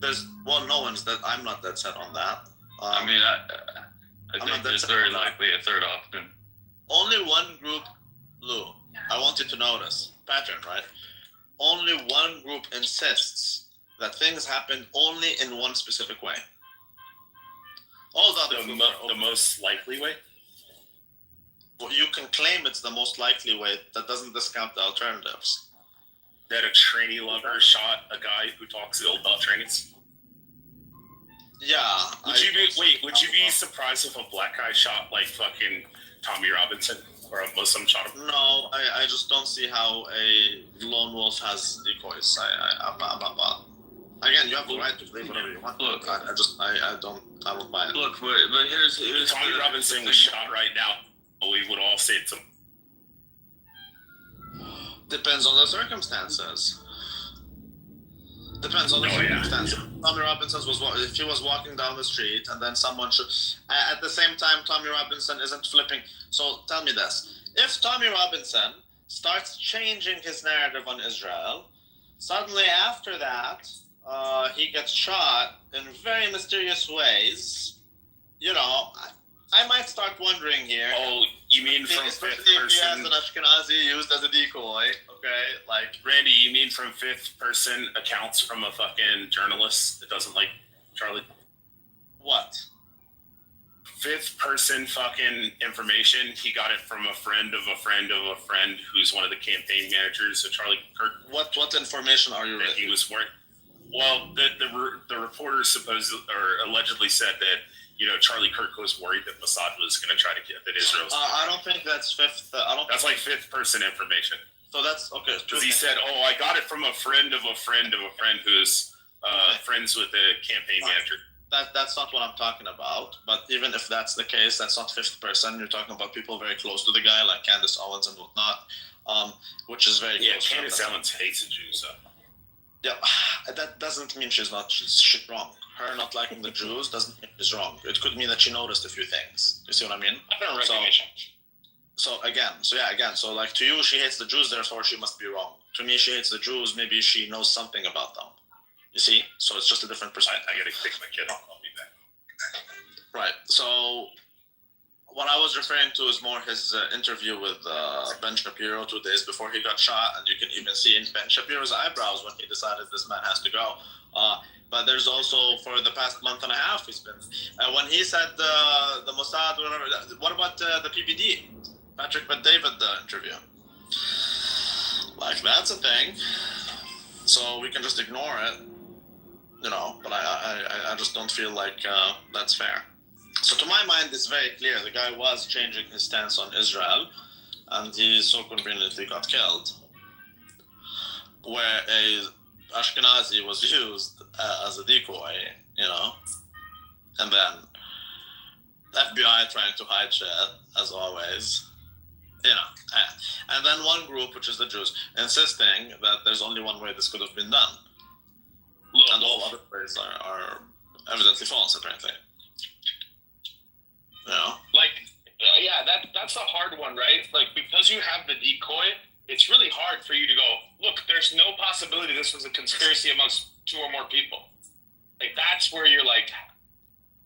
No one's that. I'm not dead set on that. I mean, I think there's very likely a third option. Only one group, Lou. I want you to notice pattern, right? Only one group insists that things happen only in one specific way. All the other the most likely way. Well, you can claim it's the most likely way. That doesn't discount the alternatives. That a tranny lover shot a guy who talks ill about trannies. Yeah. Would you be surprised if a black guy shot like fucking Tommy Robinson or a Muslim shot him? No, I just don't see how a lone wolf has decoys. I'm not. Again, you have the right to believe whatever you want. Look, I don't buy it. Look, but here's Tommy Robinson was shot right now. We would all say it's him. Depends on the circumstances. Depends on the circumstances. Tommy Robinson if he was walking down the street and then someone should. At the same time, Tommy Robinson isn't flipping. So tell me this: if Tommy Robinson starts changing his narrative on Israel, suddenly after that, he gets shot in very mysterious ways. You know, I might start wondering here. Oh, you mean from fifth person? He has an Ashkenazi used as a decoy. Okay, like Randy, you mean from fifth person accounts from a fucking journalist that doesn't like Charlie? What? Fifth person fucking information. He got it from a friend of a friend of a friend who's one of the campaign managers of Charlie Kirk. What information are you reading? He was working. Well, the reporter allegedly said that, you know, Charlie Kirk was worried that Mossad was going to try to get that Israel. I don't think that's fifth. That's like fifth person information. So that's okay. Because he said, "Oh, I got it from a friend of a friend of a friend who's friends with the campaign manager." That's not what I'm talking about. But even if that's the case, that's not fifth person. You're talking about people very close to the guy, like Candace Owens and whatnot, which is very close. Yeah, Candace Owens hates the Jews. Yeah, that doesn't mean she's wrong. Her not liking the Jews doesn't mean she's wrong. It could mean that she noticed a few things. You see what I mean? So like to you, she hates the Jews, therefore she must be wrong. To me, she hates the Jews. Maybe she knows something about them. You see? So it's just a different perspective. I gotta pick my kid up. I'll be back. Right. So what I was referring to is more his interview with Ben Shapiro 2 days before he got shot, and you can even see in Ben Shapiro's eyebrows when he decided this man has to go. But there's also, for the past month and a half, he's been when he said the Mossad, whatever. What about the PBD, Patrick Bet-David interview? Like that's a thing. So we can just ignore it, you know. But I just don't feel like that's fair. So to my mind, it's very clear the guy was changing his stance on Israel, and he so conveniently got killed. Where a Ashkenazi was used as a decoy, you know, and then FBI trying to hide shit, as always, you know, and then one group, which is the Jews, insisting that there's only one way this could have been done, and all other ways are evidently false, apparently. You know? That's a hard one, right? Like, because you have the decoy, it's really hard for you to go, look, there's no possibility this was a conspiracy amongst two or more people. Like, that's where you're like,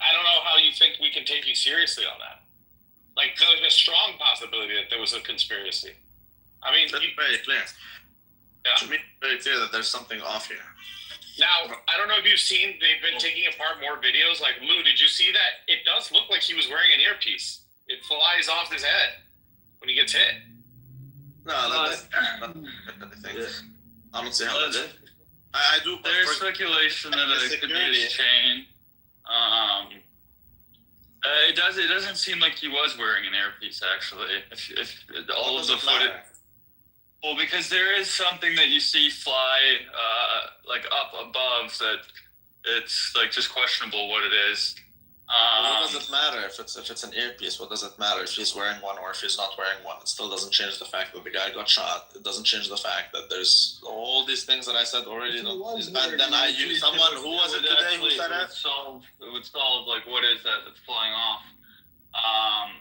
I don't know how you think we can take you seriously on that. Like, there's a strong possibility that there was a conspiracy. I mean, that's very clear. Yeah. To me, it's very clear that there's something off here. Now, I don't know if you've seen, they've been taking apart more videos. Like, Lou, did you see that? It does look like he was wearing an earpiece. It flies off his head when he gets hit. No, I don't see how that's... I do... There's speculation that it could be his chain. It doesn't seem like he was wearing an earpiece, actually. If all of the footage... Well, because there is something that you see fly like up above that it's like just questionable what it is. What does it matter if it's an earpiece? What does it matter if he's wearing one or if he's not wearing one? It still doesn't change the fact that the guy got shot. It doesn't change the fact that there's all these things that I said already. And then someone who was it today who said it? It would solve like what is that that's flying off. I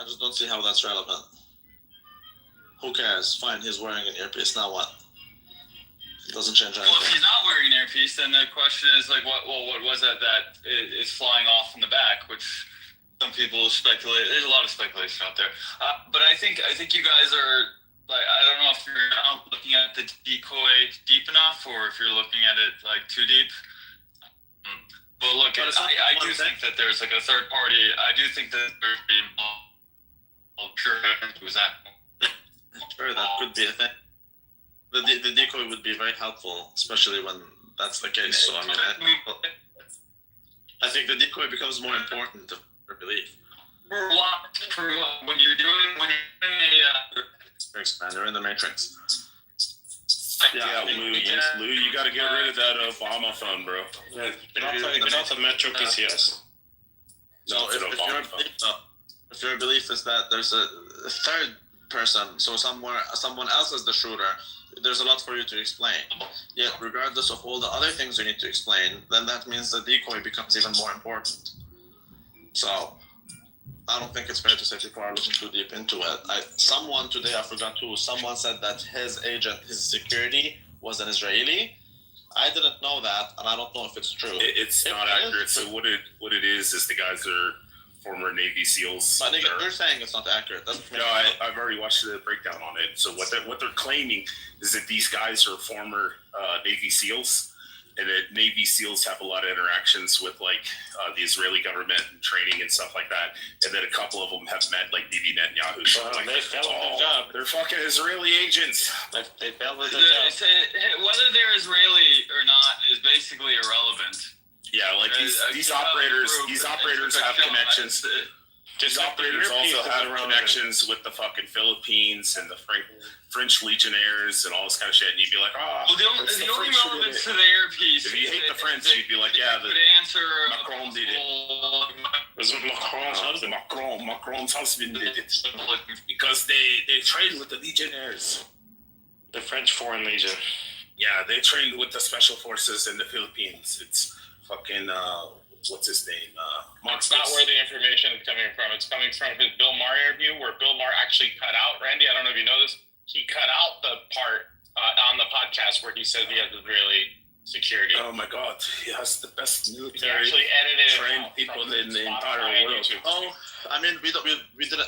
just don't see how that's relevant. Who cares? Fine, he's wearing an earpiece. Now what? It doesn't change anything. Well, if he's not wearing an earpiece, then the question is like, what was that is flying off in the back? Which some people speculate. There's a lot of speculation out there. But I think you guys are like, I don't know if you're not looking at the decoy deep enough, or if you're looking at it like too deep. But look, I do think that there's like a third party. I do think that there's sure who's that. Sure, that could be a thing. The decoy would be very helpful, especially when that's the case. So I mean, I think the decoy becomes more important for belief. For when you're doing a You're in the Matrix. Yeah, Lou, you got to get rid of that Obama phone, bro. Not the Metro PCS. No, if your belief is that there's a third person, so someone else is the shooter, there's a lot for you to explain. Yet, regardless of all the other things you need to explain, then that means the decoy becomes even more important. So, I don't think it's fair to say people are looking too deep into it. Someone today, I forgot who, someone said that his agent, his security, was an Israeli. I didn't know that, and I don't know if it's true. It's not accurate. So what it is the guys are former Navy SEALs. But you're saying it's not accurate. No, I've already watched the breakdown on it. So what they're claiming is that these guys are former Navy SEALs, and that Navy SEALs have a lot of interactions with like the Israeli government and training and stuff like that, and that a couple of them have met like Bibi Netanyahu. So they failed their job. They're fucking Israeli agents. They failed their job. Whether they're Israeli or not is basically irrelevant. Yeah, like these operators have connections. These operators also have connections with the fucking Philippines and the French Legionnaires and all this kind of shit. And you'd be like, the only relevance to the earpiece. If you hate the French, you'd be like, yeah, the answer Macron did it. Was it Macron's husband? Macron's husband did it because they trained with the Legionnaires, the French Foreign Legion. Yeah, they trained with the special forces in the Philippines. It's fucking what's his name? It's not where the information is coming from. It's coming from his Bill Maher interview, where Bill Maher actually cut out, Randy, I don't know if you know this, he cut out the part on the podcast where he said he has Israeli security. Oh my God, he has the best military he actually edited trained people in the entire world. Oh, I mean, we didn't.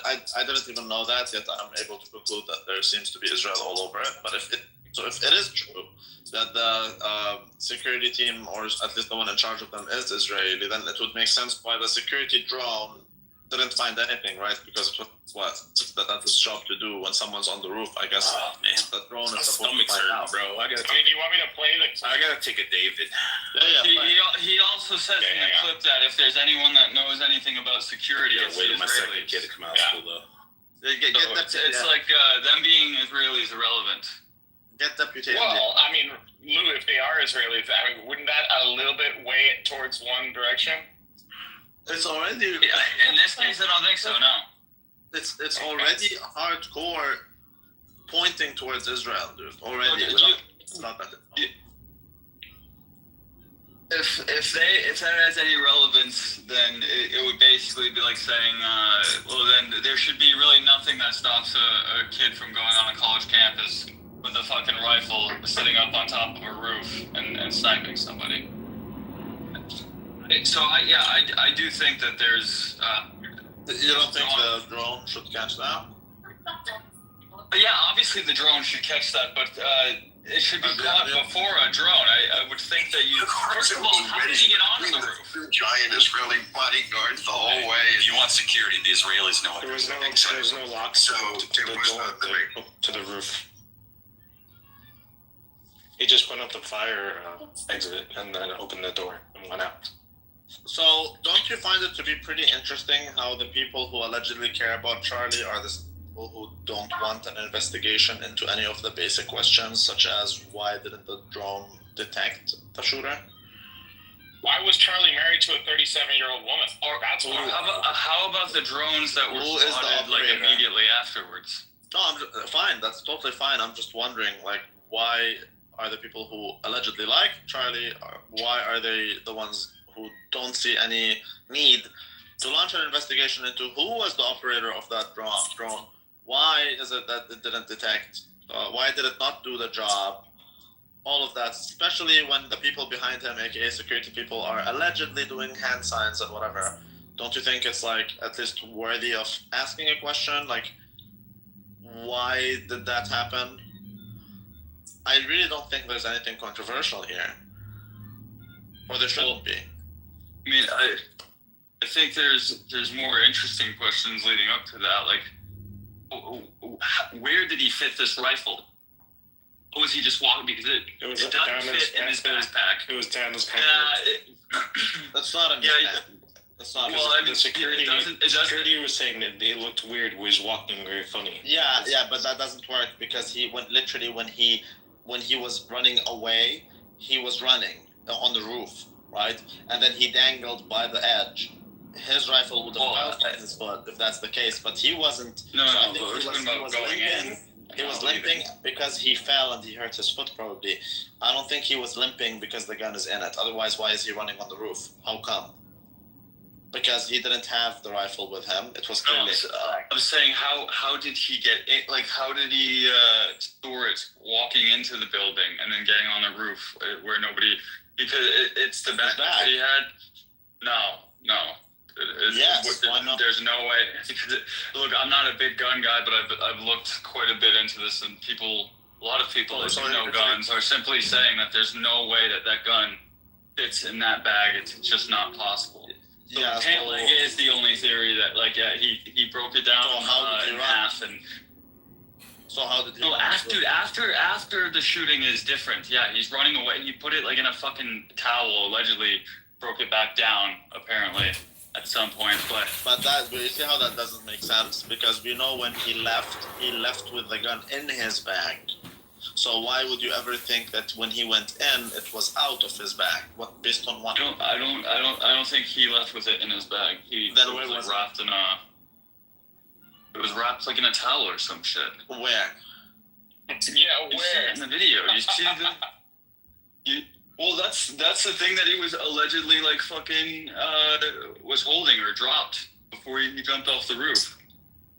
I didn't even know that yet. I'm able to conclude that there seems to be Israel all over it. But if it is true that the security team, or at least the one in charge of them, is Israeli, then it would make sense why the security drone didn't find anything, right? Because it was that's its job to do when someone's on the roof. I guess the drone is supposed to find out. Bro, do you want me to play the? I gotta take a David. He also says in the clip that if there's anyone that knows anything about security, it's wait till my second Israelis. kid to come out of school though. It's like them being Israeli is irrelevant. Get deputy. Well, I mean, Lou, if they are Israelis, I mean, wouldn't that a little bit weigh it towards one direction? It's already. In this case, I don't think so. No. It's already hardcore pointing towards Israel, dude. Already. It's not that. If that has any relevance, then it would basically be like saying, well, then there should be really nothing that stops a kid from going on a college campus with a fucking rifle sitting up on top of a roof and sniping somebody. So I do think that there's. You don't think the drone should catch that? Yeah, obviously the drone should catch that, but it should be caught before a drone. I would think that you. First of all, how did he get onto the roof? Giant Israeli bodyguards the whole way. If you want security, the Israelis know it. There was no lock to the roof. He just went up the fire exit and then opened the door and went out. So, don't you find it to be pretty interesting how the people who allegedly care about Charlie are the people who don't want an investigation into any of the basic questions, such as why didn't the drone detect the shooter? Why was Charlie married to a 37-year-old woman? Or that's what how about the drones that were Who is the spotted like operator? immediately afterwards? No, I'm fine. That's totally fine. I'm just wondering, like, why are the people who allegedly like Charlie? Why are they the ones who don't see any need to launch an investigation into who was the operator of that drone? Why is it that it didn't detect? Why did it not do the job? All of that, especially when the people behind him, aka security people, are allegedly doing hand signs and whatever. Don't you think it's like at least worthy of asking a question? Like, why did that happen? I really don't think there's anything controversial here, or there shouldn't be. I mean, I think there's more interesting questions leading up to that. Like, where did he fit this rifle? Or was he just walking? Because it was doesn't down fit in his backpack. It was down his pants. That's not a That's not. Well, I mean, the security was saying that it looked weird. He was walking very funny. Yeah, but that doesn't work because he went literally when he was running away, he was running on the roof, right? And then he dangled by the edge. His rifle would have fell on his foot if that's the case, but he wasn't. No, he was going limping. in. He was limping because he fell and he hurt his foot probably. I don't think he was limping because the gun is in it. Otherwise, why is he running on the roof? How come? Because he didn't have the rifle with him. It was clearly. I'm saying how did he get it? Like how did he store it walking into the building and then getting on the roof where nobody? Because it's the backpack that he had. No. Yes, why not? There's no way. Because look, I'm not a big gun guy, but I've looked quite a bit into this, and a lot of people that know guns are simply saying that there's no way that gun fits in that bag. It's just not possible. So Yeah, the pant leg is the only theory that, like, he broke it down in half, and so how did he? No, after the shooting is different. Yeah, he's running away. He put it like in a fucking towel, allegedly broke it back down, apparently. At some point, but you see how that doesn't make sense, because we know when he left with the gun in his bag. So why would you ever think that when he went in, it was out of his bag? What, based on what? I don't think he left with it in his bag. Then where was it? Wrapped in a? It was wrapped like in a towel or some shit. Where? Yeah, where? In the video, you see the. Well, that's the thing that he was allegedly like fucking was holding or dropped before he jumped off the roof.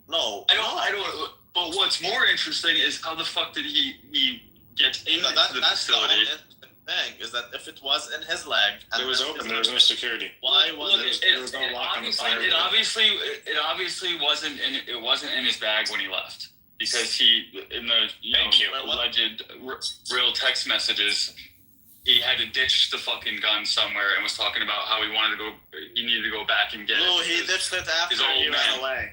No, I don't. But what's more interesting is how the fuck did he get into the facility? The thing is that if it was in his leg, and it was open, there was no security. Why was there was no lock on the fire? It obviously wasn't in his bag when he left, because he in the alleged real text messages. He had to ditch the fucking gun somewhere and was talking about how he needed to go back and get it. No, he ditched it after he ran away.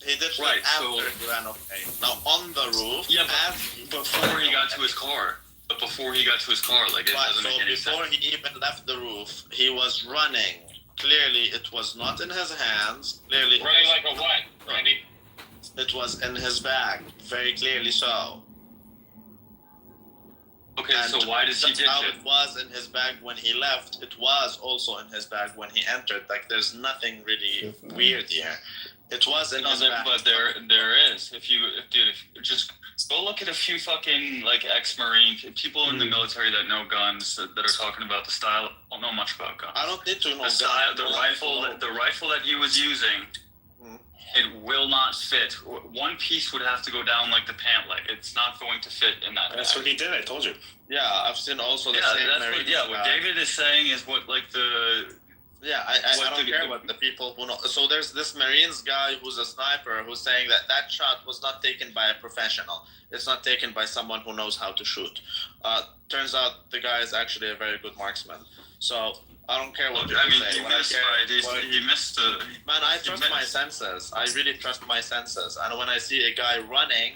He ditched it after he ran away. Now, on the roof, before he got to his car. But before he got to his car, like, it doesn't make any sense. Before he even left the roof, he was running. Clearly, it was not in his hands. Clearly, running like a what, Randy? It was in his bag. Very clearly so. Okay, so why does he ditch it? It was in his bag when he left. It was also in his bag when he entered. Like, there's nothing really weird here. It was in his bag. But there is. If you just go look at a few fucking like ex-Marine people in the military that know guns that are talking about the style. I don't know much about guns. I don't need to know guns. The rifle that he was using. It will not fit. One piece would have to go down like the pant leg. It's not going to fit in that. That's what he did. I told you. Yeah, I've seen also the same. What David is saying is what like the. Yeah, I don't care about the people who know. So there's this Marines guy who's a sniper who's saying that shot was not taken by a professional. It's not taken by someone who knows how to shoot. Turns out the guy is actually a very good marksman. So. I don't care what people say. He missed the... Man, I trust my senses. I really trust my senses. And when I see a guy running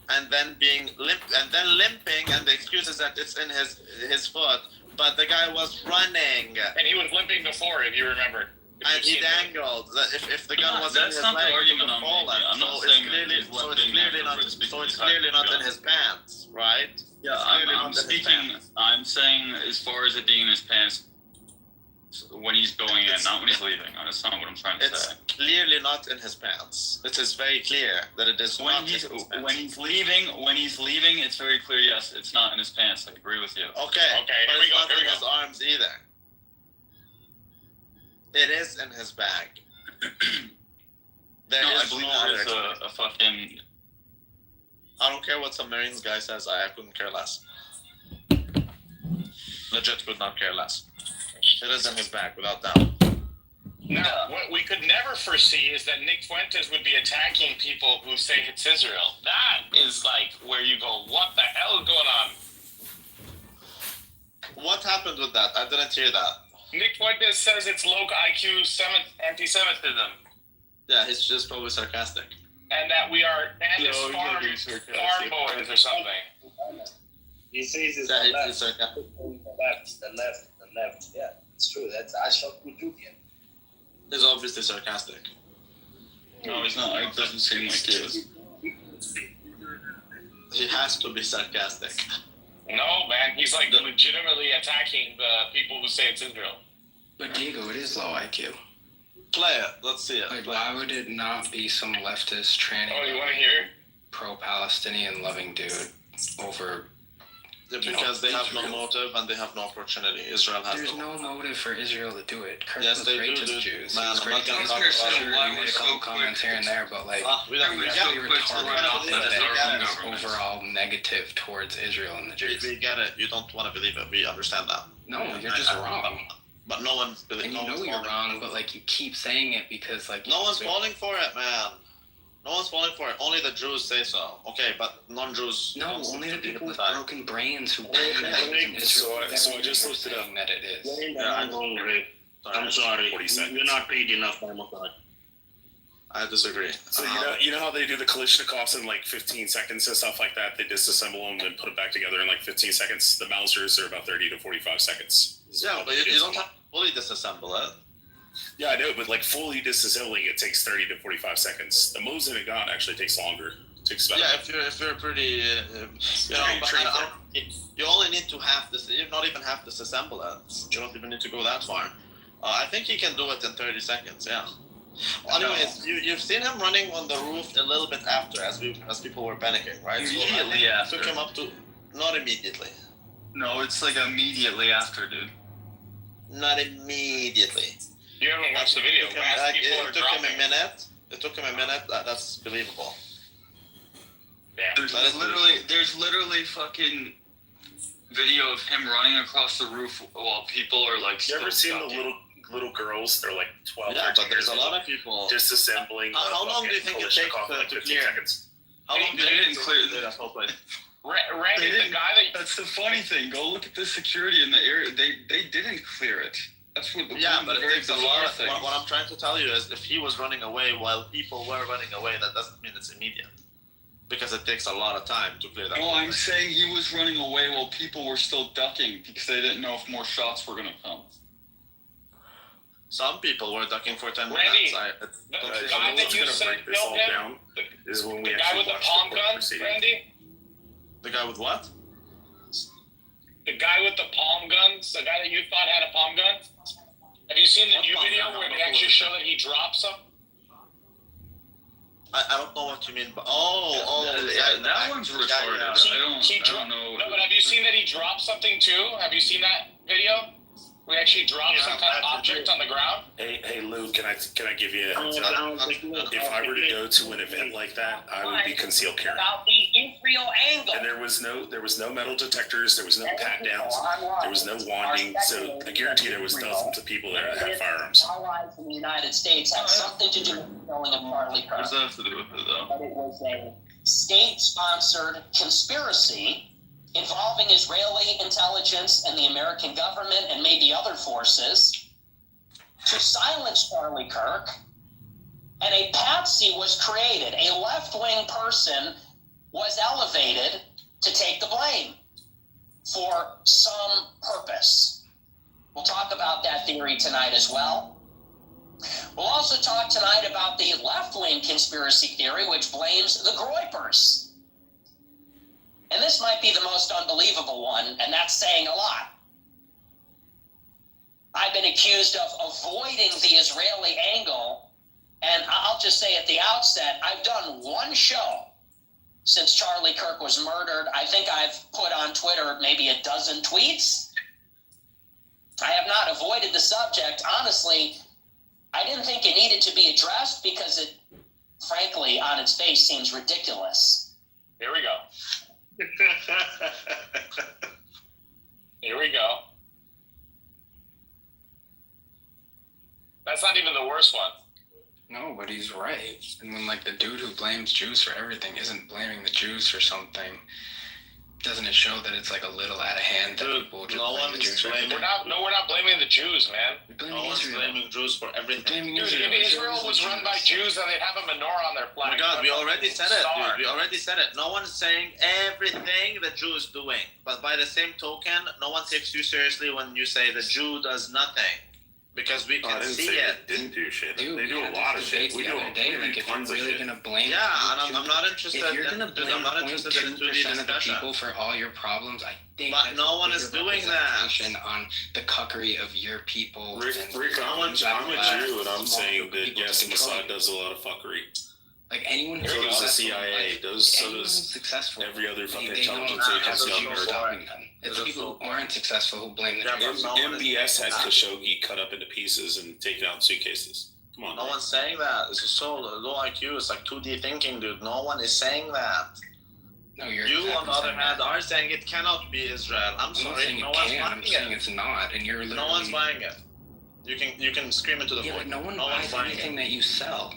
and then limping, and the excuse is that it's in his foot, but the guy was running. And he was limping before, if you remember. And he dangled. If the gun was in his leg, it would have fallen. So it's clearly not in his pants, right? Yeah, I'm saying as far as it being in his pants when he's going in, not when he's leaving. That's not what I'm trying to say. It's clearly not in his pants. It is very clear that it is not in his pants. When he's leaving, it's very clear, yes, it's not in his pants. I agree with you. Okay, but it's not in his arms either. It is in his bag. I believe there is a fucking... I don't care what some Marines guy says, I couldn't care less. Legit could not care less. It is in his bag, without doubt. Now, what we could never foresee is that Nick Fuentes would be attacking people who say it's Israel. That is like where you go, what the hell is going on? What happened with that? I didn't hear that. Nick Fuentes says it's low IQ anti-Semitism. Yeah, he's just probably sarcastic. And that we are farm boys or something. He says it's the left. Yeah, it's true. I shot Kujukian. He's obviously sarcastic. No, he's not. It doesn't seem like he is. He has to be sarcastic. No, man, he's like legitimately attacking the people who say it's Israel. But Diego, it is low IQ. Play it. Let's see it. Like, why would it not be some leftist tranny? Oh, you want to hear? Pro-Palestinian loving dude over... Yeah, because they have no motive and they have no opportunity. Israel has There's no motive for Israel to do it. Kirk yes, was they great do, to the Jews. Man, he was great to the Jews. Sure, he made a couple comments here and there, but like, overall negative towards Israel and the Jews. We get it. You don't want to believe it. We understand that. No, you're just wrong. But no one believes. And you know you're wrong, but like you keep saying it because like no one's falling for it, man. No one's falling for it. Only the Jews say so. Okay, but non-Jews. No, only the people with broken brains who believe in So I just looked it up. that it is. I'm sorry. You're not paid enough, my God. I disagree. So you know how they do the Kalashnikovs in like 15 seconds and stuff like that? They disassemble them and put them back together in like 15 seconds. The Mausers are about 30 to 45 seconds. Yeah, but you don't have to fully disassemble it. Yeah, I know, but like fully disassembling it takes 30 to 45 seconds. The Mosin and Gon actually takes longer. It takes about if you're pretty, you only need to not even have disassemble it. You don't even need to go that far. I think he can do it in 30 seconds. Yeah. Anyways, you've seen him running on the roof a little bit after, as people were panicking, right? Immediately after. Took him up to, not immediately. No, it's like immediately after, dude. Not immediately. You haven't watched the video. It took him a minute. It took him a minute. That's believable. Yeah. There's literally fucking video of him running across the roof while people are like. You ever seen the little girls? They're like 12. Yeah, but there's a lot of people disassembling. How long do you think it takes to clear? How long do you think it takes? Randy, the guy that's the funny thing. Go look at the security in the area. They didn't clear it. That's what but it takes a lot of things. What I'm trying to tell you is, if he was running away while people were running away, that doesn't mean it's immediate. Because it takes a lot of time to clear that. No, I'm saying he was running away while people were still ducking because they didn't know if more shots were going to come. Some people were ducking for 10 Randy, minutes. The guy that you said killed him, the guy with the palm guns, Randy? The guy with what? The guy with the palm guns, the guy that you thought had a palm gun? Have you seen the new video where they actually show that he drops them? I don't know what you mean, but that one's retarded. I don't know. No, but have you seen that he dropped something too? Have you seen that video? We actually dropped some kind of object on the ground. Hey Lou, can I give you a heads up? If I were to go to an event like that, I would be concealed carry. About the Israel angle. And there was no metal detectors, there was no pat downs, there was no wanding. So I guarantee there was dozens of people there that had firearms. Allies in the United States had something to do with killing of Charlie Kirk. What does that have to do with it, though? But it was a state-sponsored conspiracy involving Israeli intelligence and the American government and maybe other forces to silence Charlie Kirk. And a patsy was created. A left-wing person was elevated to take the blame for some purpose. We'll talk about that theory tonight as well. We'll also talk tonight about the left-wing conspiracy theory, which blames the Groypers. And this might be the most unbelievable one, and that's saying a lot. I've been accused of avoiding the Israeli angle, and I'll just say at the outset, I've done one show since Charlie Kirk was murdered. I think I've put on Twitter maybe a dozen tweets. I have not avoided the subject. Honestly, I didn't think it needed to be addressed because it, frankly, on its face seems ridiculous. Here we go. Here we go. That's not even the worst one. No, but he's right. And when like the dude who blames Jews for everything isn't blaming the Jews for something, doesn't it show that it's like a little out of hand that people just blame the Jews for everything? We're not blaming the Jews, man. No one's blaming Jews for everything. Dude, if Israel was run by Jews, then they'd have a menorah on their flag. Oh my God, we already said it, dude. We already said it. No one's saying everything the Jew is doing. But by the same token, no one takes you seriously when you say the Jew does nothing. Because we can see it. Didn't do shit. Dude, they do a lot of shit. We do like if you're really gonna blame, yeah, and I'm not interested. If you're gonna blame I'm not interested in 2% of the people for all your problems, I think. But no one is doing that. On the cuckery of your people. Rick, I'm a Jew, and I'm saying that yes, Mossad does a lot of fuckery. Like anyone who's so does the CIA. So does successful. Every other fucking they intelligence agency on Earth. It's the people who aren't successful who blame the Jews. MBS had Khashoggi cut up into pieces and taken out in suitcases. Come on. No one's saying that. It's just so low IQ. It's like 2D thinking, dude. No one is saying that. No, you're you, on the other hand, are saying it cannot be Israel. I'm sorry. No one's buying I'm saying it's not, and you're literally... No one's buying it. You can scream into the void. But no one buys anything that you sell.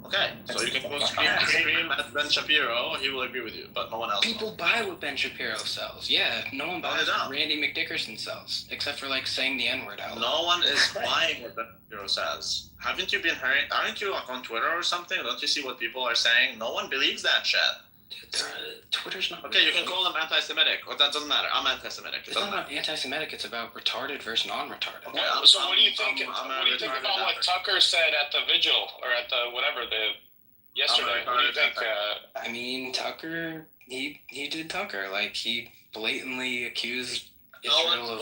Okay, so you can go scream at Ben Shapiro, he will agree with you, but no one else. People buy what Ben Shapiro sells. Yeah, no one buys what Randy McDickerson sells, except for like saying the N-word out. No one is buying what Ben Shapiro says. Haven't you been hearing? Aren't you like on Twitter or something? Don't you see what people are saying? No one believes that shit. Dude, Twitter's not. Okay, you can call them anti-Semitic. Well, that doesn't matter. I'm anti-Semitic. It's not about anti-Semitic. It's about retarded versus non-retarded. Okay, so what do you think? What do you think about what Tucker said at the vigil or at the whatever yesterday? What do you think? I mean, Tucker. He did Tucker. Like he blatantly accused Israel of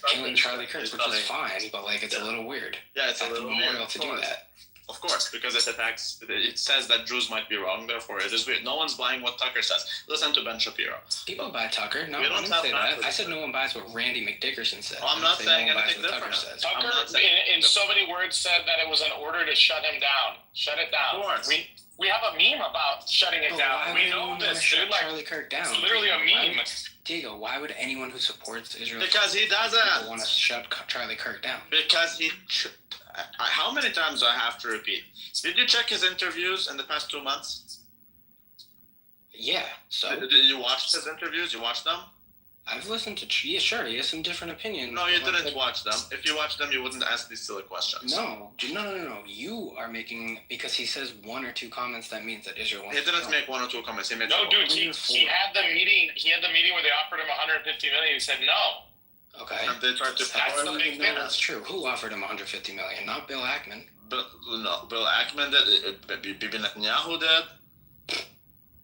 killing Charlie Kirk, which is fine, but like it's a little weird. Yeah, it's a little weird to do that. Of course, because it attacks. It says that Jews might be wrong, therefore it is weird. No one's buying what Tucker says. Listen to Ben Shapiro. People buy Tucker. No, I didn't say that. I said no one buys what Randy McDickerson said. I'm not saying anything different. Tucker, in so many words, said that it was an order to shut him down. Shut it down. Of course. We have a meme about shutting it down. We know this, dude. Like, Charlie Kirk down. It's literally a meme. Diego, why would anyone who supports Israel because he doesn't want to shut Charlie Kirk down? Because he. How many times do I have to repeat? Did you check his interviews in the past 2 months? Yeah. So. Did you watch his interviews? You watched them? I've listened to. Yeah, sure. He has some different opinions. No, you didn't watch them. If you watched them, you wouldn't ask these silly questions. No. You are making because he says 1 or 2 comments. That means that Israel. He didn't make 1 or 2 comments. He made. No, dude. He had the meeting. He had the meeting where they offered him $150 million. He said no. Okay. And they tried to. That's the big thing. That's true. Who offered him $150 million? Not Bill Ackman. No, Bill Ackman did. Bibi Netanyahu did.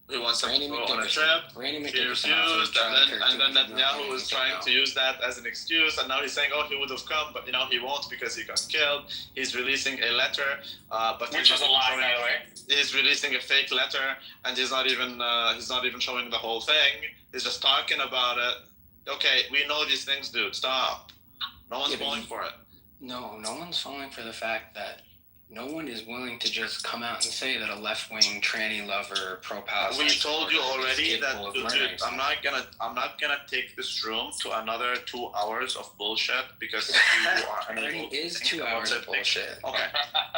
He wants them to go on a trip. He refused, and then Netanyahu was trying to use that as an excuse, and now he's saying, "Oh, he would have come, but he won't because he got killed." He's releasing a letter, but which is a lie, by the way. He's releasing a fake letter, and he's not even showing the whole thing. He's just talking about it. Okay, we know these things, dude. Stop. No one's falling for it. No one's falling for the fact that no one is willing to just come out and say that a left-wing tranny lover, pro-Palestine. We told you already that dude, I'm not gonna take this room to another 2 hours of bullshit because you are unable. It is 2 hours of bullshit. Okay.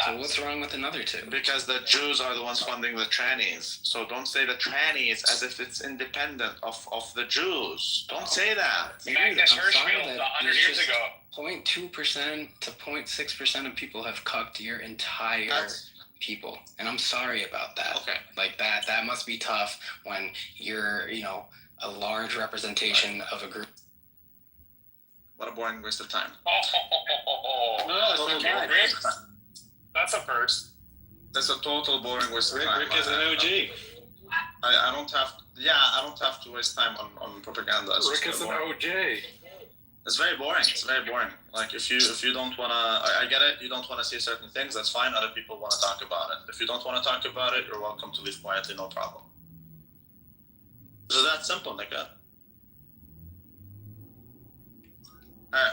So what's wrong with another 2? Because the Jews are the ones funding the trannies. So don't say the trannies as if it's independent of the Jews. Don't say that. Magnus Hirschfeld 100 years ago. 0.2% to 0.6% of people have cucked your entire people, and I'm sorry about that. Okay. Like that must be tough when you're, a large representation of a group. What a boring waste of time. No, That's a first. That's a total boring waste of time. Rick is an OG. I don't have to waste time on propaganda. Rick is an OJ. It's very boring. It's very boring. Like if you don't wanna, I get it. You don't wanna see certain things. That's fine. Other people wanna talk about it. If you don't wanna talk about it, you're welcome to leave quietly. No problem. It's that simple, like that.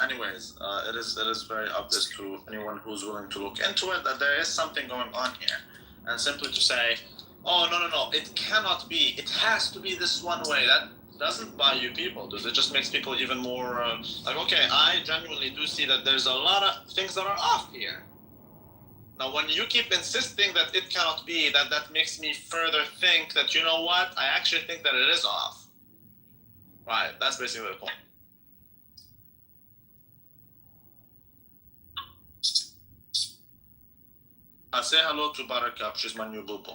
Anyways, it is very obvious to anyone who's willing to look into it that there is something going on here, and simply to say, oh no, it cannot be. It has to be this one way. That doesn't buy you people, does it? Just makes people even more like, okay, I genuinely do see that there's a lot of things that are off here. Now, when you keep insisting that it cannot be, that makes me further think that, you know what, I actually think that it is off. Right, that's basically the point. I'll say hello to Baraka, she's my new boo-boo.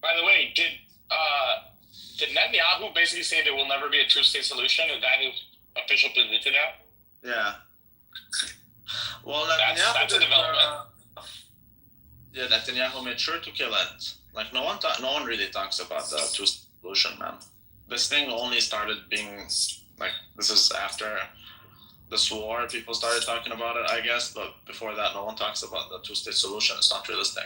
By the way, did Netanyahu basically say there will never be a two-state solution? Is that his official position now? Yeah. Well, that's a development. Yeah, Netanyahu made sure to kill it. Like no one really talks about the two-state solution, man. This thing only started being like, this is after this war, people started talking about it, I guess. But before that, no one talks about the two-state solution. It's not realistic.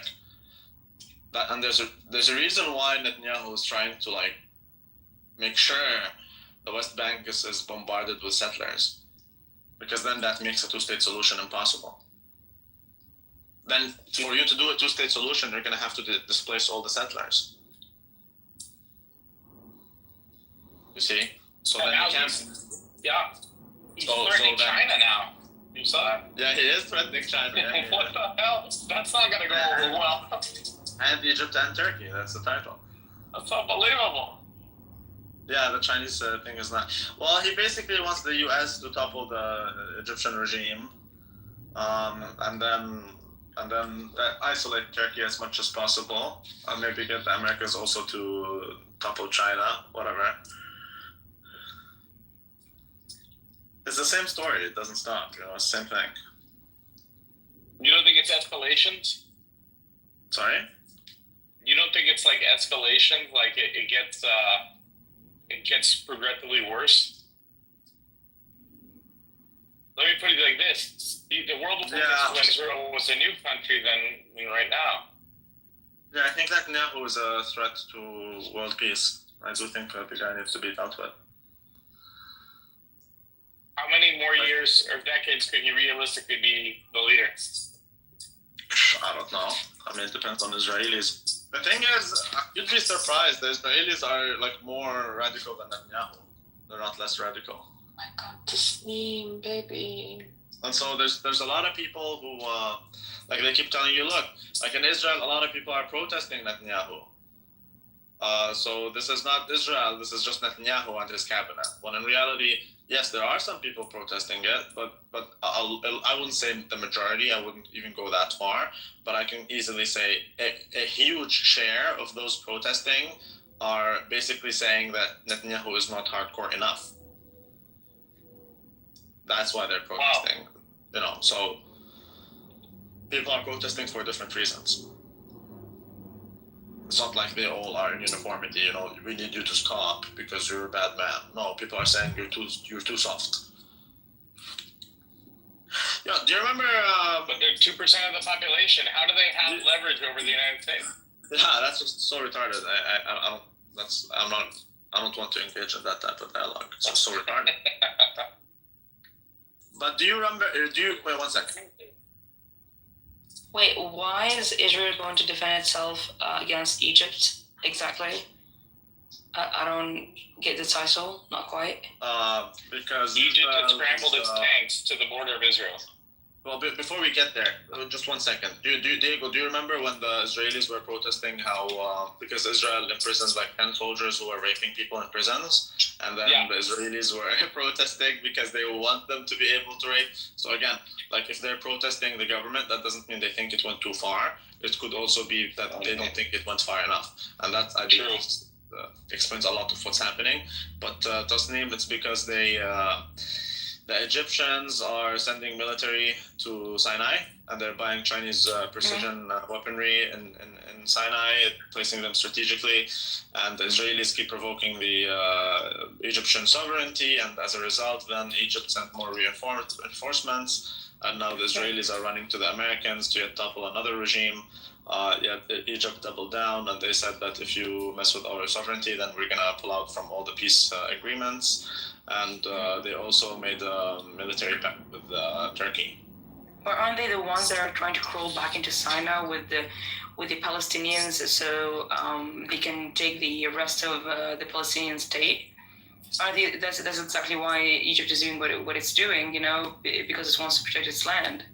And there's a reason why Netanyahu is trying to like make sure the West Bank is bombarded with settlers, because then that makes a two-state solution impossible. Then for you to do a two-state solution, you're going to have to displace all the settlers. You see? So then you can't. He's threatening China now. You saw that? Yeah, he is threatening China. Yeah, what the hell? That's not going to go over well. And Egypt and Turkey, that's the title. That's unbelievable. Yeah, the Chinese thing is not. Well, he basically wants the U.S. to topple the Egyptian regime, and then isolate Turkey as much as possible, and maybe get the Americans also to topple China, whatever. It's the same story. It doesn't stop. You know, it's the same thing. You don't think it's escalations? Sorry? You don't think it's like escalation? Like it gets progressively worse? Let me put it like this: the world before this, Israel was a new country than right now. Yeah, I think that Netanyahu is a threat to world peace. I do think the guy needs to be dealt with. How many more years or decades could he realistically be the leader? I don't know. I mean, it depends on Israelis. The thing is, you'd be surprised. The Israelis are like more radical than Netanyahu. They're not less radical. I got to sleep, baby. And so there's a lot of people who like they keep telling you, look, like in Israel, a lot of people are protesting Netanyahu. So this is not Israel. This is just Netanyahu and his cabinet. When in reality, yes, there are some people protesting it, but I wouldn't say the majority. I wouldn't even go that far. But I can easily say a huge share of those protesting are basically saying that Netanyahu is not hardcore enough. That's why they're protesting. Wow. You know, so people are protesting for different reasons. It's not like they all are in uniformity, you know, we need you to stop because you're a bad man. No, people are saying you're too soft. Yeah, do you remember... but they're 2% of the population. How do they have leverage over the United States? Yeah, that's just so retarded. I don't want to engage in that type of dialogue. It's just so retarded. But do you remember... Wait, 1 second. Wait, why is Israel going to defend itself against Egypt exactly? I don't get the title, not quite. Because Egypt has scrambled its tanks to the border of Israel. Well, before we get there, just 1 second. Diego, do you remember when the Israelis were protesting how, because Israel imprisons like 10 soldiers who are raping people in prisons, and then the Israelis were protesting because they want them to be able to rape. So again, like if they're protesting the government, that doesn't mean they think it went too far. It could also be that they don't think it went far enough. And that's, I believe, explains a lot of what's happening. But Tasneem, it's because the Egyptians are sending military to Sinai, and they're buying Chinese precision weaponry in Sinai, placing them strategically, and the Israelis keep provoking the Egyptian sovereignty, and as a result, then Egypt sent more reinforcements, and now the Israelis are running to the Americans to topple another regime. Egypt doubled down, and they said that if you mess with our sovereignty, then we're gonna pull out from all the peace agreements. And they also made a military pact with Turkey. But aren't they the ones that are trying to crawl back into Sinai with the Palestinians, so they can take the rest of the Palestinian state? That's exactly why Egypt is doing what it's doing, because it wants to protect its land.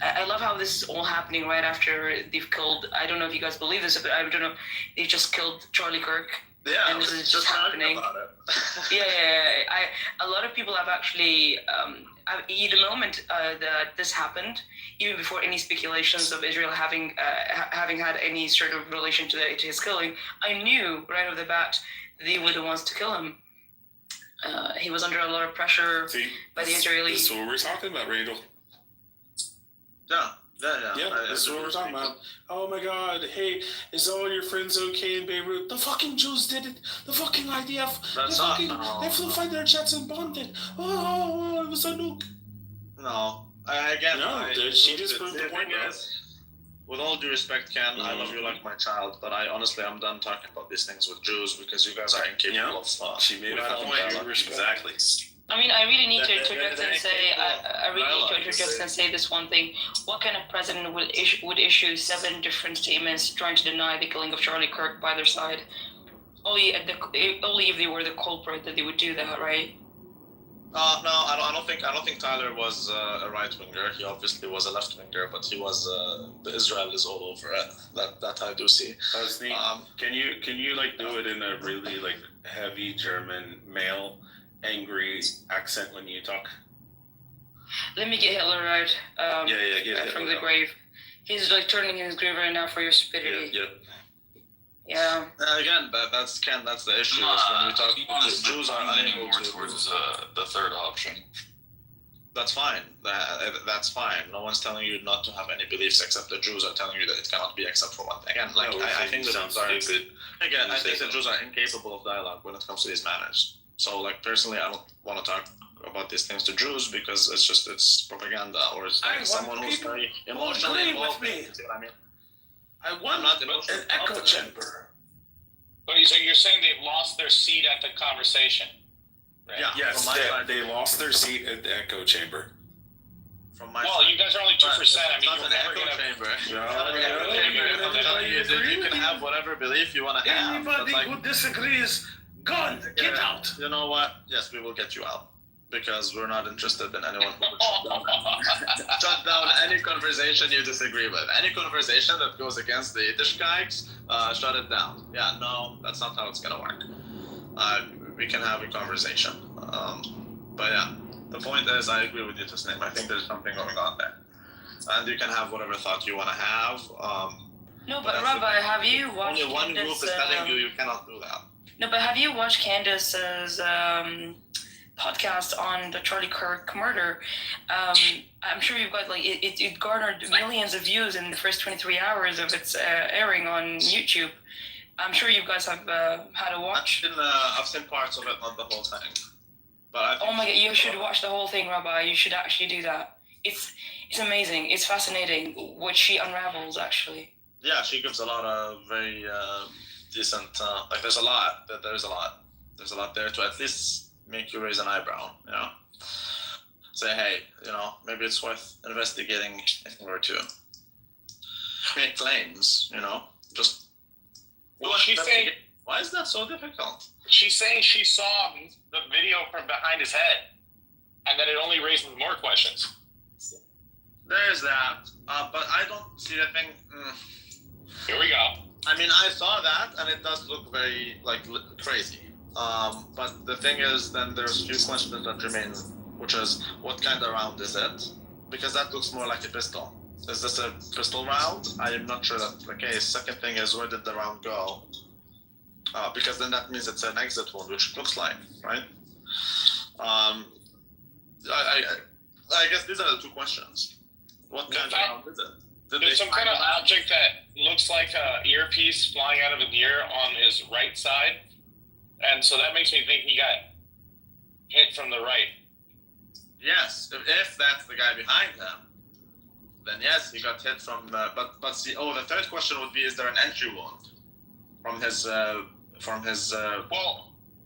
I love how this is all happening right after they've killed, I don't know if you guys believe this, but I don't know, they've just killed Charlie Kirk. Yeah, and this is just happening. About it. A lot of people have actually, the moment that this happened, even before any speculations of Israel having had any sort of relation to his killing, I knew right off the bat they were the ones to kill him. He was under a lot of pressure by the Israelis. This is what we're talking about, Randall. Yeah, this is what we're talking about. Oh my God! Hey, is all your friends okay in Beirut? The fucking Jews did it. The fucking IDF. They flew fighter jets and bombed it. Oh, it was a nuke. No, she just proved the point. With all due respect, Ken, I love you like my child, but I'm done talking about these things with Jews because you guys are incapable of. She made a point. Exactly. I mean, I really need to interject and say, this one thing. What kind of president would issue 7 different statements trying to deny the killing of Charlie Kirk by their side? Only if they were the culprit that they would do that, right? No, I don't think Tyler was a right winger. He obviously was a left winger, but he was the Israel is all over it. That I do see. Can you do it in a really heavy German male angry accent when you talk? Let me get Hitler out. Get Hitler from the out. grave. He's turning in his grave right now for your stupidity. Yeah. Again, that's the issue. Is when we talk, the Jews are unable to. Towards the third option. That's fine. That's fine. No one's telling you not to have any beliefs, except the Jews are telling you that it cannot be except for one thing. Again, I think the Jews are stupid. Again, I think the Jews are incapable of dialogue when it comes to these matters. So, personally, I don't want to talk about these things to Jews because it's propaganda or it's someone who's very emotionally involved. You see what I mean? I want an echo chamber. So you're saying they've lost their seat at the conversation? Right? Yeah. Yes, they lost their seat at the echo chamber. You guys are only 2%. I mean, you're never going to. You can have whatever belief you want to have. Anybody who disagrees, gone. Get out. You know what? Yes, we will get you out. Because we're not interested in anyone who would shut down any conversation you disagree with. Any conversation that goes against the Yiddishkeiks, shut it down. Yeah, no, that's not how it's going to work. We can have a conversation. But yeah, the point is, I agree with you, Tasneem. I think there's something going on there. And you can have whatever thought you want to have. No, but Rabbi, have you watched Only one group is telling you cannot do that. No, but have you watched Candace's podcast on the Charlie Kirk murder? I'm sure you've got it garnered millions of views in the first 23 hours of its airing on YouTube. I'm sure you guys have had a watch. I've seen parts of it, not the whole thing. But oh my God, you should watch the whole thing, Rabbi. You should actually do that. It's amazing. It's fascinating what she unravels, actually. Yeah, she gives a lot of very decent. There's a lot. There's a lot there to at least make you raise an eyebrow. Say, hey, maybe it's worth investigating a thing or two. Make claims, just. Well, she's saying. Why is that so difficult? She's saying she saw the video from behind his head, and that it only raises more questions. There's that, but I don't see the thing. Here we go. I mean, I saw that, and it does look very crazy. But the thing is, then there's a few questions that remain, which is, what kind of round is it? Because that looks more like a pistol. Is this a pistol round? I am not sure that's the case. Second thing is, where did the round go? because then that means it's an exit wound, which it looks like, right? I guess these are the two questions. What kind of round is it? There's some kind of object that looks like a earpiece flying out of a deer on his right side, and so that makes me think he got hit from the right. Yes, if that's the guy behind him, then yes, he got hit from. But see, the third question would be: is there an entry wound from his well,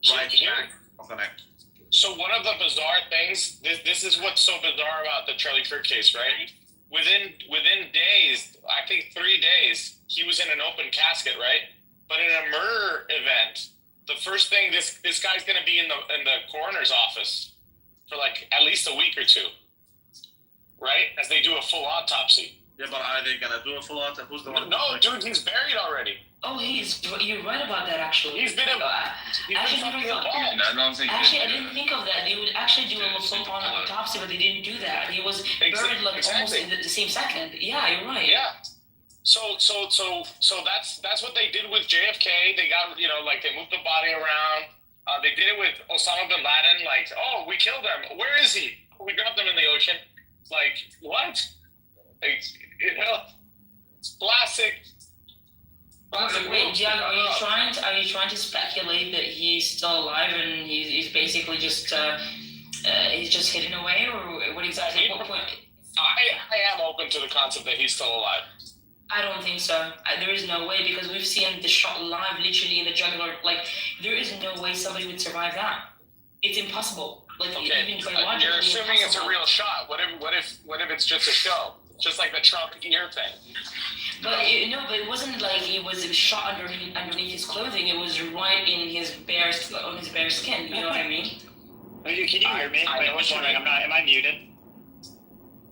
right back of the neck? So one of the bizarre things, this is what's so bizarre about the Charlie Kirk case, right? Within days, I think 3 days, he was in an open casket, right? But in a murder event, the first thing this guy's going to be in the coroner's office for like at least a week or two, right? As they do a full autopsy. Yeah, but are they going to do a full autopsy? Who's the one? No, dude, he's buried already. Oh, you're right about that, actually. He's been actually, I didn't think of that. They would actually do a full autopsy, but they didn't do that. He was buried like almost in the same second. Yeah, you're right. Yeah. So that's what they did with JFK. They got, like they moved the body around. They did it with Osama bin Laden. Like, oh, we killed him. Where is he? We dropped him in the ocean. Like, what? Like, classic. Wait, Diego, are you trying to speculate that he's still alive and he's basically just he's just hidden away, or what exactly? What point? I am open to the concept that he's still alive. I don't think so. There is no way, because we've seen the shot live, literally in the jugular. Like, there is no way somebody would survive that. It's impossible. Like, okay. Even biologically, you're assuming it's a real shot. What if it's just a show? Just like the Trump ear thing. But but it wasn't like it was shot underneath his clothing. It was right in his bare skin. You know what I mean? Can you hear me? I'm just wondering. Am I muted?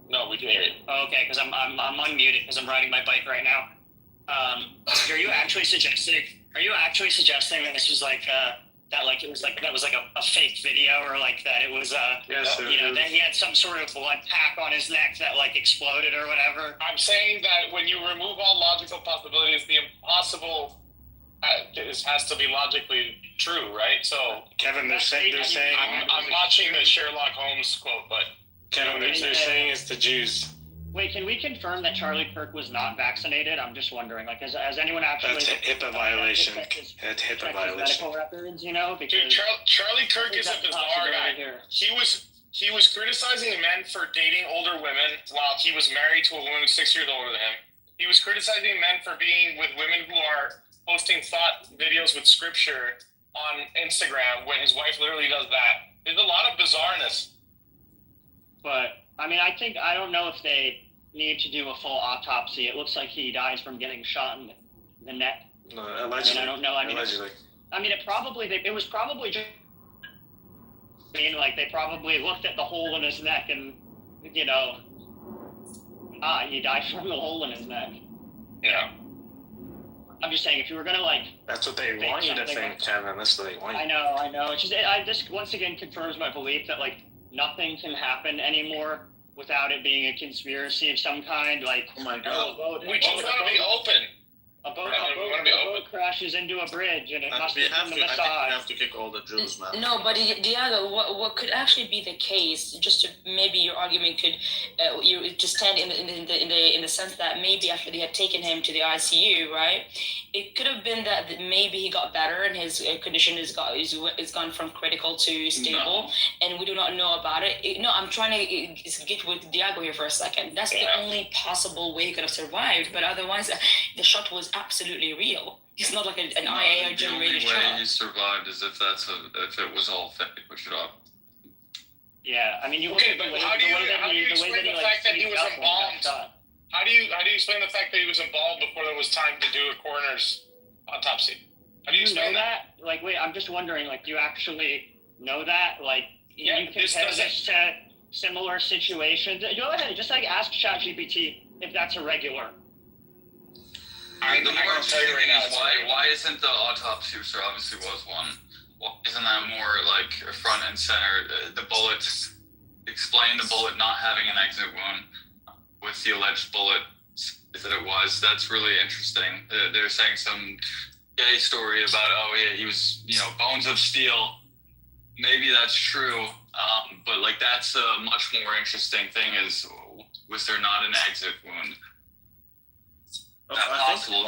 No, we can hear you. Oh, okay, because I'm unmuted because I'm riding my bike right now. Are you actually suggesting that this was like that was a fake video, or like that it was that he had some sort of blood pack on his neck that like exploded or whatever? I'm saying that when you remove all logical possibilities, the impossible has to be logically true, right? So Kevin, they're saying I'm watching the Sherlock Holmes quote, but Kevin, they're saying it's the Jews. Wait, can we confirm that Charlie Kirk was not vaccinated? I'm just wondering, like, has anyone actually... That's HIPAA violation. HIPAA violation. Medical records, because... Dude, Charlie Kirk is a bizarre guy. He was criticizing men for dating older women while he was married to a woman 6 years older than him. He was criticizing men for being with women who are posting thought videos with scripture on Instagram when his wife literally does that. There's a lot of bizarreness. But... I don't know if they need to do a full autopsy. It looks like he dies from getting shot in the neck. No, allegedly. I don't know. Allegedly. It was probably just... they probably looked at the hole in his neck and, he died from the hole in his neck. Yeah. I'm just saying, if you were going to, That's what they want you to think, Kevin. That's what they want you. I know. It's just, this once again confirms my belief that, nothing can happen anymore without it being a conspiracy of some kind. Like, oh my God, we just want to be open. A boat crashes into a bridge, and it must be from the Mossad. I think we have to kick all the Jews, man. No, but Diego, what could actually be the case? Just to, maybe your argument could stand in the sense that maybe after they had taken him to the ICU, right? It could have been that maybe he got better and his condition is gone from critical to stable, and we do not know about it. I'm trying to get with Diego here for a second. That's the only possible way he could have survived. But otherwise, the shot was absolutely real. It's not like an IA generated shot. The only way he survived is if it was all fake, push it off. Yeah, you okay, but how do you explain the fact that he was embalmed? How do you explain the fact that he was embalmed before there was time to do a coroner's autopsy? How do you explain that? Wait, I'm just wondering, do you actually know that? Yeah, you compare this to similar situations. Go ahead, just ask ChatGPT if that's irregular. The more important thing is why isn't the autopsy, which there obviously was one, isn't that more front and center? The bullet, explain the bullet not having an exit wound with the alleged bullet that it was. That's really interesting. They're saying some gay story about, oh yeah, he was, bones of steel. Maybe that's true, but like that's a much more interesting thing. Is was there not an exit wound? Not possible.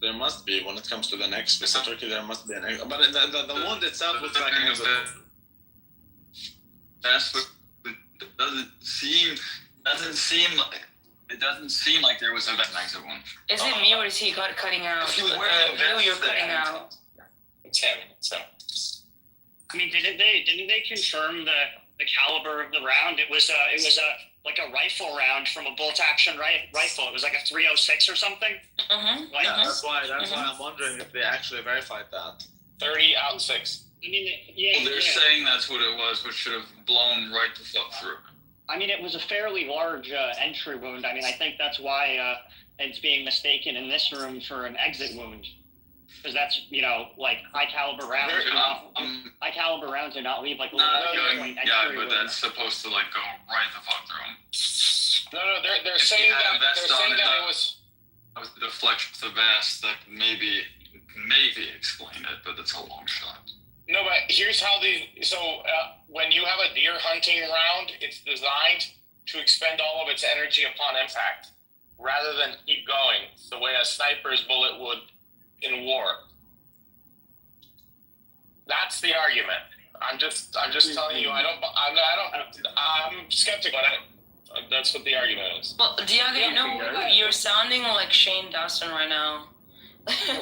There must be when it comes to the neck specifically. There must be an exit, but the wound itself looks like an exit. That's what it doesn't seem like there was an exit wound. Is it me or is he cutting out? You're cutting out. It's him. So, I mean, didn't they confirm the caliber of the round? It was like a rifle round from a bolt action rifle. It was like a 306 or something. Mm-hmm. Like, yeah, that's why I'm wondering if they actually verified that. 30 out 6. I mean, Well, they're saying that's what it was, which should have blown right the fuck through. I mean, it was a fairly large entry wound. I mean, I think that's why it's being mistaken in this room for an exit wound. Because that's, like high caliber rounds. High caliber rounds do not leave like yeah, but that's supposed to like go right the fuck through him. No, they're saying that it was the deflection of the vest that maybe explain it, but it's a long shot. No, but here's how when you have a deer hunting round, it's designed to expend all of its energy upon impact, rather than keep going the way a sniper's bullet would in war. That's the argument. I'm just telling you. I'm skeptical. That's what the argument is. Well, Diego, you're sounding like Shane Dawson right now.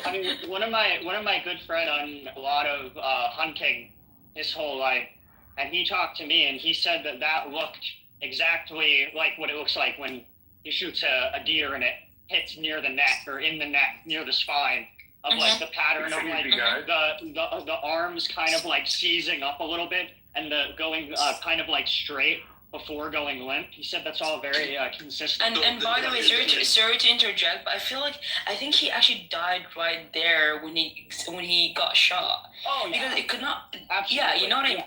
I mean, one of my good friend on a lot of hunting his whole life, and he talked to me, and he said that looked exactly like what it looks like when he shoots a deer and it hits near the neck or in the neck near the spine. Of like the pattern of like the arms kind of like seizing up a little bit and the going kind of like straight before going limp. He said that's all very consistent. And by the way, sorry to interject, but I think he actually died right there when he got shot. Oh yeah. Because it could not. Absolutely. Yeah, you know what I mean.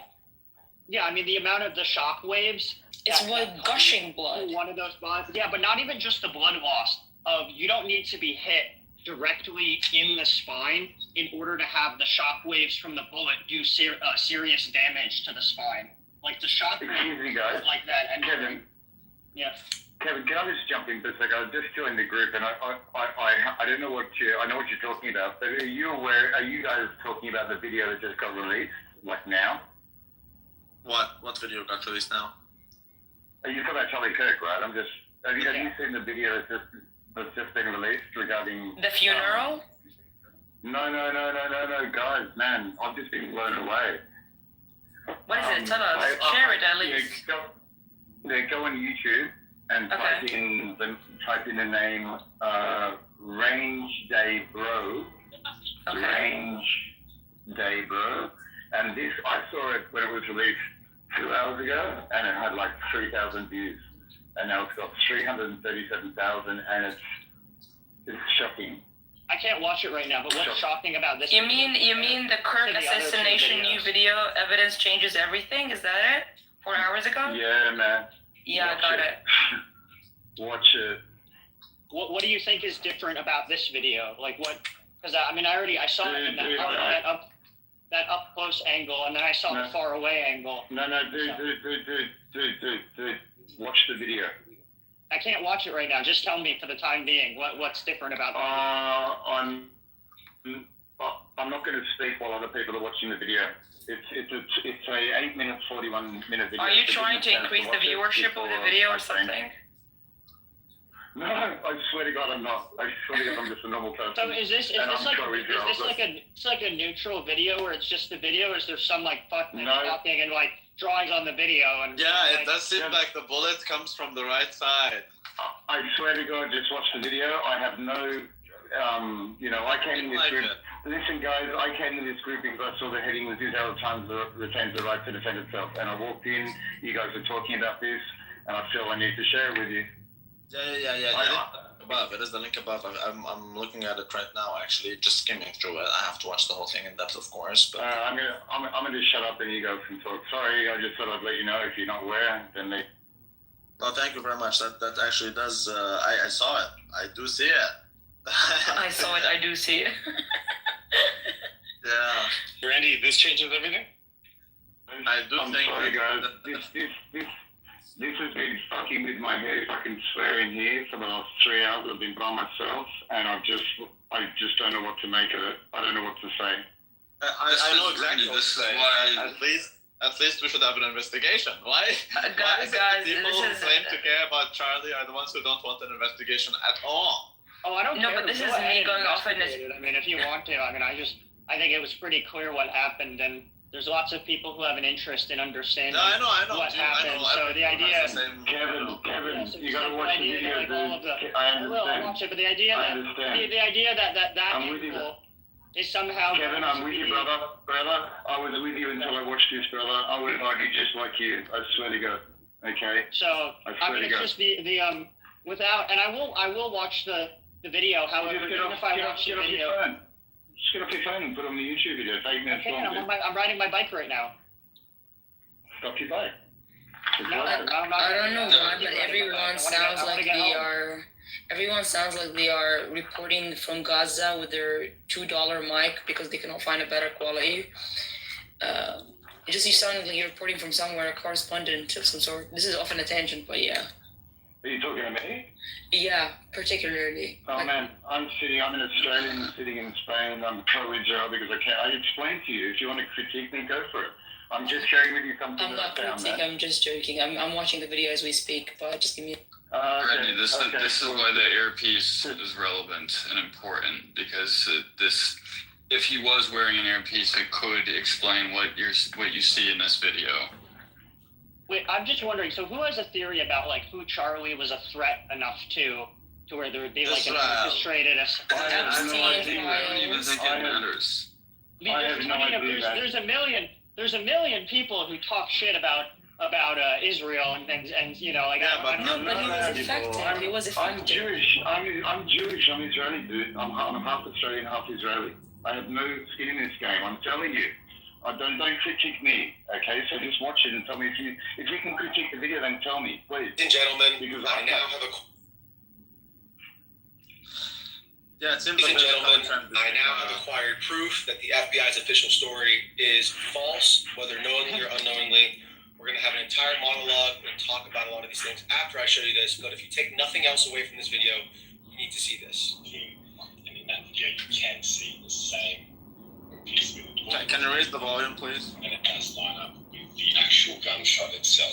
Yeah, I mean the amount of the shock waves. It's like gushing blood. One of those bonds. Yeah, but not even just the blood loss. You don't need to be hit directly in the spine in order to have the shock waves from the bullet do serious damage to the spine. Like the shock waves like that. And Kevin. Yeah. Kevin, can I just jump in for a second? I just joined the group, and I don't know I know what you're talking about, but are you guys talking about the video that just got released, like now? What video got released now? You talking about Charlie Kirk, right? Have you seen the video that's just been released regarding the funeral? No, guys, man, I've just been blown away. What is it? Tell us. Share it at least. Go on YouTube and type in the name Range Day Bro. Okay. Range Day Bro. And this, I saw it when it was released 2 hours ago, and it had like 3,000 views. And now it's got 337,000, and it's shocking. I can't watch it right now, but what's shocking about this? You mean the Kirk assassination new video? Evidence changes everything. Is that it? 4 hours ago? Yeah, man. Yeah, I got it. Watch it. What do you think is different about this video? Like what? Because I saw it in that up close angle, and then I saw the far away angle. No, dude. Watch the video. I can't watch it right now. Just tell me for the time being what's different about that. I'm not going to speak while other people are watching the video. It's a 8-minute, 41-minute video. Are you trying to increase the viewership of the video or something? No, I swear to God, I'm not. I swear to God, I'm just a normal person. So is this like a neutral video where it's just the video, or is there some like talking and like drawings on the video? And yeah, it does seem like the bullet comes from the right side. I swear to God, just watch the video. I have no, I came in this group. Listen, guys, I came in this group because I saw the heading, "The Israel Times retains the right to defend itself," and I walked in. You guys are talking about this, and I feel I need to share it with you. Yeah. Above, it is the link above. I'm looking at it right now. Actually, just skimming through it. I have to watch the whole thing in depth, of course. But I'm gonna shut up and you guys can talk. Sorry, I just thought I'd let you know. If you're not aware, then they. Well, thank you very much. That actually does. I saw it. I do see it. I saw it. I do see it. Yeah. Randy, this changes everything. I do I'm think sorry, guys. This has been fucking with my head, if I can swear in here, for the last 3 hours. I've been by myself, and I just don't know what to make of it. I don't know what to say. I know exactly what to say. At least we should have an investigation. Why? Why is it guys, the people who claim to care about Charlie are the ones who don't want an investigation at all? Oh, I don't No, care. but this Go is ahead me and going off in investigate it. I mean, if you want to. I mean, I think it was pretty clear what happened, and there's lots of people who have an interest in understanding No, I know. what Dude, happened. I know. So the idea. Kevin, you gotta watch the video, like all of dude. I will watch it, but the idea I that understand. the idea that I'm with you. people is somehow. Kevin, I'm with you, brother. I was with you until I watched this, brother. I would argue just like you. I swear to God. Okay. So I mean, it's just the without, and I will watch the video. However, even if I watch the video, just get off your phone and put on the YouTube video. 8 minutes okay, long. I'm riding my bike right now. Stop your bike. No, I don't know why, but everyone sounds like they are. Everyone sounds like they are reporting from Gaza with their $2 mic because they cannot find a better quality. You sound like you're reporting from somewhere, a correspondent of some sort. This is often a tangent, but yeah. Are you talking to me? Yeah, particularly. Oh man, I'm an Australian sitting in Spain. I'm pro-Israel because I explained to you. If you want to critique me, go for it. I'm just sharing with you something I'm that not I found. critiquing, I'm just joking. I'm watching the video as we speak, but just give me Randy, this is why the earpiece is relevant and important, because if he was wearing an earpiece, it could explain what you see in this video. Wait, I'm just wondering. So, who has a theory about like who Charlie was a threat enough to where there would be like an orchestrated? I have no idea. I don't even think it matters. There's a million people who talk shit about Israel and you know like. but he was affected. I'm Jewish. I'm Jewish. I'm Israeli, dude. I'm half Australian, half Israeli. I have no skin in this game. I'm telling you. Don't critique me, okay? So just watch it and tell me if you can critique the video, then tell me, please. Ladies and gentlemen, because I now have acquired proof that the FBI's official story is false, whether knowingly or unknowingly. We're going to have an entire monologue and talk about a lot of these things after I show you this, but if you take nothing else away from this video, you need to see this. And in that video, you can see the same piece with Can you raise the volume, please? and it does line up with the actual gunshot itself.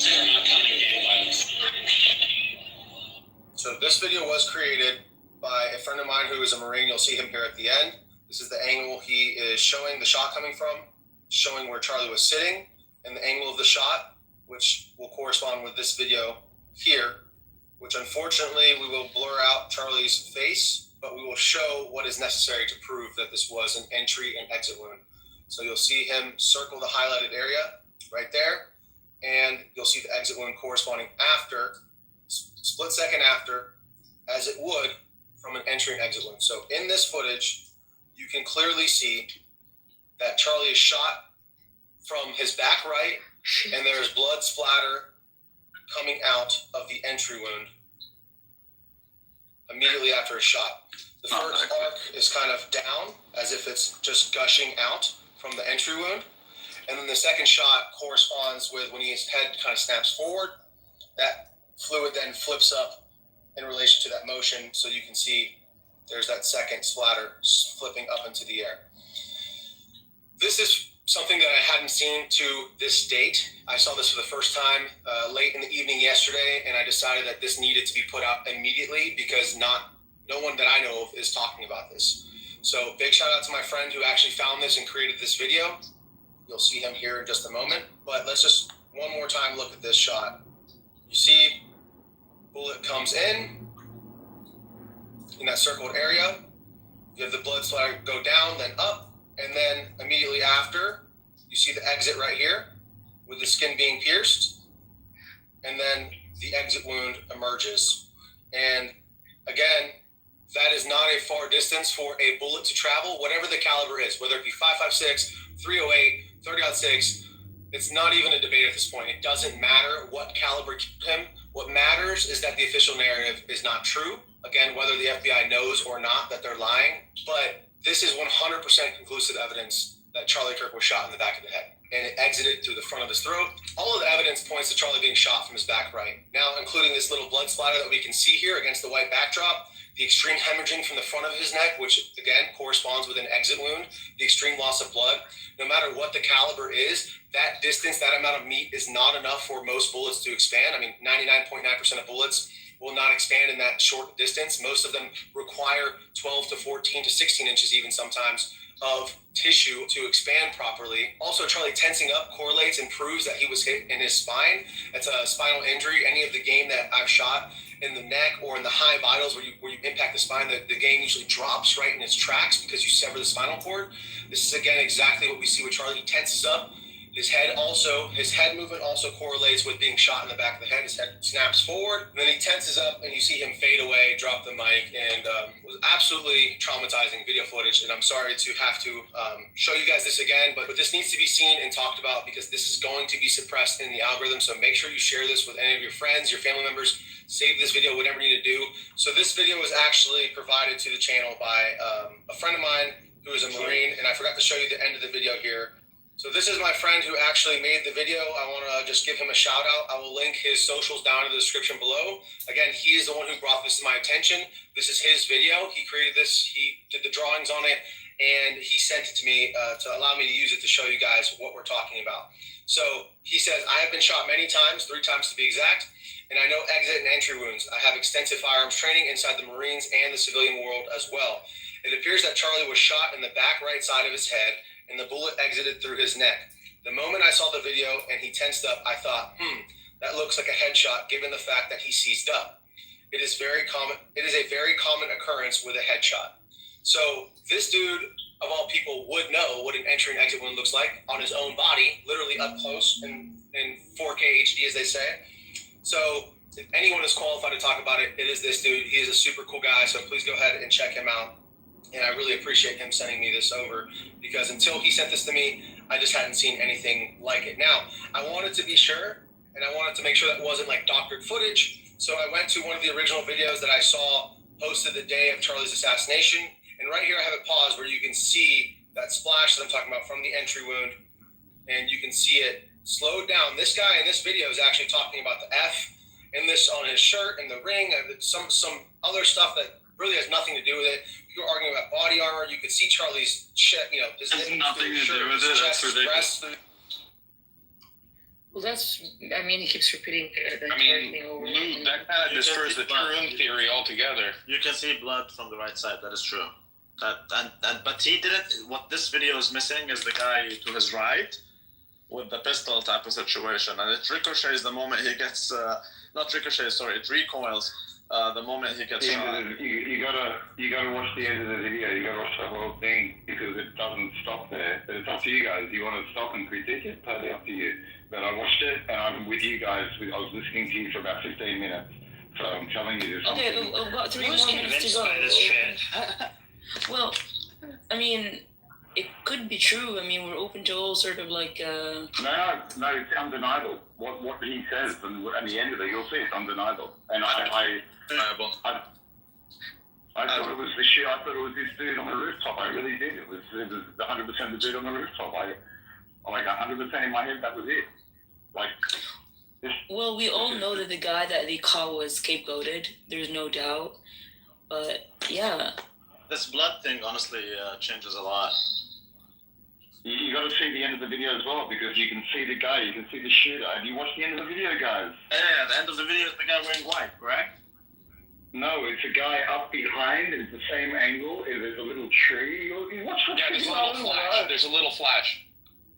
So this video was created by a friend of mine who is a Marine. You'll see him here at the end. This is the angle he is showing the shot coming from, showing where Charlie was sitting, and the angle of the shot, which will correspond with this video here, which unfortunately we will blur out Charlie's face, but we will show what is necessary to prove that this was an entry and exit wound. So you'll see him circle the highlighted area right there, and you'll see the exit wound corresponding after, split second after, as it would from an entry and exit wound. So in this footage, you can clearly see that Charlie is shot from his back right, and there's blood splatter coming out of the entry wound immediately after a shot. The first arc is kind of down, as if it's just gushing out from the entry wound. And then the second shot corresponds with when his head kind of snaps forward, that fluid then flips up in relation to that motion. So you can see there's that second splatter flipping up into the air. This is something that I hadn't seen to this date. I saw this for the first time late in the evening yesterday, and I decided that this needed to be put out immediately because no one that I know of is talking about this. So big shout out to my friend who actually found this and created this video. You'll see him here in just a moment, but let's just one more time look at this shot. You see bullet comes in that circled area. You have the blood splatter go down, then up, and then immediately after, you see the exit right here with the skin being pierced, and then the exit wound emerges. And again, that is not a far distance for a bullet to travel, whatever the caliber is, whether it be 5.56, 308, 30-06, it's not even a debate at this point. It doesn't matter what caliber killed him. What matters is that the official narrative is not true. again, whether the FBI knows or not that they're lying, but this is 100% conclusive evidence that Charlie Kirk was shot in the back of the head, and it exited through the front of his throat. All of the evidence points to Charlie being shot from his back right. Now, including this little blood splatter that we can see here against the white backdrop, the extreme hemorrhaging from the front of his neck, which again corresponds with an exit wound, the extreme loss of blood. No matter what the caliber is, that distance, that amount of meat is not enough for most bullets to expand. I mean, 99.9% of bullets will not expand in that short distance. Most of them require 12 to 14 to 16 inches even sometimes of tissue to expand properly. Also, Charlie tensing up correlates and proves that he was hit in his spine. It's a spinal injury. Any of the game that I've shot in the neck or in the high vitals where you impact the spine, the game usually drops right in its tracks because you sever the spinal cord. This is again exactly what we see with Charlie. He tenses up. His head movement also correlates with being shot in the back of the head. His head snaps forward, and then he tenses up, and you see him fade away, drop the mic, and was absolutely traumatizing video footage. And I'm sorry to have to show you guys this again, but this needs to be seen and talked about because this is going to be suppressed in the algorithm. So make sure you share this with any of your friends, your family members. Save this video, whatever you need to do. So this video was actually provided to the channel by a friend of mine who is a Marine, and I forgot to show you the end of the video here. So this is my friend who actually made the video. I want to just give him a shout out. I will link his socials down in the description below. Again, he is the one who brought this to my attention. This is his video. He created this. He did the drawings on it, and he sent it to me to allow me to use it to show you guys what we're talking about. So he says, I have been shot many times, 3 times to be exact, and I know exit and entry wounds. I have extensive firearms training inside the Marines and the civilian world as well. It appears that Charlie was shot in the back right side of his head, and the bullet exited through his neck. The moment I saw the video and he tensed up, I thought, that looks like a headshot given the fact that he seized up. It is very common. It is a very common occurrence with a headshot. So this dude, of all people, would know what an entry and exit wound looks like on his own body, literally up close in 4K HD, as they say. So if anyone is qualified to talk about it, it is this dude. He is a super cool guy, so please go ahead and check him out. And I really appreciate him sending me this over because until he sent this to me, I just hadn't seen anything like it. Now, I wanted to be sure, and I wanted to make sure that wasn't like doctored footage. So I went to one of the original videos that I saw posted the day of Charlie's assassination. And right here, I have it paused where you can see that splash that I'm talking about from the entry wound. And you can see it slowed down. This guy in this video is actually talking about the F in this on his shirt and the ring and some other stuff that really has nothing to do with it. You were arguing about body armor. You could see Charlie's chest, his nothing to do with it. That's ridiculous. Well, he keeps repeating the entire thing over. Lou, that kind of destroys the Troon theory altogether. You can see blood from the right side. That is true. But he didn't. What this video is missing is the guy to his right with the pistol type of situation, and it ricochets the moment he gets. Not ricochets, sorry. It recoils the moment he gets shot. You gotta watch the end of the video. You gotta watch the whole thing because it doesn't stop there. But it's up to you guys. You want to stop and critique it? Totally up to you. But I watched it and I'm with you guys. I was listening to you for about 15 minutes. So I'm telling you this. Okay, we've got 3 more minutes to go. Well, it could be true. We're open to all sort of like. No, it's undeniable. What he says, and at the end of it, you'll see it's undeniable. And I thought it was the shit. I thought it was this dude on the rooftop. I really did. It was 100% the dude on the rooftop. Like 100% in my head, that was it. Well, we all know that the guy that they caught was scapegoated. There's no doubt. But yeah. This blood thing honestly changes a lot. You got to see the end of the video as well because you can see the guy, you can see the shooter. Have you watched the end of the video, guys? Yeah, the end of the video is the guy wearing white, correct? No, it's a guy up behind. It's the same angle. There's a little tree. There's a little flash.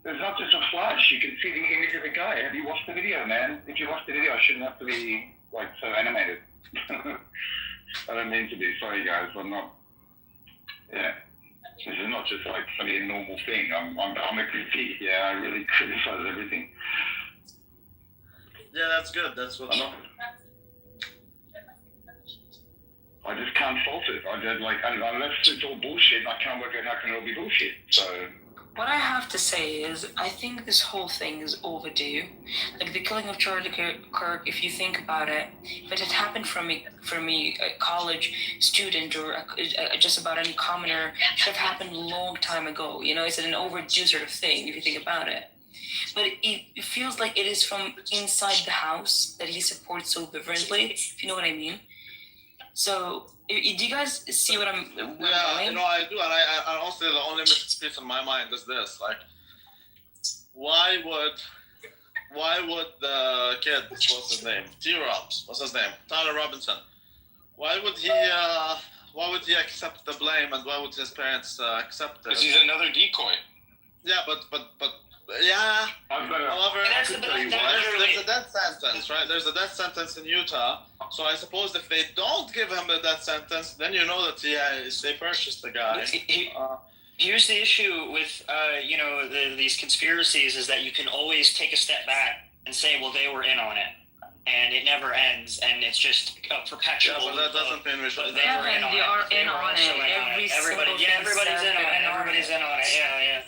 There's not just a flash. You can see the image of the guy. Have you watched the video, man? If you watched the video, I shouldn't have to be so animated. I don't mean to be. Sorry, guys. I'm not. Yeah. This is not just a normal thing. I'm a critique. Yeah, I really criticize everything. Yeah, that's good. That's what I'm. I just can't fault it. Unless it's all bullshit, I can't work out how can it all be bullshit. So What I have to say is, I think this whole thing is overdue. Like the killing of Charlie Kirk, if you think about it, if it had happened from a college student or just about any commoner, it should have happened a long time ago. You know, it's an overdue sort of thing if you think about it. But it feels like it is from inside the house that he supports so vibrantly, if you know what I mean. So, do you guys see what I'm going? You know, I do, and I honestly, the only missing piece in my mind is this: like, why would the kid, what's his name, T-Robs, what's his name, Tyler Robinson, why would he accept the blame, and why would his parents accept it? Because he's another decoy. Yeah, but yeah. However, there's a death sentence, right? There's a death sentence in Utah. So I suppose if they don't give him the death sentence, then you know that they purchased the guy. Here's the issue with these conspiracies is that you can always take a step back and say, well, they were in on it, and it never ends, and it's just a perpetual. Yeah, but that doesn't mean we should. They are in on it. Everybody's in on it. Yeah.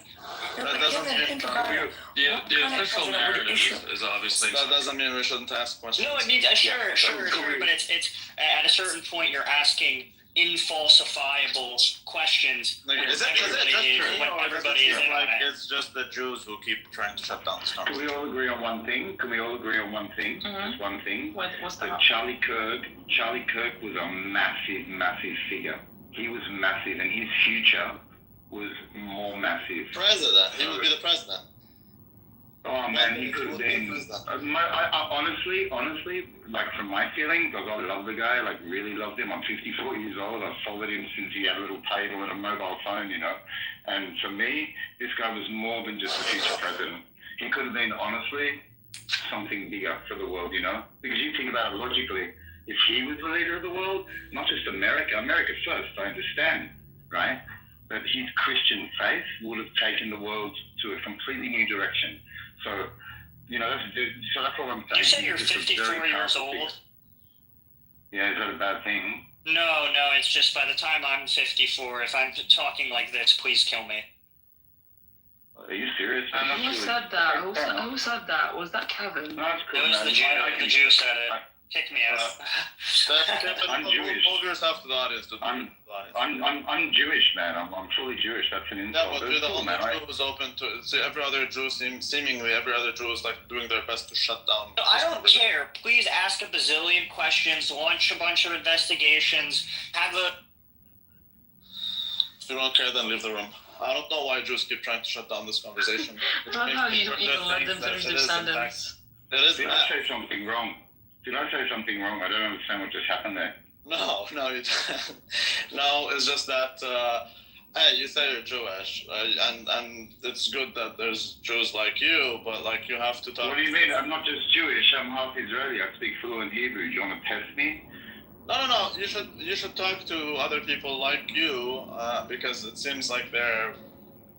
That doesn't mean the official narrative is obviously. That doesn't mean we shouldn't ask questions. No, it means sure, but it's at a certain point you're asking infalsifiable questions. Like, is everybody is in on it. It's just the Jews who keep trying to shut down this Can conversation. we all agree on one thing? Mm-hmm. Just one thing. What's that? that? Charlie Kirk was a massive figure. He was massive, and his future was more massive. President. He would be the president. Oh man, he could have been. I honestly, like from my feelings, I love the guy. Like really loved him. I'm 54 years old. I've followed him since he had a little table and a mobile phone, you know. And for me, this guy was more than just a future president. He could have been honestly something bigger for the world, you know. Because you think about it logically, if he was the leader of the world, not just America first, I understand, right? But his Christian faith would have taken the world to a completely new direction. So, you know, that's what I'm saying. You said you're 54 years old? Yeah, is that a bad thing? No, it's just by the time I'm 54, if I'm talking like this, please kill me. Are you serious? Who said that? Who said that? Was that Kevin? No, it's cool, It was man. the Jew said it. Kick me out. I'm Jewish. Hold yourself to the audience. I'm Jewish, man. I'm fully Jewish. That's an insult. Yeah, but you're the only Jew who's open to. See, every other Jew seemingly every other Jew is like doing their best to shut down. No, I don't care. Please ask a bazillion questions, launch a bunch of investigations, have a. If you don't care, then leave the room. I don't know why Jews keep trying to shut down this conversation. I love how you let them finish their sentence. Did I say something wrong? I don't understand what just happened there. No, you don't. No, it's just that, hey, you say you're Jewish, and it's good that there's Jews like you, but like you have to talk. What do you mean? I'm not just Jewish, I'm half Israeli. I speak fluent Hebrew. Do you want to test me? No. You should talk to other people like you, because it seems like they're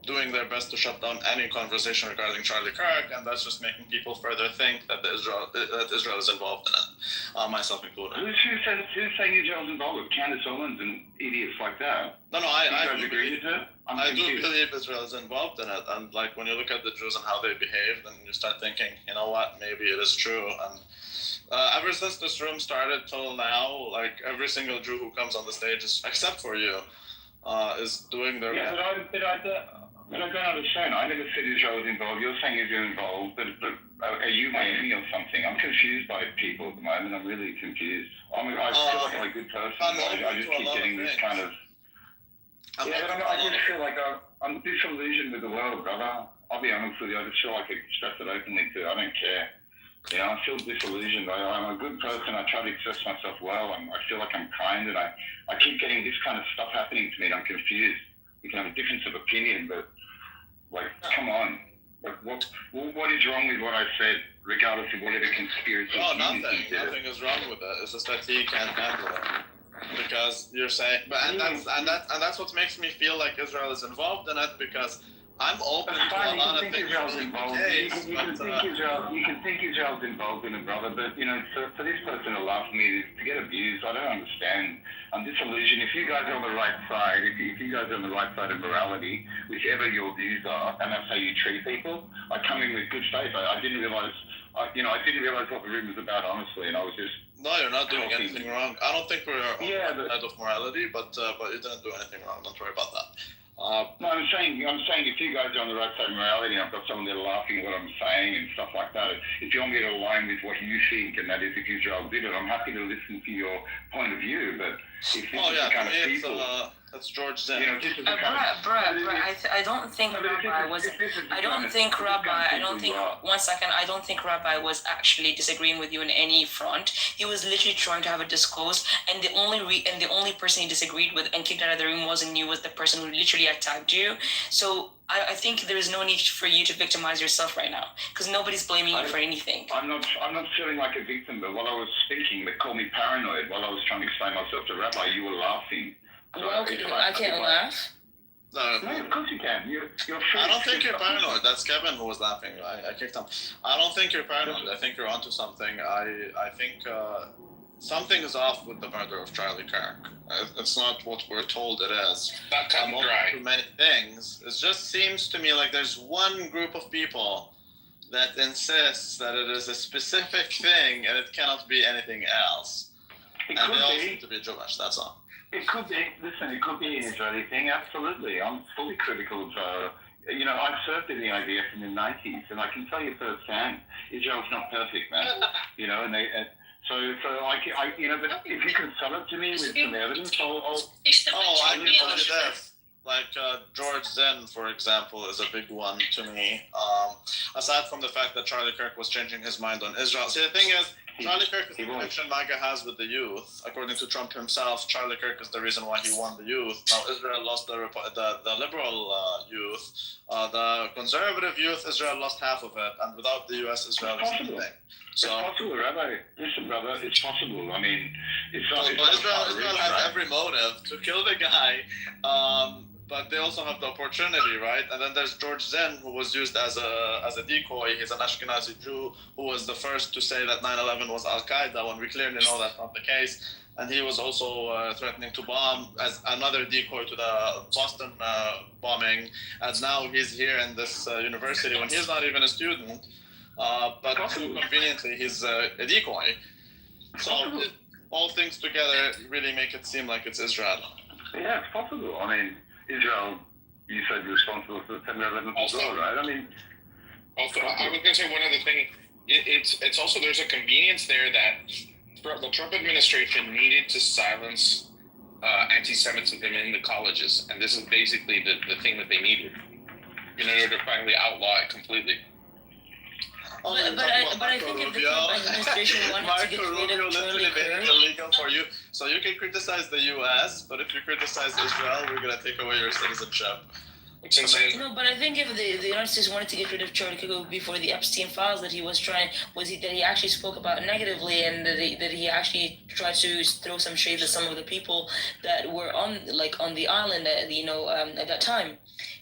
doing their best to shut down any conversation regarding Charlie Kirk, and that's just making people further think that Israel is involved in it, myself included. Who's saying Israel's involved with Candace Owens and idiots like that? No, I do believe confused. Israel is involved in it, and like when you look at the Jews and how they behave, then you start thinking, you know what, maybe it is true. And ever since this room started till now, like every single Jew who comes on the stage, except for you, is doing their best. But I don't understand. I never said Israel was involved. You're saying Israel involved, but are you waving or something? I'm confused by people at the moment. I'm really confused. I feel like I'm a good person. I just keep getting this kind of. I just feel like I'm disillusioned with the world, brother. I'll be honest with you. I just feel like I express it openly too. I don't care. You know, I feel disillusioned. I'm a good person. I try to express myself well. I feel like I'm kind, and I keep getting this kind of stuff happening to me, and I'm confused. We can have a difference of opinion, but like, come on. Like, what is wrong with what I said, regardless of whatever conspiracy? Oh, nothing is wrong with it. It's just that he can't handle it. Because you're saying, and that's what makes me feel like Israel is involved in it, because I'm open to a lot of things. Israel's involved. You can think Israel's involved in it, brother. But for this person to laugh at me, to get abused, I don't understand. I'm disillusioned. If you guys are on the right side, if you guys are on the right side of morality, whichever your views are, and that's how you treat people, I come in with good faith. I didn't realize. I didn't realize what the room was about, honestly, and I was just. No, you're not doing anything wrong. I don't think we're on the side of morality, but you didn't do anything wrong. Don't worry about that. No, I'm saying if you guys are on the right side of morality, and I've got someone there laughing at what I'm saying and stuff like that, if you want me to align with what you think, and that is if Israel did it, I'm happy to listen to your point of view. But if this is the kind of people, that's George Zen. I don't think Rabbi was. I don't think Rabbi. One second. I don't think Rabbi was actually disagreeing with you in any front. He was literally trying to have a discourse, and the only person he disagreed with and kicked out of the room wasn't you. Was the person who literally attacked you. So I think there is no need for you to victimize yourself right now, because nobody's blaming you for anything. I'm not feeling like a victim, but while I was speaking, they called me paranoid. While I was trying to explain myself to Rabbi, you were laughing. So well, I can't laugh. No, of course you can. You're I don't think you're paranoid. That's Kevin who was laughing. I kicked him. I don't think you're paranoid. I think you're onto something. I think something is off with the murder of Charlie Kirk. It's not what we're told it is. Not cut and dry. Too many things. It just seems to me like there's one group of people that insists that it is a specific thing and it cannot be anything else. And they all seem to be Jewish. That's all. It could be. Listen, it could be an Israeli thing. Absolutely, I'm fully critical of. I served in the IDF in the 90s, and I can tell you firsthand, Israel's not perfect, man. So but if you can sell it to me with some evidence, I can tell you this. Like George Zen, for example, is a big one to me. Aside from the fact that Charlie Kirk was changing his mind on Israel. See, the thing is, Charlie Kirk is the connection MAGA has with the youth. According to Trump himself, Charlie Kirk is the reason why he won the youth. Now Israel lost the liberal youth. The conservative youth, Israel lost half of it. And without the U.S., Israel is nothing. So, it's possible, Rabbi. Listen, brother, it's possible. I mean, Israel has every motive to kill the guy. But they also have the opportunity, right? And then there's George Zen, who was used as a decoy. He's an Ashkenazi Jew who was the first to say that 9/11 was Al-Qaeda, when we clearly know that's not the case. And he was also threatening to bomb as another decoy to the Boston bombing. And now he's here in this university when he's not even a student. But conveniently, he's a decoy. So all things together really make it seem like it's Israel. Yeah, it's possible. I mean, Israel, you said, responsible for 9/11 as well, right? I mean, also, I was going to say one other thing. It's also, there's a convenience there that the Trump administration needed to silence anti-Semitism in the colleges, and this is basically the thing that they needed in order to finally outlaw it completely. But I think if the Trump administration wanted to get rid of Charlie Kirk, illegal for you. So you can criticize the U.S., but if you criticize Israel, we're gonna take away your citizenship. It's insane. No, but I think if the United States wanted to get rid of Charlie Kirk before the Epstein files that he actually spoke about negatively, and that he actually tried to throw some shade at some of the people that were on the island at that time,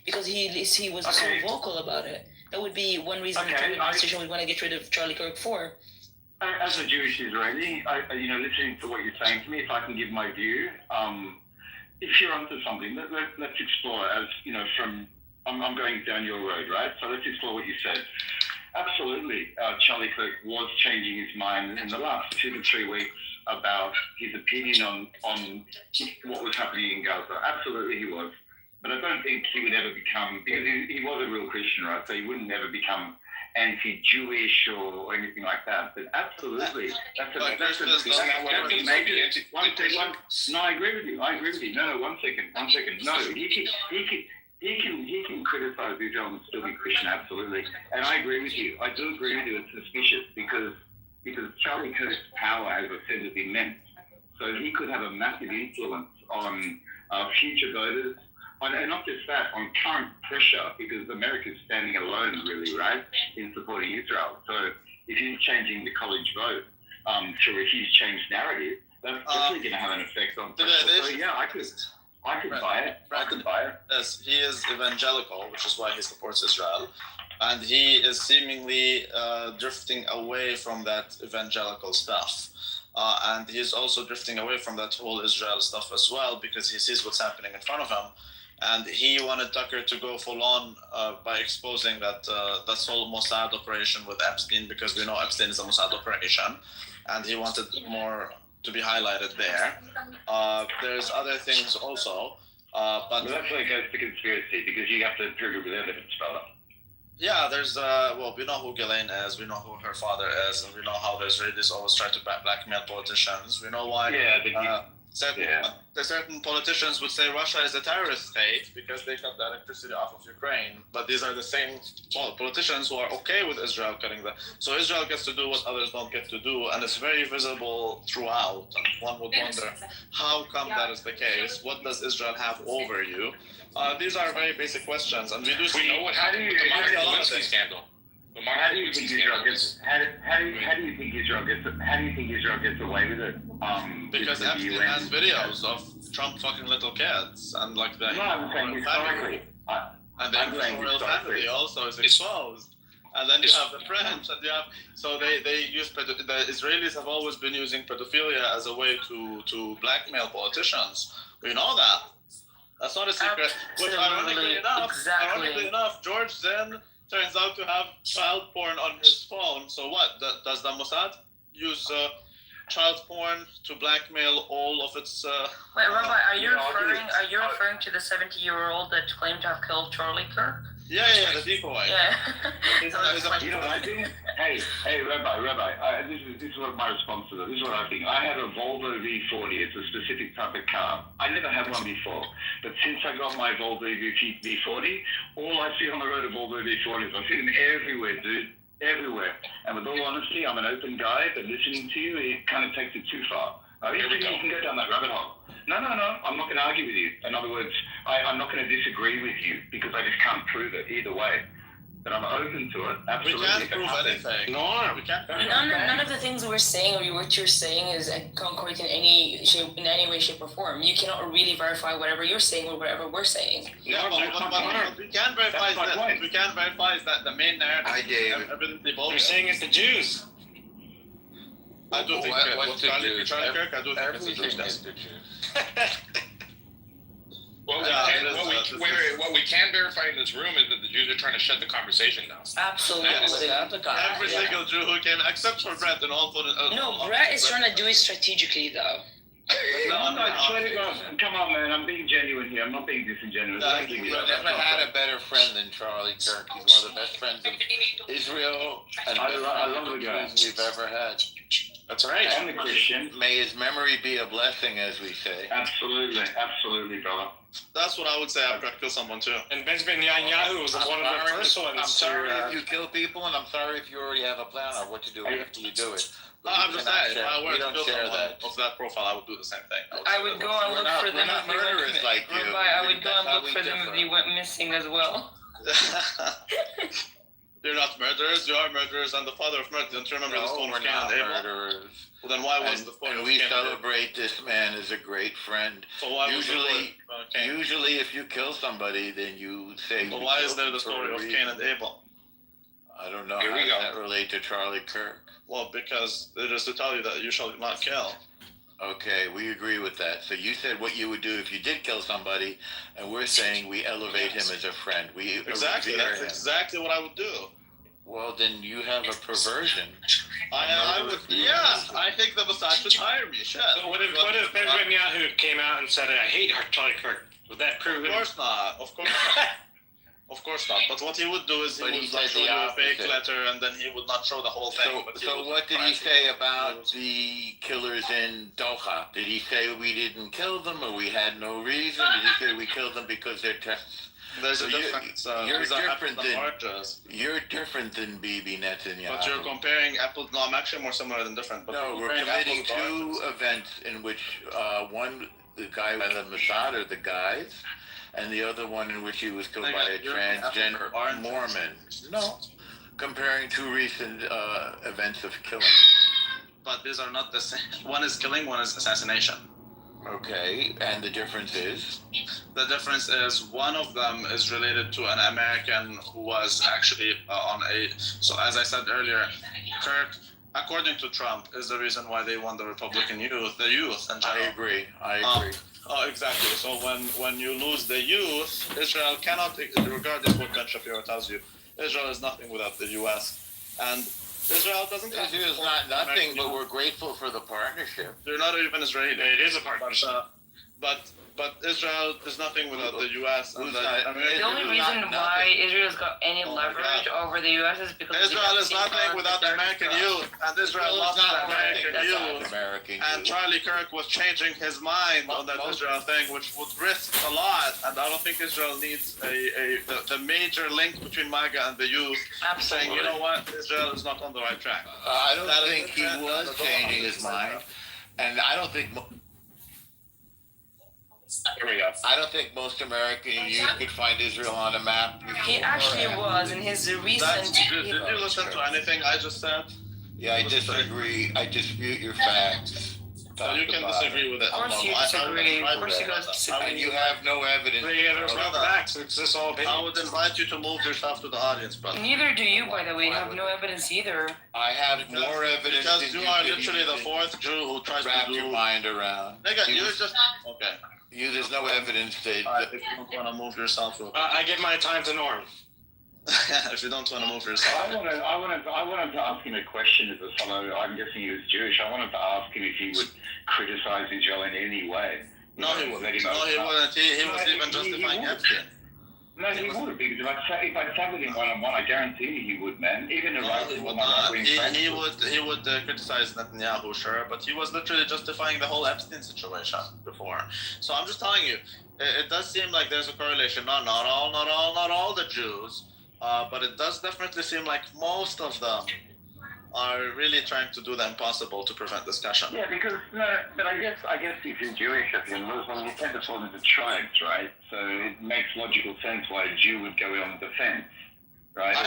because he was so vocal about it. That would be one reason the Trump administration would want to get rid of Charlie Kirk for. As a Jewish Israeli, listening to what you're saying to me, if I can give my view, if you're onto something, let's explore. As I'm going down your road, right? So let's explore what you said. Absolutely, Charlie Kirk was changing his mind in the last 2 to 3 weeks about his opinion on what was happening in Gaza. Absolutely, he was. But I don't think he would ever become, because he was a real Christian, right? So he wouldn't ever become anti-Jewish or anything like that. But absolutely, that's a major. No, I agree with you. No, one second. No, he can criticize Israel and still be Christian, absolutely. And I agree with you. I do agree with you. It's suspicious because Charlie Kirk's power, as I said, is immense. So he could have a massive influence on future voters. And not just that, on current pressure, because America's standing alone, really, right, in supporting Israel. So if he's changing the college vote through a huge change narrative, that's definitely going to have an effect on pressure. So yeah, I could buy it. I could buy it. Yes, he is evangelical, which is why he supports Israel. And he is seemingly drifting away from that evangelical stuff. And he's also drifting away from that whole Israel stuff as well, because he sees what's happening in front of him. And he wanted Tucker to go full on by exposing that whole Mossad operation with Epstein, because we know Epstein is a Mossad operation. And he wanted more to be highlighted there. There's other things also. But that's where it goes to conspiracy, because you have to prove it with evidence, brother. Yeah, there's we know who Ghislaine is, we know who her father is, and we know how the Israelis always try to blackmail politicians. We know why certain politicians would say Russia is a terrorist state because they cut the electricity off of Ukraine. But these are the same politicians who are okay with Israel cutting that. So Israel gets to do what others don't get to do, and it's very visible throughout. And one would wonder, how come that is the case? What does Israel have over you? These are very basic questions, and we do see. We know what happened with the Monica Lewinsky scandal. How do you think Israel gets? How do you think Israel gets away with it? Because Epstein has videos of Trump fucking little kids, and like the royal family, and the English royal family also is exposed. And then you have the French, and you have they use the Israelis have always been using pedophilia as a way to blackmail politicians. We know that. That's not a secret. Which ironically enough, George Zinn turns out to have child porn on his phone. So what? Does the Mossad use child porn to blackmail all of its? Wait, Rabbi, are you referring to the 70-year-old that claimed to have killed Charlie Kirk? Yeah, the decoy. Yeah. You know what I think? Hey, Rabbi. This is what my response to that. This is what I think. I have a Volvo V40. It's a specific type of car. I never had one before, but since I got my Volvo V40, all I see on the road of Volvo V40s, I see them everywhere, dude. Everywhere. And with all honesty, I'm an open guy, but listening to you, it kind of takes it too far. You can go down that rabbit hole. No. I'm not going to argue with you. In other words, I'm not going to disagree with you because I just can't prove it either way. But I'm open to it. Absolutely. We can't prove anything. No, we can't. None of the things we're saying or what you're saying is concrete in any way, shape, or form. You cannot really verify whatever you're saying or whatever we're saying. Yeah, but we can verify that. We can verify that the main narrative. You're saying it's the Jews. I do think Charlie Kirk. I do think it's the Jews. What we can verify in this room is that the Jews are trying to shut the conversation down. Absolutely. Every single Jew who came, except for Brett, and all. No, Brett is trying to do it strategically, though. No, I swear to God. Come on, man. I'm being genuine here. I'm not being disingenuous. We've never had a better friend than Charlie Kirk. He's one of the best friends of Israel and I love the guy we've ever had. That's right. And the Christian. May his memory be a blessing, as we say. Absolutely, brother. That's what I would say after I kill someone too. And Benjamin Netanyahu was one of the first ones. I'm sorry if you kill people, and I'm sorry if you already have a plan on what to do after you do it. No, I'm just saying, if I were to kill someone that. of that profile, I would do the same thing. I would go and look for them. We're not murderers like you. I would go and look for them if they went missing as well. You're not murderers. You are murderers and the father of murder. Don't you remember the stone of Cain and Abel? Murderers. Well, then why was the phone? And we celebrate this man as a great friend. So why usually, if you kill somebody, then you say. Well, why is there the story of Cain and Abel? I don't know. How does that relate to Charlie Kirk? Well, because it is to tell you that you shall not kill. Okay, we agree with that. So you said what you would do if you did kill somebody, and we're saying we elevate him as a friend. Exactly. That's exactly what I would do. Well, then you have a perversion. I would. Yeah, I think the Mossad should hire me. Shit. So what if Benjamin Netanyahu came out and said, "I hate Charlie Kirk"? Would that prove it? Of course not. Of course not. Of course not. But what he would do is he would show you a fake letter, and then he would not show the whole thing. So what did he say about the killers in Doha? Did he say we didn't kill them, or we had no reason? Did he say we killed them because they're terrorists? There's a difference. You're different than Bibi Netanyahu. But you're comparing apples. No, I'm actually more similar than different. But no, we're committing two events in which one, the guy by the Mossad or the guys, and the other one in which he was killed by a transgender Mormon. No, comparing two recent events of killing. But these are not the same. One is killing, one is assassination. Okay, and the difference is? The difference is one of them is related to an American who was actually on a. So as I said earlier, Kirk, according to Trump, is the reason why they won the Republican youth, the youth. And I agree. Oh, exactly. So when you lose the youth, Israel cannot, regardless what Ben Shapiro tells you, Israel is nothing without the U.S. And Israel doesn't have. Israel is not nothing, but we're grateful for the partnership. They're not even Israeli. It is a partnership. But Israel is nothing without the U.S. And The only reason why Israel's got any leverage over the U.S. is because Israel is nothing without the American youth, and Israel lost the American youth. And Charlie Kirk was changing his mind on that Israel thing, which would risk a lot. And I don't think Israel needs the major link between MAGA and the youth saying, you know what, Israel is not on the right track. I don't think he was changing his mind, and I don't think. Here we go. I don't think most American youth could find Israel on a map. He actually was in his recent. Did you listen to anything I just said? Yeah, I disagree. I dispute your facts. So you can disagree with it. Of course you disagree. Of course you guys disagree. And you have no evidence. There's no facts. It's just all opinion. I would invite you to move yourself to the audience, brother. Neither do you, by the way. You have no evidence either. I have more evidence. Because you are literally the fourth Jew who tries wrap to your mind around. Nigga, you're just okay. There's no evidence that. If you don't want to move yourself, I give my time to Norm. If you don't want to move yourself. I wanted to ask him a question as a fellow. I'm guessing he was Jewish. I wanted to ask him if he would criticize Israel in any way. No, he wouldn't. He was even justifying Epstein. No, he would, because if I sat with him one-on-one, I guarantee you he would, man. Even a he would criticize Netanyahu, sure, but he was literally justifying the whole Epstein situation before. So I'm just telling you, it does seem like there's a correlation. Not all the Jews, but it does definitely seem like most of them are really trying to do the impossible to prevent discussion. Yeah, because but I guess if you're Jewish, if you're Muslim, you tend to fall into tribes, right? So it makes logical sense why a Jew would go on the defense, right? I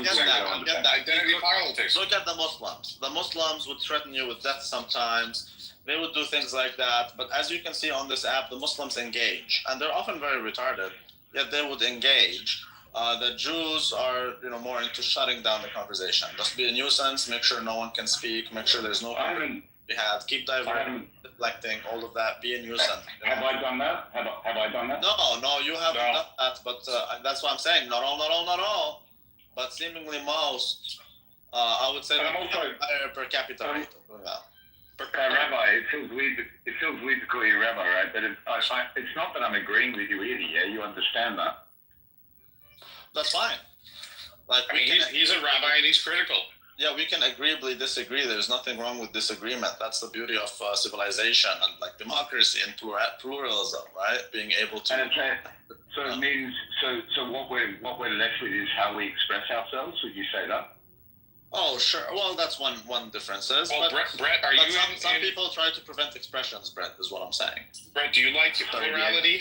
get that. Identity politics. Look at the Muslims. The Muslims would threaten you with death sometimes. They would do things like that. But as you can see on this app, the Muslims engage, and they're often very retarded. Yet they would engage. The Jews are, more into shutting down the conversation. Just be a nuisance. Make sure no one can speak. Make sure there's no we have. Keep diverting, deflecting, all of that. Be a nuisance. Have I done that? Have I done that? No, you haven't done that. But that's what I'm saying. Not all. But seemingly most. I would say higher per capita rate of doing that. Rabbi, it feels weird to call you Rabbi, right? But it's not that I'm agreeing with you either. Yeah, you understand that. That's fine. He's a rabbi and he's critical. Yeah, we can agreeably disagree. There's nothing wrong with disagreement. That's the beauty of civilization and democracy and pluralism, right? Being able to. And so it means so what we're left with is how we express ourselves. Would you say that? Oh, sure. Well, that's one difference. Well, Brett, are you? Some people try to prevent expressions. Brett is what I'm saying. Brett, do you like plurality?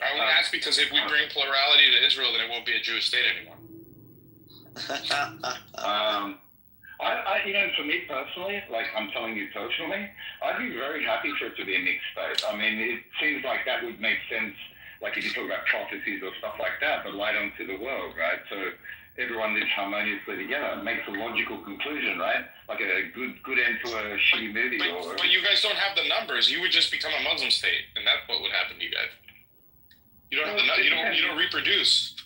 I would ask because if we bring plurality to Israel, then it won't be a Jewish state anymore. For me personally, like I'm telling you personally, I'd be very happy for it to be a mixed state. I mean, it seems like that would make sense, like if you talk about prophecies or stuff like that, but light onto the world, right? So everyone lives harmoniously together. It makes a logical conclusion, right? Like a good end to a shitty movie. But you guys don't have the numbers. You would just become a Muslim state, and that's what would happen to you guys. You don't have you don't reproduce.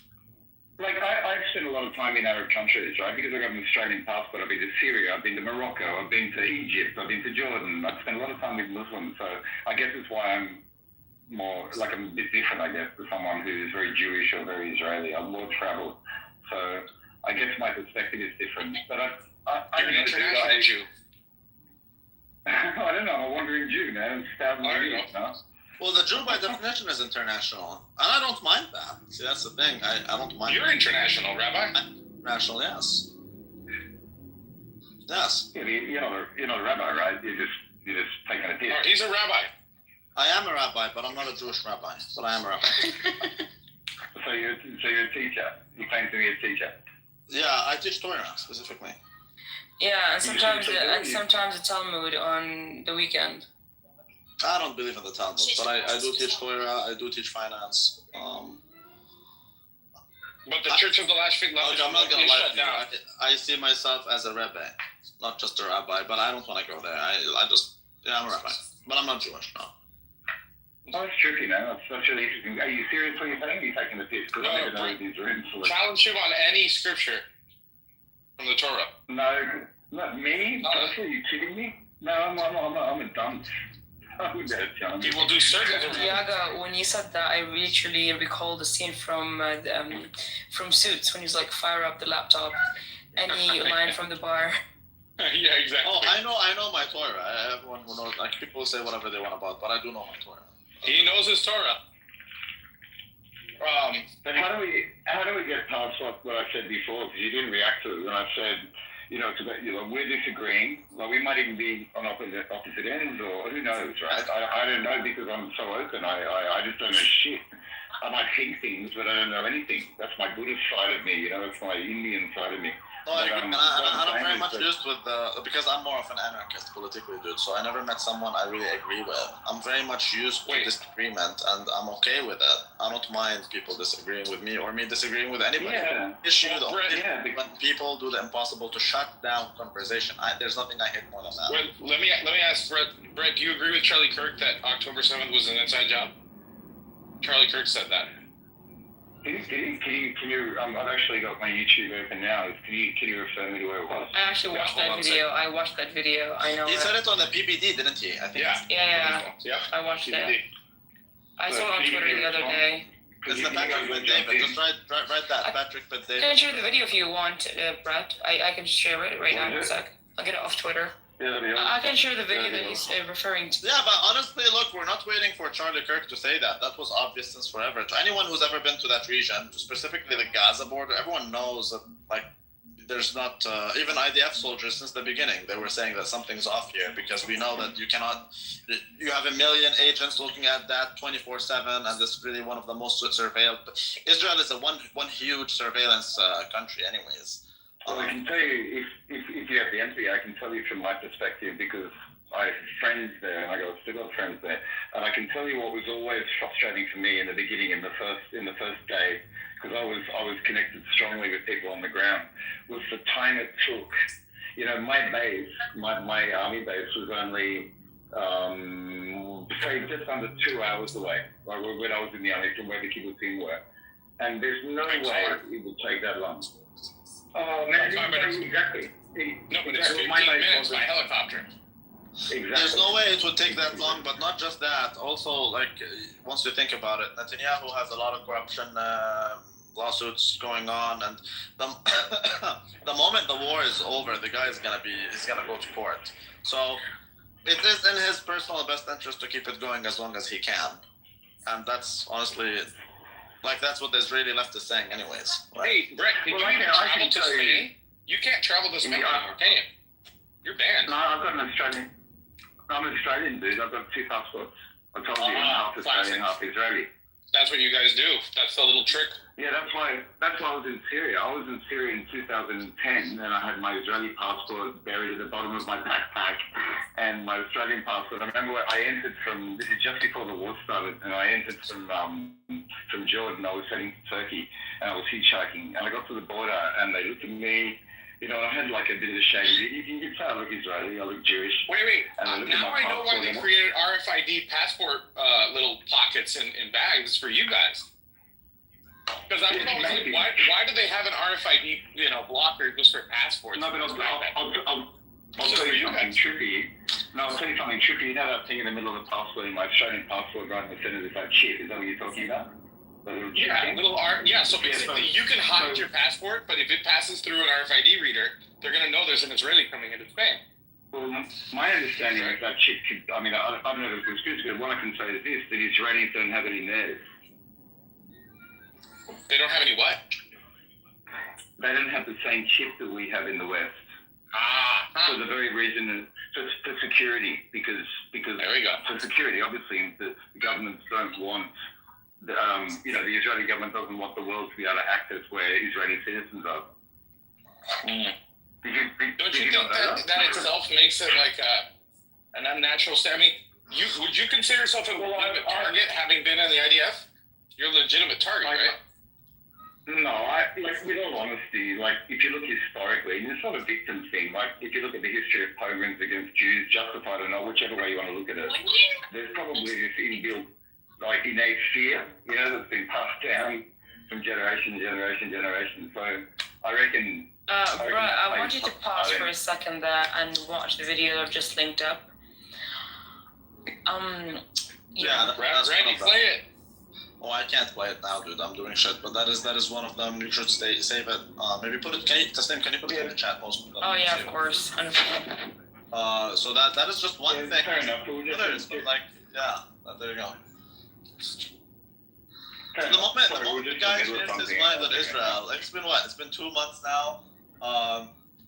Like I've spent a lot of time in Arab countries, right? Because I got an Australian passport. I've been to Syria, I've been to Morocco, I've been to Egypt, I've been to Jordan. I've spent a lot of time with Muslims, so I guess it's why I'm more like I'm a bit different, I guess, to someone who's very Jewish or very Israeli. I'm more traveled, so I guess my perspective is different. But you're an international Jew. I don't know. I'm a wandering Jew, man. Well, the Jew by definition is international, and I don't mind that. See, that's the thing. I don't mind. You're international, Rabbi. International, yes. Yes. Yeah, you're not a rabbi, right? You're just taking a piss. Oh, he's a rabbi. I am a rabbi, but I'm not a Jewish rabbi. But I am a rabbi. So you're a teacher. You claim to be a teacher. Yeah, I teach Torah specifically. Yeah, and sometimes the Talmud on the weekend. I don't believe in the Talmud, but I do teach Torah. I do teach finance. But the Church of the Last Fig Love I'm not gonna is lie shut to you. down. I see myself as a rabbi, not just a rabbi. But I don't want to go there. I'm a rabbi, but I'm not Jewish. No. Oh, it's tricky, man. That's really interesting. Are you serious when you're saying? Are you taking the piss? Because I never know these rooms. Challenge him on any scripture from the Torah. No, not me. Are you kidding me? No, I'm a dunce. He will do certain. Yaga, when you said that, I literally recalled the scene from Suits when he's like, "Fire up the laptop," any line from the bar. Yeah, exactly. Oh, I know my Torah. Everyone who knows, like, people say whatever they want about, but I do know my Torah. He knows his Torah. But how do we get past what I said before? Because you didn't react to it when I said, we're disagreeing. Like, we might even be on opposite ends, or who knows, right? I don't know, because I'm so open. I just don't know shit. I might think things, but I don't know anything. That's my Buddhist side of me, that's my Indian side of me. No, I agree. And I'm very much used with because I'm more of an anarchist politically, dude. So I never met someone I really agree with. I'm very much used to disagreement, and I'm okay with it. I don't mind people disagreeing with me or me disagreeing with anybody. Yeah. Issue when people do the impossible to shut down conversation. There's nothing I hate more than that. Well, let me ask Brett. Brett, do you agree with Charlie Kirk that October 7th was an inside job? Charlie Kirk said that. Can you? I've actually got my YouTube open now. Can you refer me to where it was? I actually watched that video. I watched that video. I know. He said it on the PBD, didn't he? I think. Yeah. I watched it. I saw it on Twitter the other day. It's the Patrick with David. Just write that. Patrick with David. I can share the video if you want, Brett. I can share it right now in a sec. I'll get it off Twitter. I can share the video that he's referring to. Yeah, but honestly, look, we're not waiting for Charlie Kirk to say that. That was obvious since forever. To anyone who's ever been to that region, specifically the Gaza border, everyone knows that, like, there's not, even IDF soldiers since the beginning, they were saying that something's off here, because we know that you have 1 million agents looking at that 24/7, and this is really one of the most surveilled. Israel is one huge surveillance country anyways. Well, I can tell you, if you have the empathy, I can tell you from my perspective, because I have friends there, and still got friends there, and I can tell you what was always frustrating for me in the beginning, in the first day, because I was connected strongly with people on the ground, was the time it took. My base, my army base was only say just under 2 hours away, like when I was in the army, from where the kibbutzim were, and there's no way it would take that long. Oh man, exactly. No, but it's 15 minutes by helicopter. Exactly. There's no way it would take that long, but not just that. Also, like, once you think about it, Netanyahu has a lot of corruption lawsuits going on, and the moment the war is over, the guy is gonna go to court. So it is in his personal best interest to keep it going as long as he can, and that's honestly. Like, that's what the Israeli left is saying anyways. Hey, Brett, can you travel to Spain? You can't travel to Spain anymore, can you? You're banned. No, I'm an Australian dude. I've got 2 passports. I told you, I'm half Australian, half Israeli. That's what you guys do. That's the little trick. Yeah, that's why I was in Syria. I was in Syria in 2010, and I had my Israeli passport buried at the bottom of my backpack, and my Australian passport. I remember I entered this is just before the war started, and I entered from Jordan. I was heading to Turkey, and I was hitchhiking, and I got to the border, and they looked at me. I had like a bit of a shame. You can say I look Israeli, I look Jewish. Wait. Now I know why they created RFID passport little pockets and bags for you guys. Because I don't know, why do they have an RFID, blocker just for passports? No, but I'll tell you something trippy. I'll tell you something trippy. You know that thing in the middle of the passport, in my Australian passport, right in the center, there's that chip. Is that what you're talking about? So basically you can hide your passport, but if it passes through an RFID reader, they're going to know there's an Israeli coming into Spain. Well, my understanding is that chip could, I don't know if it's good, but what I can say is this, that Israelis don't have it in theirs. They don't have any what? They don't have the same chip that we have in the West. For the very reason, for security, because there we go. For security, obviously, the governments don't want, the Israeli government doesn't want the world to be able to access where Israeli citizens are. Don't you think that itself makes it like an unnatural? I mean, Would you consider yourself a legitimate target, having been in the IDF? You're a legitimate target, right? No, with all honesty, if you look historically, and it's not a victim thing. If you look at the history of pogroms against Jews, justified or not, whichever way you want to look at it, there's probably this inbuilt, innate fear, that's been passed down from generation to generation to generation. So I reckon. I want you to pause for a second there and watch the video I've just linked up. Randy, play it. Oh, I can't play it now, dude. I'm doing shit. But that is one of them. You should save it. Maybe put it. Can you put it in the chat post? Oh yeah, of course. So that is just one thing. Fair enough. There you go. So the moment the guy changed his mind on Israel, it's been what? It's been 2 months now.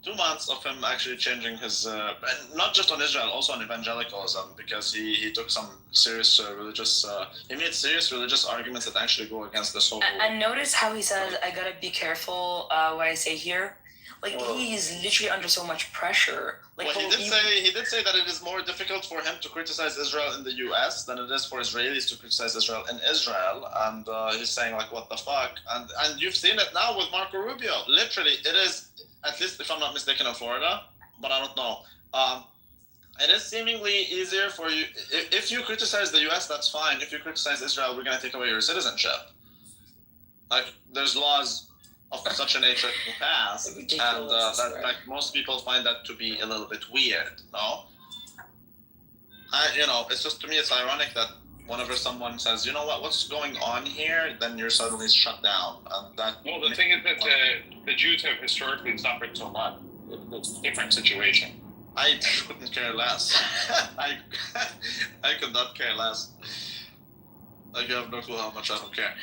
2 months of him actually changing his, and not just on Israel, also on evangelicalism, because he took some serious religious, he made serious religious arguments that actually go against this whole. And notice how he says, "I gotta be careful what I say here." He's literally under so much pressure. He did say that it is more difficult for him to criticize Israel in the U.S. than it is for Israelis to criticize Israel in Israel, and he's saying what the fuck, and you've seen it now with Marco Rubio. Literally, it is. At least, if I'm not mistaken, in Florida, but I don't know. It is seemingly easier for you. If you criticize the U.S., that's fine. If you criticize Israel, we're going to take away your citizenship. There's laws of such a nature in the past, and most people find that to be a little bit weird, no? It's just, to me, it's ironic that whenever someone says, you know what's going on here, then you're suddenly shut down. Well, the thing is that the Jews have historically suffered so much. It's a different situation. I couldn't care less. I could not care less. I have no clue how much I don't care.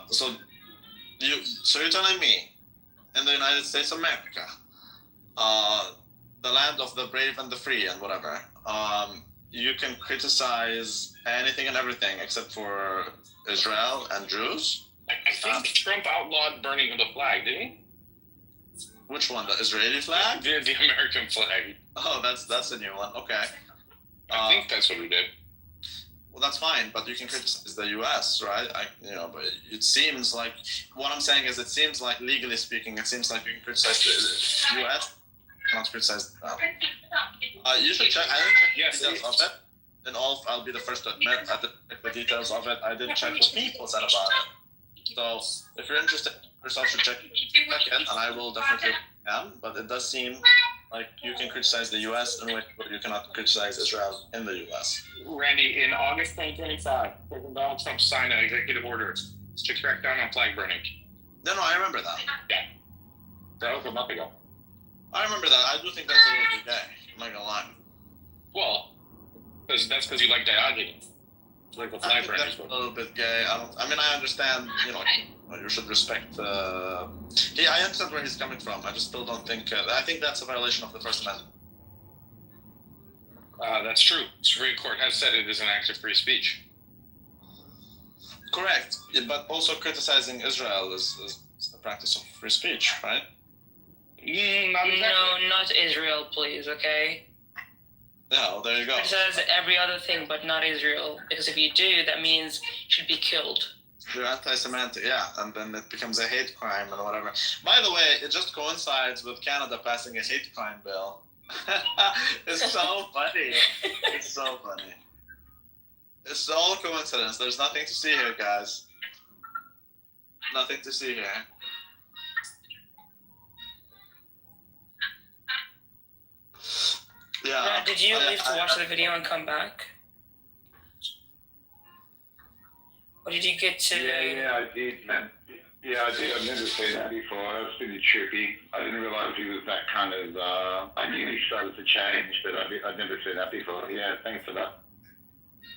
So you're telling me, in the United States of America, the land of the brave and the free and whatever, you can criticize anything and everything except for Israel and Jews? I think Trump outlawed burning of the flag, didn't he? Which one? The Israeli flag? The American flag. Oh, that's a new one. Okay. I think that's what he did. Well, that's fine, but you can criticize the U.S., right? But it seems like, what I'm saying is, it seems like, legally speaking, it seems like you can criticize the U.S., not criticize. You should check. I didn't check the details of it. And I'll be the first to admit, I didn't check the details of it. I didn't check what people said about it. So if you're interested, yourself should check it, and I will definitely am. But it does seem like you can criticize the U.S. in a way, but you cannot criticize Israel in the U.S. Randy, in August 2025, President Donald Trump signed an executive order to crack down on flag burning. No, I remember that. Yeah. That was a month ago. I remember that. I do think that's a little bit gay. I'm not gonna lie. Well, that's because you like diogenes. Like the flag burning. That's a little bit gay. I understand. You should respect. I understand where he's coming from. I just still don't think. I think that's a violation of the First Amendment. That's true. The Supreme Court has said it is an act of free speech. Correct, but also criticizing Israel is the practice of free speech, right? Not exactly. No, not Israel, please. Okay. No, there you go. Criticize every other thing, but not Israel, because if you do, that means you should be killed. You're anti-Semitic, yeah, and then it becomes a hate crime and whatever. By the way, it just coincides with Canada passing a hate crime bill. It's so funny. It's so funny. It's all coincidence. There's nothing to see here, guys. Nothing to see here. Yeah. Did you leave to watch the video and come back? Or did you get to... Yeah, I did, man. Yeah, I did. I've never seen that before. That was pretty trippy. I didn't realize he was that kind of... I knew he started to change, but I'd never seen that before. Yeah, thanks for that.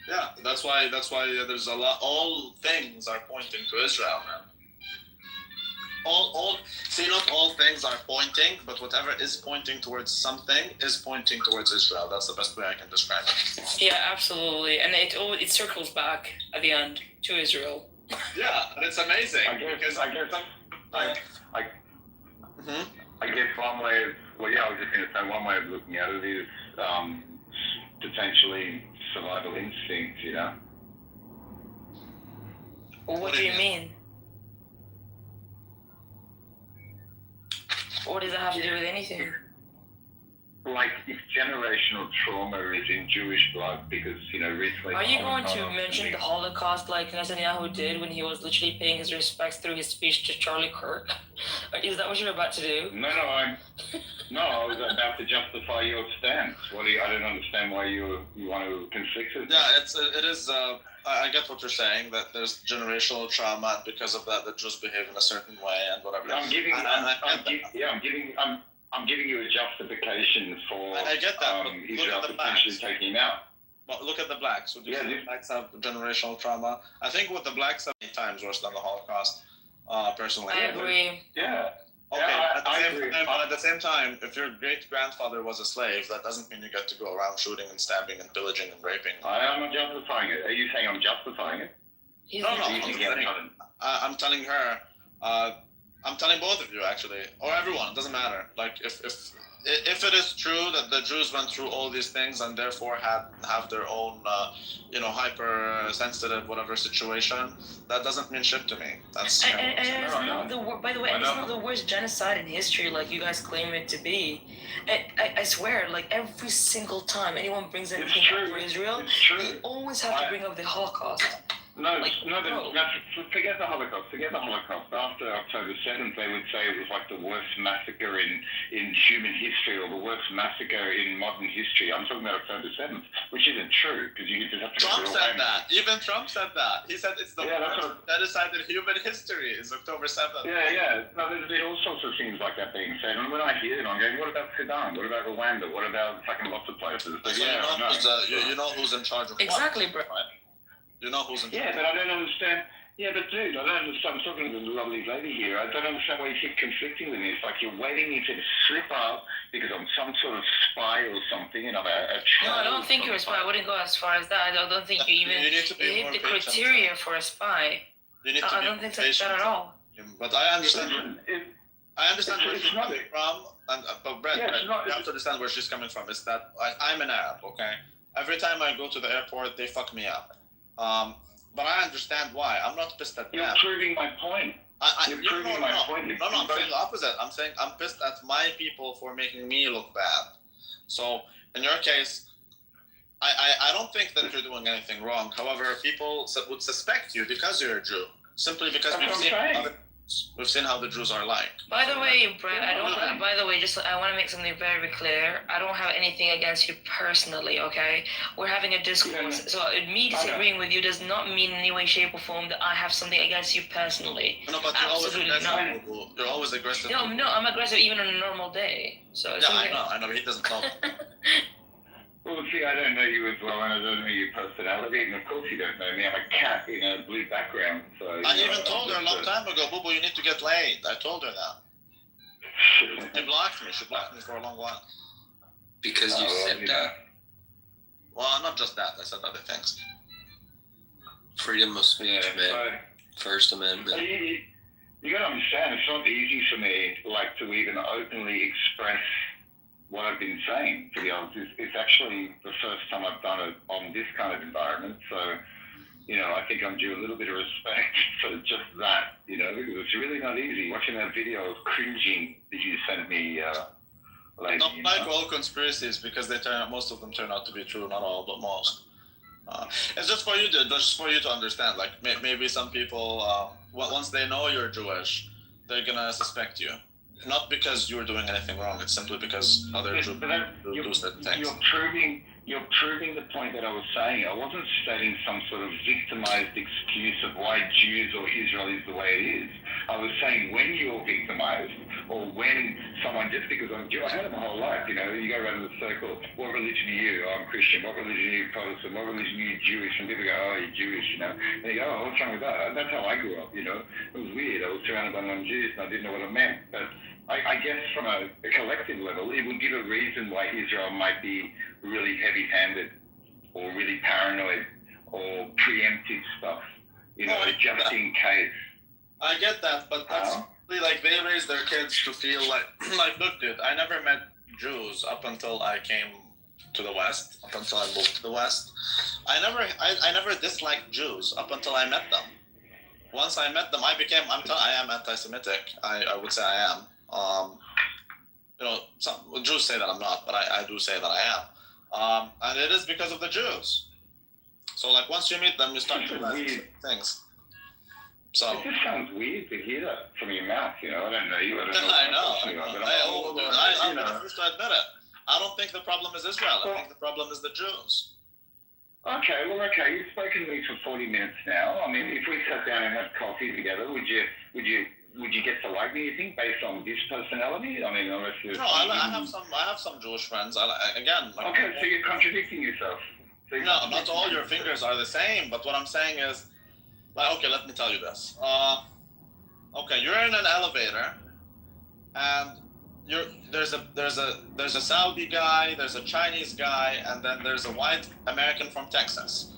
Yeah, that's why there's a lot... All things are pointing to Israel, man. Not all things are pointing, but whatever is pointing towards something is pointing towards Israel. That's the best way I can describe it. Yeah, absolutely. And it circles back at the end to Israel. Yeah, and it's amazing. I guess one way of, I was just going to say one way of looking at it is potentially survival instinct, you know. What do you mean? What does that have to do with anything? Like, if generational trauma is in Jewish blood, because, you know, recently... Are you going to mention the Holocaust like Netanyahu did when he was literally paying his respects through his speech to Charlie Kirk? Is that what you're about to do? No, I was about to justify your stance. I don't understand why you want to conflict with me. Yeah, it is. I get what you're saying, that there's generational trauma, and because of that, the Jews behave in a certain way and whatever. I'm giving you a justification for I get that, Israel potentially taking him out. But look at the blacks. Would you say the blacks have generational trauma? I think with the blacks, 8 times worse than the Holocaust, personally. I agree. Yeah. Okay, I but at the same time, if your great-grandfather was a slave, that doesn't mean you get to go around shooting and stabbing and pillaging and raping. I'm not justifying it. Are you saying I'm justifying it? I'm telling her, I'm telling both of you, actually, or everyone, it doesn't matter. Like, if it is true that the Jews went through all these things and therefore have their own, hypersensitive whatever situation, that doesn't mean shit to me. That's by the way, it's not the worst genocide in history like you guys claim it to be. I swear, like every single time anyone brings anything up for Israel, they always have to bring up the Holocaust. Forget the Holocaust. After October 7th, they would say it was like the worst massacre in human history, or the worst massacre in modern history. I'm talking about October 7th, which isn't true, because you just have to... Trump said that. Even Trump said that. He said it's the worst genocide in human history is October 7th. Yeah. No, there's been all sorts of things like that being said. And when I hear it, I'm going, what about Sudan? What about Rwanda? What about fucking lots of places? But you know who's in charge of exactly, bro. You know who's in charge. Yeah, but I don't understand. Yeah, but dude, I don't understand. I'm talking to the lovely lady here. I don't understand why you keep conflicting with me. It's like you're waiting me to slip up because I'm some sort of spy or something, and I'm a No, I don't think you're a spy. I wouldn't go as far as that. I don't think you even hit the criteria for a spy. I don't think that's that at all. But I understand. I understand where she's coming from, but Brett, you have to understand where she's coming from. Is that I'm an Arab, okay? Every time I go to the airport, they fuck me up. But I understand why. I'm not pissed at them. You're proving my point. You're proving my point. No, I'm saying the opposite. I'm saying I'm pissed at my people for making me look bad. So in your case, I don't think that you're doing anything wrong. However, people would suspect you because you're a Jew, simply because we've seen how the Jews are like. By the way, Brett, I want to make something very clear. I don't have anything against you personally, okay? We're having a discourse. So me disagreeing with you does not mean in any way, shape, or form that I have something against you personally. No, but you're always aggressive. You're always aggressive. No, I'm aggressive even on a normal day. So I know. He doesn't know. Well, see, I don't know you as well, and I don't know your personality, and of course you don't know me. I'm a cat in a blue background, so... I even told her a long time ago, Boo Boo, you need to get laid. I told her that. She blocked me. She blocked me for a long while. Because you said that? Well, not just that. I said other things. Freedom of speech, man. First Amendment. You gotta understand, it's not easy for me, like, to even openly express what I've been saying, to be honest. It's actually the first time I've done it on this kind of environment, so, I think I'm due a little bit of respect for just that, because it's really not easy. Watching that video of cringing that you sent me, lady. Not like all conspiracies, because most of them turn out to be true, not all, but most. It's just for you to understand, like, maybe some people, once they know you're Jewish, they're gonna suspect you. Not because you were doing anything wrong, it's simply because other Jews do certain things. You're proving the point that I was saying. I wasn't stating some sort of victimized excuse of why Jews or Israel is the way it is. I was saying when you're victimized, or when someone, just because I'm Jew, I had it my whole life, you go around in the circle, what religion are you? Oh, I'm Christian. What religion are you? Protestant. What religion are you? Jewish. And people go, oh, you're Jewish, And you go, oh, what's wrong with that? That's how I grew up, It was weird. I was surrounded by non-Jews and I didn't know what it meant. But I guess from a collective level, it would give a reason why Israel might be really heavy-handed or really paranoid or preemptive stuff, just in case. I get that, but that's really like they raise their kids to feel like look, dude, I never met Jews up until I came to the West, up until I moved to the West. I never disliked Jews up until I met them. Once I met them, I am anti-Semitic. I would say I am. Some Jews say that I'm not, but I do say that I am. And it is because of the Jews. So like once you meet them, you start to realize things. So it just sounds weird to hear that from your mouth. I don't know you. I don't know. I know. I'm the first to admit it. I don't think the problem is Israel. I think the problem is the Jews. Okay, you've spoken to me for 40 minutes now. I mean, if we sat down and had coffee together, would you get to like me, you think, based on this personality? I mean, unless there's I have some Jewish friends. Okay, so you're contradicting yourself. No, not all your fingers are the same, but what I'm saying is, okay, let me tell you this. Okay, you're in an elevator, and there's a Saudi guy, there's a Chinese guy, and then there's a white American from Texas.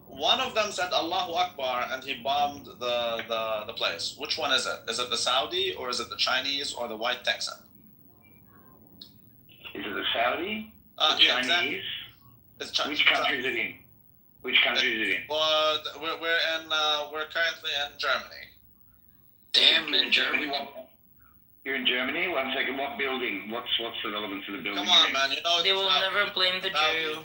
One of them said Allahu Akbar, and he bombed the place. Which one is it? Is it the Saudi, or is it the Chinese, or the white Texan? Is it the Saudi? The Chinese? Exactly. Which country is it in? Well, we're currently in Germany. Damn, in Germany. You're in Germany? One second, what building? What's the relevance of the building? Come on, man, they will never blame the Jew.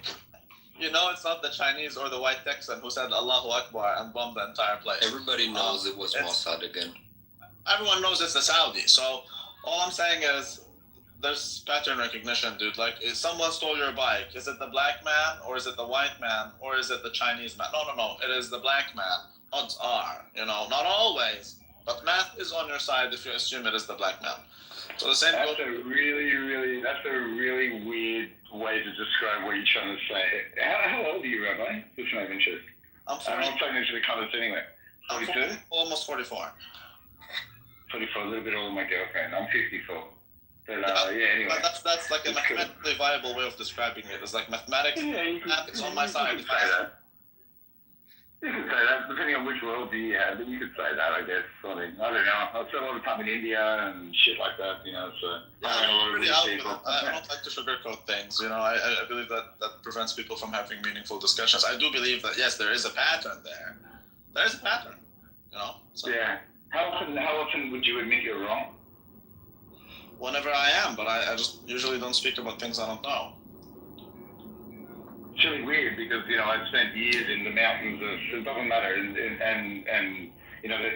It's not the Chinese or the white Texan who said Allahu Akbar and bombed the entire place. Everybody knows it was Mossad again. Everyone knows it's the Saudi. So all I'm saying is there's pattern recognition, dude. Like, if someone stole your bike, is it the black man, or is it the white man, or is it the Chinese man? No. It is the black man. Odds are, not always. But math is on your side if you assume it is the black man. So the same. That's a really weird way to describe what you're trying to say. How old are you, Rabbi? Just my interest. I'm 40. I'm not saying this to the comments anyway. 42? Almost 44. 44, a little bit older than my girlfriend. I'm 54. But anyway. But that's like a mathematically viable way of describing it. It's like mathematics. Math is on my side. You could say that, depending on which world you have, but you could say that, I guess. I don't know. I've spent a lot of time in India and shit like that, so... I'm pretty out with it. I don't like to sugarcoat things, I believe that prevents people from having meaningful discussions. I do believe that, yes, there is a pattern there. There is a pattern, So. Yeah. How often would you admit you're wrong? Whenever I am, but I just usually don't speak about things I don't know. It's really weird because, I've spent years in the mountains of, it doesn't matter, and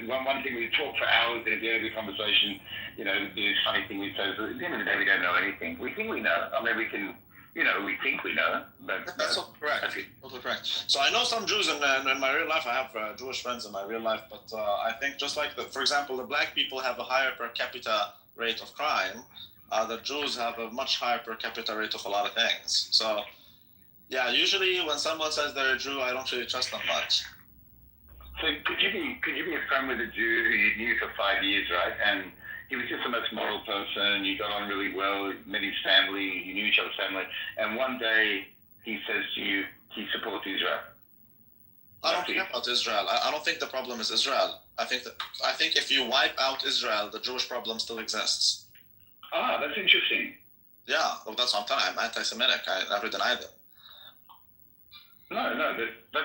one thing we talk for hours at the end of the conversation, the funny thing we say is, at the end of the day, we don't know anything. We think we know. I mean, we can, we think we know, but... That's correct. Totally correct. So I know some Jews in my real life. I have Jewish friends in my real life, but I think just like, for example, the black people have a higher per capita rate of crime, the Jews have a much higher per capita rate of a lot of things. So... yeah, usually when someone says they're a Jew, I don't really trust them much. So could you be a friend with a Jew who you knew for 5 years, right? And he was just the most moral person. You got on really well. Met his family. You knew each other's family. And one day he says to you, he supports Israel. I don't care about Israel. I don't think the problem is Israel. I think if you wipe out Israel, the Jewish problem still exists. Ah, that's interesting. Yeah, well, that's what I'm telling you. I'm anti-Semitic. I never denied it. No, that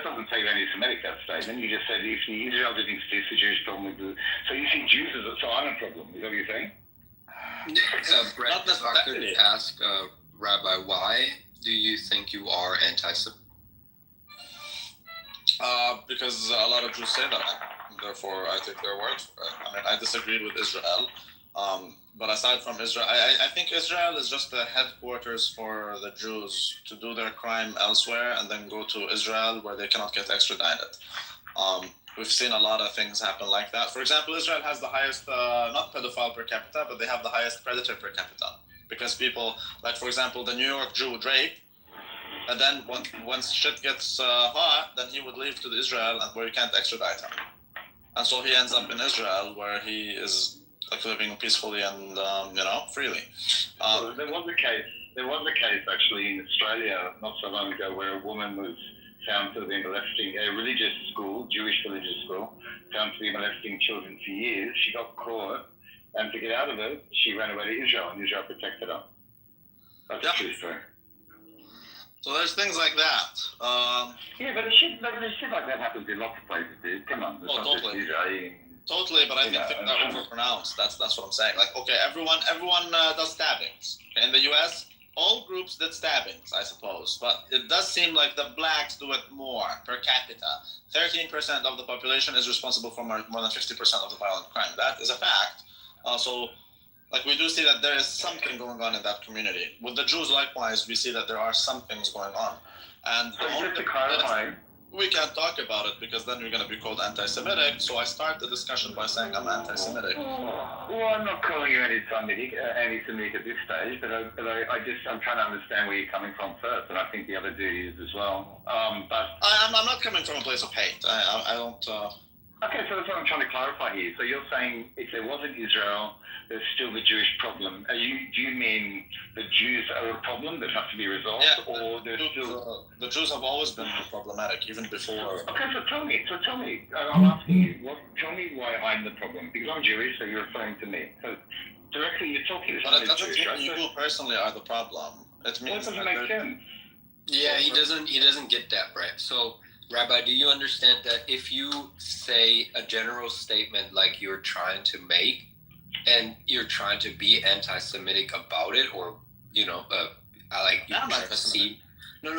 doesn't say anti-Semitic, that statement. You just said if Israel didn't exist, the Jewish problem would be... So you see Jews as a silent problem, is that what you're saying? Brett, if I could ask Rabbi, why do you think you are anti-Semitic? Because a lot of Jews say that. Therefore, I take their word for it. I mean, I disagree with Israel. But aside from Israel, I think Israel is just the headquarters for the Jews to do their crime elsewhere and then go to Israel where they cannot get extradited. We've seen a lot of things happen like that. For example, Israel has the highest, not pedophile per capita, but they have the highest predator per capita. Because people, like for example, the New York Jew would rape, and then once shit gets hot, then he would leave to Israel where you can't extradite him. And so he ends up in Israel where he is like living peacefully and freely. There was a case actually in Australia not so long ago where a woman was found to have been molesting a religious school, Jewish religious school, found to be molesting children for years. She got caught, and to get out of it, she ran away to Israel, and Israel protected her. That's a true story. So there's things like that. Yeah, but shit like that happens in lots of places, dude. Come on. Oh, totally. Totally, but I think things are overpronounced. That's what I'm saying. Like, okay, everyone does stabbings. In the U.S., all groups did stabbings, I suppose. But it does seem like the blacks do it more per capita. 13% of the population is responsible for more than 50% of the violent crime. That is a fact. So, like, we do see that there is something going on in that community. With the Jews, likewise, we see that there are some things going on. And so just to clarify, we can't talk about it because then you're going to be called anti-Semitic. So I start the discussion by saying I'm anti-Semitic. Well, I'm not calling you anti-Semitic at this stage, but I'm trying to understand where you're coming from first, and I think the other dude is as well. But I'm not coming from a place of hate. I don't. Okay, so that's what I'm trying to clarify here. So you're saying if there wasn't Israel, there's still the Jewish problem. Do you mean the Jews are a problem that has to be resolved, or there's still the Jews have always been problematic, even before. Okay, so tell me. I'm asking you. Tell me why I'm the problem, because I'm Jewish, so you're referring to me. So directly, you're talking to But it doesn't mean you personally are the problem. It means doesn't make sense. Yeah, he doesn't get that, Brett. So, Rabbi, do you understand that if you say a general statement like you're trying to make, and you're trying to be anti-Semitic about it, or No,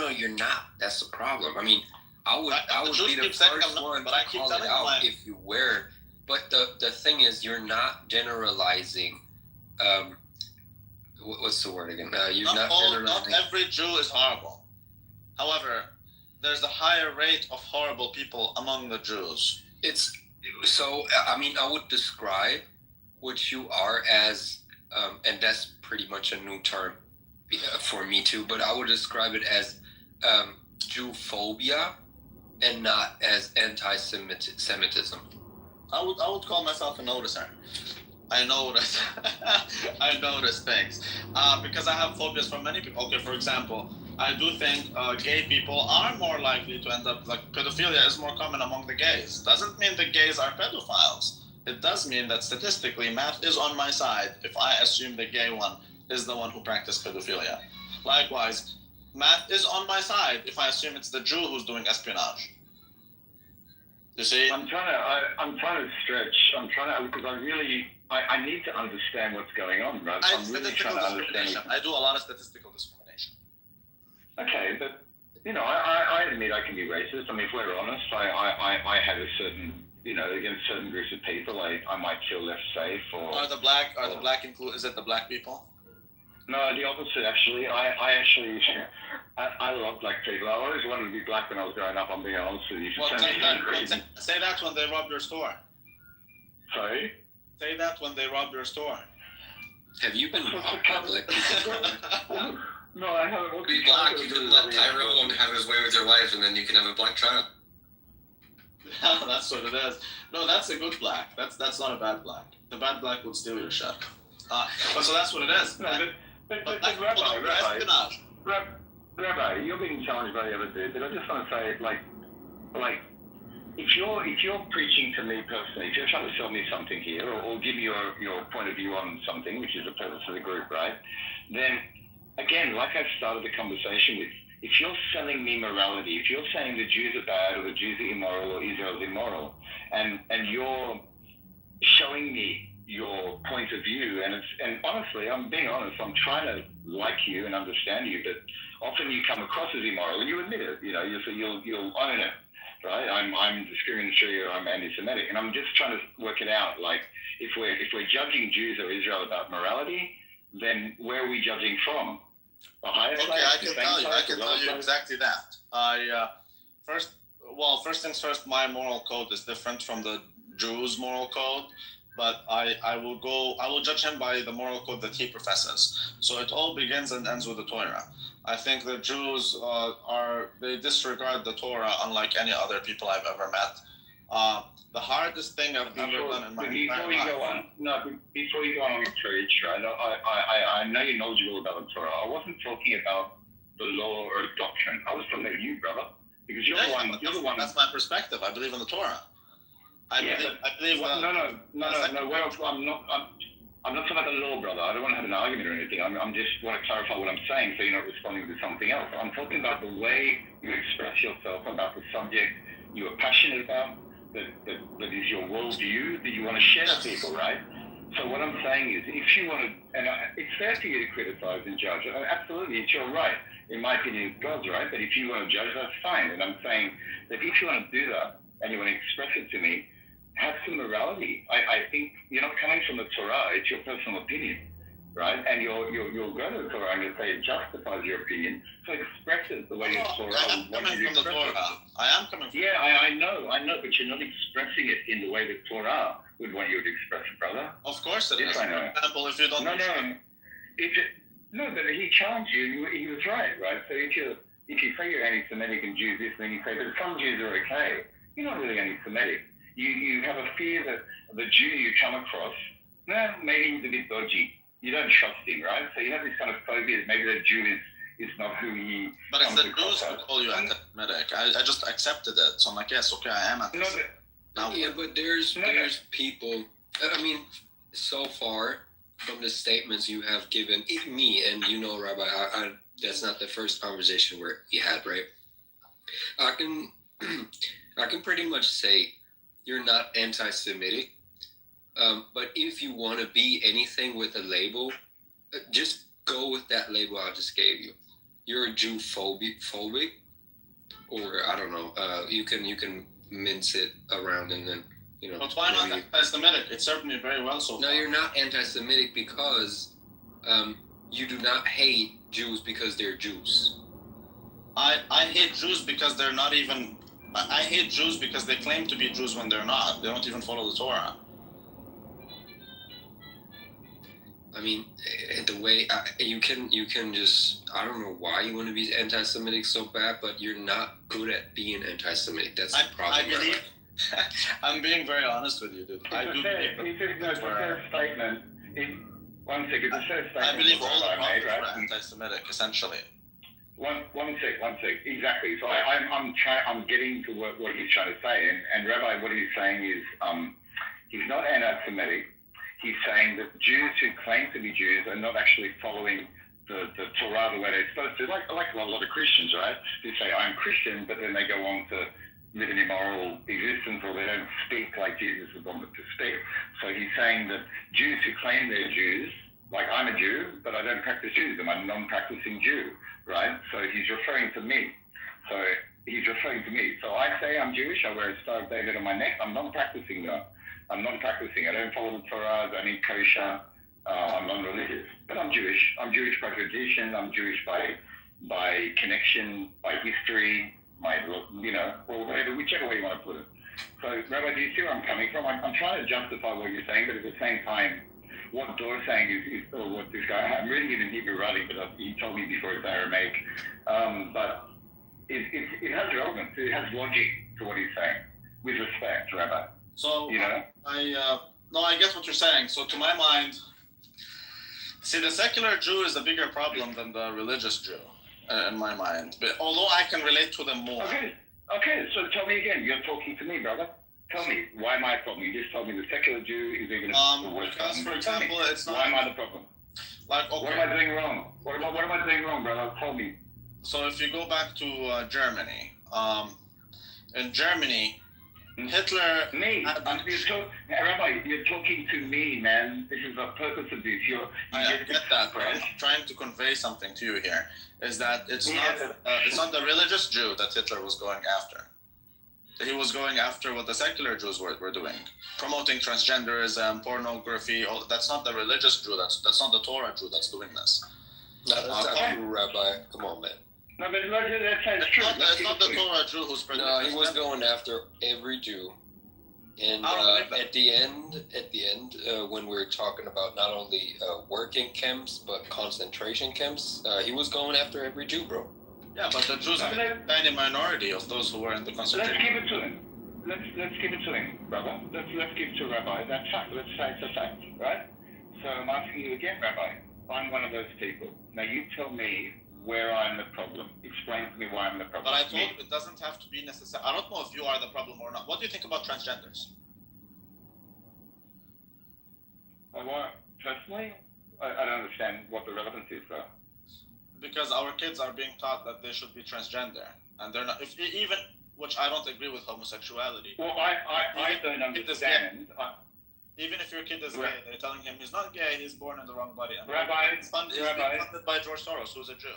you're not. That's the problem. I mean, I would be the first one to call it out if you were. But the thing is, you're not generalizing. What's the word again? You're not generalizing. Not every Jew is horrible. However, there's a higher rate of horrible people among the Jews. I would describe what you are as, and that's pretty much a new term for me too, but I would describe it as Jewphobia and not as anti-Semitism. I would call myself a noticer. I notice. I notice things because I have phobias from many people. Okay, for example, I do think gay people are more likely to end up, like, pedophilia is more common among the gays. Doesn't mean the gays are pedophiles. It does mean that statistically, math is on my side if I assume the gay one is the one who practiced pedophilia. Likewise, math is on my side if I assume it's the Jew who's doing espionage. You see? I'm trying to stretch. Because I need to understand what's going on, right? I'm really trying to understand. I do a lot of statistical discrimination. Okay, but I admit I can be racist. I mean, if we're honest, I have a certain, against certain groups of people, I might feel less safe. Is it the black people? No, the opposite actually. I love black people. I always wanted to be black when I was growing up. I'm being honest with you. Say that when they robbed your store. Sorry? Say that when they robbed your store. Have you been robbed? No, I haven't. Be black, you can let Tyrone have his way with your wife, and then you can have a black child. That's what it is. No, that's a good black. That's not a bad black. The bad black would steal your shit. So that's what it is. No, but Rabbi, you're being challenged by the other dude, but I just want to say, like, if you're preaching to me personally, if you're trying to sell me something here, or give me your point of view on something, which is the purpose of the group, right? Then, again, like I started the conversation with, if you're selling me morality, if you're saying the Jews are bad, or the Jews are immoral, or Israel's immoral, and you're showing me your point of view, and honestly, I'm being honest, I'm trying to like you and understand you, but often you come across as immoral, and you admit it, you'll own it, right? I'm discriminatory, or I'm anti-Semitic, and I'm just trying to work it out, like, if we're judging Jews or Israel about morality, then where are we judging from? The higher side? I can tell you exactly that. First things first, my moral code is different from the Jews' moral code, but I will judge him by the moral code that he professes. So it all begins and ends with the Torah. I think the Jews they disregard the Torah unlike any other people I've ever met. The hardest thing I've ever done in my entire life. Before you go on with church, right? I know you're knowledgeable about the Torah. I wasn't talking about the law or doctrine. I was talking about you, brother, because you're the one. That's my perspective. I believe in the Torah. I believe. No. Well, I'm not talking about the law, brother. I don't want to have an argument or anything. I'm just want to clarify what I'm saying so you're not responding to something else. I'm talking about the way you express yourself about the subject you are passionate about, that is your worldview, that you want to share with people, right? So what I'm saying is, if you want to, and it's fair for you to criticize and judge. Absolutely, it's your right. In my opinion, it's God's right. But if you want to judge, that's fine. And I'm saying that if you want to do that and you want to express it to me, have some morality. I think you're not coming from the Torah. It's your personal opinion, right? And you'll go to the Torah and you'll say it justifies your opinion. So express it the way your Torah wants you to express it. I am coming from Yeah, I know, but you're not expressing it in the way that Torah would want you to express it, brother. Of course it is. Yes, I know. For example, if you don't... No, but he challenged you, he was right? So if you say you're anti-Semitic and Jews this, then you say, but some Jews are okay. You're not really anti-Semitic. You have a fear that the Jew you come across, maybe he's a bit dodgy. You don't trust him, right? So you have this kind of phobia that maybe the Jew is not who he... But it's the Jews who call you anti-Semitic. I just accepted it. So I'm like, yes, okay, I am anti-Semitic. Yeah, but there's people, I mean, so far from the statements you have given me, and you know, Rabbi, that's not the first conversation we had, right? I can pretty much say you're not anti-Semitic, but if you want to be anything with a label, just go with that label I just gave you. You're a Jew phobic, or I don't know. You can mince it around and then, you know. But why not anti-Semitic? It's served me very well so far. No, you're not anti-Semitic because you do not hate Jews because they're Jews. I hate Jews because they're not even... I hate Jews because they claim to be Jews when they're not. They don't even follow the Torah. I mean, the way you can just, I don't know why you want to be anti-Semitic so bad, but you're not good at being anti-Semitic. That's the problem. I believe. I'm being very honest with you, dude. I do believe. It's a statement. One second. It's a statement. I believe all the prophets were anti-Semitic, essentially. One sec. Exactly. So I'm getting to what he's trying to say, and Rabbi, what he's saying is, he's not anti-Semitic. He's saying that Jews who claim to be Jews are not actually following the Torah the way they're supposed to, like a lot of Christians, right? Who say, I'm Christian, but then they go on to live an immoral existence, or they don't speak like Jesus would want them to speak. So he's saying that Jews who claim they're Jews, like I'm a Jew, but I don't practice Judaism, I'm a non-practicing Jew, right? So he's referring to me. So I say I'm Jewish, I wear a Star of David on my neck, I'm non-practicing though. I don't follow the Torah, I don't eat kosher, I'm non-religious. But I'm Jewish. I'm Jewish by tradition, I'm Jewish by connection, by history, or whatever, whichever way you want to put it. So, Rabbi, do you see where I'm coming from? I'm trying to justify what you're saying, but at the same time, what Dor's saying is or what this guy, I'm reading it in Hebrew writing, but he told me before it's Aramaic. But it has relevance, it has logic to what he's saying, with respect, Rabbi. So, you know? I get what you're saying. So, to my mind, see, the secular Jew is a bigger problem than the religious Jew, in my mind. But although I can relate to them more. Okay, so tell me again. You're talking to me, brother. Tell me, why am I a problem? You just told me the secular Jew is even the worst because, for example, it's not... Why am I the problem? Like, okay. What am I doing wrong? What am I doing wrong, brother? Tell me. So, if you go back to Germany, in Germany, Hitler... Rabbi, you're talking to me, man. This is the purpose of this. I get that, but I'm trying to convey something to you here. Is that it's not the religious Jew that Hitler was going after. He was going after what the secular Jews were doing. Promoting transgenderism, pornography. That's not the religious Jew. That's not the Torah Jew that's doing this. No, that's not true, Rabbi. Come on, man. No, but that's true. It's not the Torah Jew who's spreading. No, he was going after every Jew. And at the end, when we're talking about not only working camps but concentration camps, he was going after every Jew, bro. Yeah, but the Jews are a tiny minority of those who were in the concentration. Let's give it to him. Let's give it to him, brother. Let's give it to Rabbi. That's fact. Let's say it's a fact, right? So I'm asking you again, Rabbi. I'm one of those people. Now you tell me where I'm the problem. Explain to me why I'm the problem. But I told you it doesn't have to be necessary. I don't know if you are the problem or not. What do you think about transgenders? What? personally, I don't understand what the relevance is, though. Because our kids are being taught that they should be transgender, and they're not. Even, which I don't agree with homosexuality. Well, I don't understand. Even if your kid is gay, they're telling him he's not gay, he's born in the wrong body. And Rabbi, it's funded by George Soros, who's a Jew.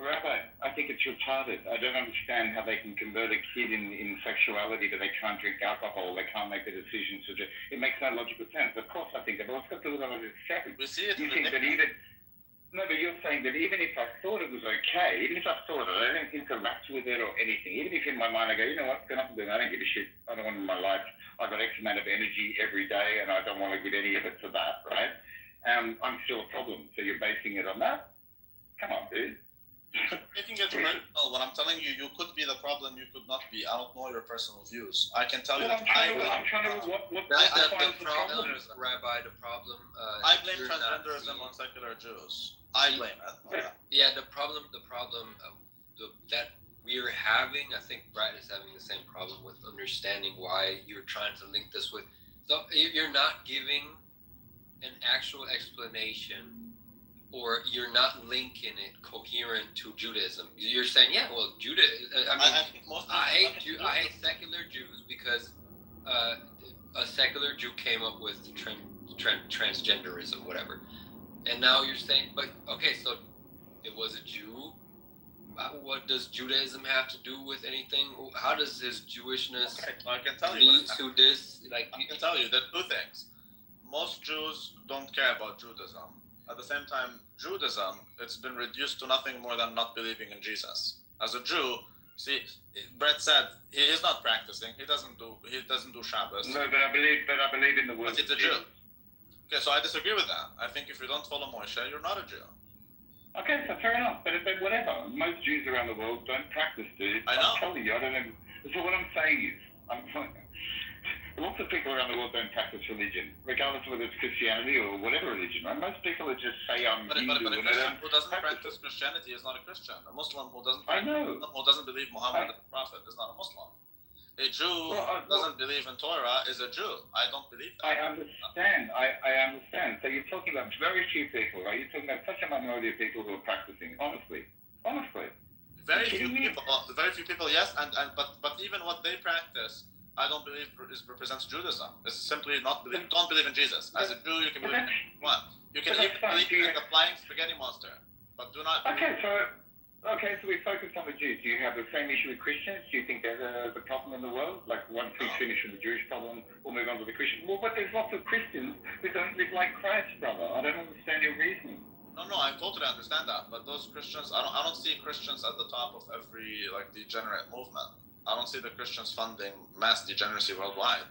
Rabbi, I think it's retarded. I don't understand how they can convert a kid in sexuality that they can't drink alcohol, they can't make the decisions to do. It makes no logical sense. Of course I think that, but it's got to do with what it's saying. We see it You in think that even... No, but you're saying that even if I thought it was okay, even if I thought it, I don't interact with it or anything, even if in my mind I go, you know what, got nothing to do, I don't give a shit, I don't want it in my life, I've got X amount of energy every day and I don't want to give any of it to that, right? I'm still a problem. So you're basing it on that? Come on, dude. Making it personal. When I'm telling you, you could be the problem, you could not be. I don't know your personal views. I can tell you that That's the problem, Rabbi. The problem. I blame transgenderism on secular Jews. I blame it. Yeah, the problem that we're having, I think Brad is having the same problem with understanding why you're trying to link this with. So you're not giving an actual explanation, or you're not linking it coherent to Judaism. You're saying, yeah, well, I hate secular Jews because a secular Jew came up with transgenderism, whatever. And now you're saying, but okay, so it was a Jew. What does Judaism have to do with anything? How does his Jewishness I can tell you lead to this? I can tell you, there are two things. Most Jews don't care about Judaism. At the same time, Judaism, it's been reduced to nothing more than not believing in Jesus. As a Jew, see, Brett said he is not practicing. He doesn't do Shabbos. No, but I believe in the word. But he's a Jew. Okay, so I disagree with that. I think if you don't follow Moshe, you're not a Jew. Okay, so fair enough. But whatever. Most Jews around the world don't practice, dude. I know. I'm telling you, I don't know. So what I'm saying is, lots of people around the world don't practice religion, regardless of whether it's Christianity or whatever religion, right? Most people are just say I'm Hindu. But a Christian who doesn't practice Christianity is not a Christian. A Muslim who doesn't believe Muhammad is a prophet is not a Muslim. A Jew who doesn't believe in Torah is a Jew. I don't believe that. I understand. I understand. So you're talking about very few people, right? You're talking about such a minority of people who are practicing. Honestly. Very few people, yes, but even what they practice, I don't believe represents Judaism. It's simply don't believe in Jesus. As a Jew, you can believe in what? You can even believe in the flying spaghetti monster, but do not. Okay, so we focus on the Jews. Do you have the same issue with Christians? Do you think there's the problem in the world? Like once we finish with the Jewish problem, we'll move on to the Christian. Well, but there's lots of Christians who don't live like Christ, brother. I don't understand your reasoning. No, I totally understand that. But those Christians, I don't see Christians at the top of every degenerate movement. I don't see the Christians funding mass degeneracy worldwide.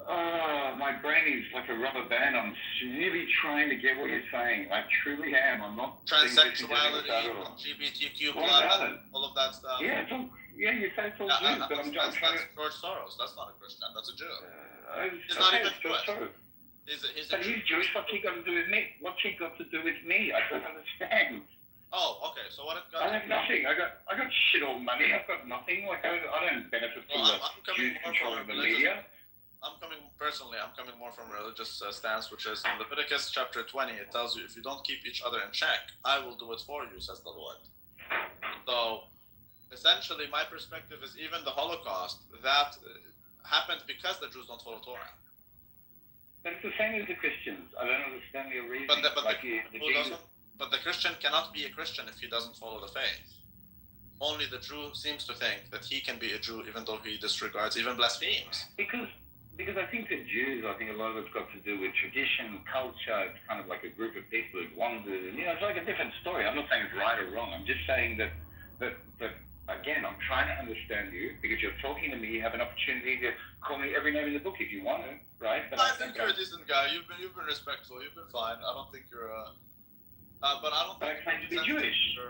My brain is like a rubber band. I'm really trying to get what you're saying. I truly am. I'm not. Transsexuality, LGBTQ+, all of that stuff. Yeah, you say it's all Jews, but I'm that's George Soros. That's not a Christian. That's a Jew. He's not even Jewish. But he's Jewish. What's he got to do with me? What's he got to do with me? I don't understand. Oh, okay. So what it got? I have nothing. I got shit all money. I've got nothing. Like I don't benefit from the Jews controlling the media. I'm coming more from a religious stance, which is in Leviticus chapter 20. It tells you, if you don't keep each other in check, I will do it for you, says the Lord. So, essentially, my perspective is even the Holocaust, that happened because the Jews don't follow Torah. But it's the same as the Christians. I don't understand your reason. But the Christian cannot be a Christian if he doesn't follow the faith. Only the Jew seems to think that he can be a Jew even though he disregards, even blasphemes. Because I think the Jews, a lot of it's got to do with tradition, culture. It's kind of like a group of people who've wandered. And, it's like a different story. I'm not saying it's right or wrong. I'm just saying that again, I'm trying to understand you because you're talking to me. You have an opportunity to call me every name in the book if you want to, right? But I think you're a decent guy. You've been respectful. You've been fine. I don't think you're but I don't think.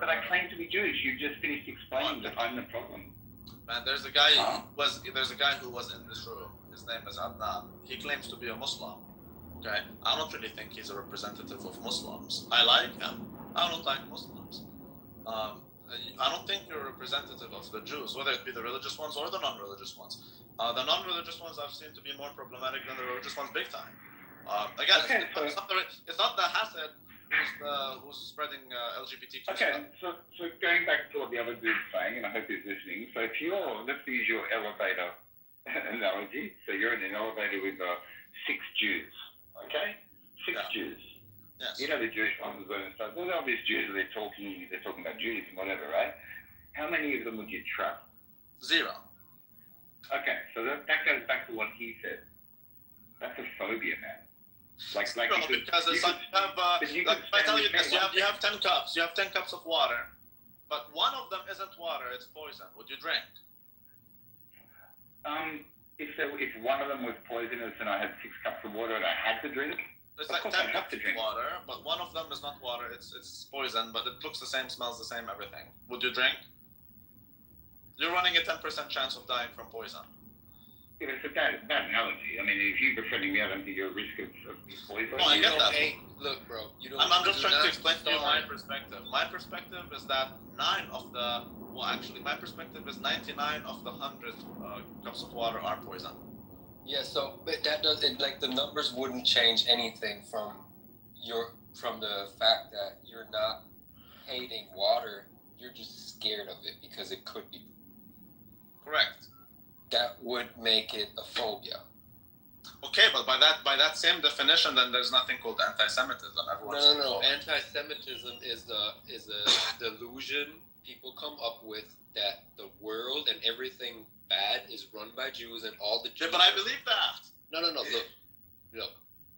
But I claim to be Jewish. You just finished explaining that I'm the problem. Man, there's a guy who was in this room. His name is Adnan. He claims to be a Muslim. Okay, I don't really think he's a representative of Muslims. I like him. I don't like Muslims. I don't think you're a representative of the Jews, whether it be the religious ones or the non-religious ones. The non-religious ones I've seen to be more problematic than the religious ones, big time. Again, Okay, it's not the Hassan who's spreading LGBTQ Okay, so going back to what the other dude's saying, and I hope he's listening. So if let's use your elevator analogy. So you're in an elevator with 6 Jews, okay? 6 Jews. Yes. You know the Jewish ones and stuff. There's obvious Jews that they're talking about Jews and whatever, right? How many of them would you trust? 0. Okay, so that goes back to what he said. That's a phobia, man. Like because it's like if I tell you this, you have 10 cups. You have 10 cups of water, but one of them isn't water; it's poison. Would you drink? If one of them was poisonous and I had 6 cups of water and I had to drink, it's like 10 cups of water, but one of them is not water. It's poison, but it looks the same, smells the same, everything. Would you drink? You're running a 10% chance of dying from poison. Yeah, it's a bad analogy. I mean, if you're befriending me, I don't think you're a risk of poison. No, I get that. Hey, look, bro. I'm just trying to explain to you my perspective. My perspective is that my perspective is 99 of the 100 cups of water are poison. Yeah, so but that doesn't like the numbers wouldn't change anything from the fact that you're not hating water. You're just scared of it because it could be. Correct. That would make it a phobia. Okay, but by that same definition, then there's nothing called anti-Semitism. No. Anti-Semitism is a delusion people come up with that the world and everything bad is run by Jews and all the Jews. Yeah, but I believe that. No. Look.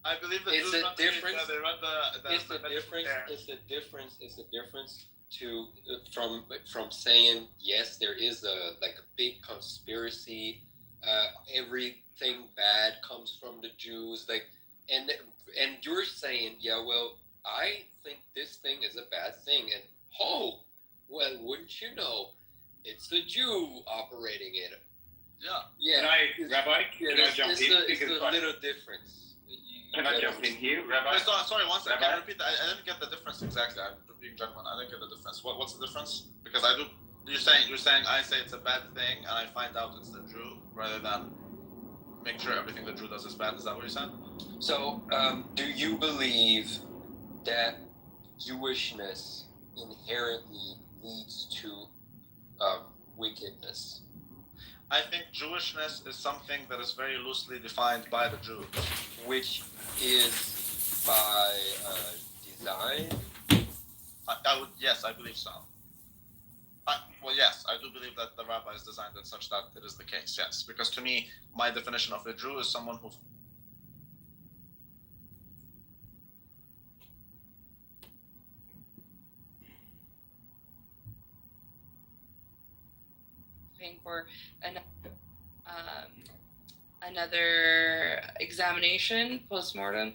I believe that It's Jews a difference. They run It's a difference to from saying yes, there is a big conspiracy. Everything bad comes from the Jews, and you're saying, yeah, well, I think this thing is a bad thing, and well, wouldn't you know, it's the Jew operating it. Yeah. Rabbi, can I jump in? It's a little difference. Can I jump in here, Rabbi? Sorry, one second. Can I repeat that? I didn't get the difference exactly. I'm being genuine. I didn't get the difference. What's the difference? Because I do. You're saying I say it's a bad thing, and I find out it's the Jew, rather than make sure everything the Jew does is bad. Is that what you're saying? So, do you believe that Jewishness inherently leads to wickedness? I think Jewishness is something that is very loosely defined by the Jew. Which is by design? Yes, I believe so. Yes, I do believe that the rabbis designed it such that it is the case, yes. Because to me, my definition of a Jew is someone who... For another examination post-mortem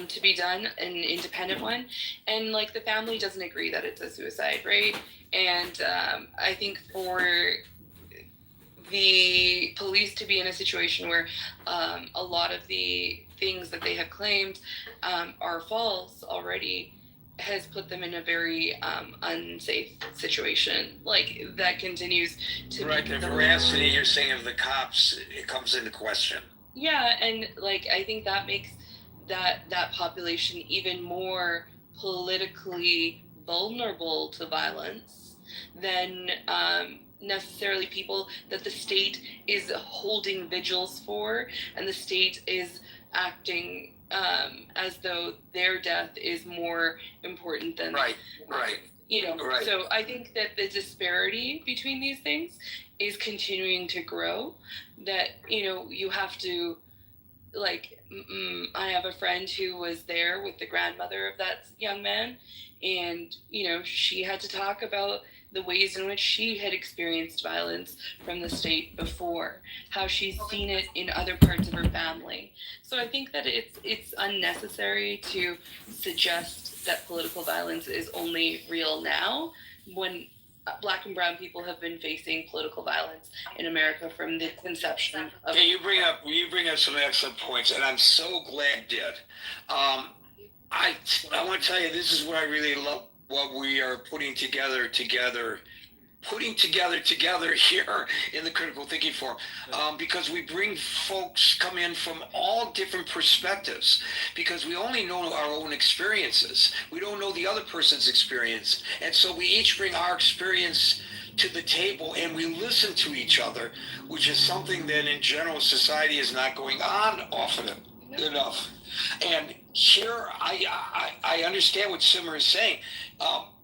to be done, an independent one, and the family doesn't agree that it's a suicide, right? And I think for the police to be in a situation where a lot of the things that they have claimed are false already has put them in a very unsafe situation. That continues to right. The veracity you're saying of the cops, it comes into question. Yeah, and I think that makes that population even more politically vulnerable to violence than necessarily people that the state is holding vigils for, and the state is acting as though their death is more important than right. So I think that the disparity between these things is continuing to grow. That you have to I have a friend who was there with the grandmother of that young man, and she had to talk about the ways in which she had experienced violence from the state before, how she's seen it in other parts of her family. So I think that it's unnecessary to suggest that political violence is only real now, when Black and brown people have been facing political violence in America from the conception of... Okay, you bring up some excellent points, and I'm so glad you did. I want to tell you, this is what I really love, what we are putting together putting together here in the Critical Thinking Forum, because we bring folks come in from all different perspectives, because we only know our own experiences. We don't know the other person's experience. And so we each bring our experience to the table and we listen to each other, which is something that in general society is not going on often enough. And here I understand what Simmer is saying.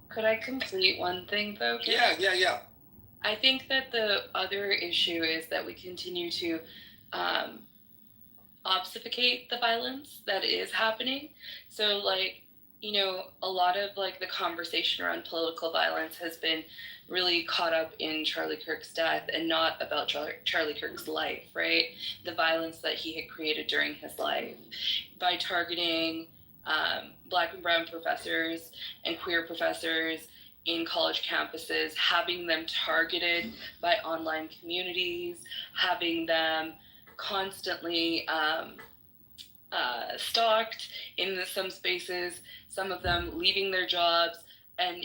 Could I complete one thing though? Yeah. I think that the other issue is that we continue to obfuscate the violence that is happening. So like, you know, a lot of like the conversation around political violence has been really caught up in Charlie Kirk's death and not about Charlie Kirk's life, right? The violence that he had created during his life by targeting Black and brown professors and queer professors in college campuses, having them targeted by online communities, having them constantly stalked in some spaces, some of them leaving their jobs. And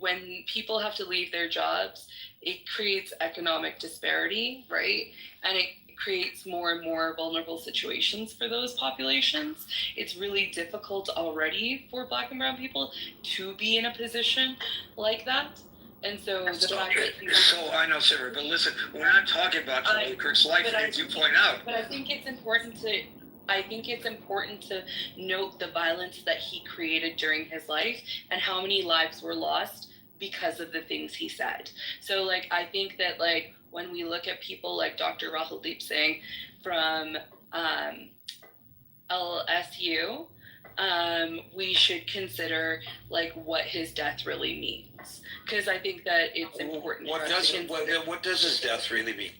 when people have to leave their jobs, it creates economic disparity, right? And it creates more and more vulnerable situations for those populations. It's really difficult already for Black and brown people to be in a position like that. And so the fact that So I know, Sarah, but listen, we're not talking about Charlie Kirk's life, as you point out. But I think it's important to note the violence that he created during his life and how many lives were lost because of the things he said. So like, I think that like, when we look at people like Dr. Rahuldeep Singh from LSU, we should consider like what his death really means. Because I think that it's important. What does his death really mean?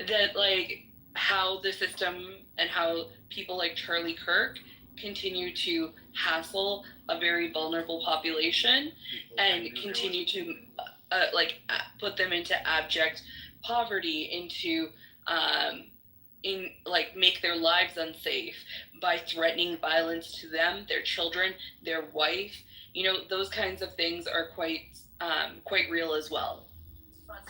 That like how the system and how people like Charlie Kirk continue to hassle a very vulnerable population and continue to put them into abject poverty, into make their lives unsafe by threatening violence to them, their children, their wife. You know, those kinds of things are quite real as well.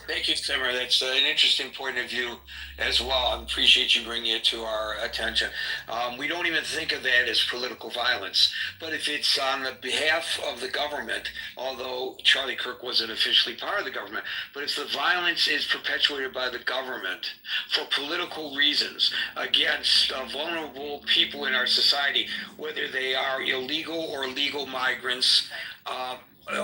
Thank you, Simmer. That's an interesting point of view as well. I appreciate you bringing it to our attention. We don't even think of that as political violence, but if it's on the behalf of the government, although Charlie Kirk wasn't officially part of the government, but if the violence is perpetuated by the government for political reasons against vulnerable people in our society, whether they are illegal or legal migrants,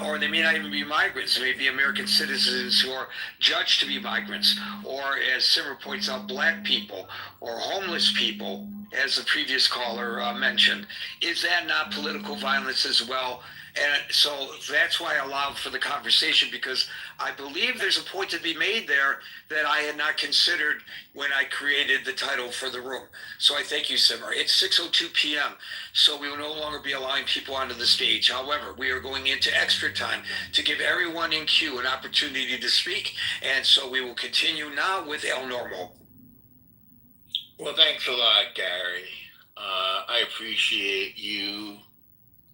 or they may not even be migrants. They may be American citizens who are judged to be migrants, or as Simmer points out, Black people or homeless people, as the previous caller mentioned. Is that not political violence as well? And so that's why I allowed for the conversation, because I believe there's a point to be made there that I had not considered when I created the title for the room. So I thank you, Simmer. It's 6:02 p.m., so we will no longer be allowing people onto the stage. However, we are going into extra time to give everyone in queue an opportunity to speak, and so we will continue now with El Normo. Well, thanks a lot, Gary. I appreciate you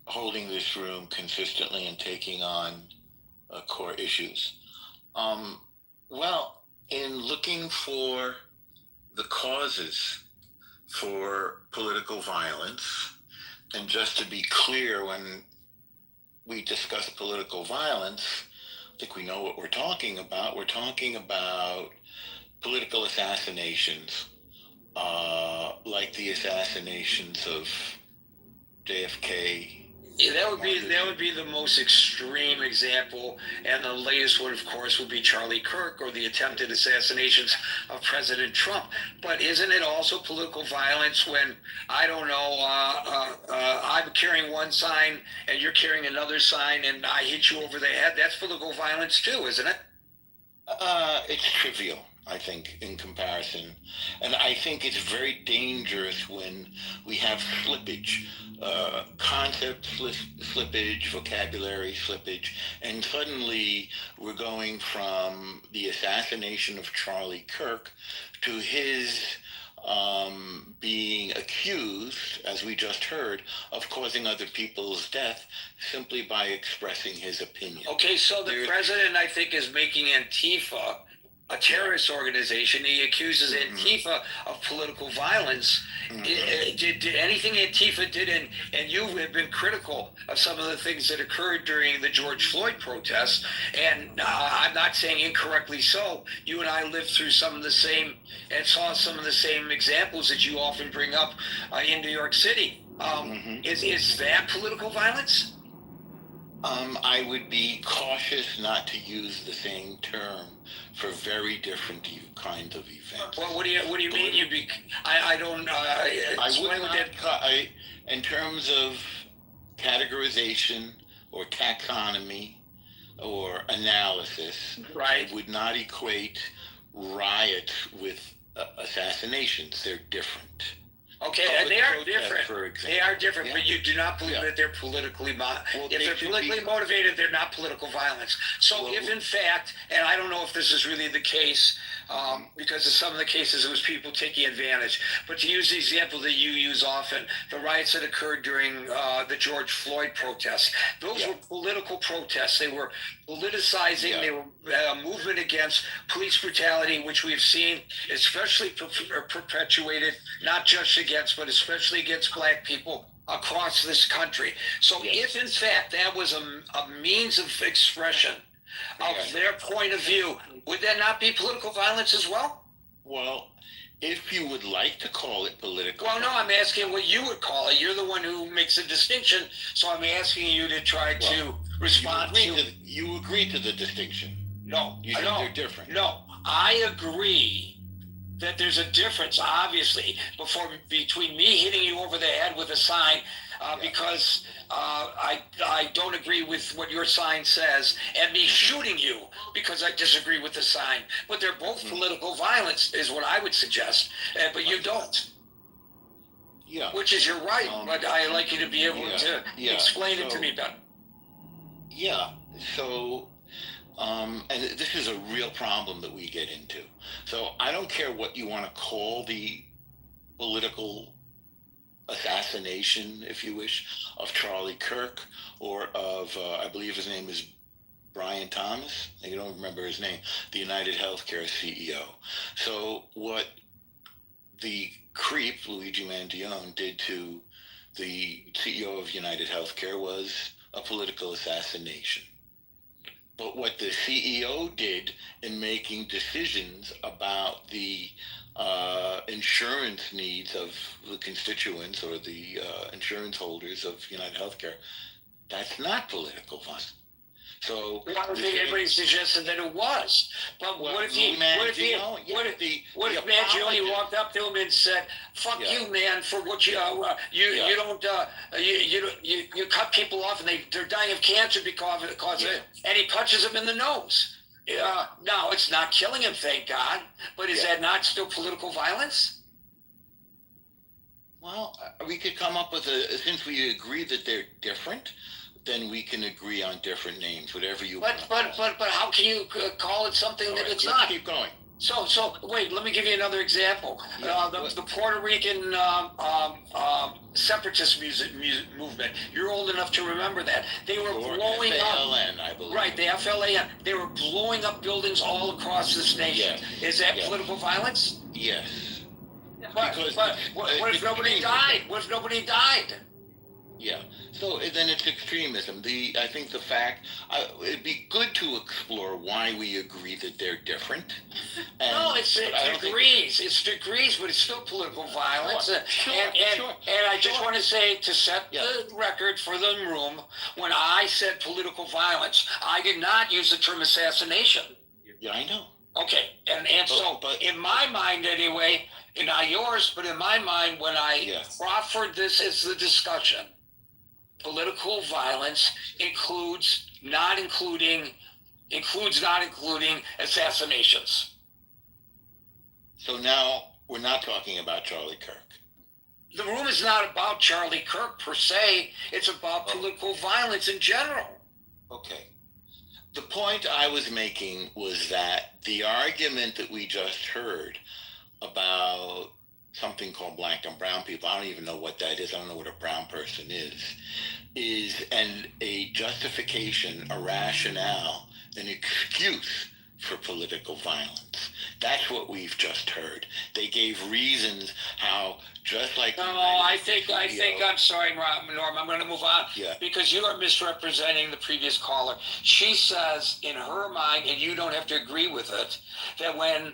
holding this room consistently and taking on core issues. Well, in looking for the causes for political violence, and just to be clear, when we discuss political violence, I think we know what we're talking about. We're talking about political assassinations, like the assassinations of JFK. Yeah, that would be the most extreme example, and the latest one, of course, would be Charlie Kirk or the attempted assassinations of President Trump. But isn't it also political violence when, I don't know, I'm carrying one sign and you're carrying another sign and I hit you over the head? That's political violence too, isn't it? It's trivial, I think, in comparison. And I think it's very dangerous when we have slippage, concept slippage, vocabulary slippage, and suddenly we're going from the assassination of Charlie Kirk to his being accused, as we just heard, of causing other people's death simply by expressing his opinion. Okay, so the president, I think, is making Antifa a terrorist organization. He accuses Antifa of political violence. Did anything Antifa did, and you have been critical of some of the things that occurred during the George Floyd protests, and I'm not saying incorrectly so. You and I lived through some of the same and saw some of the same examples that you often bring up in New York City. Is that political violence? I would be cautious not to use the same term for very different kinds of events. Well, what do you mean? You'd be? I don't. I would not. In terms of categorization or taxonomy or analysis, right? I would not equate riots with assassinations. They're different. Okay, and they are different. They are different, but you do not believe that they're politically motivated. If they're politically motivated, they're not political violence. So if in fact, and I don't know if this is really the case, because in some of the cases it was people taking advantage, but to use the example that you use often, the riots that occurred during the George Floyd protests, those were political protests. They were politicizing. They were a movement against police brutality, which we've seen, especially perpetuated, not just against, but especially against black people across this country. So if in fact that was a means of expression of their point of view, would that not be political violence as well? Well, if you would like to call it political. Well, no, I'm asking what you would call it. You're the one who makes a distinction, so I'm asking you to try to respond you agree to the distinction. No, you think they're different. No, I agree that there's a difference, obviously, between me hitting you over the head with a sign because I don't agree with what your sign says, and me shooting you because I disagree with the sign. But they're both political violence, is what I would suggest, but you don't. Yeah. Which is your right, but I'd like you to be able to explain it to me better. Yeah, so... and this is a real problem that we get into. So I don't care what you want to call the political assassination, if you wish, of Charlie Kirk or of, I believe his name is Brian Thomas. I don't remember his name, the United Healthcare CEO. So what the creep, Luigi Mangione, did to the CEO of United Healthcare was a political assassination. But what the CEO did in making decisions about the insurance needs of the constituents or the insurance holders of United Healthcare, that's not political violence. So I don't think anybody suggested that it was. But what if Mangione walked up to him and said, "Fuck you, man, for what you cut people off and they're dying of cancer because of it," and he punches him in the nose. Now it's not killing him, thank God. But is that not still political violence? Well, we could come up with since we agree that they're different, then we can agree on different names, whatever you want. But how can you call it something that it's not? Keep going. So wait, let me give you another example. The Puerto Rican separatist movement. You're old enough to remember that. They were blowing FLN, I believe. Right, the FLN. They were blowing up buildings all across this nation. Is that political violence? Yes. But what if nobody died? What if nobody died? Yeah, so then it's extremism. I think the fact, it'd be good to explore why we agree that they're different. No, it's degrees. It's degrees, but it's still political violence. And I just want to say, to set the record for the room, when I said political violence, I did not use the term assassination. Yeah, I know. Okay, and so in my mind anyway, not yours, but in my mind, when I proffered this as the discussion, political violence includes not including assassinations. So now we're not talking about Charlie Kirk. The room is not about Charlie Kirk per se. It's about political violence in general. Okay. The point I was making was that the argument that we just heard about something called black and brown people. I don't even know what that is. I don't know what a brown person is and a justification, a rationale, an excuse for political violence. That's what we've just heard. They gave reasons how, just like... No, I think I'm sorry, Norm, I'm going to move on. Yeah. Because you are misrepresenting the previous caller. She says, in her mind, and you don't have to agree with it, that when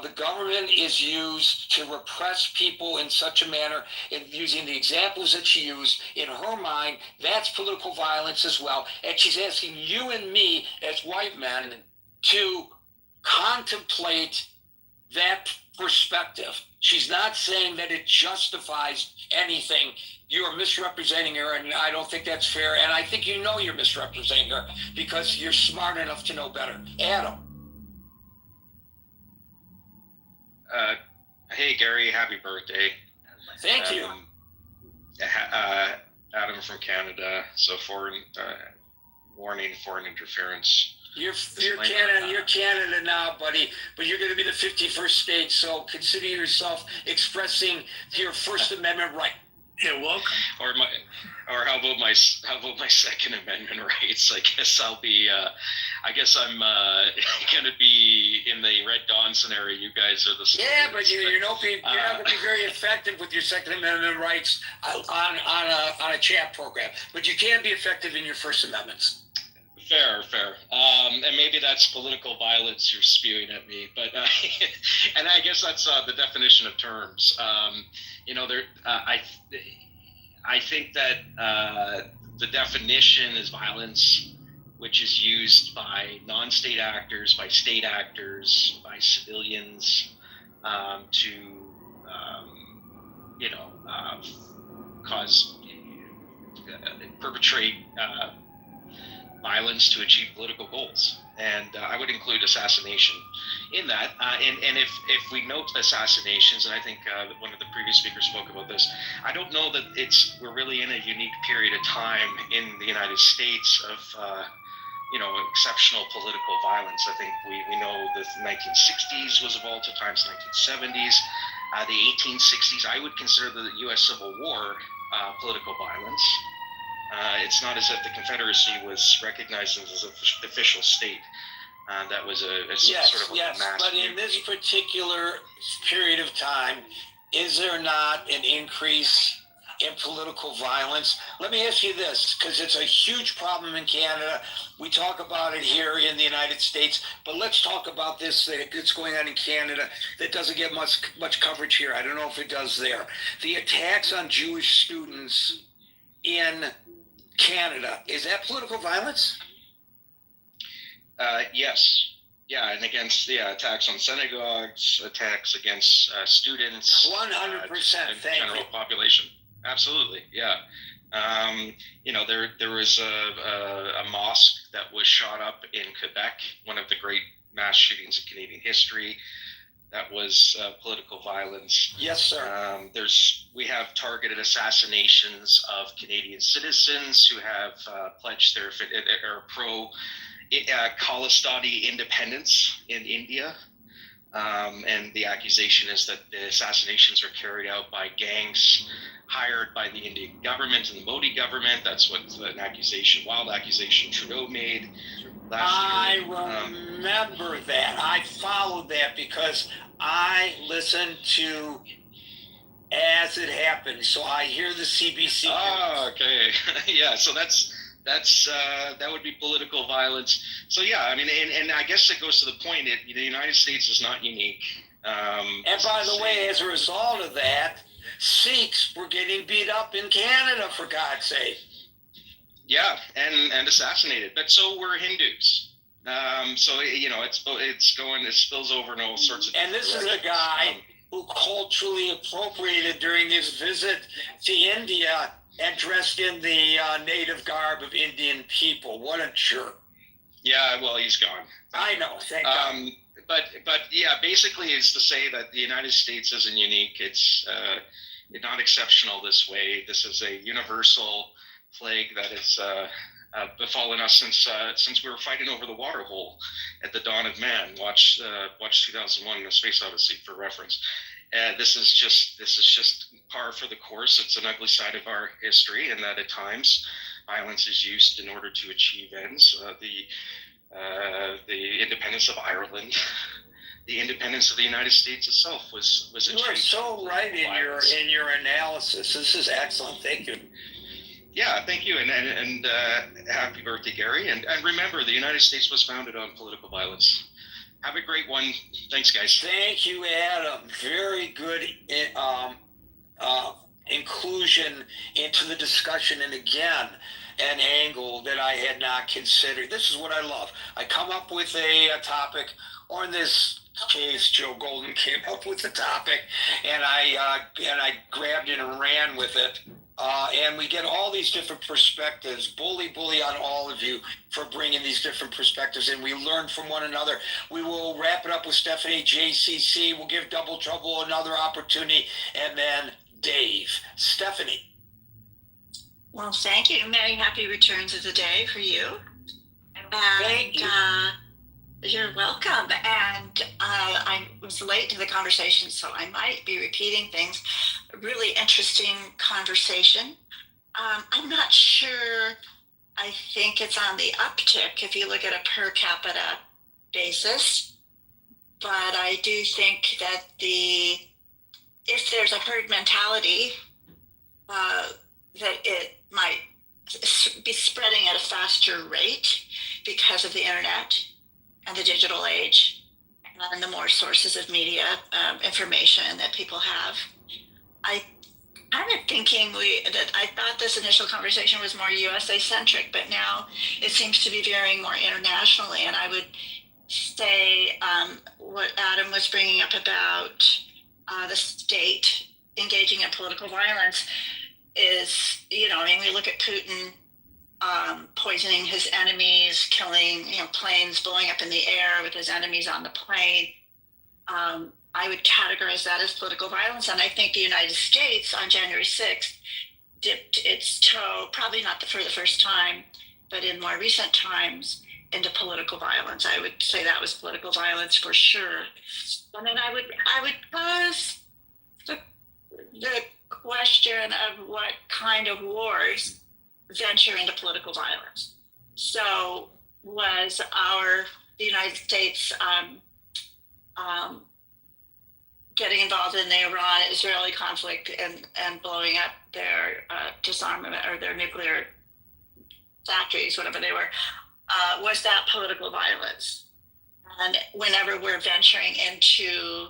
the government is used to repress people in such a manner, and using the examples that she used, in her mind, that's political violence as well. And she's asking you and me, as white men, to contemplate that perspective. She's not saying that it justifies anything. You are misrepresenting her, and I don't think that's fair. And I think you know you're misrepresenting her because you're smart enough to know better. Adam. Hey, Gary, happy birthday. Thank you. Adam from Canada. So warning, foreign interference. You're Canada now, buddy, but you're going to be the 51st state, so consider yourself expressing your First Amendment right. You're welcome. Or how about my Second Amendment rights? I guess I'm going to be in the Red Dawn scenario. You guys are the... Yeah, but you're not going to be very effective with your Second Amendment rights on a chat program, but you can be effective in your First Amendments. Fair. And maybe that's political violence you're spewing at me, but and I guess that's the definition of terms. I think that the definition is violence, which is used by non-state actors, by state actors, by civilians to perpetrate violence to achieve political goals. And I would include assassination in that. And if we note assassinations, and I think one of the previous speakers spoke about this, I don't know that we're really in a unique period of time in the United States of exceptional political violence. I think we know the 1960s was a volatile times, 1970s, the 1860s. I would consider the U.S. Civil War political violence. It's not as if the Confederacy was recognized as an official state. That was a sort of a mass. But in this particular period of time, is there not an increase in political violence? Let me ask you this, because it's a huge problem in Canada. We talk about it here in the United States, but let's talk about this that's going on in Canada that doesn't get much coverage here. I don't know if it does there. The attacks on Jewish students in Canada, is that political violence? Yes. Yeah, and against attacks on synagogues, attacks against students. 100%. General population. Absolutely, yeah. There was a mosque that was shot up in Quebec, one of the great mass shootings in Canadian history. That was political violence. Yes, sir. We have targeted assassinations of Canadian citizens who have pledged their pro Khalistani independence in India. And the accusation is that the assassinations are carried out by gangs hired by the Indian government and the Modi government. That's what wild accusation Trudeau made last year. I remember that. I followed that because I listened to As It Happened. So I hear the CBC. Oh, okay. Yeah, so that would be political violence. So yeah, I mean, and I guess it goes to the point that the United States is not unique. And by the way, as a result of that, Sikhs were getting beat up in Canada, for God's sake. Yeah, and assassinated, but so were Hindus. So it spills over in all sorts of. And this is a guy who culturally appropriated during his visit to India and dressed in the native garb of Indian people. What a jerk. Yeah, well, he's gone. I know, thank God. But yeah, basically it's to say that the United States isn't unique. It's not exceptional this way. This is a universal plague that has befallen us since we were fighting over the water hole at the dawn of man. Watch 2001: A Space Odyssey for reference. This is just par for the course. It's an ugly side of our history, and that at times violence is used in order to achieve ends. The independence of Ireland, the independence of the United States itself was achieved. You are so right in your analysis. This is excellent. Thank you. Yeah, thank you, and happy birthday, Gary. And remember, the United States was founded on political violence. Have a great one. Thanks, guys. Thank you, Adam. Very good inclusion into the discussion, and again, an angle that I had not considered. This is what I love. I come up with a topic, or in this case, Joe Golden came up with the topic, and I grabbed it and ran with it. And we get all these different perspectives. Bully on all of you for bringing these different perspectives, and we learn from one another. We will wrap it up with Stephanie, JCC. We'll give Double Trouble another opportunity, and then Dave. Stephanie. Well, thank you. Many happy returns of the day for you. Thank you. You're welcome. And I was late to the conversation, so I might be repeating things. Really interesting conversation. I'm not sure. I think it's on the uptick if you look at a per capita basis. But I do think that if there's a herd mentality, that it might be spreading at a faster rate because of the internet and the digital age and the more sources of media information that people have. I kind of thinking that I thought this initial conversation was more USA centric, but now it seems to be veering more internationally. And I would say what Adam was bringing up about the state engaging in political violence is, we look at Putin poisoning his enemies, killing, planes blowing up in the air with his enemies on the plane. I would categorize that as political violence. And I think the United States on January 6th dipped its toe, probably not for the first time, but in more recent times, into political violence. I would say that was political violence for sure. And then I would pose the question of what kind of wars venture into political violence. So was the United States getting involved in the Iran-Israeli conflict and blowing up their disarmament or their nuclear factories, whatever they were, was that political violence? And whenever we're venturing into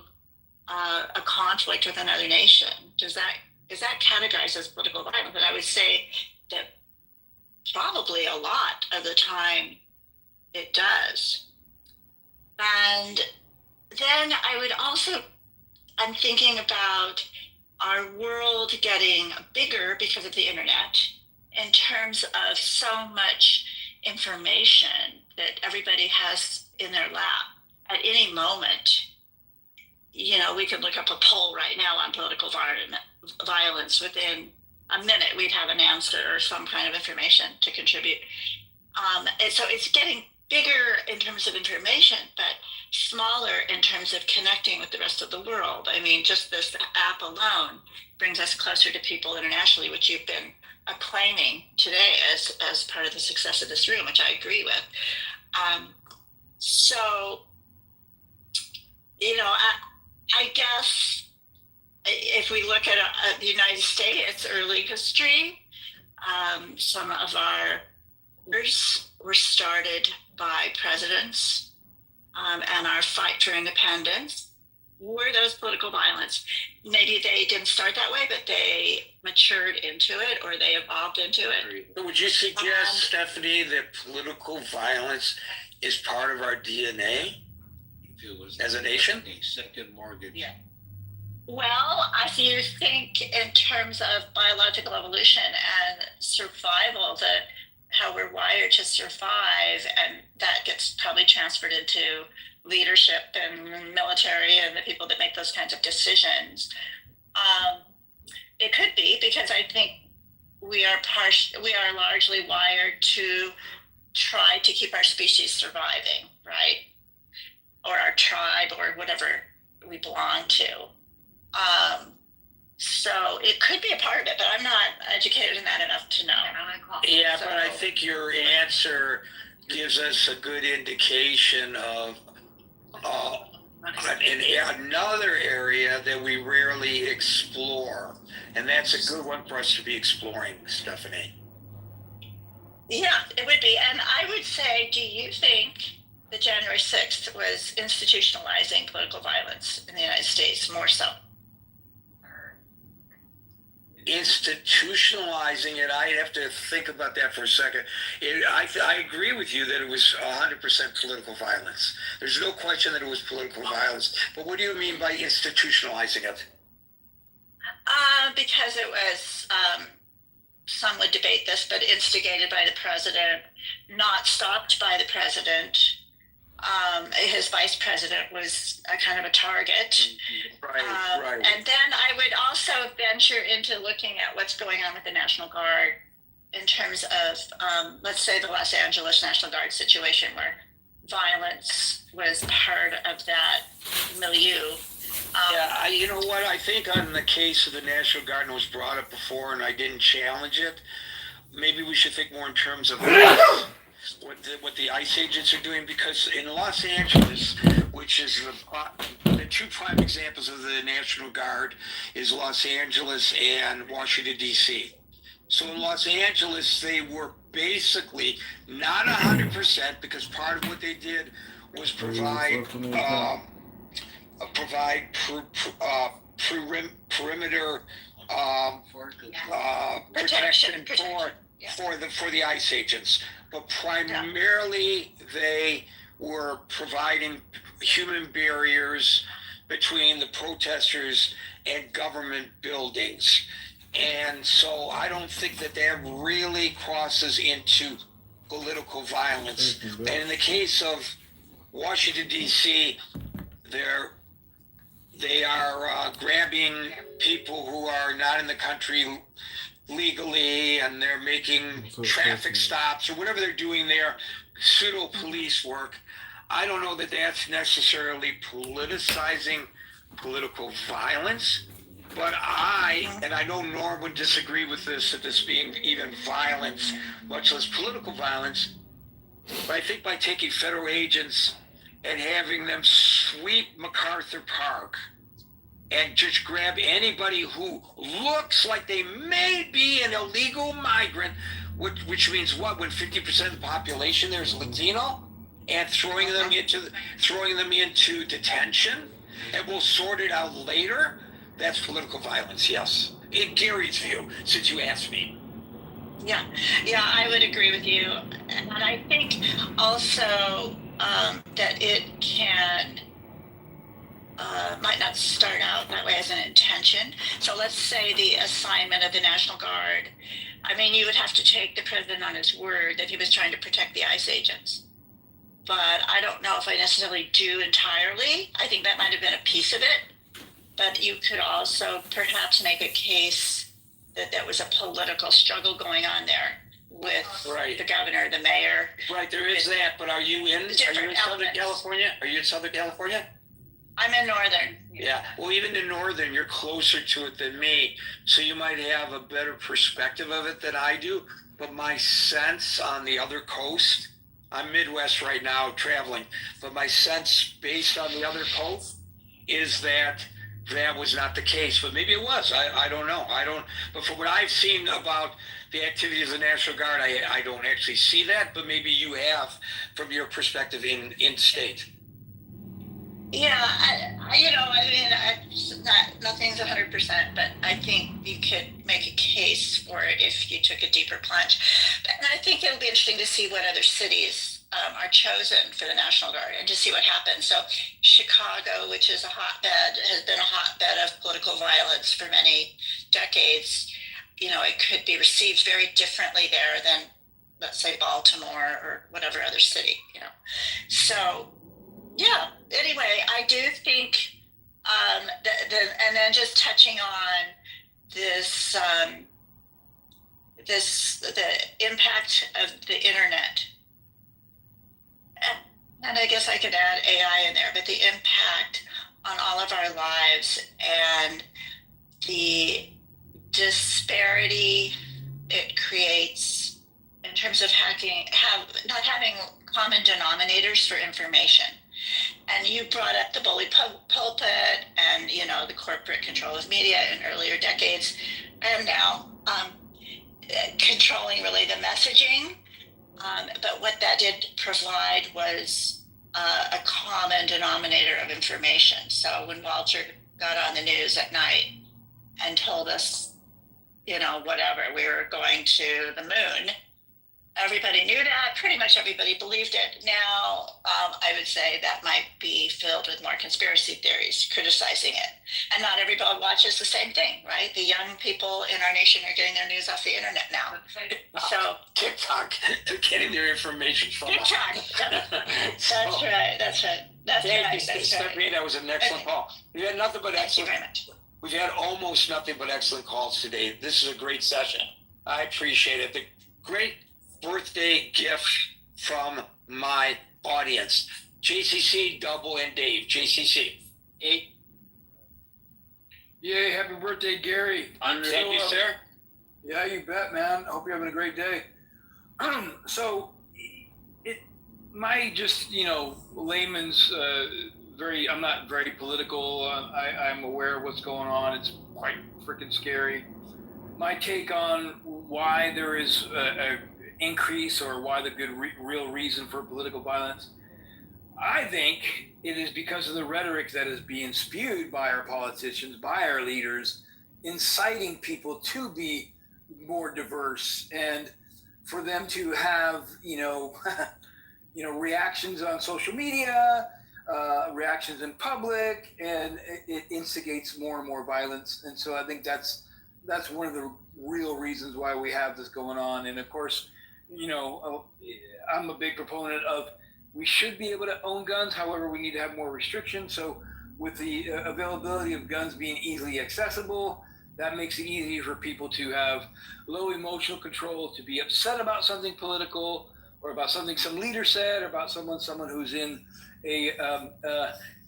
a conflict with another nation, is that categorized as political violence? And I would say that probably a lot of the time it does. And then I'm thinking about our world getting bigger because of the internet in terms of so much information that everybody has in their lap at any moment. We could look up a poll right now on political violence. Within a minute, we'd have an answer or some kind of information to contribute. And so it's getting bigger in terms of information, but smaller in terms of connecting with the rest of the world. I mean, just this app alone brings us closer to people internationally, which you've been acclaiming today as part of the success of this room, which I agree with. I guess if we look at the United States early history, some of our wars were started by presidents, and our fight for independence were those political violence. Maybe they didn't start that way, but they matured into it or they evolved into it. Would you suggest, Stephanie, that political violence is part of our DNA as a nation? Second mortgage. Yeah. Well, if you think in terms of biological evolution and survival, how we're wired to survive, and that gets probably transferred into leadership and military and the people that make those kinds of decisions. It could be, because I think we are largely wired to try to keep our species surviving, right? Or our tribe or whatever we belong to. So it could be a part of it, but I'm not educated in that enough to know. Yeah, but I think your answer gives us a good indication of another area that we rarely explore, and that's a good one for us to be exploring, Stephanie. Yeah, it would be. And I would say, do you think that January 6th was institutionalizing political violence in the United States more so? Institutionalizing it, I'd have to think about that for a second. I agree with you that it was 100% political violence. There's no question that it was political violence. But what do you mean by institutionalizing it? Because it was, some would debate this, but instigated by the president, not stopped by the president. His vice president was a kind of a target. Right. And then I would also venture into looking at what's going on with the National Guard in terms of, let's say, the Los Angeles National Guard situation where violence was part of that milieu. Yeah, you know what? I think on the case of the National Guard, and it was brought up before, and I didn't challenge it, maybe we should think more in terms of what the ICE agents are doing, because in Los Angeles, which is the two prime examples of the National Guard is Los Angeles and Washington, D.C. So in Los Angeles, they were basically not 100%, because part of what they did was provide perimeter protection for the ICE agents, but primarily they were providing human barriers between the protesters and government buildings. And so I don't think that really crosses into political violence. And in the case of Washington, D.C., they are grabbing people who are not in the country legally, and they're making traffic stops or whatever they're doing there, pseudo police work. I don't know that that's necessarily politicizing political violence, but I know Norm would disagree with this being even violence, much less political violence, but I think by taking federal agents and having them sweep MacArthur Park and just grab anybody who looks like they may be an illegal migrant, which means what? When 50% of the population there is Latino, and throwing them into detention, and we'll sort it out later. That's political violence, yes. In Gary's view, since you asked me. Yeah, I would agree with you. And I think also that it can, might not start out that way as an intention. So let's say the assignment of the National Guard, I mean, you would have to take the president on his word that he was trying to protect the ICE agents. But I don't know if I necessarily do entirely. I think that might have been a piece of it. But you could also perhaps make a case that there was a political struggle going on there with the governor, the mayor. Right, there is that. But are you in Southern California? Are you in Southern California? I'm in Northern. Yeah, well, even in Northern, you're closer to it than me. So you might have a better perspective of it than I do. But my sense on the other coast, I'm Midwest right now traveling, but my sense based on the other coast is that was not the case, but maybe it was. I don't know. But from what I've seen about the activities of the National Guard, I don't actually see that, but maybe you have from your perspective in state. Yeah, nothing's 100%, but I think you could make a case for it if you took a deeper plunge. And I think it'll be interesting to see what other cities are chosen for the National Guard and to see what happens. So Chicago, which is has been a hotbed of political violence for many decades, it could be received very differently there than, let's say, Baltimore or whatever other city, So, yeah, anyway, I do think, and then just touching on this, the impact of the internet. And I guess I could add AI in there, but the impact on all of our lives, and the disparity it creates in terms of not having common denominators for information. And you brought up the bully pulpit and, the corporate control of media in earlier decades, and now controlling really the messaging. But what that did provide was a common denominator of information. So when Walter got on the news at night and told us, whatever, we were going to the moon, everybody knew that. Pretty much everybody believed it. Now, I would say that might be filled with more conspiracy theories criticizing it. And not everybody watches the same thing, right? The young people in our nation are getting their news off the internet now. So TikTok, they're getting their information from TikTok. That's right. Thank you, Stephanie. That was an excellent call. We've had nothing but excellent. Thank you very much. We've had almost nothing but excellent calls today. This is a great session. I appreciate it. The great birthday gift from my audience. JCC, Double, and Dave. JCC. Yay, happy birthday, Gary. Thank you, sir. Yeah, you bet, man. I hope you're having a great day. Layman's I'm not very political. I'm aware of what's going on. It's quite freaking scary. My take on why there is a increase, or why the real reason for political violence, I think it is because of the rhetoric that is being spewed by our politicians, by our leaders, inciting people to be more diverse, and for them to have reactions on social media, reactions in public, and it instigates more and more violence. And so I think that's one of the real reasons why we have this going on. And of course, I'm a big proponent of we should be able to own guns. However, we need to have more restrictions. So with the availability of guns being easily accessible, that makes it easier for people to have low emotional control, to be upset about something political, or about something some leader said, or about someone who's in a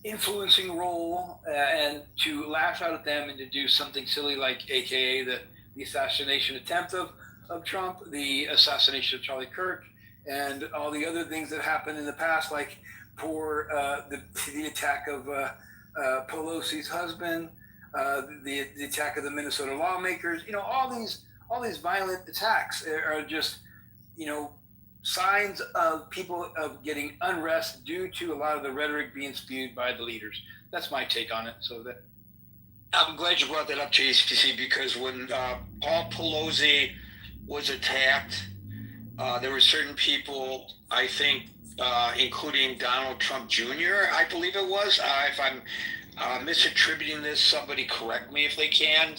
influencing role, and to lash out at them and to do something silly like AKA the assassination attempt of Trump, the assassination of Charlie Kirk, and all the other things that happened in the past, like the attack of Pelosi's husband, the attack of the Minnesota lawmakers. All these violent attacks are just signs of people of getting unrest due to a lot of the rhetoric being spewed by the leaders. That's my take on it. So that I'm glad you brought that up, JCC, because when Paul Pelosi was attacked, there were certain people, I think, including Donald Trump Jr., I believe it was. If I'm misattributing this, somebody correct me if they can.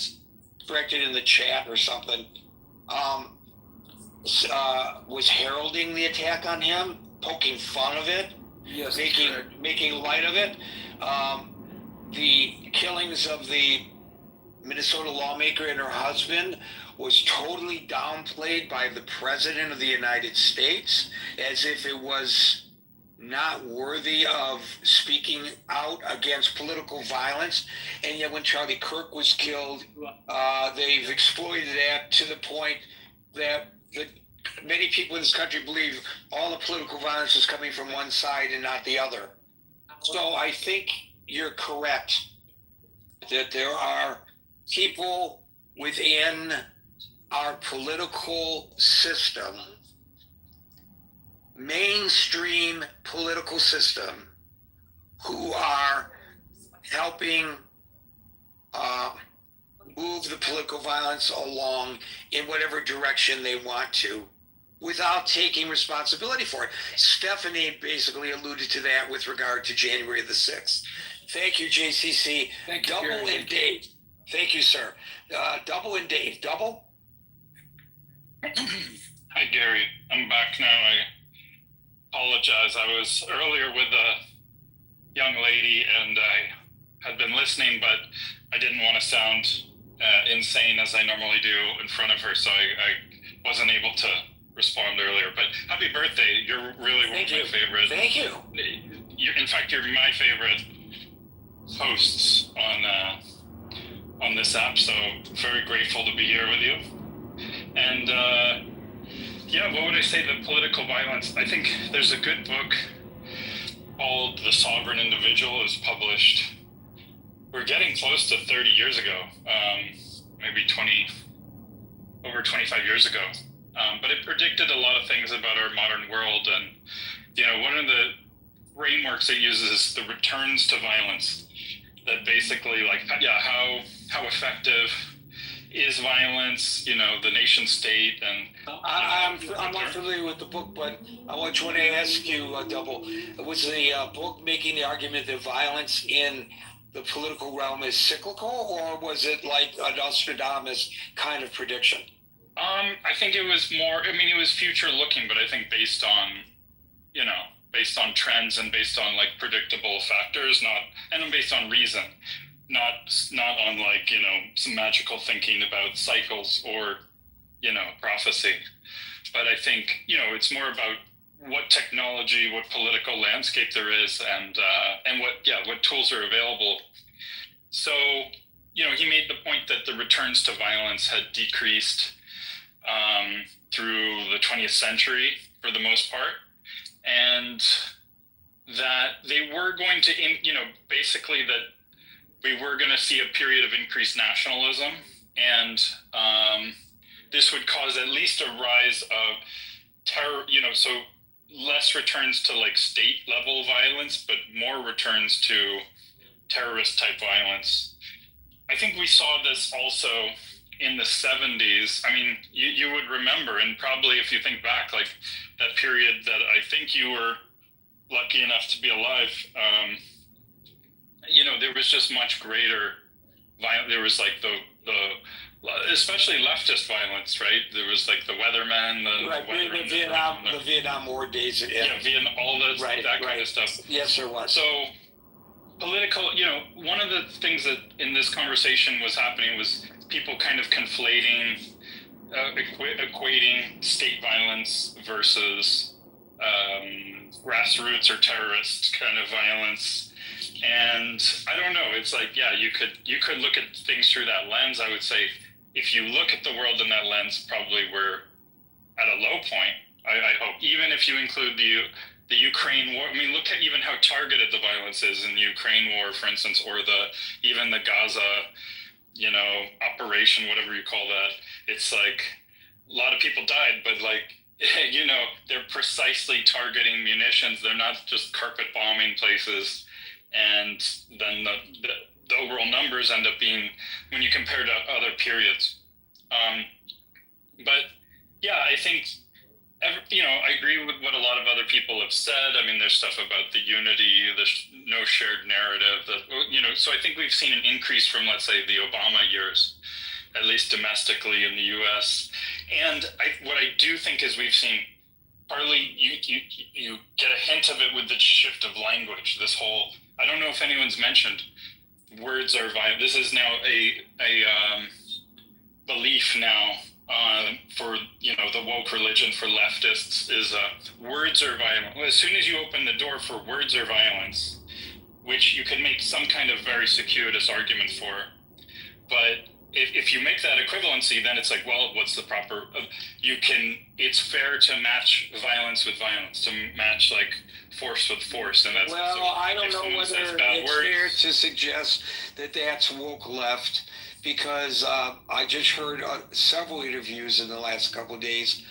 Correct it in the chat or something. Was heralding the attack on him, poking fun of it, yes, making light of it. The killings of the Minnesota lawmaker and her husband was totally downplayed by the President of the United States, as if it was not worthy of speaking out against political violence. And yet when Charlie Kirk was killed, they've exploited that to the point that many people in this country believe all the political violence is coming from one side and not the other. So I think you're correct that there are people within our political system, mainstream political system, who are helping move the political violence along in whatever direction they want to, without taking responsibility for it. Stephanie basically alluded to that with regard to January the 6th. Thank you, JCC. Thank you, Double Gary. and Dave. Thank you, sir. Double and Dave. Double? Hi, Gary. I'm back now. I apologize. I was earlier with a young lady, and I had been listening, but I didn't want to sound insane as I normally do in front of her, so I wasn't able to respond earlier. But happy birthday. You're really one of my favorite. Thank you. In fact, you're my favorite hosts on this app. So very grateful to be here with you. And yeah, what would I say? The political violence. I think there's a good book called "The Sovereign Individual." It was published. We're getting close to 30 years ago, maybe over 25 years ago. But it predicted a lot of things about our modern world. And, one of the frameworks it uses is the returns to violence. That basically, how effective is violence, the nation state. And I'm not familiar with the book, but I want to ask you, Double, was the book making the argument that violence in the political realm is cyclical, or was it like a Nostradamus kind of prediction? I think it was more, it was future looking, but I think based on trends and based on predictable factors, and based on reason, not on some magical thinking about cycles or, prophecy. But I think, it's more about what technology, what political landscape there is, and what tools are available. So, he made the point that the returns to violence had decreased through the 20th century for the most part, and that they were going to, basically that we were going to see a period of increased nationalism, and this would cause at least a rise of terror, so less returns to state level violence, but more returns to terrorist type violence. I think we saw this also in the 70s. You would remember, and probably if you think back, that period that I think you were lucky enough to be alive, there was just much greater violence. There was the especially leftist violence, right? There was the Weatherman, the Vietnam War days. Vietnam, all that kind of stuff. Yes, there was. So political, one of the things that in this conversation was happening was people kind of conflating, equating state violence versus grassroots or terrorist kind of violence. And I don't know, it's you could look at things through that lens. I would say if you look at the world in that lens, probably we're at a low point, I hope. Even if you include the Ukraine war, look at even how targeted the violence is in the Ukraine war, for instance, or even the Gaza, operation, whatever you call that. It's a lot of people died, but they're precisely targeting munitions. They're not just carpet bombing places. And then the overall numbers end up being, when you compare to other periods. But yeah, I think, I agree with what a lot of other people have said. There's stuff about the unity, there's no shared narrative, so I think we've seen an increase from, let's say, the Obama years, at least domestically in the US. And what I do think is we've seen, partly you get a hint of it with the shift of language, this whole, I don't know if anyone's mentioned, words are violent. This is now a belief now for the woke religion for leftists is words are violent. Well, as soon as you open the door for words are violence, which you can make some kind of very circuitous argument for, but if you make that equivalency, then it's well, what's the proper? It's fair to match violence with violence, to match force with force, and that's. Well, I don't know whether it's fair to suggest that that's woke left, because I just heard several interviews in the last couple of days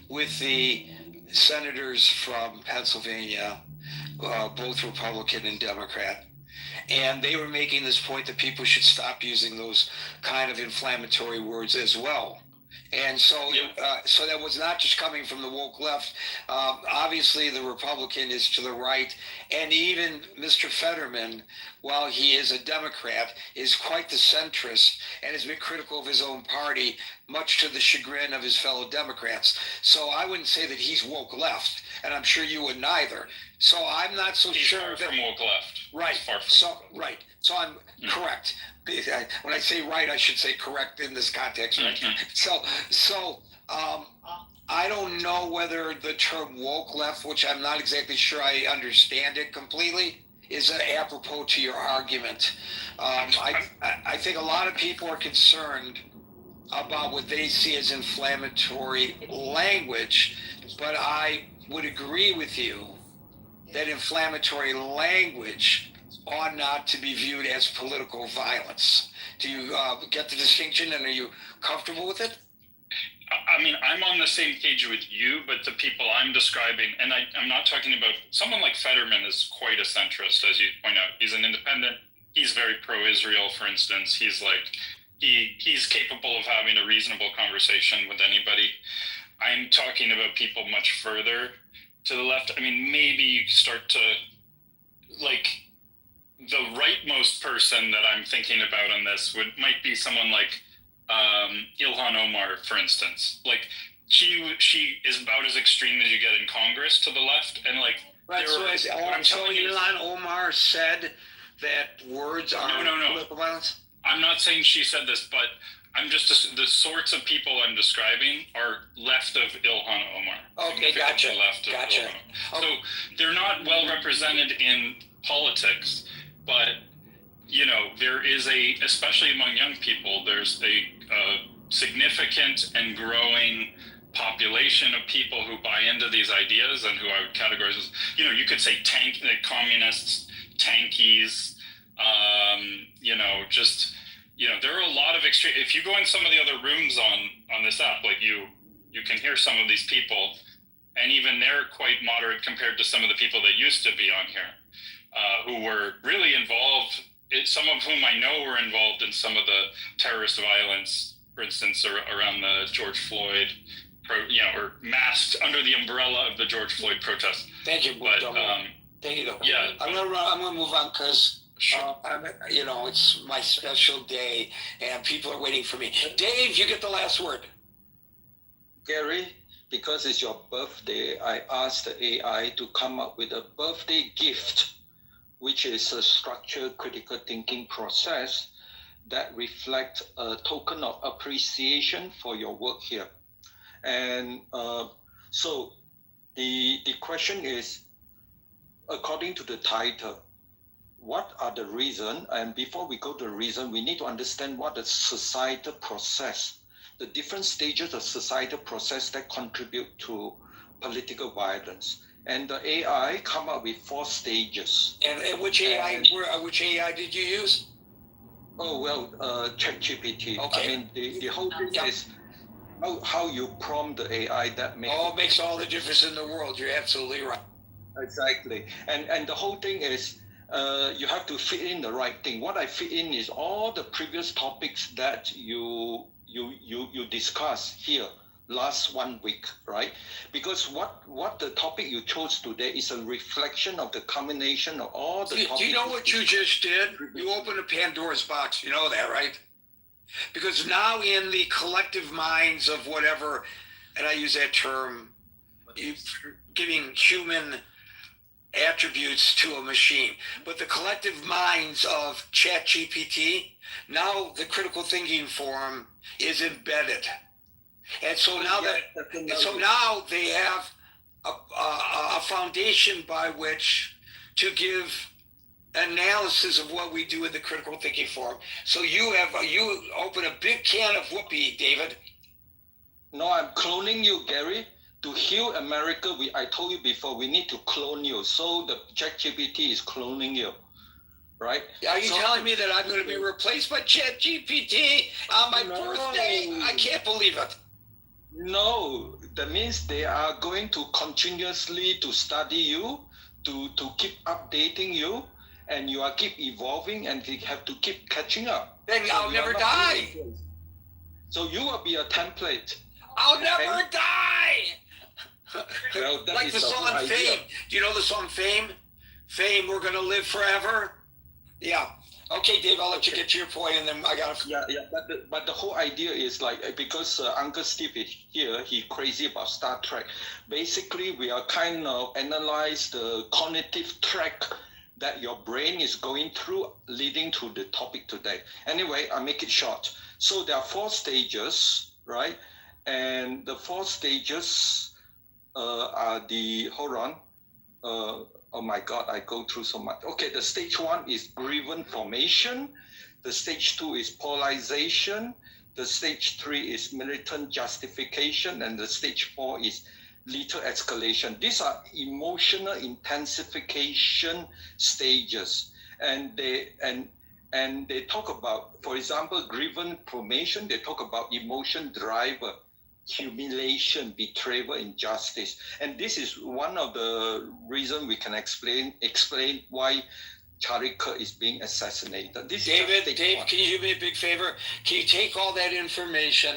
with the senators from Pennsylvania, both Republican and Democrat. And they were making this point that people should stop using those kind of inflammatory words as well. And so, so that was not just coming from the woke left. Obviously, the Republican is to the right. And even Mr. Fetterman, while he is a Democrat, is quite the centrist and has been critical of his own party, much to the chagrin of his fellow Democrats. So I wouldn't say that he's woke left, and I'm sure you wouldn't either. So I'm not so sure far from woke left. Right. Right. So I'm correct. When I say right, I should say correct in this context. Right? So I don't know whether the term woke left, which I'm not exactly sure I understand it completely, is apropos to your argument. I think a lot of people are concerned about what they see as inflammatory language, but I would agree with you that inflammatory language ought not to be viewed as political violence. Do you get the distinction, and are you comfortable with it? I mean, I'm on the same page with you, but the people I'm describing, and I'm not talking about someone like Fetterman is quite a centrist, as you point out. He's an independent. He's very pro-Israel, for instance. He's like, he's capable of having a reasonable conversation with anybody. I'm talking about people much further to the left. I mean, maybe you start to, like, the rightmost person that I'm thinking about on this might be someone like Ilhan Omar, for instance. Like, she is about as extreme as you get in Congress to the left, and like, right. So Ilhan Omar said that words are political violence. I'm not saying she said this, but I'm just the sorts of people I'm describing are left of Ilhan Omar. Okay, gotcha. Left of Ilhan. So they're not well represented in politics, but you know, there is especially among young people, there's a significant and growing population of people who buy into these ideas and who I would categorize as, you know, you could say communists, tankies, you know, just, you know, there are a lot of extreme. If you go in some of the other rooms on this app, like you can hear some of these people, and even they're quite moderate compared to some of the people that used to be on here, who were really involved. Some of whom I know were involved in some of the terrorist violence, for instance, around the George Floyd, or masked under the umbrella of the George Floyd protest. Thank you, but thank you. Yeah, I'm gonna move on because you know, it's my special day and people are waiting for me. Dave, you get the last word. Gary, because it's your birthday, I asked the AI to come up with a birthday gift, which is a structured critical thinking process that reflects a token of appreciation for your work here. And so the question is, according to the title, what are the reasons? And before we go to the reason, we need to understand what the societal process, the different stages of societal process that contribute to political violence. And the AI come up with 4 stages. And which AI did you use? Oh, well, ChatGPT. Okay. I mean, the whole thing is how you prompt the AI that makes all the difference in the world. You're absolutely right. Exactly. And the whole thing is you have to fit in the right thing. What I fit in is all the previous topics that you discussed here last 1 week, right? Because what the topic you chose today is a reflection of the combination of all the topics. Do you know what you just did? You opened a Pandora's box. You know that, right? Because now in the collective minds of whatever, and I use that term, giving human attributes to a machine, but the collective minds of ChatGPT, now the critical thinking form is embedded. And so now now they have a foundation by which to give analysis of what we do in the critical thinking form. So you open a big can of whoopee, David. No, I'm cloning you, Gary. To heal America, I told you before, we need to clone you. So the ChatGPT is cloning you, right? Are you telling me that I'm going to be replaced by ChatGPT on my birthday? I can't believe it. No, that means they are going to continuously to study you, to keep updating you, and you are keep evolving, and they have to keep catching up. Then I'll never die. So you will be a template. I'll never die. Well, like the song Fame. Do you know the song Fame? Fame, we're gonna live forever. Yeah. Okay, Dave, I'll let you get to your point, and then I gotta. Yeah. But the whole idea is like, because Uncle Steve is here, he's crazy about Star Trek. Basically, we are kind of analyze the cognitive track that your brain is going through, leading to the topic today. Anyway, I'll make it short. So there are 4 stages, right? And the 4 stages are the oh my God, I go through so much. Okay, the stage 1 is grievance formation. The stage 2 is polarization. The stage 3 is militant justification. And the stage 4 is lethal escalation. These are emotional intensification stages. And they talk about, for example, grievance formation, they talk about emotion driver, humiliation, betrayal, injustice. And this is one of the reasons we can explain why Charlie Kirk is being assassinated. David, can you do me a big favor? Can you take all that information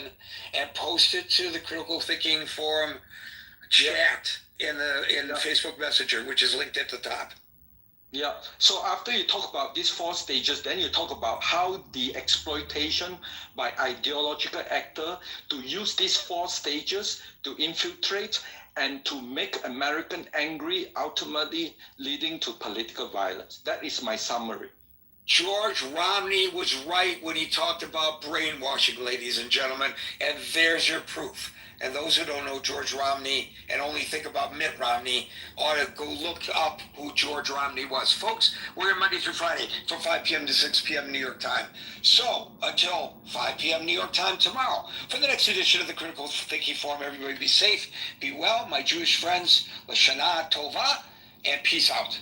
and post it to the Critical Thinking Forum chat in the Facebook Messenger, which is linked at the top? Yeah. So after you talk about these 4 stages, then you talk about how the exploitation by ideological actor to use these 4 stages to infiltrate and to make American angry, ultimately leading to political violence. That is my summary. George Romney was right when he talked about brainwashing, ladies and gentlemen, and there's your proof. And those who don't know George Romney and only think about Mitt Romney ought to go look up who George Romney was. Folks, we're here Monday through Friday from 5 p.m. to 6 p.m. New York time. So until 5 p.m. New York time tomorrow, for the next edition of the Critical Thinking Forum, everybody be safe, be well, my Jewish friends, Lashana Tova, and peace out.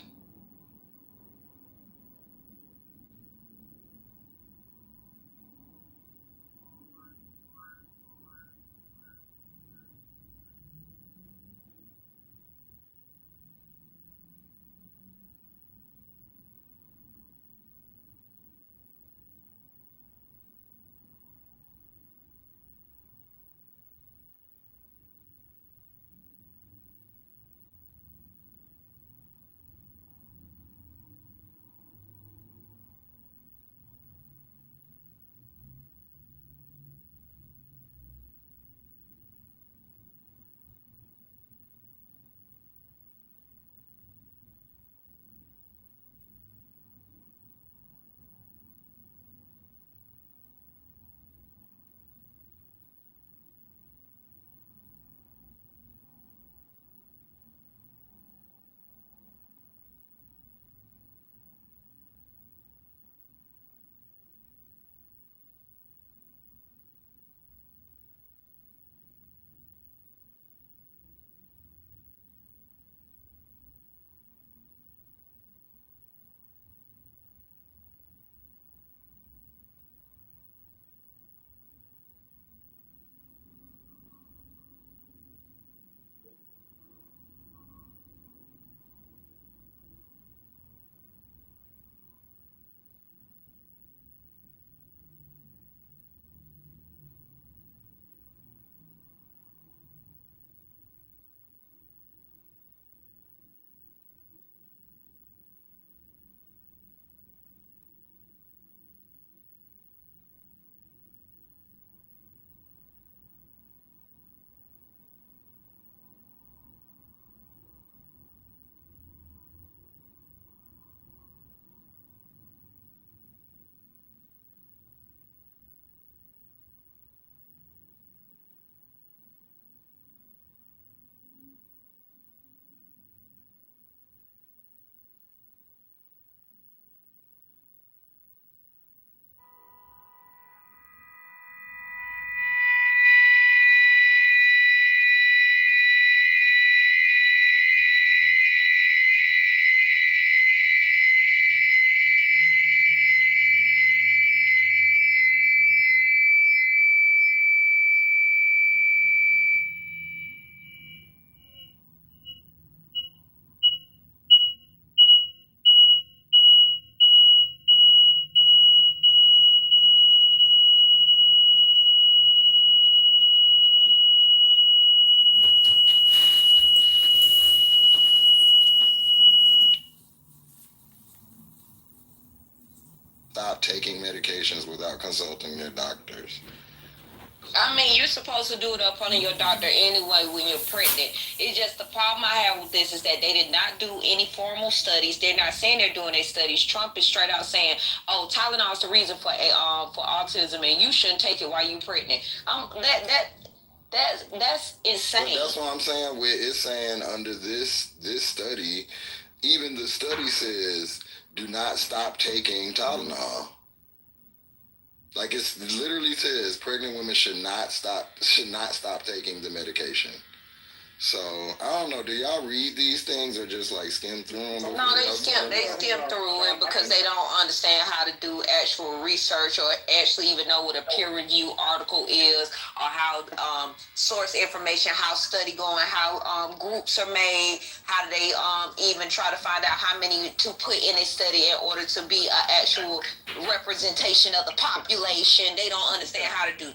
Stop taking medications without consulting your doctors. I mean, you're supposed to do it up under your doctor anyway when you're pregnant. It's just the problem I have with this is that they did not do any formal studies. They're not saying they're doing their studies. Trump is straight out saying, "Oh, Tylenol is the reason for autism, and you shouldn't take it while you're pregnant." That's insane. But that's what I'm saying. It's saying under this study even the study says do not stop taking Tylenol. Like it literally says pregnant women should not stop taking the medication. So I don't know. Do y'all read these things or just like skim through them? No, they skim through it because they don't understand how to do actual research or actually even know what a peer review article is or how source information, how study going, how groups are made, how do they even try to find out how many to put in a study in order to be an actual representation of the population. They don't understand how to do.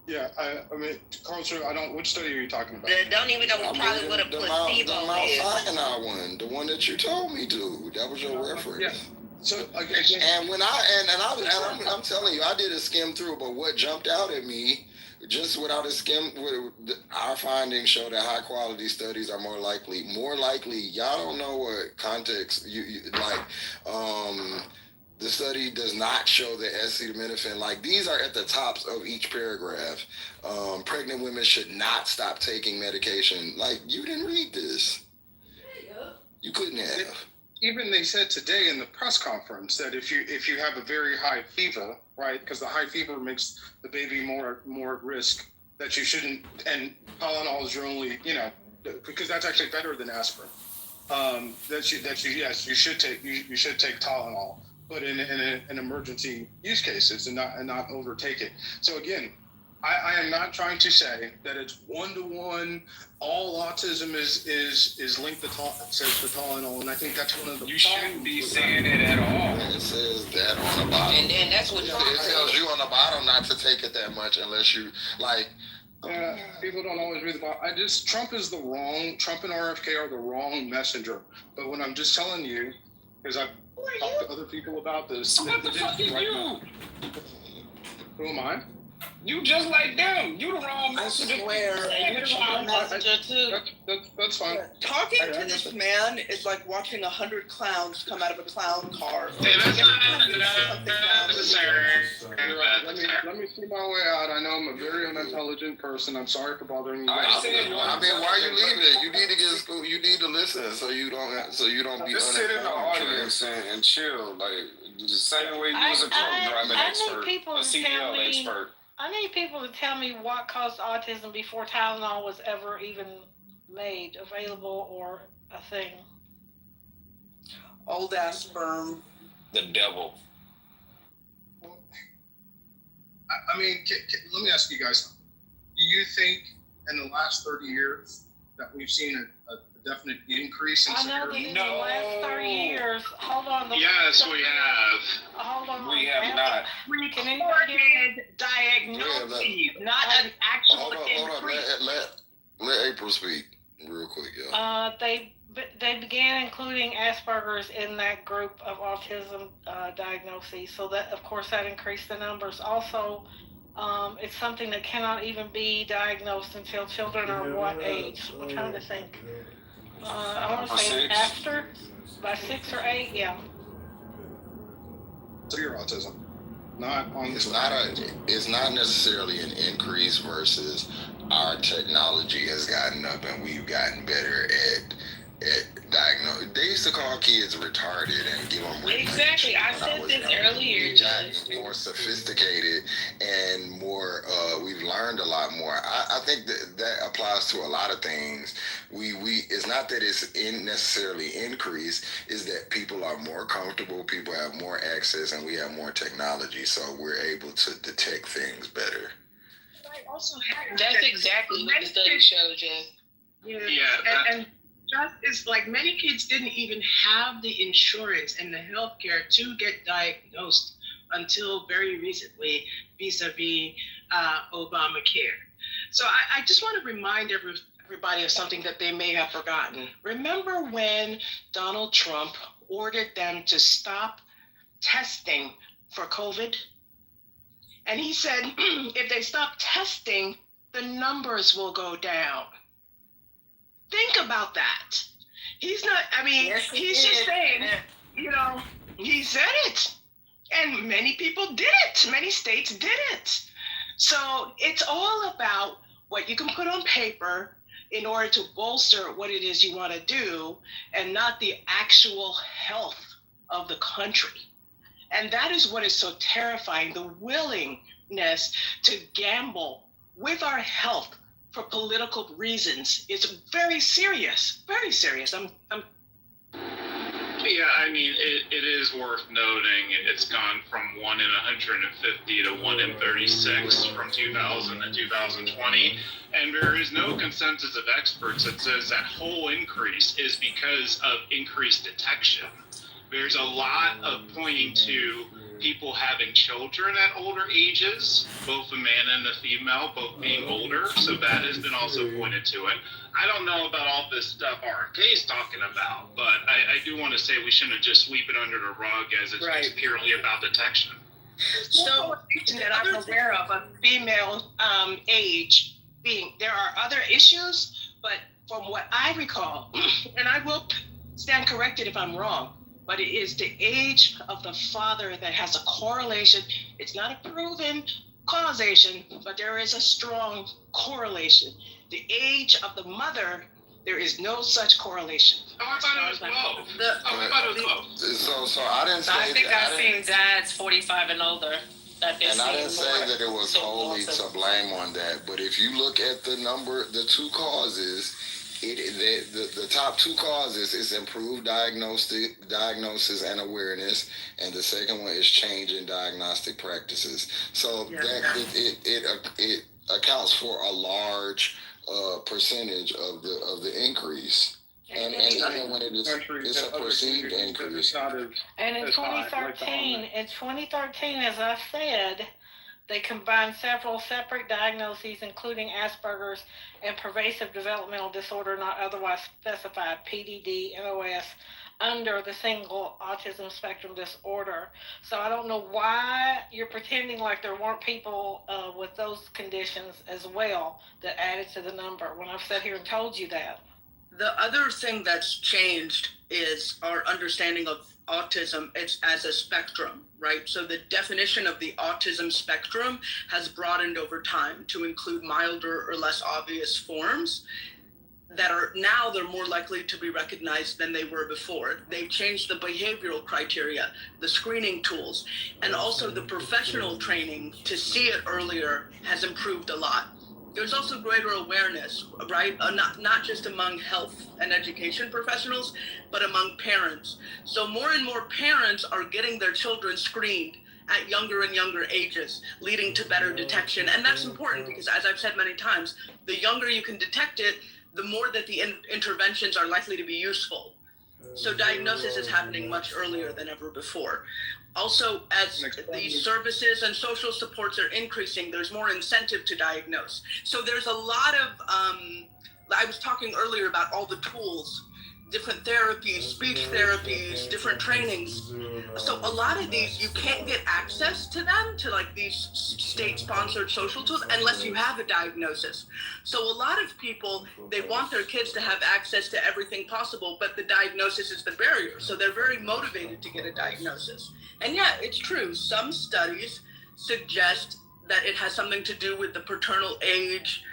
Yeah, I mean, Carl, I don't. Which study are you talking about? They don't even know probably what a placebo the Mount is. Sinai one, the one that you told me to. That was your reference. Yeah. So again, and when I'm telling you, I did a skim through, but what jumped out at me, just without a skim, our findings show that high quality studies are more likely. Y'all don't know what context you like. The study does not show that acetaminophen, like these are at the tops of each paragraph. Pregnant women should not stop taking medication. Like, you didn't read this. You couldn't have. Even they said today in the press conference that if you have a very high fever, right, because the high fever makes the baby more at risk, that you shouldn't, and Tylenol is your only, because that's actually better than aspirin. You should take Tylenol. But in emergency use cases and not overtake it. So again, I am not trying to say that it's 1-to-1. All autism is linked to Tylenol, and I think that's one of the. You shouldn't be saying it at all. It says that on the bottom. And then that's what it tells you on the bottom not to take it that much unless you like. Yeah, people don't always read the bottom. Trump and RFK are the wrong messenger. But when I'm just telling you, because I've talked to other people about this. So what the fuck is you? Who am I? You just like them. You the wrong messenger. I swear, you're the wrong messenger too. That's fine. Talking to this man is like watching 100 clowns come out of a clown car. Hey, that's not necessary. Let me see my way out. I know I'm a very unintelligent person. I'm sorry for bothering you. I mean, why are you leaving? You need to get to school. You need to listen so you don't be. Just sit in the audience and chill, like the same way you was a truck driving expert, a CDL expert. I need people to tell me what caused autism before Tylenol was ever even made available or a thing. Old ass sperm. The devil. I mean, let me ask you guys something. Do you think in the last 30 years that we've seen a definite increase in severity? In the last 30 years, hold on. Yes, we have. Hold on. We have not. Recorded diagnoses, not an actual increase. Let April speak real quick, y'all. They began including Asperger's in that group of autism diagnoses, so that of course that increased the numbers. Also, it's something that cannot even be diagnosed until children are what age? I'm trying to think. I want to say after, by 6 or 8, yeah. Severe autism, not on. It's not necessarily an increase versus our technology has gotten up and we've gotten better at diagnose. They used to call kids retarded and give them exactly. I said this earlier. More sophisticated and more. We've learned a lot more. I think that applies to a lot of things. We it's not that it's necessarily increased. Is that people are more comfortable. People have more access, and we have more technology, so we're able to detect things better. That's exactly what the study showed, Jeff. And just it's like many kids didn't even have the insurance and the healthcare to get diagnosed until very recently, vis-a-vis Obamacare. So I just want to remind everybody of something that they may have forgotten. Remember when Donald Trump ordered them to stop testing for COVID? And he said, if they stop testing, the numbers will go down. Think about that. He's not, he's just saying, he said it. And many people did it. Many states did it. So it's all about what you can put on paper in order to bolster what it is you want to do and not the actual health of the country. And that is what is so terrifying, the willingness to gamble with our health for political reasons is very serious, very serious. Yeah, I mean, it is worth noting it's gone from 1 in 150 to 1 in 36 from 2000 to 2020. And there is no consensus of experts that says that whole increase is because of increased detection. There's a lot of pointing to people having children at older ages, both the man and the female, both being older. So that has been also pointed to it. I don't know about all this stuff RFK is talking about, but I do want to say we shouldn't just sweep it under the rug as it's just purely about detection. So that I'm aware of female age being, there are other issues, but from what I recall, and I will stand corrected if I'm wrong, but it is the age of the father that has a correlation. It's not a proven causation, but there is a strong correlation. The age of the mother, there is no such correlation. Oh, I thought it was low. So I didn't say I think that. I've seen dads 45 and older. And I didn't say that it was wholly to blame on that. But if you look at the two causes, the top two causes is improved diagnosis and awareness, and the second one is change in diagnostic practices. So it accounts for a large percentage of the increase, and even when it's a perceived increase. And in 2013, as I said, they combined several separate diagnoses, including Asperger's and pervasive developmental disorder not otherwise specified, PDD, NOS, under the single autism spectrum disorder. So I don't know why you're pretending like there weren't people with those conditions as well that added to the number when I've sat here and told you that. The other thing that's changed is our understanding of autism as a spectrum, right? So the definition of the autism spectrum has broadened over time to include milder or less obvious forms that are now they're more likely to be recognized than they were before. They've changed the behavioral criteria, the screening tools, and also the professional training to see it earlier has improved a lot. There's also greater awareness, right? Not just among health and education professionals, but among parents. So more and more parents are getting their children screened at younger and younger ages, leading to better detection. And that's important because, as I've said many times, the younger you can detect it, the more that the interventions are likely to be useful. So diagnosis is happening much earlier than ever before. Also, as these services and social supports are increasing, there's more incentive to diagnose. So there's a lot of, I was talking earlier about all the tools, different therapies, speech therapies, different trainings. So a lot of these, you can't get access to them, to like these state-sponsored social tools, unless you have a diagnosis. So a lot of people, they want their kids to have access to everything possible, but the diagnosis is the barrier. So they're very motivated to get a diagnosis. And yeah, it's true. Some studies suggest that it has something to do with the paternal age.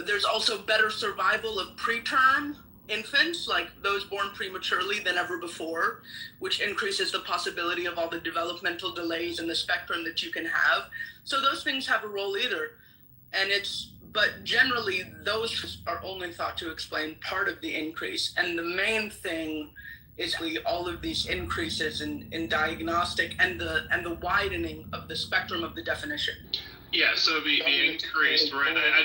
There's also better survival of preterm infants, like those born prematurely, than ever before, which increases the possibility of all the developmental delays in the spectrum that you can have. So those things have a role either. But generally, those are only thought to explain part of the increase. And the main thing is all of these increases in diagnostic and the widening of the spectrum of the definition. Yeah, so the increased risk, I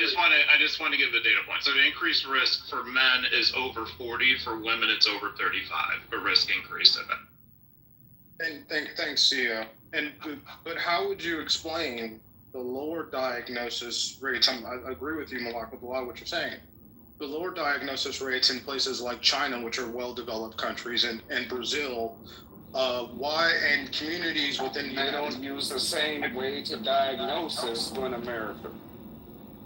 just want to give the data point. So the increased risk for men is over 40, for women it's over 35, a risk increase in it. And thanks, Sia. But how would you explain the lower diagnosis rates? I agree with you, Malak, with a lot of what you're saying. The lower diagnosis rates in places like China, which are well-developed countries, and Brazil, why, and communities within the They don't use the same way to diagnose as in America.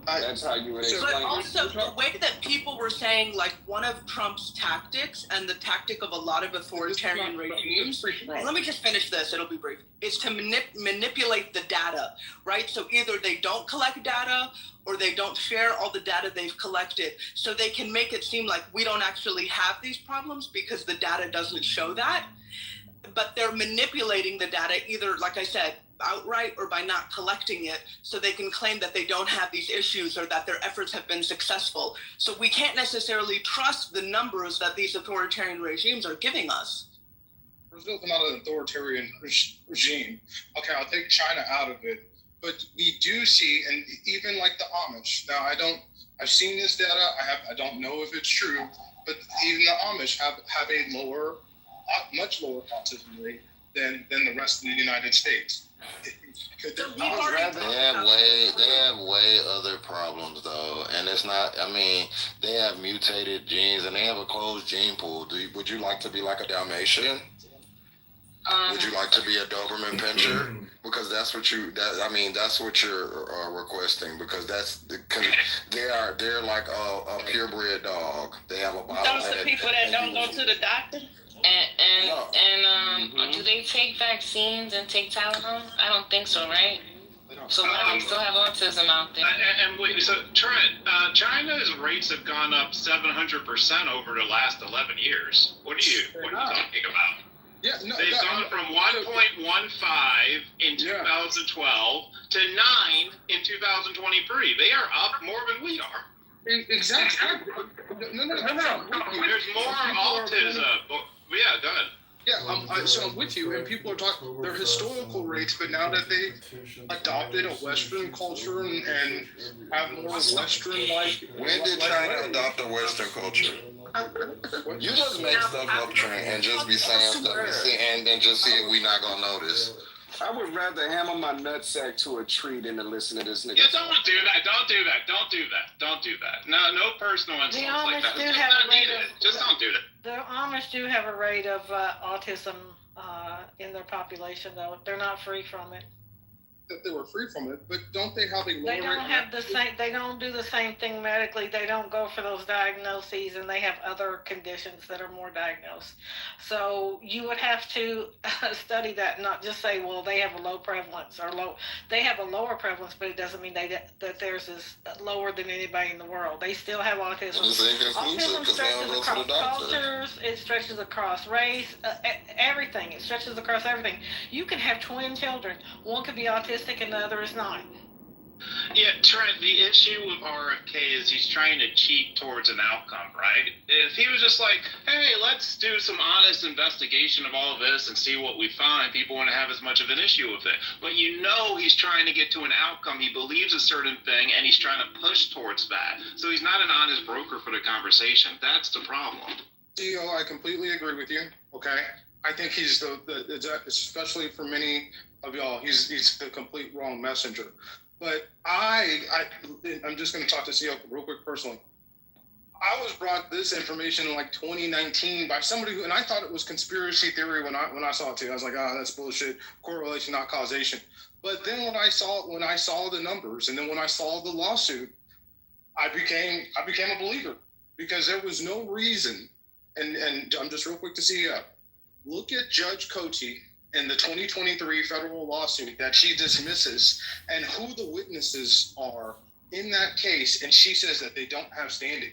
That's how you would explain But it. also, the way that people were saying, like, one of Trump's tactics and the tactic of a lot of authoritarian regimes, let me just finish this, it'll be brief, is to manipulate the data, right? So either they don't collect data or they don't share all the data they've collected, so they can make it seem like we don't actually have these problems because the data doesn't show that. But they're manipulating the data either, like I said, outright or by not collecting it, so they can claim that they don't have these issues or that their efforts have been successful. So we can't necessarily trust the numbers that these authoritarian regimes are giving us. Brazil's not an authoritarian regime. Okay, I'll take China out of it, but we do see, and even like the Amish. Now, I've seen this data. I don't know if it's true, but even the Amish have a much lower autism rate than the rest of the United States. They have way other problems though, and it's not. I mean, they have mutated genes and they have a closed gene pool. Would you like to be like a Dalmatian? Would you like to be a Doberman Pinscher? Because that's what that's what you're requesting. Because they're like a purebred dog. They have a bottle. Those are people that don't go to the doctor. And do they take vaccines and take Tylenol? I don't think so, right? So why do we still have autism out there? And wait, so Trent, China's rates have gone up 700% over the last 11 years. What are you talking about? Yeah, no, they've gone from 1.15 in 2012 to 9 in 2023. They are up more than we are. Exactly. No. There's more autism. Yeah, go ahead. Yeah, so I'm with you, and people are talking their historical rates, but now that they adopted a Western culture and have more Western-like... When did China adopt a Western culture? You just make stuff up, Trent, and just be saying stuff and then just see if we not gonna notice. I would rather hammer my nutsack to a tree than to listen to this nigga. Yeah, don't do that. No personal insults like that. Just don't do that. The Amish do have a rate of autism in their population, though. They're not free from it. That they were free from it, but don't they have a lower They don't have the same. They don't do the same thing medically. They don't go for those diagnoses, and they have other conditions that are more diagnosed. So you would have to study that, not just say, well, they have a low prevalence or low. They have a lower prevalence, but it doesn't mean that theirs is lower than anybody in the world. They still have autism. Autism stretches across cultures. It stretches across race. Everything. It stretches across everything. You can have twin children. One could be autistic and the other is not. Yeah, Trent, the issue with RFK is he's trying to cheat towards an outcome, right? If he was just like, hey, let's do some honest investigation of all of this and see what we find, people wouldn't have as much of an issue with it. But he's trying to get to an outcome. He believes a certain thing, and he's trying to push towards that. So he's not an honest broker for the conversation. That's the problem. CEO, I completely agree with you, okay? I think he's especially for many of y'all, he's the complete wrong messenger. But I'm just going to talk to CEO real quick personally. I was brought this information in like 2019 by somebody who, and I thought it was conspiracy theory when I saw it too. I was like, that's bullshit, correlation, not causation. But then when I saw the numbers, and then when I saw the lawsuit, I became a believer, because there was no reason. And I'm just real quick to CEO. Look at Judge Cote in the 2023 federal lawsuit that she dismisses, and who the witnesses are in that case, and she says that they don't have standing.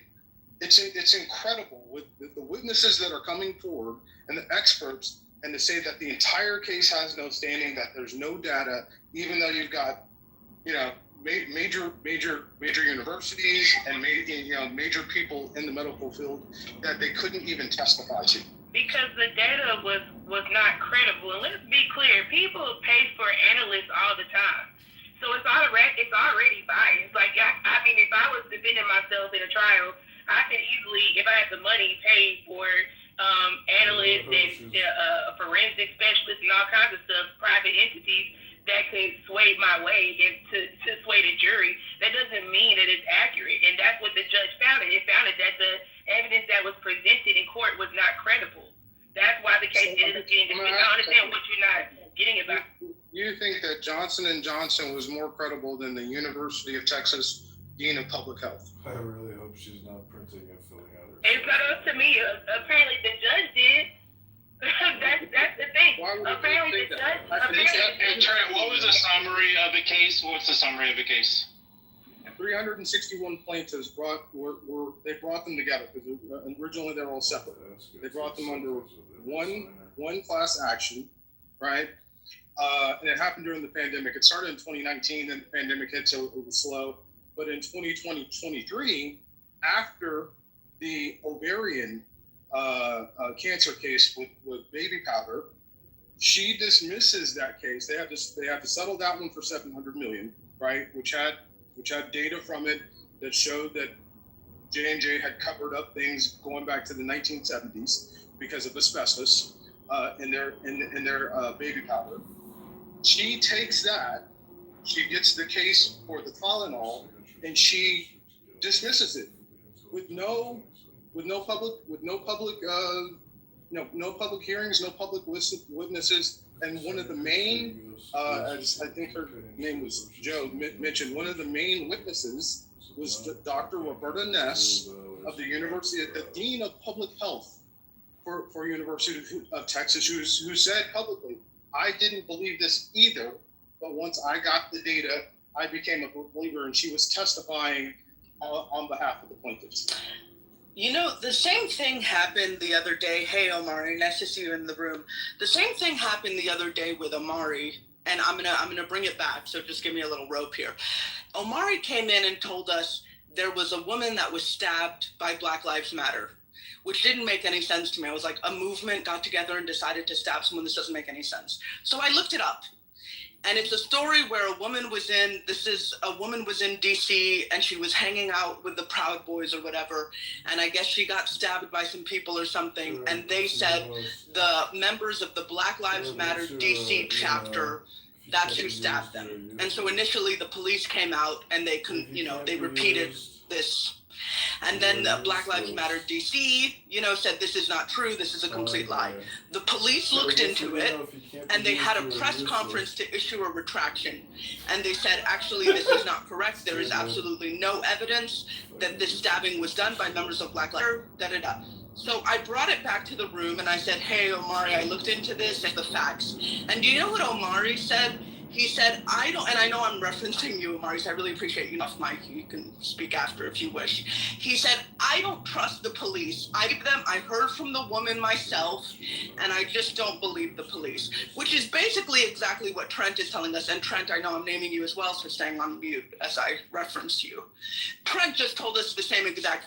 It's incredible with the witnesses that are coming forward and the experts, and to say that the entire case has no standing, that there's no data, even though you've got, major universities and major people in the medical field that they couldn't even testify to. Because the data was not credible. And let's be clear, people pay for analysts all the time. So it's already biased. Like, I mean, if I was defending myself in a trial, I could easily, if I had the money, pay for analysts and forensic specialists and all kinds of stuff, private entities that could sway my way and to sway the jury. That doesn't mean that it's accurate. And that's what the judge found. It found that the evidence that was presented in court was not credible. That's why the case isn't getting dismissed. I understand what you're not getting about. You think that Johnson & Johnson was more credible than the University of Texas Dean of Public Health. I really hope she's not printing and filling out her. It's not up to me. Apparently the judge did. that's the thing. Apparently the judge. And Trent, what was the summary of the case? What's the summary of the case? 361 plaintiffs brought them together because originally they were all separate. They brought them under one class action, right? And it happened during the pandemic. It started in 2019, then the pandemic hit, so it was slow. But in 2023, after the ovarian cancer case with baby powder, she dismisses that case. They have to settle that one for $700 million, right? Which had data from it that showed that J&J had covered up things going back to the 1970s because of asbestos in their baby powder. She takes that, she gets the case for the Tylenol, and she dismisses it with no public hearings, no public witnesses. And one of the main, as I think her name was Joe mentioned, one of the main witnesses was Dr. Roberta Ness of the University, the Dean of Public Health for University of Texas, who said publicly, I didn't believe this either, but once I got the data, I became a believer, and she was testifying on behalf of the plaintiffs. You know, the same thing happened the other day. Hey, Omari, nice to see you in the room. The same thing happened the other day with Omari, and I'm gonna bring it back. So just give me a little rope here. Omari came in and told us there was a woman that was stabbed by Black Lives Matter, which didn't make any sense to me. I was like, a movement got together and decided to stab someone. This doesn't make any sense. So I looked it up. And it's a story where a woman was in DC and she was hanging out with the Proud Boys or whatever. And I guess she got stabbed by some people or something. And they said the members of the Black Lives Matter DC chapter, that's who stabbed them. And so initially the police came out and they repeated this. And then the Black Lives Matter DC, said this is not true. This is a complete lie. The police looked into it and they had a press conference to issue a retraction. And they said, actually, this is not correct. There is absolutely no evidence that this stabbing was done by members of Black Lives Matter, So I brought it back to the room and I said, hey, Omari, I looked into this and the facts. And do you know what Omari said? He said, I don't, and I know I'm referencing you, Omari, so I really appreciate you off mic. You can speak after if you wish. He said, I don't trust the police. I heard from the woman myself, and I just don't believe the police, which is basically exactly what Trent is telling us. And Trent, I know I'm naming you as well, so staying on mute as I reference you. Trent just told us the same exact,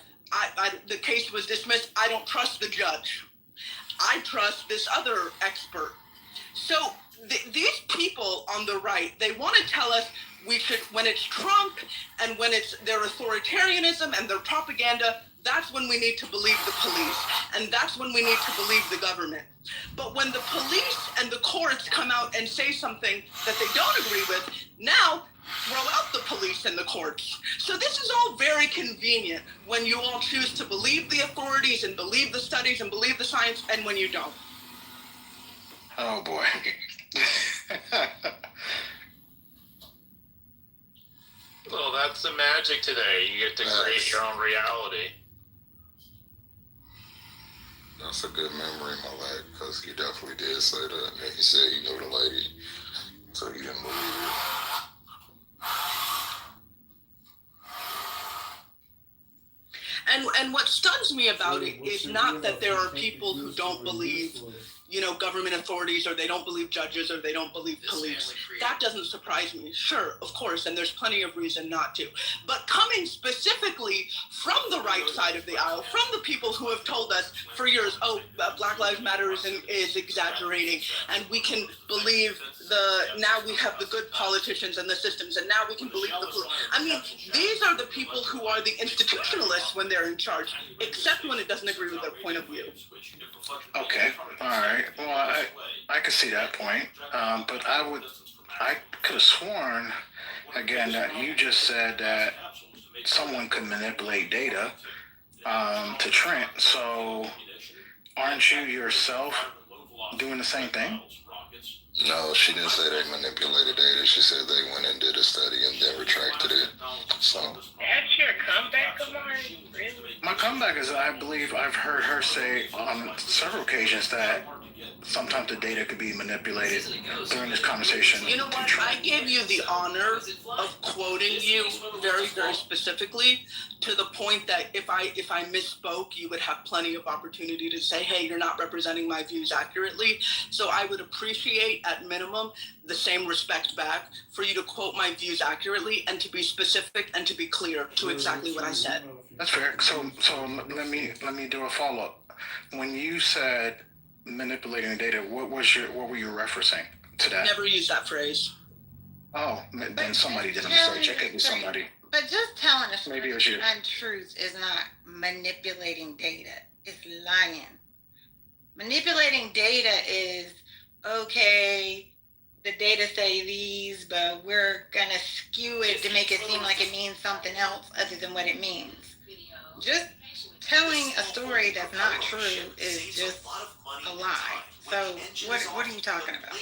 the case was dismissed. I don't trust the judge. I trust this other expert. So these people on the right, they want to tell us we should, when it's Trump and when it's their authoritarianism and their propaganda, that's when we need to believe the police. And that's when we need to believe the government. But when the police and the courts come out and say something that they don't agree with, now throw out the police and the courts. So this is all very convenient when you all choose to believe the authorities and believe the studies and believe the science, and when you don't. Oh boy. Well, that's the magic today. You get to create your own reality. That's a good memory, Malak, because he definitely did say that. And he said he knew the lady, so he didn't believe it. And what stuns me about it is not that there are people who don't believe, government authorities, or they don't believe judges, or they don't believe police. That doesn't surprise me. Sure, of course, and there's plenty of reason not to. But coming specifically from the right side of the aisle, from the people who have told us for years, Black Lives Matter is exaggerating, and we can believe now we have the good politicians and the systems, and now we can believe the police. I mean, these are the people who are the institutionalists when they're in charge, except when it doesn't agree with their point of view. Okay, all right. Well, I could see that point, but I could have sworn, again, that you just said that someone could manipulate data to Trent. So, aren't you yourself doing the same thing? No, she didn't say they manipulated data. She said they went and did a study and then retracted it. So That's your comeback, Amari? Really? My comeback is I believe I've heard her say on several occasions that sometimes the data could be manipulated during this conversation. You know what? I give you the honor of quoting you very, very specifically to the point that if I misspoke, you would have plenty of opportunity to say, hey, you're not representing my views accurately. So I would appreciate at minimum the same respect back for you to quote my views accurately and to be specific and to be clear to exactly what I said. That's fair. So let me do a follow-up. When you said manipulating data, what were you referencing to that? Never use that phrase. Oh, then somebody did a mistake. It could be somebody. But just telling a Maybe it was you. untruth is not manipulating data. It's lying. Manipulating data is, okay, the data say these, but we're going to skew it to make it seem like it means something else other than what it means. Just telling a story that's not true is just a lie. So what are you talking about?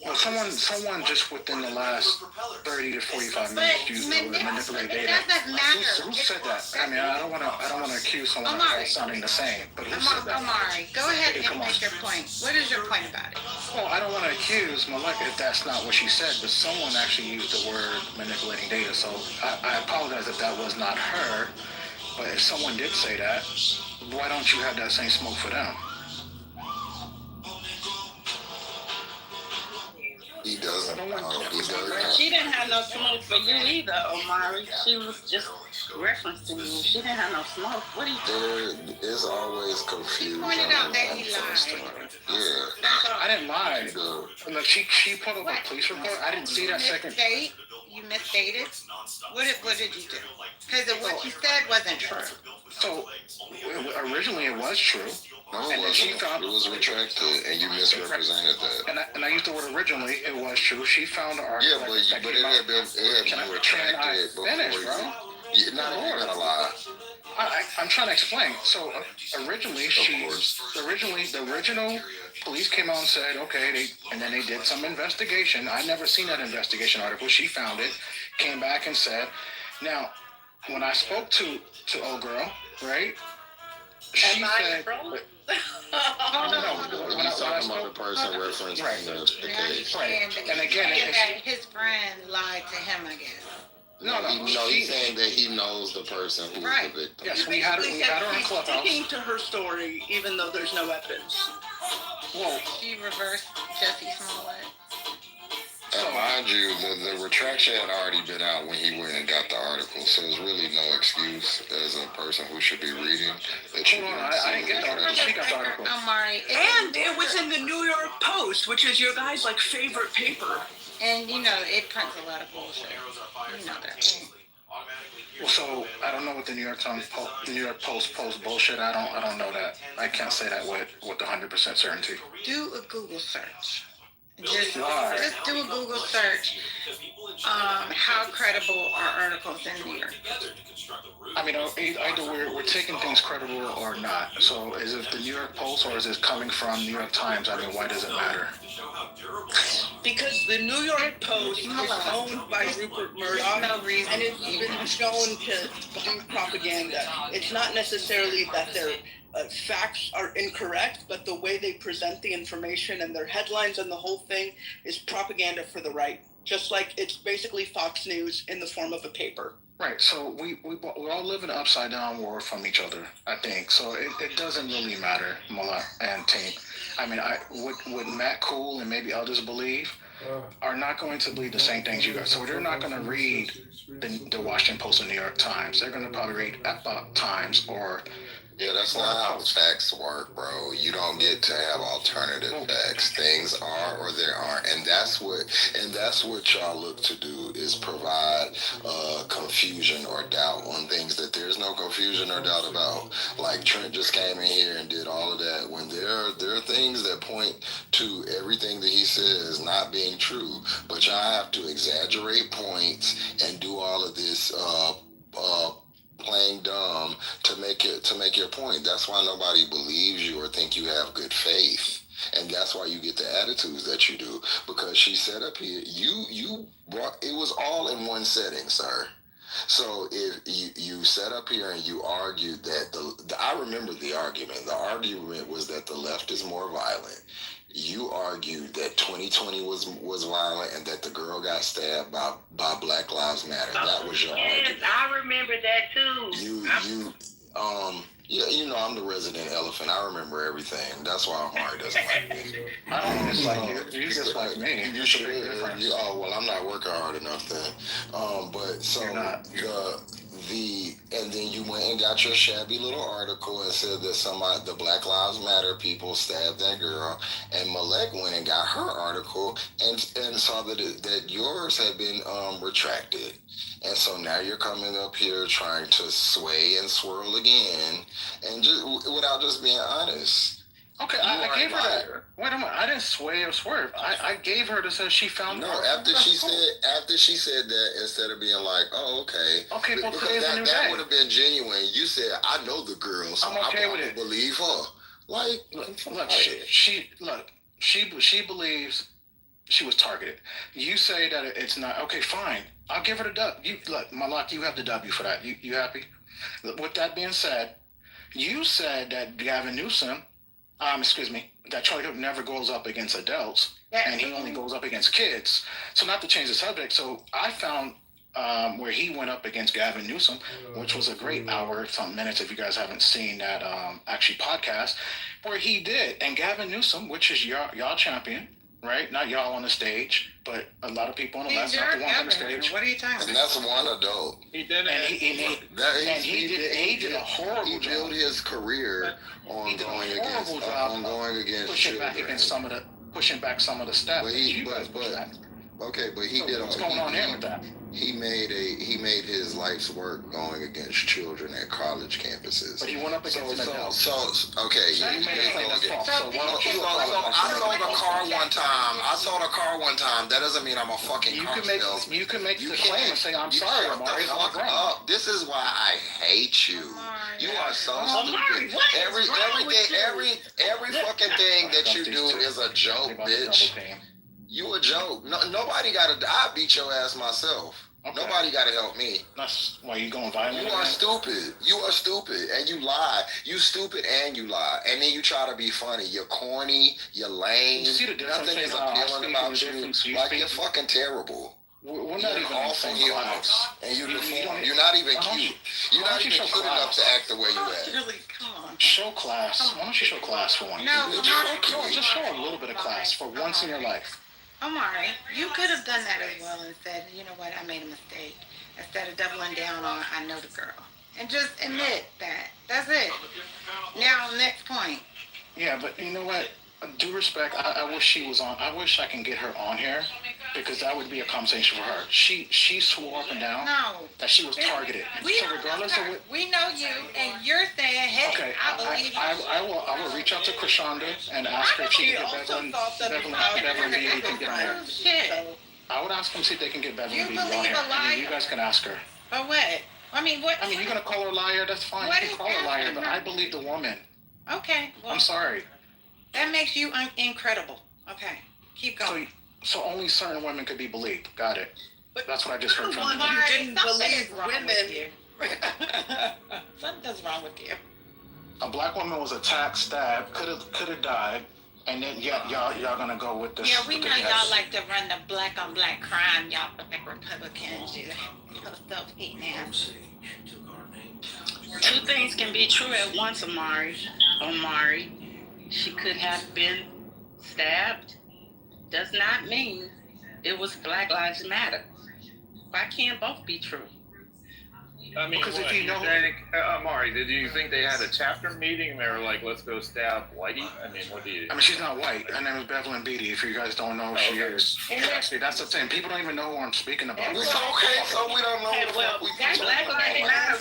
Well, someone just within the last 30 to 45 minutes used the word manipulate data. It doesn't matter. Who said that? I mean, I don't want to accuse someone of sounding the same, but who said that? Amari, go ahead and make your point. What is your point about it? Well, I don't want to accuse Malika if that's not what she said, but someone actually used the word manipulating data. So I apologize if that was not her, but if someone did say that, why don't you have that same smoke for them? he doesn't. She didn't have no smoke for you either, Omari. She was just referencing you. She didn't have no smoke. What are you There is always confusion. Pointed out that he lied. Yeah. I didn't lie. Look, she put up a police report. I didn't see that second. You misstated? What did you do? Because what you said wasn't true. So originally it was true. No, it wasn't. It was retracted, and you misrepresented that. And I used the word originally. It was true. She found the article. Yeah, but it had been retracted before. Not even gonna lie. I'm trying to explain. So originally, the original police came out and said, okay, and then they did some investigation. I never seen that investigation article. She found it, came back and said, now, when I spoke to old girl, right? She said. When he's talking about the person referencing the case. And again, his friend lied to him, I guess. No, he's saying that he knows the person who's the victim. Yes, we had her on Clubhouse. Sticking to her story, even though there's no evidence. Whoa. She reversed Jesse Smollett. And mind you, the retraction had already been out when he went and got the article, so there's really no excuse as a person who should be reading that you didn't see I didn't get the article. She got the article. And it was in the New York Post, which is your guys' favorite paper. And it prints a lot of bullshit. You know that. Well, so I don't know what the New York Post posts bullshit. I don't know that. I can't say that with 100% certainty. Do a Google search. Just do a Google search. How credible are articles in New York? I mean, either we're taking things credible or not. So is it the New York Post or is it coming from New York Times? I mean, why does it matter? Because the New York Post is owned by Rupert Murdoch, and it's been shown to do propaganda. It's not necessarily that their facts are incorrect, but the way they present the information and their headlines and the whole thing is propaganda for the right. Just like it's basically Fox News in the form of a paper. Right, so we all live in an upside down world from each other, I think. So it doesn't really matter, Mullah and team. I mean, would Matt Cool and maybe others believe are not going to believe the same things you guys. So they're not going to read the Washington Post or New York Times. They're going to probably read Epoch Times or. Yeah, that's not how facts work, bro. You don't get to have alternative facts. Things are or there aren't, and that's what y'all look to do is provide confusion or doubt on things that there's no confusion or doubt about. Like Trent just came in here and did all of that when there are things that point to everything that he says not being true, but y'all have to exaggerate points and do all of this playing dumb to make your point. That's why nobody believes you or think you have good faith. And that's why you get the attitudes that you do, because she said up here, you brought, it was all in one setting, sir. So if you sat up here and you argued that I remember the argument. The argument was that the left is more violent. You argued that 2020 was violent and that the girl got stabbed by Black Lives Matter. That was your argument. Yes, I remember that too. Yeah, you know, I'm the resident elephant. I remember everything. That's why Amari doesn't like me. I don't dislike you. You dislike me. You should. Oh well, I'm not working hard enough then. But so and then you went and got your shabby little article and said that the Black Lives Matter people stabbed that girl, and Malek went and got her article and saw that yours had been retracted. And so now you're coming up here trying to sway and swirl again, and just without just being honest. Okay, I gave her that. Wait a minute, I didn't sway or swerve. I gave her to say she found. No, after she said that, instead of being like, oh, okay. Okay, well, today's a new day. That would have been genuine. You said, I know the girl, so I'm okay with it. Believe her. Like, look, she believes she was targeted. You say that it's not. Okay, fine. I'll give her the W. Malak, you have the W for that. You happy? With that being said, you said that Gavin Newsom, that Charlie Kirk never goes up against adults, and he only goes up against kids. So not to change the subject, so I found where he went up against Gavin Newsom, which was a great hour, some minutes, if you guys haven't seen that actually podcast, where he did. And Gavin Newsom, which is y'all champion, right? Not y'all on the stage, but a lot of people on the left, not the ones on the stage. What are you talking about? And that's one adult. He did it. He did a horrible job. He built his career on going against pushing back against pushing back some of the stuff. But he did. What's going on here with that? He made his life's work going against children at college campuses. But he went up against adults. So okay. So he made a claim that's false. I saw the car one time. That doesn't mean I'm a fucking car salesman. You can make the claim and say, I'm sorry, Amari. This is why I hate you. You are so stupid. Every fucking thing that you do is a joke, bitch. You a joke. No, nobody I beat your ass myself. Okay. Nobody got to help me. That's why you going violent. You are stupid. You are stupid, and you lie. You stupid and you lie, and then you try to be funny. You're corny. You're lame. You see the difference. Nothing is appealing about you. Like you're fucking terrible. We're not even awful human, and you're not even cute. You're not even cute enough to act the way you act. Really, come on. Show class. Why don't you show class for once? No, just show a little bit of class for once in your life. Omari, you could have done that as well and said, you know what, I made a mistake. Instead of doubling down on, I know the girl. And just admit that. That's it. Now, next point. Yeah, but you know what? Due respect, I wish she was on. I wish I can get her on here, because that would be a conversation for her. She swore up and down that she was targeted. So regardless of what, we know you, and you're saying, hey, okay, I believe you. I will reach out to Krishanda and ask her if she can get Beverly Beatty to get on here. Shit. I would ask them to see if they can get Beverly Beatty on here. And then you guys can ask her. For what? I mean, what? I mean, you're gonna call her a liar. That's fine. You can call her a liar, but I believe the woman. Okay. Well, I'm sorry. That makes you incredible. Okay, keep going. So only certain women could be believed. Got it. That's what I just heard from you. You didn't believe women. Something's wrong with you. A black woman was attacked, stabbed, could have died, and then y'all gonna go with this. Yeah, we know y'all like to run the black on black crime. Y'all like Republicans. You self-hating ass. Two things can be true at once, Omari. She could have been stabbed. Does not mean it was Black Lives Matter. Why can't both be true? I mean, because if you know, Amari, did you think they had a chapter meeting and they were like, "Let's go stab Whitey"? I mean, what do you? I mean, she's not white. Her name is Beverly Beatty. If you guys don't know who she is, actually, that's the thing. People don't even know who I'm speaking about. It's okay, so we don't know. Well, Black Lives Matter.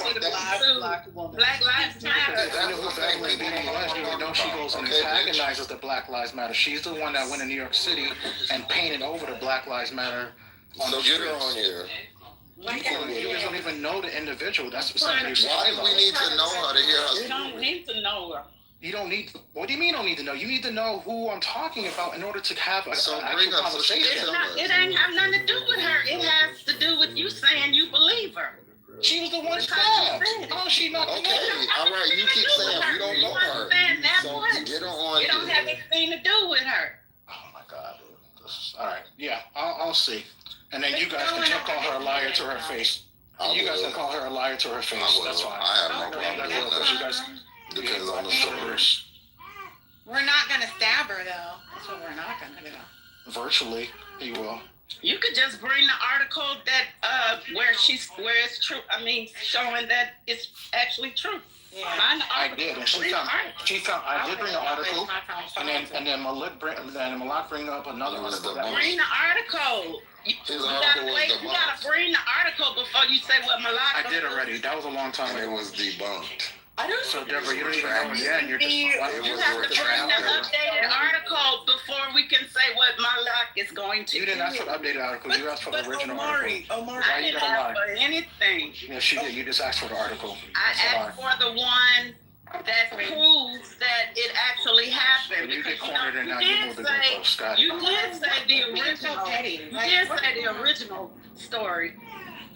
Black Lives Matter. If you know who Beverly Beatty was, you would know she goes and antagonizes the Black Lives Matter. She's the one that went to New York City and painted over the Black Lives Matter on the streets. So get her on here. You guys don't even know the individual. That's something you Why do we need to know her to hear her? We don't need to know her. You don't need. What do you mean? You don't need to know. You need to know who I'm talking about in order to have a actual conversation. It ain't have nothing to do with her. It has to do with you saying you believe her. She was the one stabbed. Oh, she not. Okay, all right. You keep saying you don't know her. So get on. It don't have anything to do with her. Oh my God. All right. Yeah, I'll see. And then you guys can call her a liar to her face. You guys can call her a liar to her face. That's fine. I have no problem with that. You guys depends on the story. We're not gonna stab her though. That's what we're not gonna do. Virtually, he will. You could just bring the article that where it's true. I mean, showing that it's actually true. Yeah. I did, and I did bring an article, and then Malak bring up another article. Bring the article. You gotta bring the article before you say what Malak. I did already. That was a long time ago. It was debunked. So Deborah, you don't even know again. You're just. You have to bring the updated article before we can say what Malak is going to. You didn't ask for the updated article. You asked for the original article. I didn't ask for anything. Yes, you did. You just asked for the article. I asked for the one that proves that it actually happened. You get cornered and now you move the goalpost, Scott. You did say the original. You did say the original story.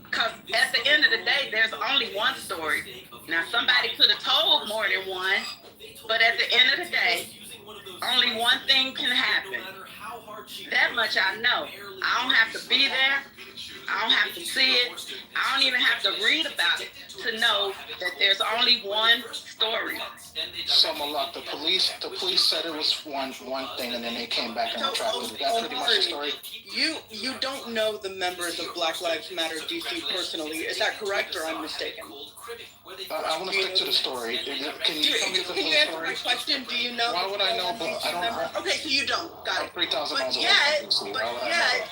Because at the end of the day, there's only one story. Now, somebody could have told more than one, but at the end of the day, only one thing can happen. That much I know. I don't have to be there. I don't have to see it. I don't even have to read about it to know that there's only one story. So Malak, the police said it was one thing, and then they came back and retracted it. That's pretty much the story. You don't know the members of Black Lives Matter DC personally. Is that correct, or I'm mistaken? I want to stick to the story. Can you tell me the full story? Can you answer my question? Do you know? Why would I know? But I don't. Okay, so you don't. Got it. 3,000 miles away.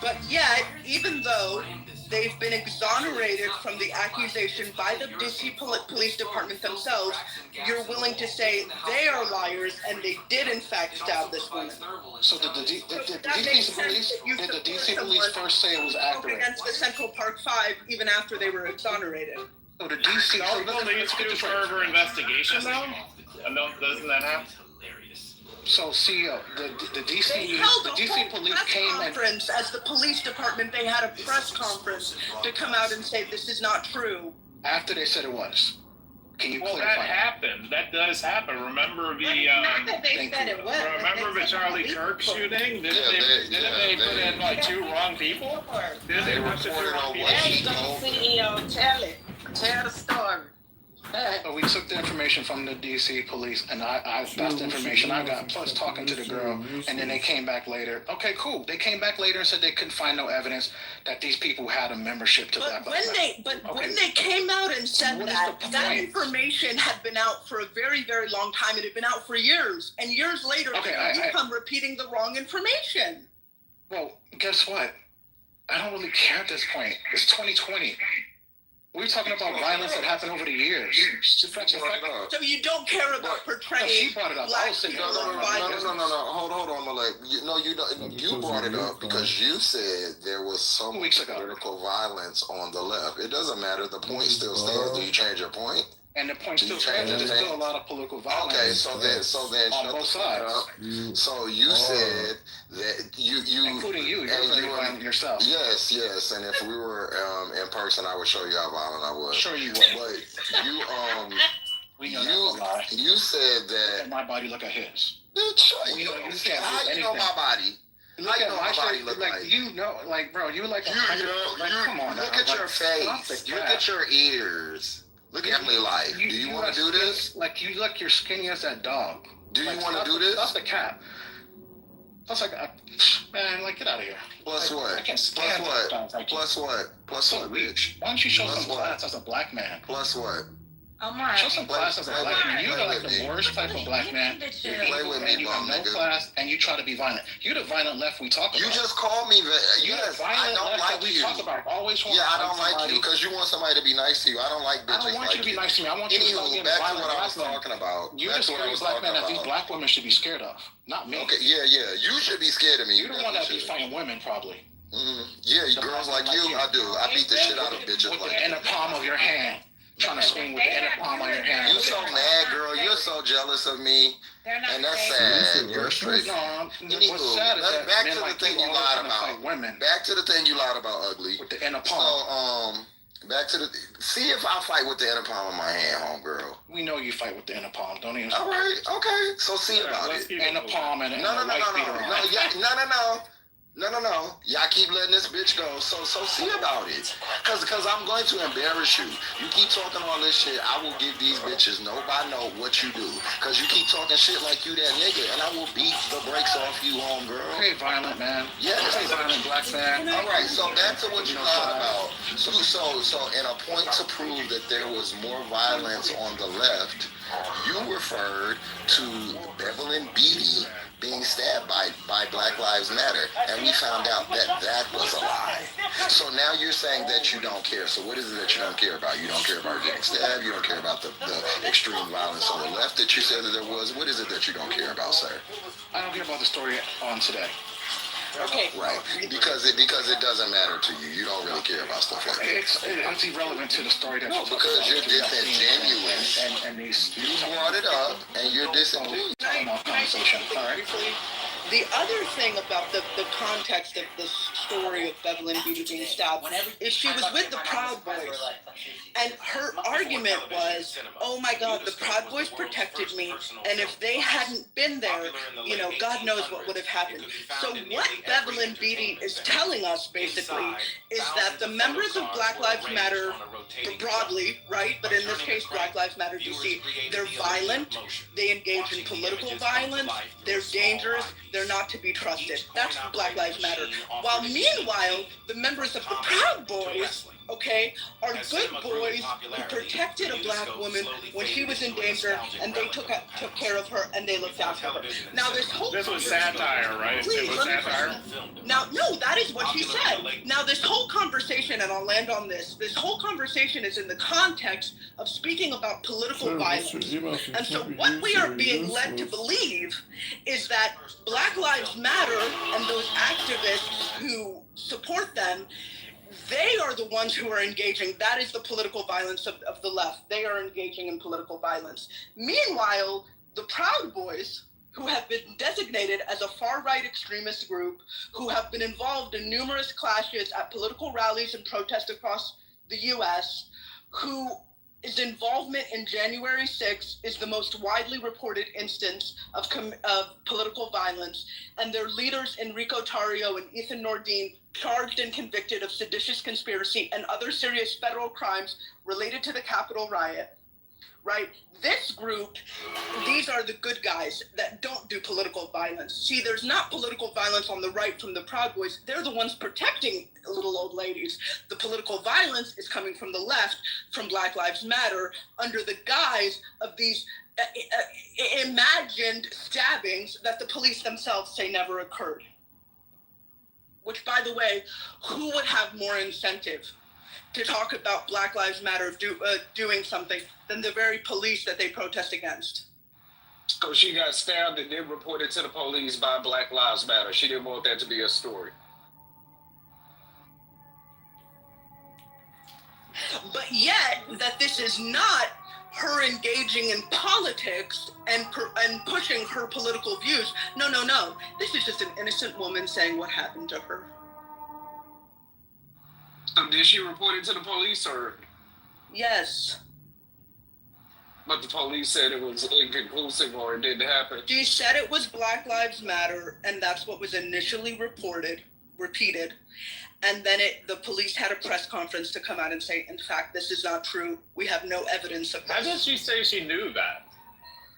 But yet, even though they've been exonerated from the accusation by the DC Police Department themselves, you're willing to say they are liars and they did in fact stab this woman. So did the DC police first say it was accurate? Against the Central Park 5 even after they were exonerated. So the DC police do further investigation though? Doesn't that happen? So CEO, the DC police came and as the police department, they had a press conference to come out and say this is not true. After they said it was. Can you clarify? That happened. That does happen. Remember the remember the Charlie Kirk shooting? Didn't they put in like two wrong people? Did they put the two wrong people? CEO, tell the story. So we took the information from the DC police, and that's the information I got, plus talking to the girl, and then they came back later. Okay, cool. They came back later and said they couldn't find no evidence that these people had a membership to that. When they came out and said that information had been out for a very, very long time. It had been out for years, and years later, you come repeating the wrong information. Well, guess what? I don't really care at this point. It's 2020. We're talking about violence that happened over the years. So you don't care about portraying. She brought it up. I was saying no. Hold on, Malak. You brought it up because you said there was some political violence on the left. It doesn't matter. The point still stands. Do you change your point? And the point still stands. There's still a lot of political violence. Okay, so then on both sides. So you said that you including you, you're very violent yourself. Yes. And if we were in person, I would show you how violent I was. Sure you would. But you we know that's a lie. You said that. Look at my body. Look at his. How you know my body? Look at my body. Look like you know, like bro, you like come on. Look at your face. Look at your ears. Look at me life. Do you want to do this? Like you look, you're skinny as that dog. Do you want to do this? That's the cat. That's like, man, like get out of here. Plus what? I can't stand Plus what, bitch? Why don't you show some class as a black man? Plus what? Show some class as a black man. You're like the worst type of black man. Play with me, you have no class, and you try to be violent. You're the violent left we talk about. You just called me. You're the violent left that we talk about. Always want. Yeah, I don't like you because you want somebody to be nice to you. I don't like bitches. I don't want you to be nice to me. I want you to stop being back to what I was talking about. You're the scary black man that these black women should be scared of, not me. Okay, yeah. You should be scared of me. You're the one that be fighting women, probably. Yeah, girls like you, I do. I beat the shit out of bitches like in the palm of your hand. trying to swing with the inner palm on your hand. You so mad, girl. You're so jealous of me. And that's sad. You're straight. No, Anywho, what's sad is that back men to the like thing you all lied trying to about. fight women Back to the thing you lied about, ugly. with the inner palm. So, back to the. See if I fight with the inner palm of my hand, homegirl. We know you fight with the inner palm. Don't even. All right, okay. So see about it. Inner palm and No. No. Y'all keep letting this bitch go. So see about it. Cause I'm going to embarrass you. You keep talking all this shit, I will give these bitches no by no what you do. Cause you keep talking shit like you that nigga, and I will beat the brakes off you, homegirl. Hey, violent man. Yeah. Hey, violent black man. All right, so back to what you lied about. So in a point to prove that there was more violence on the left, you referred to Bevelyn Beatty being stabbed by Black Lives Matter, and we found out that was a lie. So now you're saying that you don't care. So what is it that you don't care about? You don't care about getting stabbed. You don't care about the extreme violence on the left that you said that there was. What is it that you don't care about, sir? I don't care about the story on today. Okay. Right, because it doesn't matter to you. You don't really care about stuff like that. It's irrelevant to the story that No, because you're disingenuous. And these. You brought it up, and you're disingenuous. Conversation. All right. The other thing about the context of the story of Bevelyn Beatty being stabbed is she was with the Proud Boys. And her argument was, oh my God, the Proud Boys protected me. And if they hadn't been there, God knows what would have happened. So what Bevelyn Beatty is telling us, basically, is that the members of Black Lives Matter, broadly, right? But in this case, Black Lives Matter DC, they're violent, they engage in political violence, they're dangerous, they're not to be trusted. That's Black Lives Matter. While meanwhile, the members of the Proud Boys, are good boys who protected a black woman when she was in danger, and they took care of her and they looked after her. Now this was satire, right? Please, it was satire. Now, no, that is what she said. Now this whole conversation, and I'll land on this whole conversation is in the context of speaking about political violence. And so what we are being led to believe is that Black Lives Matter and those activists who support them, they are the ones who are engaging. That is the political violence of the left. They are engaging in political violence. Meanwhile, the Proud Boys, who have been designated as a far-right extremist group, who have been involved in numerous clashes at political rallies and protests across the U.S., whose involvement in January 6th is the most widely reported instance of political violence, and their leaders Enrico Tarrio and Ethan Nordine charged and convicted of seditious conspiracy and other serious federal crimes related to the Capitol riot, right? This group, these are the good guys that don't do political violence. See, there's not political violence on the right from the Proud Boys. They're the ones protecting little old ladies. The political violence is coming from the left, from Black Lives Matter, under the guise of these imagined stabbings that the police themselves say never occurred. Which, by the way, who would have more incentive to talk about Black Lives Matter doing something than the very police that they protest against? So she got stabbed and then reported to the police by Black Lives Matter. She didn't want that to be a story. But yet, that this is not her engaging in politics and pushing her political views. No. This is just an innocent woman saying what happened to her. Did she report it to the police, or? Yes. But the police said it was inconclusive, or it didn't happen. She said it was Black Lives Matter, and that's what was initially repeated. And then the police had a press conference to come out and say, in fact, this is not true. We have no evidence of this. How did she say she knew that?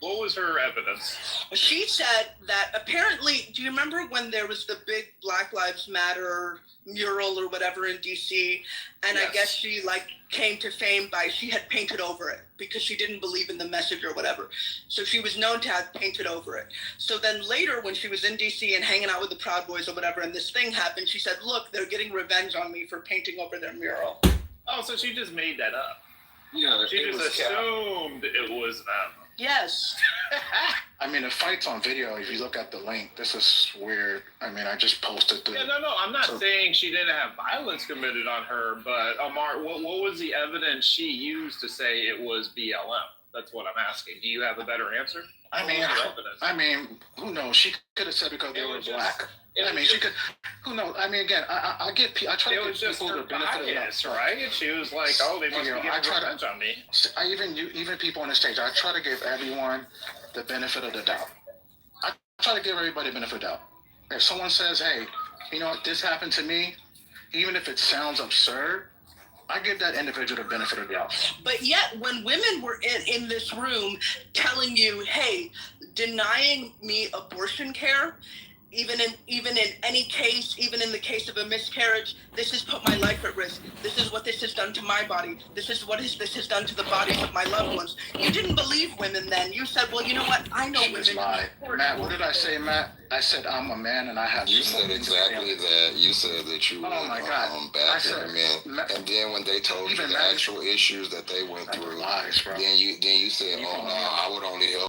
What was her evidence? She said that apparently, do you remember when there was the big Black Lives Matter mural or whatever in DC? And yes. I guess she came to fame by, she had painted over it because she didn't believe in the message or whatever. So she was known to have painted over it. So then later when she was in DC and hanging out with the Proud Boys or whatever, and this thing happened, she said, look, they're getting revenge on me for painting over their mural. Oh, so she just made that up. Yeah, she just assumed it was them. Yes. I mean, the fight's on video. If you look at the link, this is weird. I mean, I just posted the. Yeah, no, I'm not saying she didn't have violence committed on her, but Amar, what was the evidence she used to say it was BLM? That's what I'm asking. Do you have a better answer? I mean, who knows? She could have said because they were black. She could. Who knows? I mean, again, I get. I try to give people the benefit of the doubt, right? She was like, "Oh, they must be getting revenge on me." Even people on the stage, I try to give everyone the benefit of the doubt. I try to give everybody the benefit of the doubt. If someone says, "Hey, you know what? This happened to me," even if it sounds absurd, I give that individual the benefit of the doubt. But yet, when women were in this room telling you, "Hey, denying me abortion care, even in any case, even in the case of a miscarriage, this has put my life at risk. This is what this has done to my body. This is what this has done to the bodies of my loved ones." You didn't believe women then. You said, "Well, you know what? I know women." Matt, what did I say, Matt? I said I'm a man and I have. You said exactly that. You said that you were back for men, and then when they told you the actual issues that they went through, then you said, "Oh no, I would only help."